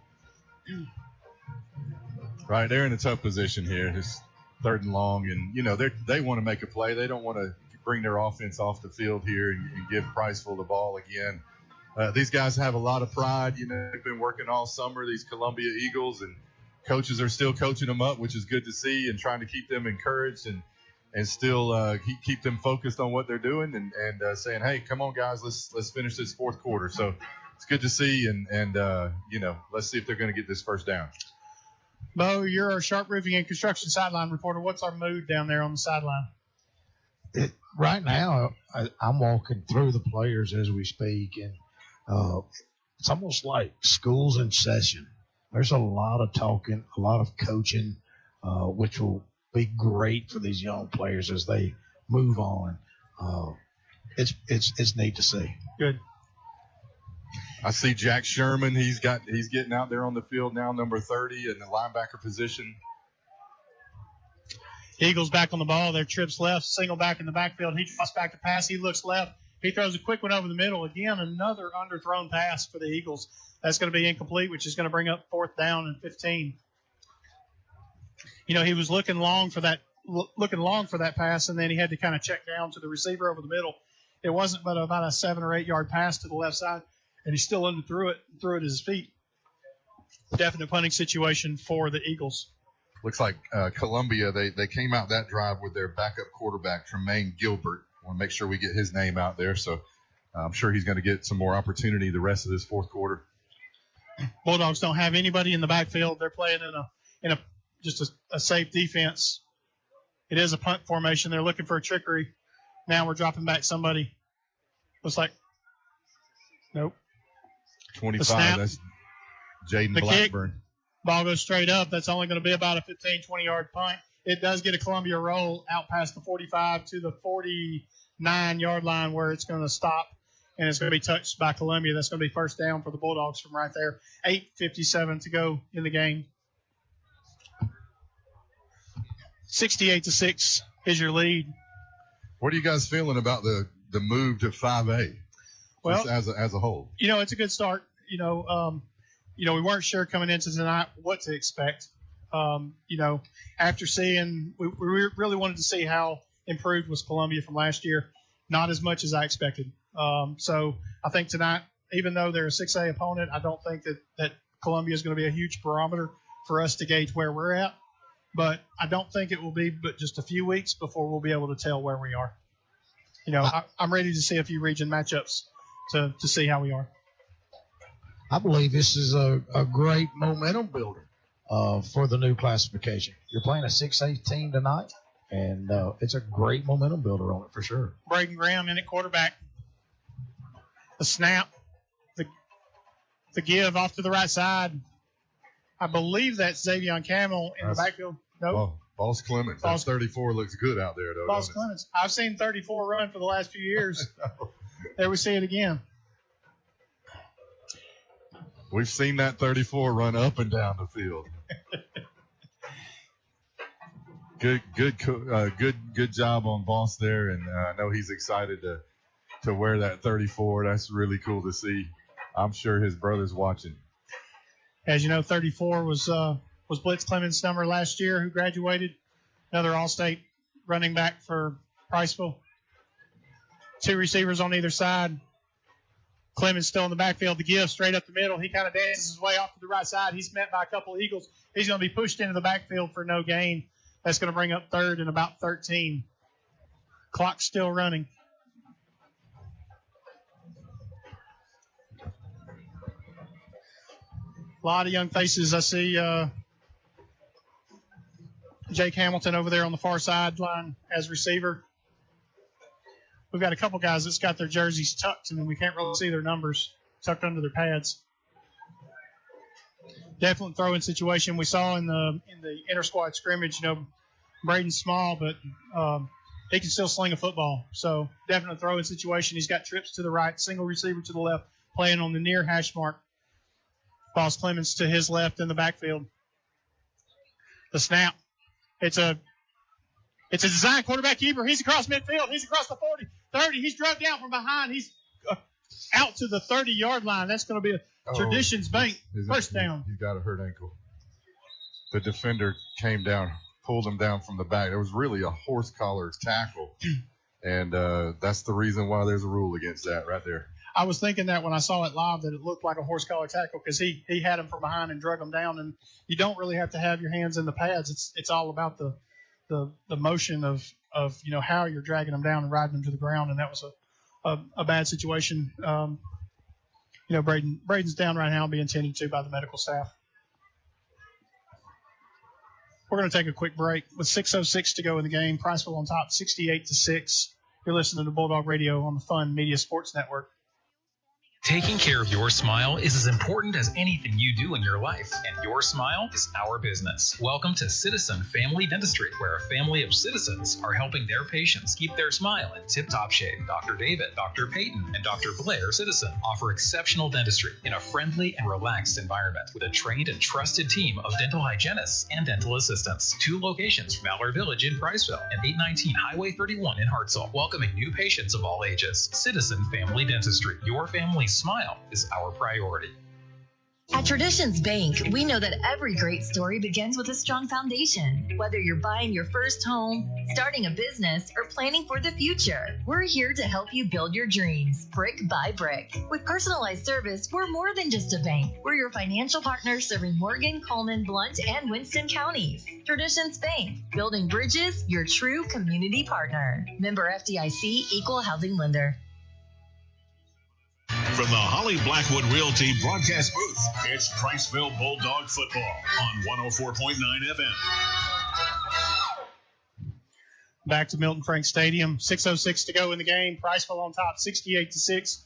[SPEAKER 6] Right, they're in a tough position here. It's 3rd and long, and they want to make a play. They don't want to bring their offense off the field here and give Priceville the ball again. These guys have a lot of pride. They've been working all summer, these Columbia Eagles, and coaches are still coaching them up, which is good to see, and trying to keep them encouraged and still keep them focused on what they're doing and saying, hey, come on, guys, let's finish this 4th quarter. So it's good to see, and let's see if they're going to get this first down.
[SPEAKER 5] Bo, you're our Sharp Roofing and Construction sideline reporter. What's our mood down there on the sideline?
[SPEAKER 11] Right now, I'm walking through the players as we speak, and it's almost like school's in session. There's a lot of talking, a lot of coaching, which will be great for these young players as they move on. It's neat to see.
[SPEAKER 5] Good.
[SPEAKER 6] I see Jack Sherman. He's getting out there on the field now, number 30 in the linebacker position.
[SPEAKER 5] Eagles back on the ball. Their trips left, single back in the backfield. He drops back to pass. He looks left. He throws a quick one over the middle. Again, another underthrown pass for the Eagles. That's going to be incomplete, which is going to bring up 4th down and 15. He was looking long for that pass, and then he had to kind of check down to the receiver over the middle. It wasn't but about a 7 or 8 yard pass to the left side, and he still underthrew it and threw it at his feet. Definite punting situation for the Eagles.
[SPEAKER 6] Looks like Columbia, they came out that drive with their backup quarterback, Tremaine Gilbert. I want to make sure we get his name out there, so I'm sure he's going to get some more opportunity the rest of this 4th quarter.
[SPEAKER 5] Bulldogs don't have anybody in the backfield. They're playing in a safe defense. It is a punt formation. They're looking for a trickery. Now we're dropping back somebody. Looks like nope.
[SPEAKER 6] 25. That's Jaden Blackburn.
[SPEAKER 5] Kick, ball goes straight up. That's only going to be about a 15, 20-yard punt. It does get a Columbia roll out past the 45 to the 49-yard line where it's going to stop, and it's going to be touched by Columbia. That's going to be first down for the Bulldogs from right there. 8:57 to go in the game. 68-6 is your lead.
[SPEAKER 6] What are you guys feeling about the move to 5A?
[SPEAKER 5] Well,
[SPEAKER 6] as a whole,
[SPEAKER 5] it's a good start. We weren't sure coming into tonight what to expect. After seeing, we really wanted to see how improved was Columbia from last year. Not as much as I expected. So I think tonight, even though they're a 6A opponent, I don't think that Columbia is going to be a huge barometer for us to gauge where we're at. but I don't think it will be but just a few weeks before we'll be able to tell where we are. I'm ready to see a few region matchups to see how we are.
[SPEAKER 11] I believe this is a great momentum builder for the new classification. You're playing a 6A team tonight, and it's a great momentum builder on it for sure.
[SPEAKER 5] Braden Graham in at quarterback. The snap, the give off to the right side. I believe that's Xavion Camel in the backfield. Nope.
[SPEAKER 6] Boss Clements. That 34 looks good out there, though.
[SPEAKER 5] Boss Clements. I've seen 34 run for the last few years. There we see it again.
[SPEAKER 6] We've seen that 34 run up and down the field. Good job on Boss there, and I know he's excited to wear that 34. That's really cool to see. I'm sure his brother's watching.
[SPEAKER 5] As you know, 34 was Blitz Clemens' number last year, who graduated. Another All-State running back for Priceville. Two receivers on either side. Clemens still in the backfield. The give straight up the middle. He kind of dances his way off to the right side. He's met by a couple of Eagles. He's going to be pushed into the backfield for no gain. That's going to bring up third and about 13. Clock's still running. A lot of young faces. I see Jake Hamilton over there on the far sideline as receiver. We've got a couple guys that's got their jerseys tucked, and we can't really see their numbers tucked under their pads. Definitely throwing situation. We saw in the inter-squad scrimmage, Braden's small, but he can still sling a football. So definitely throwing situation. He's got trips to the right, single receiver to the left, playing on the near hash mark. Boss Clemens to his left in the backfield. The snap. It's a design quarterback keeper. He's across midfield. He's across the 40, 30. He's drugged down from behind. He's out to the 30-yard line. That's going to be a Traditions Bank first down.
[SPEAKER 6] He's got a hurt ankle. The defender came down, pulled him down from the back. It was really a horse collar tackle, and that's the reason why there's a rule against that right there.
[SPEAKER 5] I was thinking that when I saw it live that it looked like a horse collar tackle because he had him from behind and drug him down, and you don't really have to have your hands in the pads. It's all about the motion of how you're dragging them down and riding them to the ground, and that was a bad situation. Braden's down right now, being tended to by the medical staff. We're going to take a quick break with 6:06 to go in the game. Priceville on top, 68-6. You're listening to Bulldog Radio on the Fun Media Sports Network.
[SPEAKER 13] Taking care of your smile is as important as anything you do in your life, and your smile is our business. Welcome to Citizen Family Dentistry, where a family of citizens are helping their patients keep their smile in tip-top shape. Dr. David, Dr. Peyton, and Dr. Blair Citizen offer exceptional dentistry in a friendly and relaxed environment with a trained and trusted team of dental hygienists and dental assistants. 2 locations from Mallard Village in Priceville and 819 Highway 31 in Hartselle, welcoming new patients of all ages. Citizen Family Dentistry, your family's smile is our priority.
[SPEAKER 10] At Traditions Bank, we know that every great story begins with a strong foundation. Whether you're buying your first home, starting a business, or planning for the future, we're here to help you build your dreams, brick by brick. With personalized service, we're more than just a bank. We're your financial partner serving Morgan, Coleman, Blount, and Winston counties. Traditions Bank, building bridges, your true community partner. Member FDIC, Equal Housing Lender.
[SPEAKER 3] From the Holly Blackwood Realty broadcast booth, it's Priceville Bulldog football on 104.9 FM.
[SPEAKER 5] Back to Milton Frank Stadium. 6:06 to go in the game. Priceville on top, 68-6.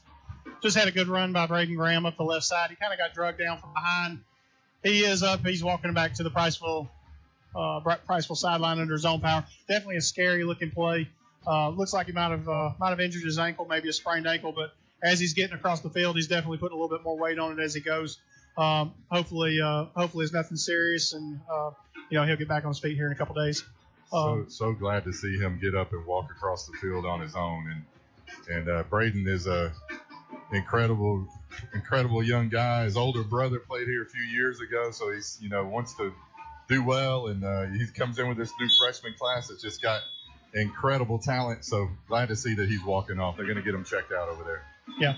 [SPEAKER 5] Just had a good run by Braden Graham up the left side. He kind of got drugged down from behind. He is up. He's walking back to the Priceville sideline under his own power. Definitely a scary looking play. Looks like he might have injured his ankle, maybe a sprained ankle, but as he's getting across the field, he's definitely putting a little bit more weight on it as he goes. Hopefully it's nothing serious, and he'll get back on his feet here in a couple days.
[SPEAKER 6] So glad to see him get up and walk across the field on his own. And Braden is a incredible young guy. His older brother played here a few years ago, so he's wants to do well, and he comes in with this new freshman class that's just got incredible talent. So glad to see that he's walking off. They're going to get him checked out over there.
[SPEAKER 5] Yeah.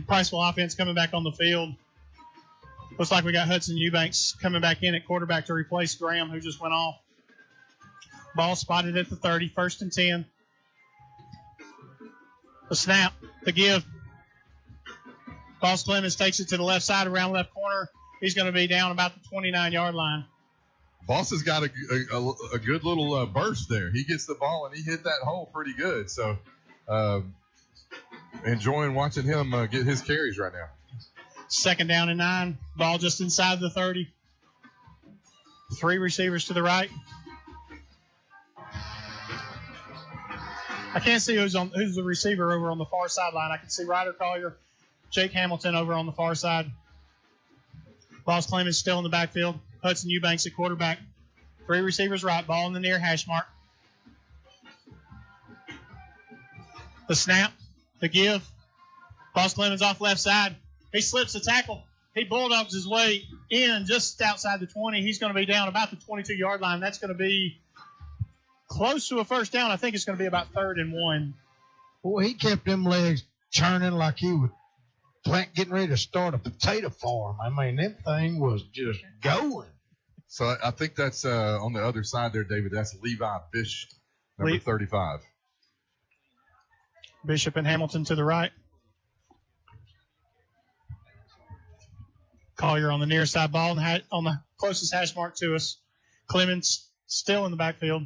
[SPEAKER 5] Priceville offense coming back on the field. Looks like we got Hudson Eubanks coming back in at quarterback to replace Graham, who just went off. Ball spotted at the 30, 1st and 10. The snap, the give. Boss Clemens takes it to the left side around left corner. He's going to be down about the 29-yard line.
[SPEAKER 6] Boss has got a good little burst there. He gets the ball, and he hit that hole pretty good. So enjoying watching him get his carries right now.
[SPEAKER 5] 2nd down and 9. Ball just inside the 30. 3 receivers to the right. I can't see who's the receiver over on the far sideline. I can see Ryder Collier, Jake Hamilton over on the far side. Boss Clemens still in the backfield. Hudson Eubanks at quarterback. 3 receivers right. Ball in the near hash mark. The snap. The give. Boss Clemens off left side. He slips the tackle. He bulldogs his way in just outside the 20. He's going to be down about the 22-yard line. That's going to be close to a first down. I think it's going to be about 3rd and 1.
[SPEAKER 11] Boy, he kept them legs churning like he was getting ready to start a potato farm. I mean, that thing was just going.
[SPEAKER 6] So I think that's on the other side there, David. That's Levi Bishop, number 35.
[SPEAKER 5] Bishop and Hamilton to the right. Collier on the near side ball on the closest hash mark to us. Clemens still in the backfield.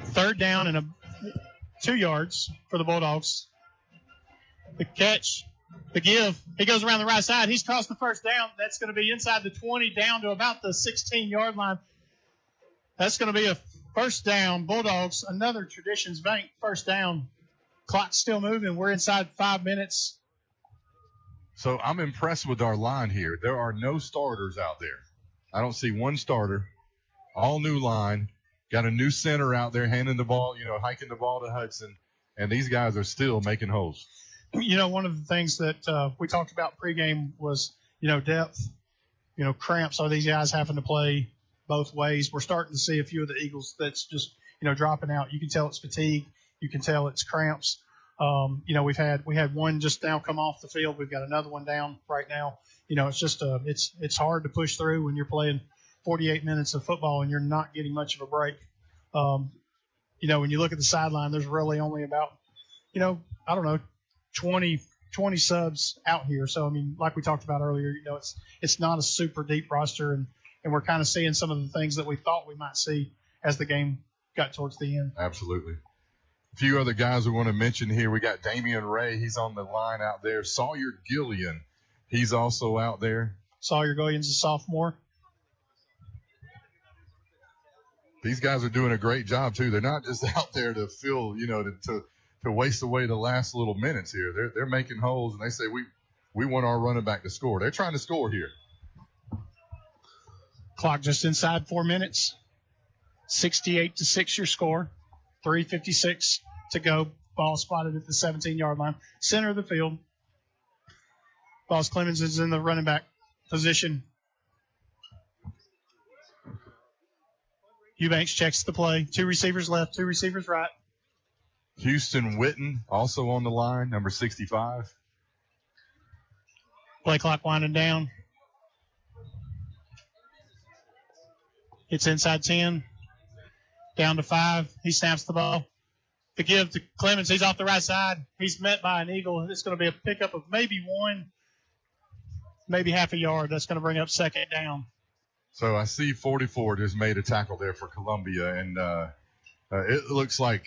[SPEAKER 5] 3rd down and 2 yards for the Bulldogs. The catch, the give. He goes around the right side. He's crossed the first down. That's going to be inside the 20 down to about the 16-yard line. That's going to be a first down. Bulldogs, another Traditions Bank first down. Clock's still moving. We're inside 5 minutes.
[SPEAKER 6] So I'm impressed with our line here. There are no starters out there. I don't see one starter. All new line. Got a new center out there handing the ball, hiking the ball to Hudson. And these guys are still making holes.
[SPEAKER 5] One of the things that we talked about pregame was, depth, cramps. Are these guys having to play both ways? We're starting to see a few of the Eagles that's just, dropping out. You can tell it's fatigue. You can tell it's cramps. We had one just now come off the field. We've got another one down right now. It's just it's hard to push through when you're playing 48 minutes of football and you're not getting much of a break. When you look at the sideline, there's really only about, 20 subs out here. So, like we talked about earlier, it's not a super deep roster, and we're kind of seeing some of the things that we thought we might see as the game got towards the end.
[SPEAKER 6] Absolutely. A few other guys we want to mention here. We got Damian Ray. He's on the line out there. Sawyer Gillian. He's also out there.
[SPEAKER 5] Sawyer Gillian's a sophomore.
[SPEAKER 6] These guys are doing a great job, too. They're not just out there to fill, to waste away the last little minutes here. They're making holes, and they say, we want our running back to score. They're trying to score here.
[SPEAKER 5] Clock just inside 4 minutes. 68-6 your score. 3:56 to go. Ball spotted at the 17-yard line. Center of the field. Boss Clemens is in the running back position. Eubanks checks the play. 2 receivers left, 2 receivers right.
[SPEAKER 6] Houston Witten also on the line, number 65.
[SPEAKER 5] Play clock winding down. It's inside 10. Down to 5. He snaps the ball. The give to Clemens. He's off the right side. He's met by an Eagle, and it's going to be a pickup of maybe 1, maybe half a yard. That's going to bring up 2nd down.
[SPEAKER 6] So I see 44 just made a tackle there for Columbia, and it looks like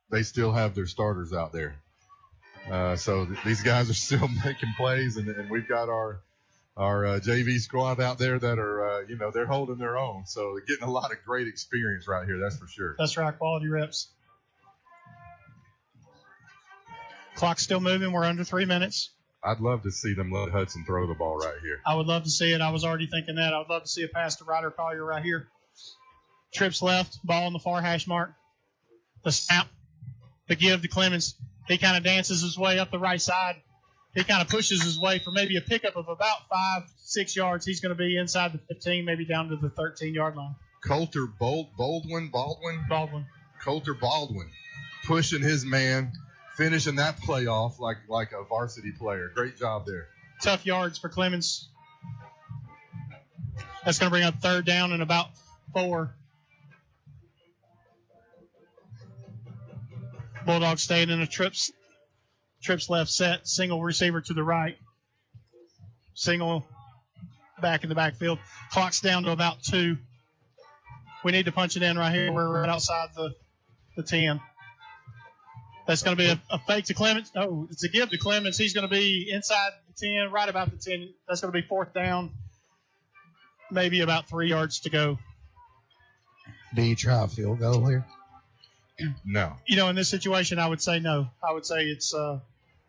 [SPEAKER 6] they still have their starters out there. So these guys are still making plays, and we've got our JV squad out there that are, they're holding their own. So they're getting a lot of great experience right here, that's for sure.
[SPEAKER 5] That's right, quality reps. Clock's still moving. We're under 3 minutes.
[SPEAKER 6] I'd love to see them let Hudson throw the ball right here.
[SPEAKER 5] I would love to see it. I was already thinking that. I would love to see a pass to Ryder Collier right here. Trips left, ball on the far hash mark. The snap, the give to Clemens. He kind of dances his way up the right side. He kind of pushes his way for maybe a pickup of about 5-6 yards. He's going to be inside the 15, maybe down to the 13-yard line.
[SPEAKER 6] Coulter Baldwin. Coulter Baldwin pushing his man, finishing that play off like a varsity player. Great job there.
[SPEAKER 5] tough yards for Clemens. That's going to bring up 3rd down and about 4. Bulldogs staying in a trips left set, single receiver to the right, single back in the backfield. Clock's down to about 2. We need to punch it in right here. We're right outside the 10. That's going to be a fake to Clemens. Oh, it's a give to Clemens. He's going to be inside the 10, right about the 10. That's going to be 4th down, maybe about 3 yards to go.
[SPEAKER 11] Do you try a field goal here?
[SPEAKER 6] No.
[SPEAKER 5] In this situation, I would say no. I would say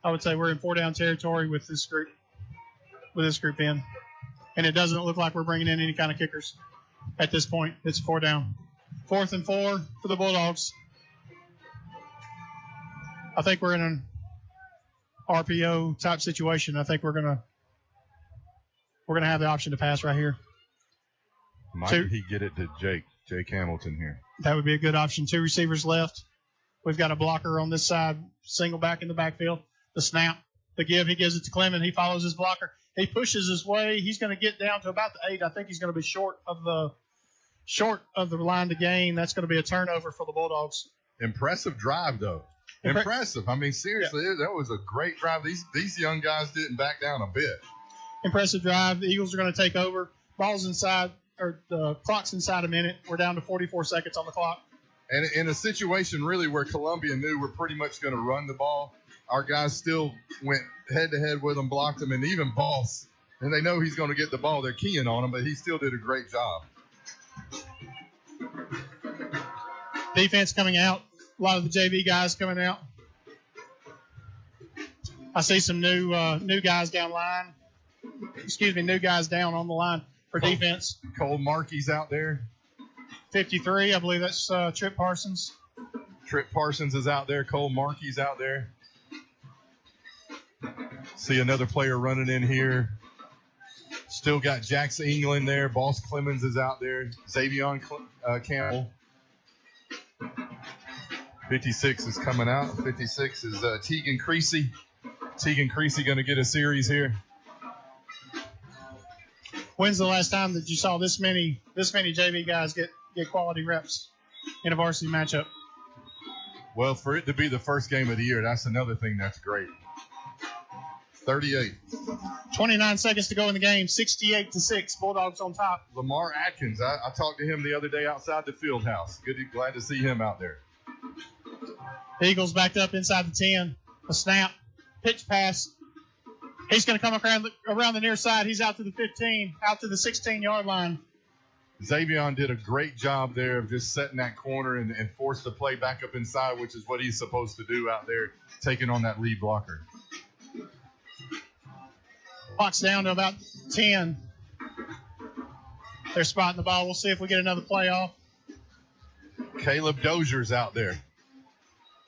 [SPEAKER 5] we're in 4-down territory with this group in, and it doesn't look like we're bringing in any kind of kickers at this point. It's 4 down, 4th and 4 for the Bulldogs. I think we're in an RPO type situation. I think we're gonna have the option to pass right here.
[SPEAKER 6] Might he get it to Jake Hamilton here?
[SPEAKER 5] That would be a good option. 2 receivers left. We've got a blocker on this side, single back in the backfield. The snap, the give, he gives it to Clement. He follows his blocker. He pushes his way. He's going to get down to about the 8. I think he's going to be short of the line to gain. That's going to be a turnover for the Bulldogs.
[SPEAKER 6] Impressive drive, though. Impressive. I mean, seriously, that was a great drive. These young guys didn't back down a bit.
[SPEAKER 5] Impressive drive. The Eagles are going to take over. Ball's inside, or the clock's inside a minute. We're down to 44 seconds on the clock.
[SPEAKER 6] And in a situation really where Columbia knew we're pretty much going to run the ball, our guys still went head-to-head with them, blocked them, and even Boss, and they know he's going to get the ball. They're keying on him, but he still did a great job.
[SPEAKER 5] Defense coming out. A lot of the JV guys coming out. I see some new guys down line. New guys down on the line for defense.
[SPEAKER 6] Cole Markey's out there.
[SPEAKER 5] 53, I believe that's Trip Parsons.
[SPEAKER 6] Trip Parsons is out there. Cole Markey's out there. See another player running in here. Still got Jackson England there. Boss Clemens is out there. Xavion Campbell. 56 is coming out. 56 is Tegan Creasy. Tegan Creasy going to get a series here.
[SPEAKER 5] When's the last time that you saw this many JV guys get quality reps in a varsity matchup?
[SPEAKER 6] Well, for it to be the first game of the year, that's another thing that's great. 38.
[SPEAKER 5] 29 seconds to go in the game. 68-6. Bulldogs on top.
[SPEAKER 6] Lamar Atkins. I talked to him the other day outside the field house. Glad to see him out there.
[SPEAKER 5] The Eagles backed up inside the 10. A snap. Pitch pass. He's going to come around the near side. He's out to the 15, out to the 16-yard line.
[SPEAKER 6] Xavion did a great job there of just setting that corner and forced the play back up inside, which is what he's supposed to do out there, taking on that lead blocker.
[SPEAKER 5] Clock's down to about 10. They're spotting the ball. We'll see if we get another play off.
[SPEAKER 6] Caleb Dozier's out there.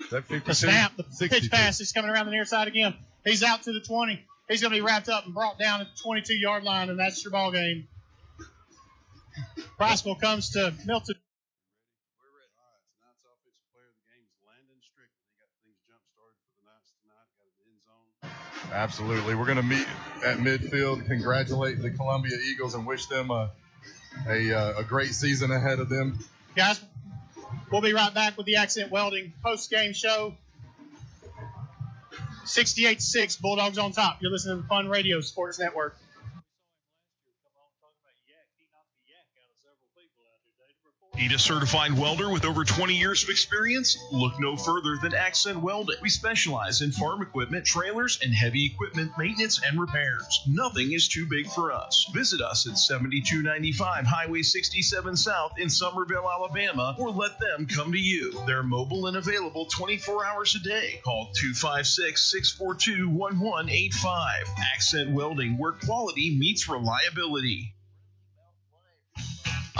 [SPEAKER 6] Is that 52?
[SPEAKER 5] The snap, the
[SPEAKER 6] 62.
[SPEAKER 5] pitch pass. He's coming around the near side again. He's out to the 20. He's going to be wrapped up and brought down at the 22-yard line, and that's your ball game. Priceville comes to Milton.
[SPEAKER 18] We're ready. All right, tonight's offensive player of the game is Landon Strickland. He got things jump-started for the Knights tonight. Got an end zone.
[SPEAKER 6] Absolutely. We're going to meet at midfield, congratulate the Columbia Eagles, and wish them a great season ahead of them.
[SPEAKER 5] Guys, we'll be right back with the Accent Welding post-game show. 68-6, Bulldogs on top. You're listening to the Fun Radio Sports Network.
[SPEAKER 3] Need a certified welder with over 20 years of experience? Look no further than Accent Welding. We specialize in farm equipment, trailers, and heavy equipment maintenance and repairs. Nothing is too big for us. Visit us at 7295 Highway 67 South in Summerville, Alabama, or let them come to you. They're mobile and available 24 hours a day. Call 256-642-1185. Accent Welding, where quality meets reliability.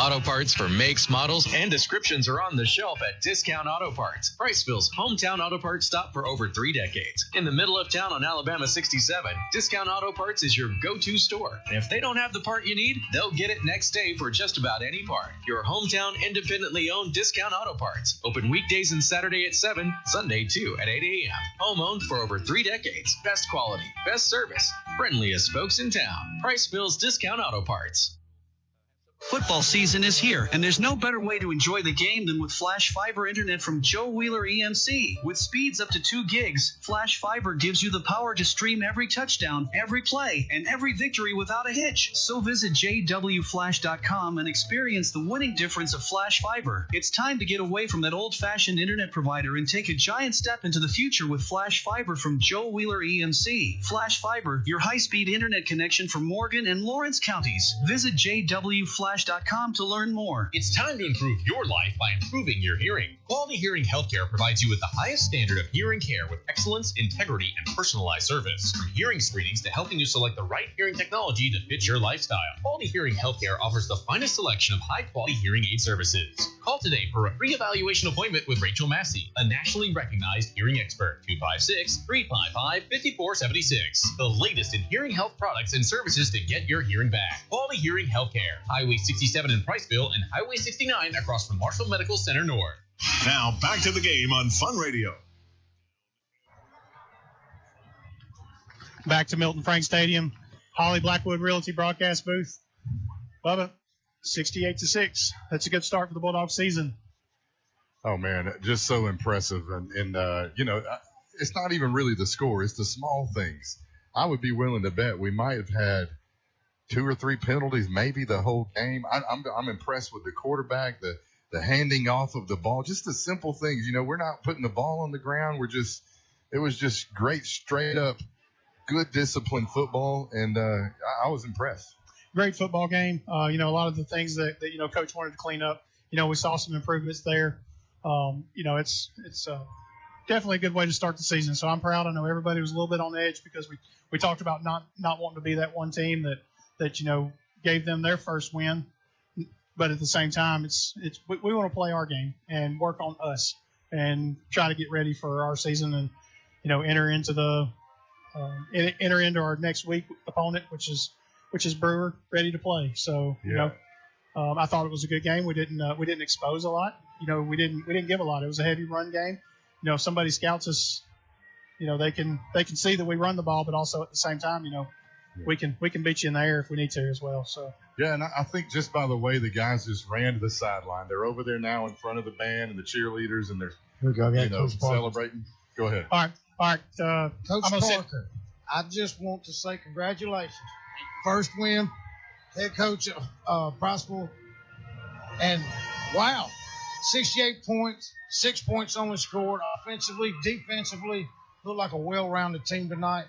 [SPEAKER 13] Auto parts for makes, models, and descriptions are on the shelf at Discount Auto Parts, Priceville's hometown auto parts stop for over 3 decades. In the middle of town on Alabama 67, Discount Auto Parts is your go-to store. And if they don't have the part you need, they'll get it next day for just about any part. Your hometown independently owned Discount Auto Parts. Open weekdays and Saturday at 7, Sunday too at 8 a.m. Home owned for over 3 decades. Best quality, best service, friendliest folks in town. Priceville's Discount Auto Parts.
[SPEAKER 4] Football season is here, and there's no better way to enjoy the game than with Flash Fiber Internet from Joe Wheeler EMC. With speeds up to 2 gigs, Flash Fiber gives you the power to stream every touchdown, every play, and every victory without a hitch. So visit jwflash.com and experience the winning difference of Flash Fiber. It's time to get away from that old-fashioned internet provider and take a giant step into the future with Flash Fiber from Joe Wheeler EMC. Flash Fiber, your high-speed internet connection for Morgan and Lawrence counties. Visit jwflash.com to learn more.
[SPEAKER 17] It's time to improve your life by improving your hearing. Quality Hearing Healthcare provides you with the highest standard of hearing care with excellence, integrity, and personalized service. From hearing screenings to helping you select the right hearing technology to fit your lifestyle, Quality Hearing Healthcare offers the finest selection of high-quality hearing aid services. Call today for a free evaluation appointment with Rachel Massey, a nationally recognized hearing expert. 256-355-5476. The latest in hearing health products and services to get your hearing back. Quality Hearing Healthcare. Highway 67 in Priceville and Highway 69 across from Marshall Medical Center North.
[SPEAKER 3] Now back to the game on Fun Radio.
[SPEAKER 5] Back to Milton Frank Stadium, Holly Blackwood Realty broadcast booth. Bubba, 68-6. That's a good start for the Bulldog season.
[SPEAKER 6] Oh man, just so impressive, and you know, it's not even really the score; it's the small things. I would be willing to bet we might have had 2 or 3 penalties, maybe the whole game. I'm impressed with the quarterback, the handing off of the ball, just the simple things. You know, we're not putting the ball on the ground. It was just great, straight up, good disciplined football, and I was impressed.
[SPEAKER 5] Great football game. You know, a lot of the things that you know Coach wanted to clean up. You know, we saw some improvements there. You know, it's definitely a good way to start the season. So I'm proud. I know everybody was a little bit on edge because we talked about not wanting to be that one team that you know gave them their first win, but at the same time, we want to play our game and work on us and try to get ready for our season and you know enter into our next week opponent, which is Brewer, ready to play. So you know, I thought it was a good game. We didn't expose a lot. You know, we didn't give a lot. It was a heavy run game. You know, if somebody scouts us, you know they can see that we run the ball, but also at the same time, you know. We can beat you in the air if we need to as well. So
[SPEAKER 6] yeah, and I think just by the way the guys just ran to the sideline, they're over there now in front of the band and the cheerleaders, and they're celebrating. Go ahead.
[SPEAKER 5] All right.
[SPEAKER 11] Coach Parker, I just want to say congratulations. First win, head coach of Priceville, and wow, 68 points, 6 points only scored. Offensively, defensively, looked like a well-rounded team tonight.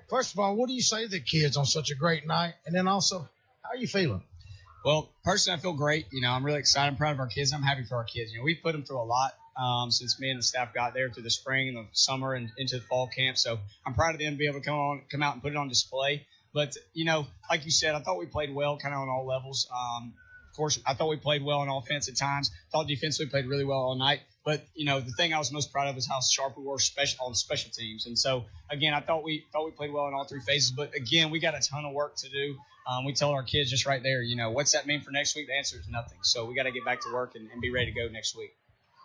[SPEAKER 11] First of all, what do you say to the kids on such a great night? And then also, how are you feeling?
[SPEAKER 14] Well, personally, I feel great. You know, I'm really excited. I'm proud of our kids. I'm happy for our kids. You know, we put them through a lot since me and the staff got there through the spring and the summer and into the fall camp. So I'm proud of them to be able to come out and put it on display. But, you know, like you said, I thought we played well kind of on all levels. Of course, I thought we played well on offense at times. Thought defensively played really well all night. But, you know, the thing I was most proud of is how sharp we were on special teams. And so, again, I thought we played well in all 3 phases. But, again, we got a ton of work to do. We told our kids just right there, you know, what's that mean for next week? The answer is nothing. So we got to get back to work and be ready to go next week.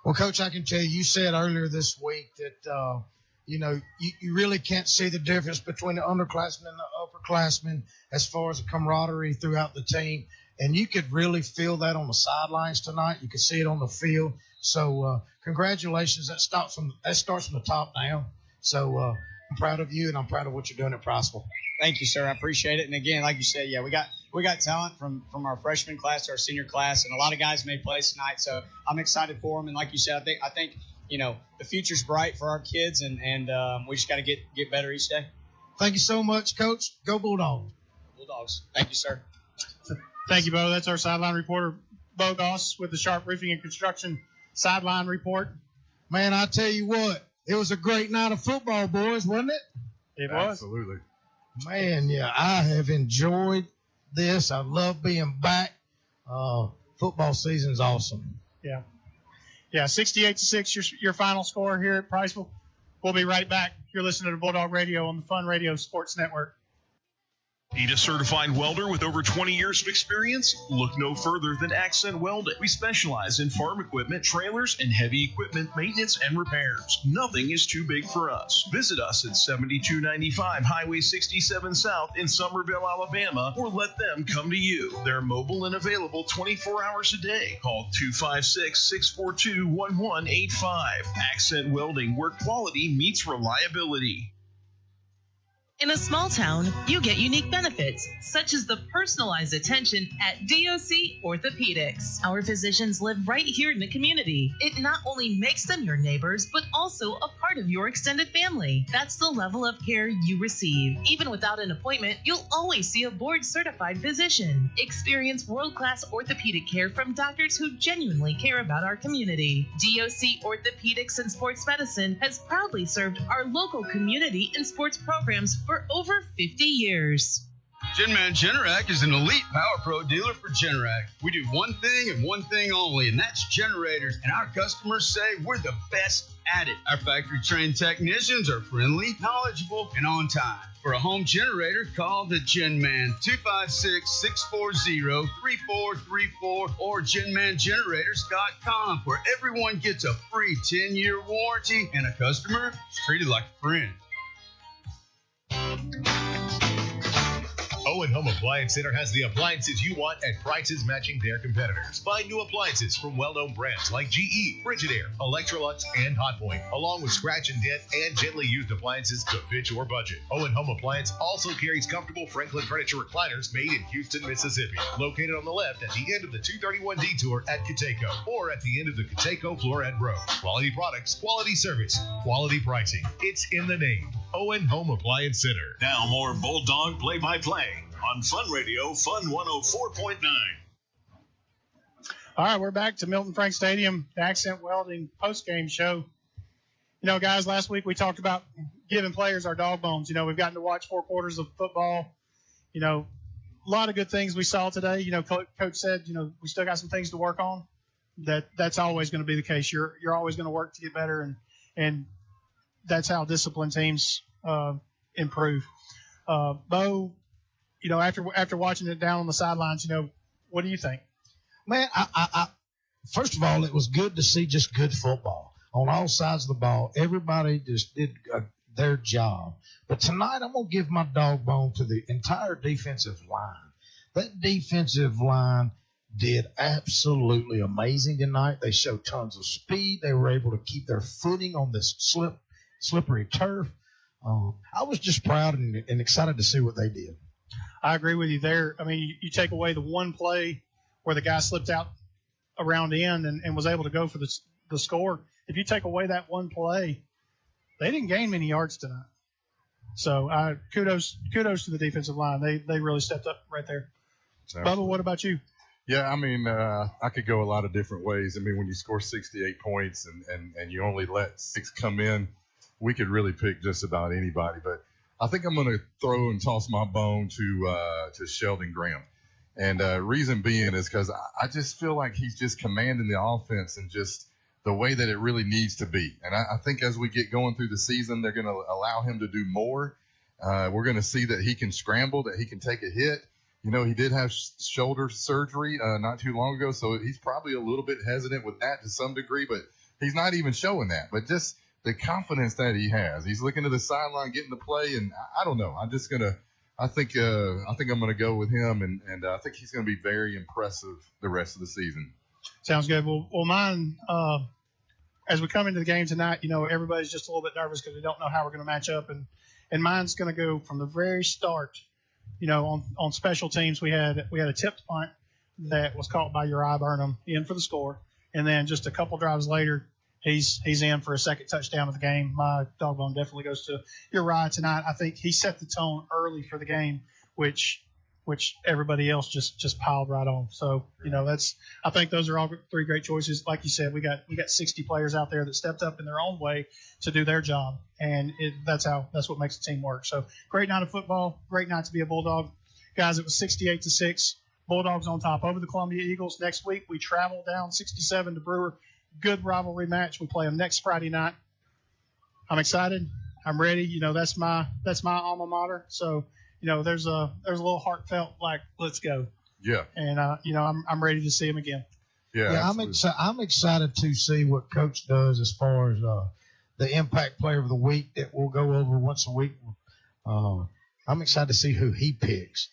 [SPEAKER 11] Well, Coach, I can tell you said earlier this week that, you know, you really can't see the difference between the underclassmen and the upperclassmen as far as the camaraderie throughout the team. And you could really feel that on the sidelines tonight. You could see it on the field. So congratulations. That starts from the top down. So I'm proud of you, and I'm proud of what you're doing at Priceville.
[SPEAKER 14] Thank you, sir. I appreciate it. And again, like you said, yeah, we got talent from our freshman class to our senior class, and a lot of guys made plays tonight. So I'm excited for them. And like you said, I think you know the future's bright for our kids, and we just got to get better each day.
[SPEAKER 11] Thank you so much, Coach. Go Bulldogs.
[SPEAKER 14] Bulldogs. Thank you, sir.
[SPEAKER 5] Thank you, Bo. That's our sideline reporter, Bo Goss, with the Sharp Roofing and Construction sideline report.
[SPEAKER 11] Man, I tell you what, it was a great night of football, boys, wasn't it?
[SPEAKER 5] It was.
[SPEAKER 6] Absolutely.
[SPEAKER 11] Man, yeah, I have enjoyed this. I love being back. football season's awesome.
[SPEAKER 5] Yeah. Yeah, 68-6, your final score here at Priceville. We'll be right back. You're listening to Bulldog Radio on the Fun Radio Sports Network.
[SPEAKER 3] Need a certified welder with over 20 years of experience? Look no further than Accent Welding. We specialize in farm equipment, trailers, and heavy equipment maintenance and repairs. Nothing is too big for us. Visit us at 7295 Highway 67 South in Summerville, Alabama, or let them come to you. They're mobile and available 24 hours a day. Call 256-642-1185. Accent Welding, where quality meets reliability.
[SPEAKER 2] In a small town, you get unique benefits, such as the personalized attention at DOC Orthopedics. Our physicians live right here in the community. It not only makes them your neighbors, but also a part of your extended family. That's the level of care you receive. Even without an appointment, you'll always see a board-certified physician. Experience world-class orthopedic care from doctors who genuinely care about our community. DOC Orthopedics and Sports Medicine has proudly served our local community and sports programs for over 50 years.
[SPEAKER 15] Genman Generac is an elite Power Pro dealer for Generac. We do one thing and one thing only, and that's generators. And our customers say we're the best at it. Our factory-trained technicians are friendly, knowledgeable, and on time. For a home generator, call the Genman 256-640-3434 or GenmanGenerators.com, where everyone gets a free 10-year warranty and a customer is treated like a friend.
[SPEAKER 3] Owen Home Appliance Center has the appliances you want at prices matching their competitors. Find new appliances from well-known brands like GE, Frigidaire, Electrolux, and Hotpoint, along with scratch and dent and gently used appliances to fit your budget. Owen Home Appliance also carries comfortable Franklin furniture recliners made in Houston, Mississippi, located on the left at the end of the 231 detour at Cateco, or at the end of the Cateco Florette Road. Quality products, quality service, quality pricing. It's in the name. Owen Home Appliance Center.
[SPEAKER 19] Now more Bulldog play-by-play on Fun Radio, Fun 104.9.
[SPEAKER 5] All right, we're back to Milton Frank Stadium, the Accent Welding post-game show. You know, guys, last week we talked about giving players our dog bones. You know, we've gotten to watch 4 quarters of football. You know, a lot of good things we saw today. You know, Coach said, you know, we still got some things to work on. That's always going to be the case. You're always going to work to get better, and that's how disciplined teams improve. Bo, you know, after watching it down on the sidelines, you know, what do you think?
[SPEAKER 11] Man, I first of all, it was good to see just good football on all sides of the ball. Everybody just did their job. But tonight, I'm going to give my dog bone to the entire defensive line. That defensive line did absolutely amazing tonight. They showed tons of speed. They were able to keep their footing on this slippery turf. I was just proud and excited to see what they did.
[SPEAKER 5] I agree with you there. I mean, you take away the one play where the guy slipped out around in and was able to go for the score. If you take away that one play, they didn't gain many yards tonight. So kudos to the defensive line. They really stepped up right there. Bubba, what about you?
[SPEAKER 6] Yeah, I mean, I could go a lot of different ways. I mean, when you score 68 points and you only let 6 come in, we could really pick just about anybody. But I think I'm going to throw and toss my bone to Sheldon Graham. And reason being is because I just feel like he's just commanding the offense and just the way that it really needs to be. And I think as we get going through the season, they're going to allow him to do more. We're going to see that he can scramble, that he can take a hit. You know, he did have shoulder surgery not too long ago, so he's probably a little bit hesitant with that to some degree, but he's not even showing that. But just the confidence that he has. He's looking to the sideline, getting the play, and I don't know. I think I'm gonna go with him, and I think he's gonna be very impressive the rest of the season.
[SPEAKER 5] Sounds good. Well, mine. As we come into the game tonight, you know, everybody's just a little bit nervous because we don't know how we're going to match up, and mine's going to go from the very start. You know, on special teams, we had a tipped punt that was caught by Uriah Burnham in for the score, and then just a couple drives later, he's in for a second touchdown of the game. My dog bone definitely goes to Uriah tonight. I think he set the tone early for the game, which everybody else just piled right on. So, you know, I think those are all 3 great choices. Like you said, we got 60 players out there that stepped up in their own way to do their job, and that's what makes the team work. So, great night of football, great night to be a Bulldog. Guys, it was 68-6.
[SPEAKER 16] Bulldogs on top over the Columbia Eagles. Next week, we travel down 67 to Brewer. Good rivalry match. We play them next Friday night. I'm excited. I'm ready. You know, that's my alma mater. So, you know, there's a little heartfelt, like, let's go.
[SPEAKER 6] Yeah.
[SPEAKER 16] And, you know, I'm ready to see them again.
[SPEAKER 11] Yeah, I'm excited to see what Coach does as far as the Impact Player of the Week that we'll go over once a week. I'm excited to see who he picks.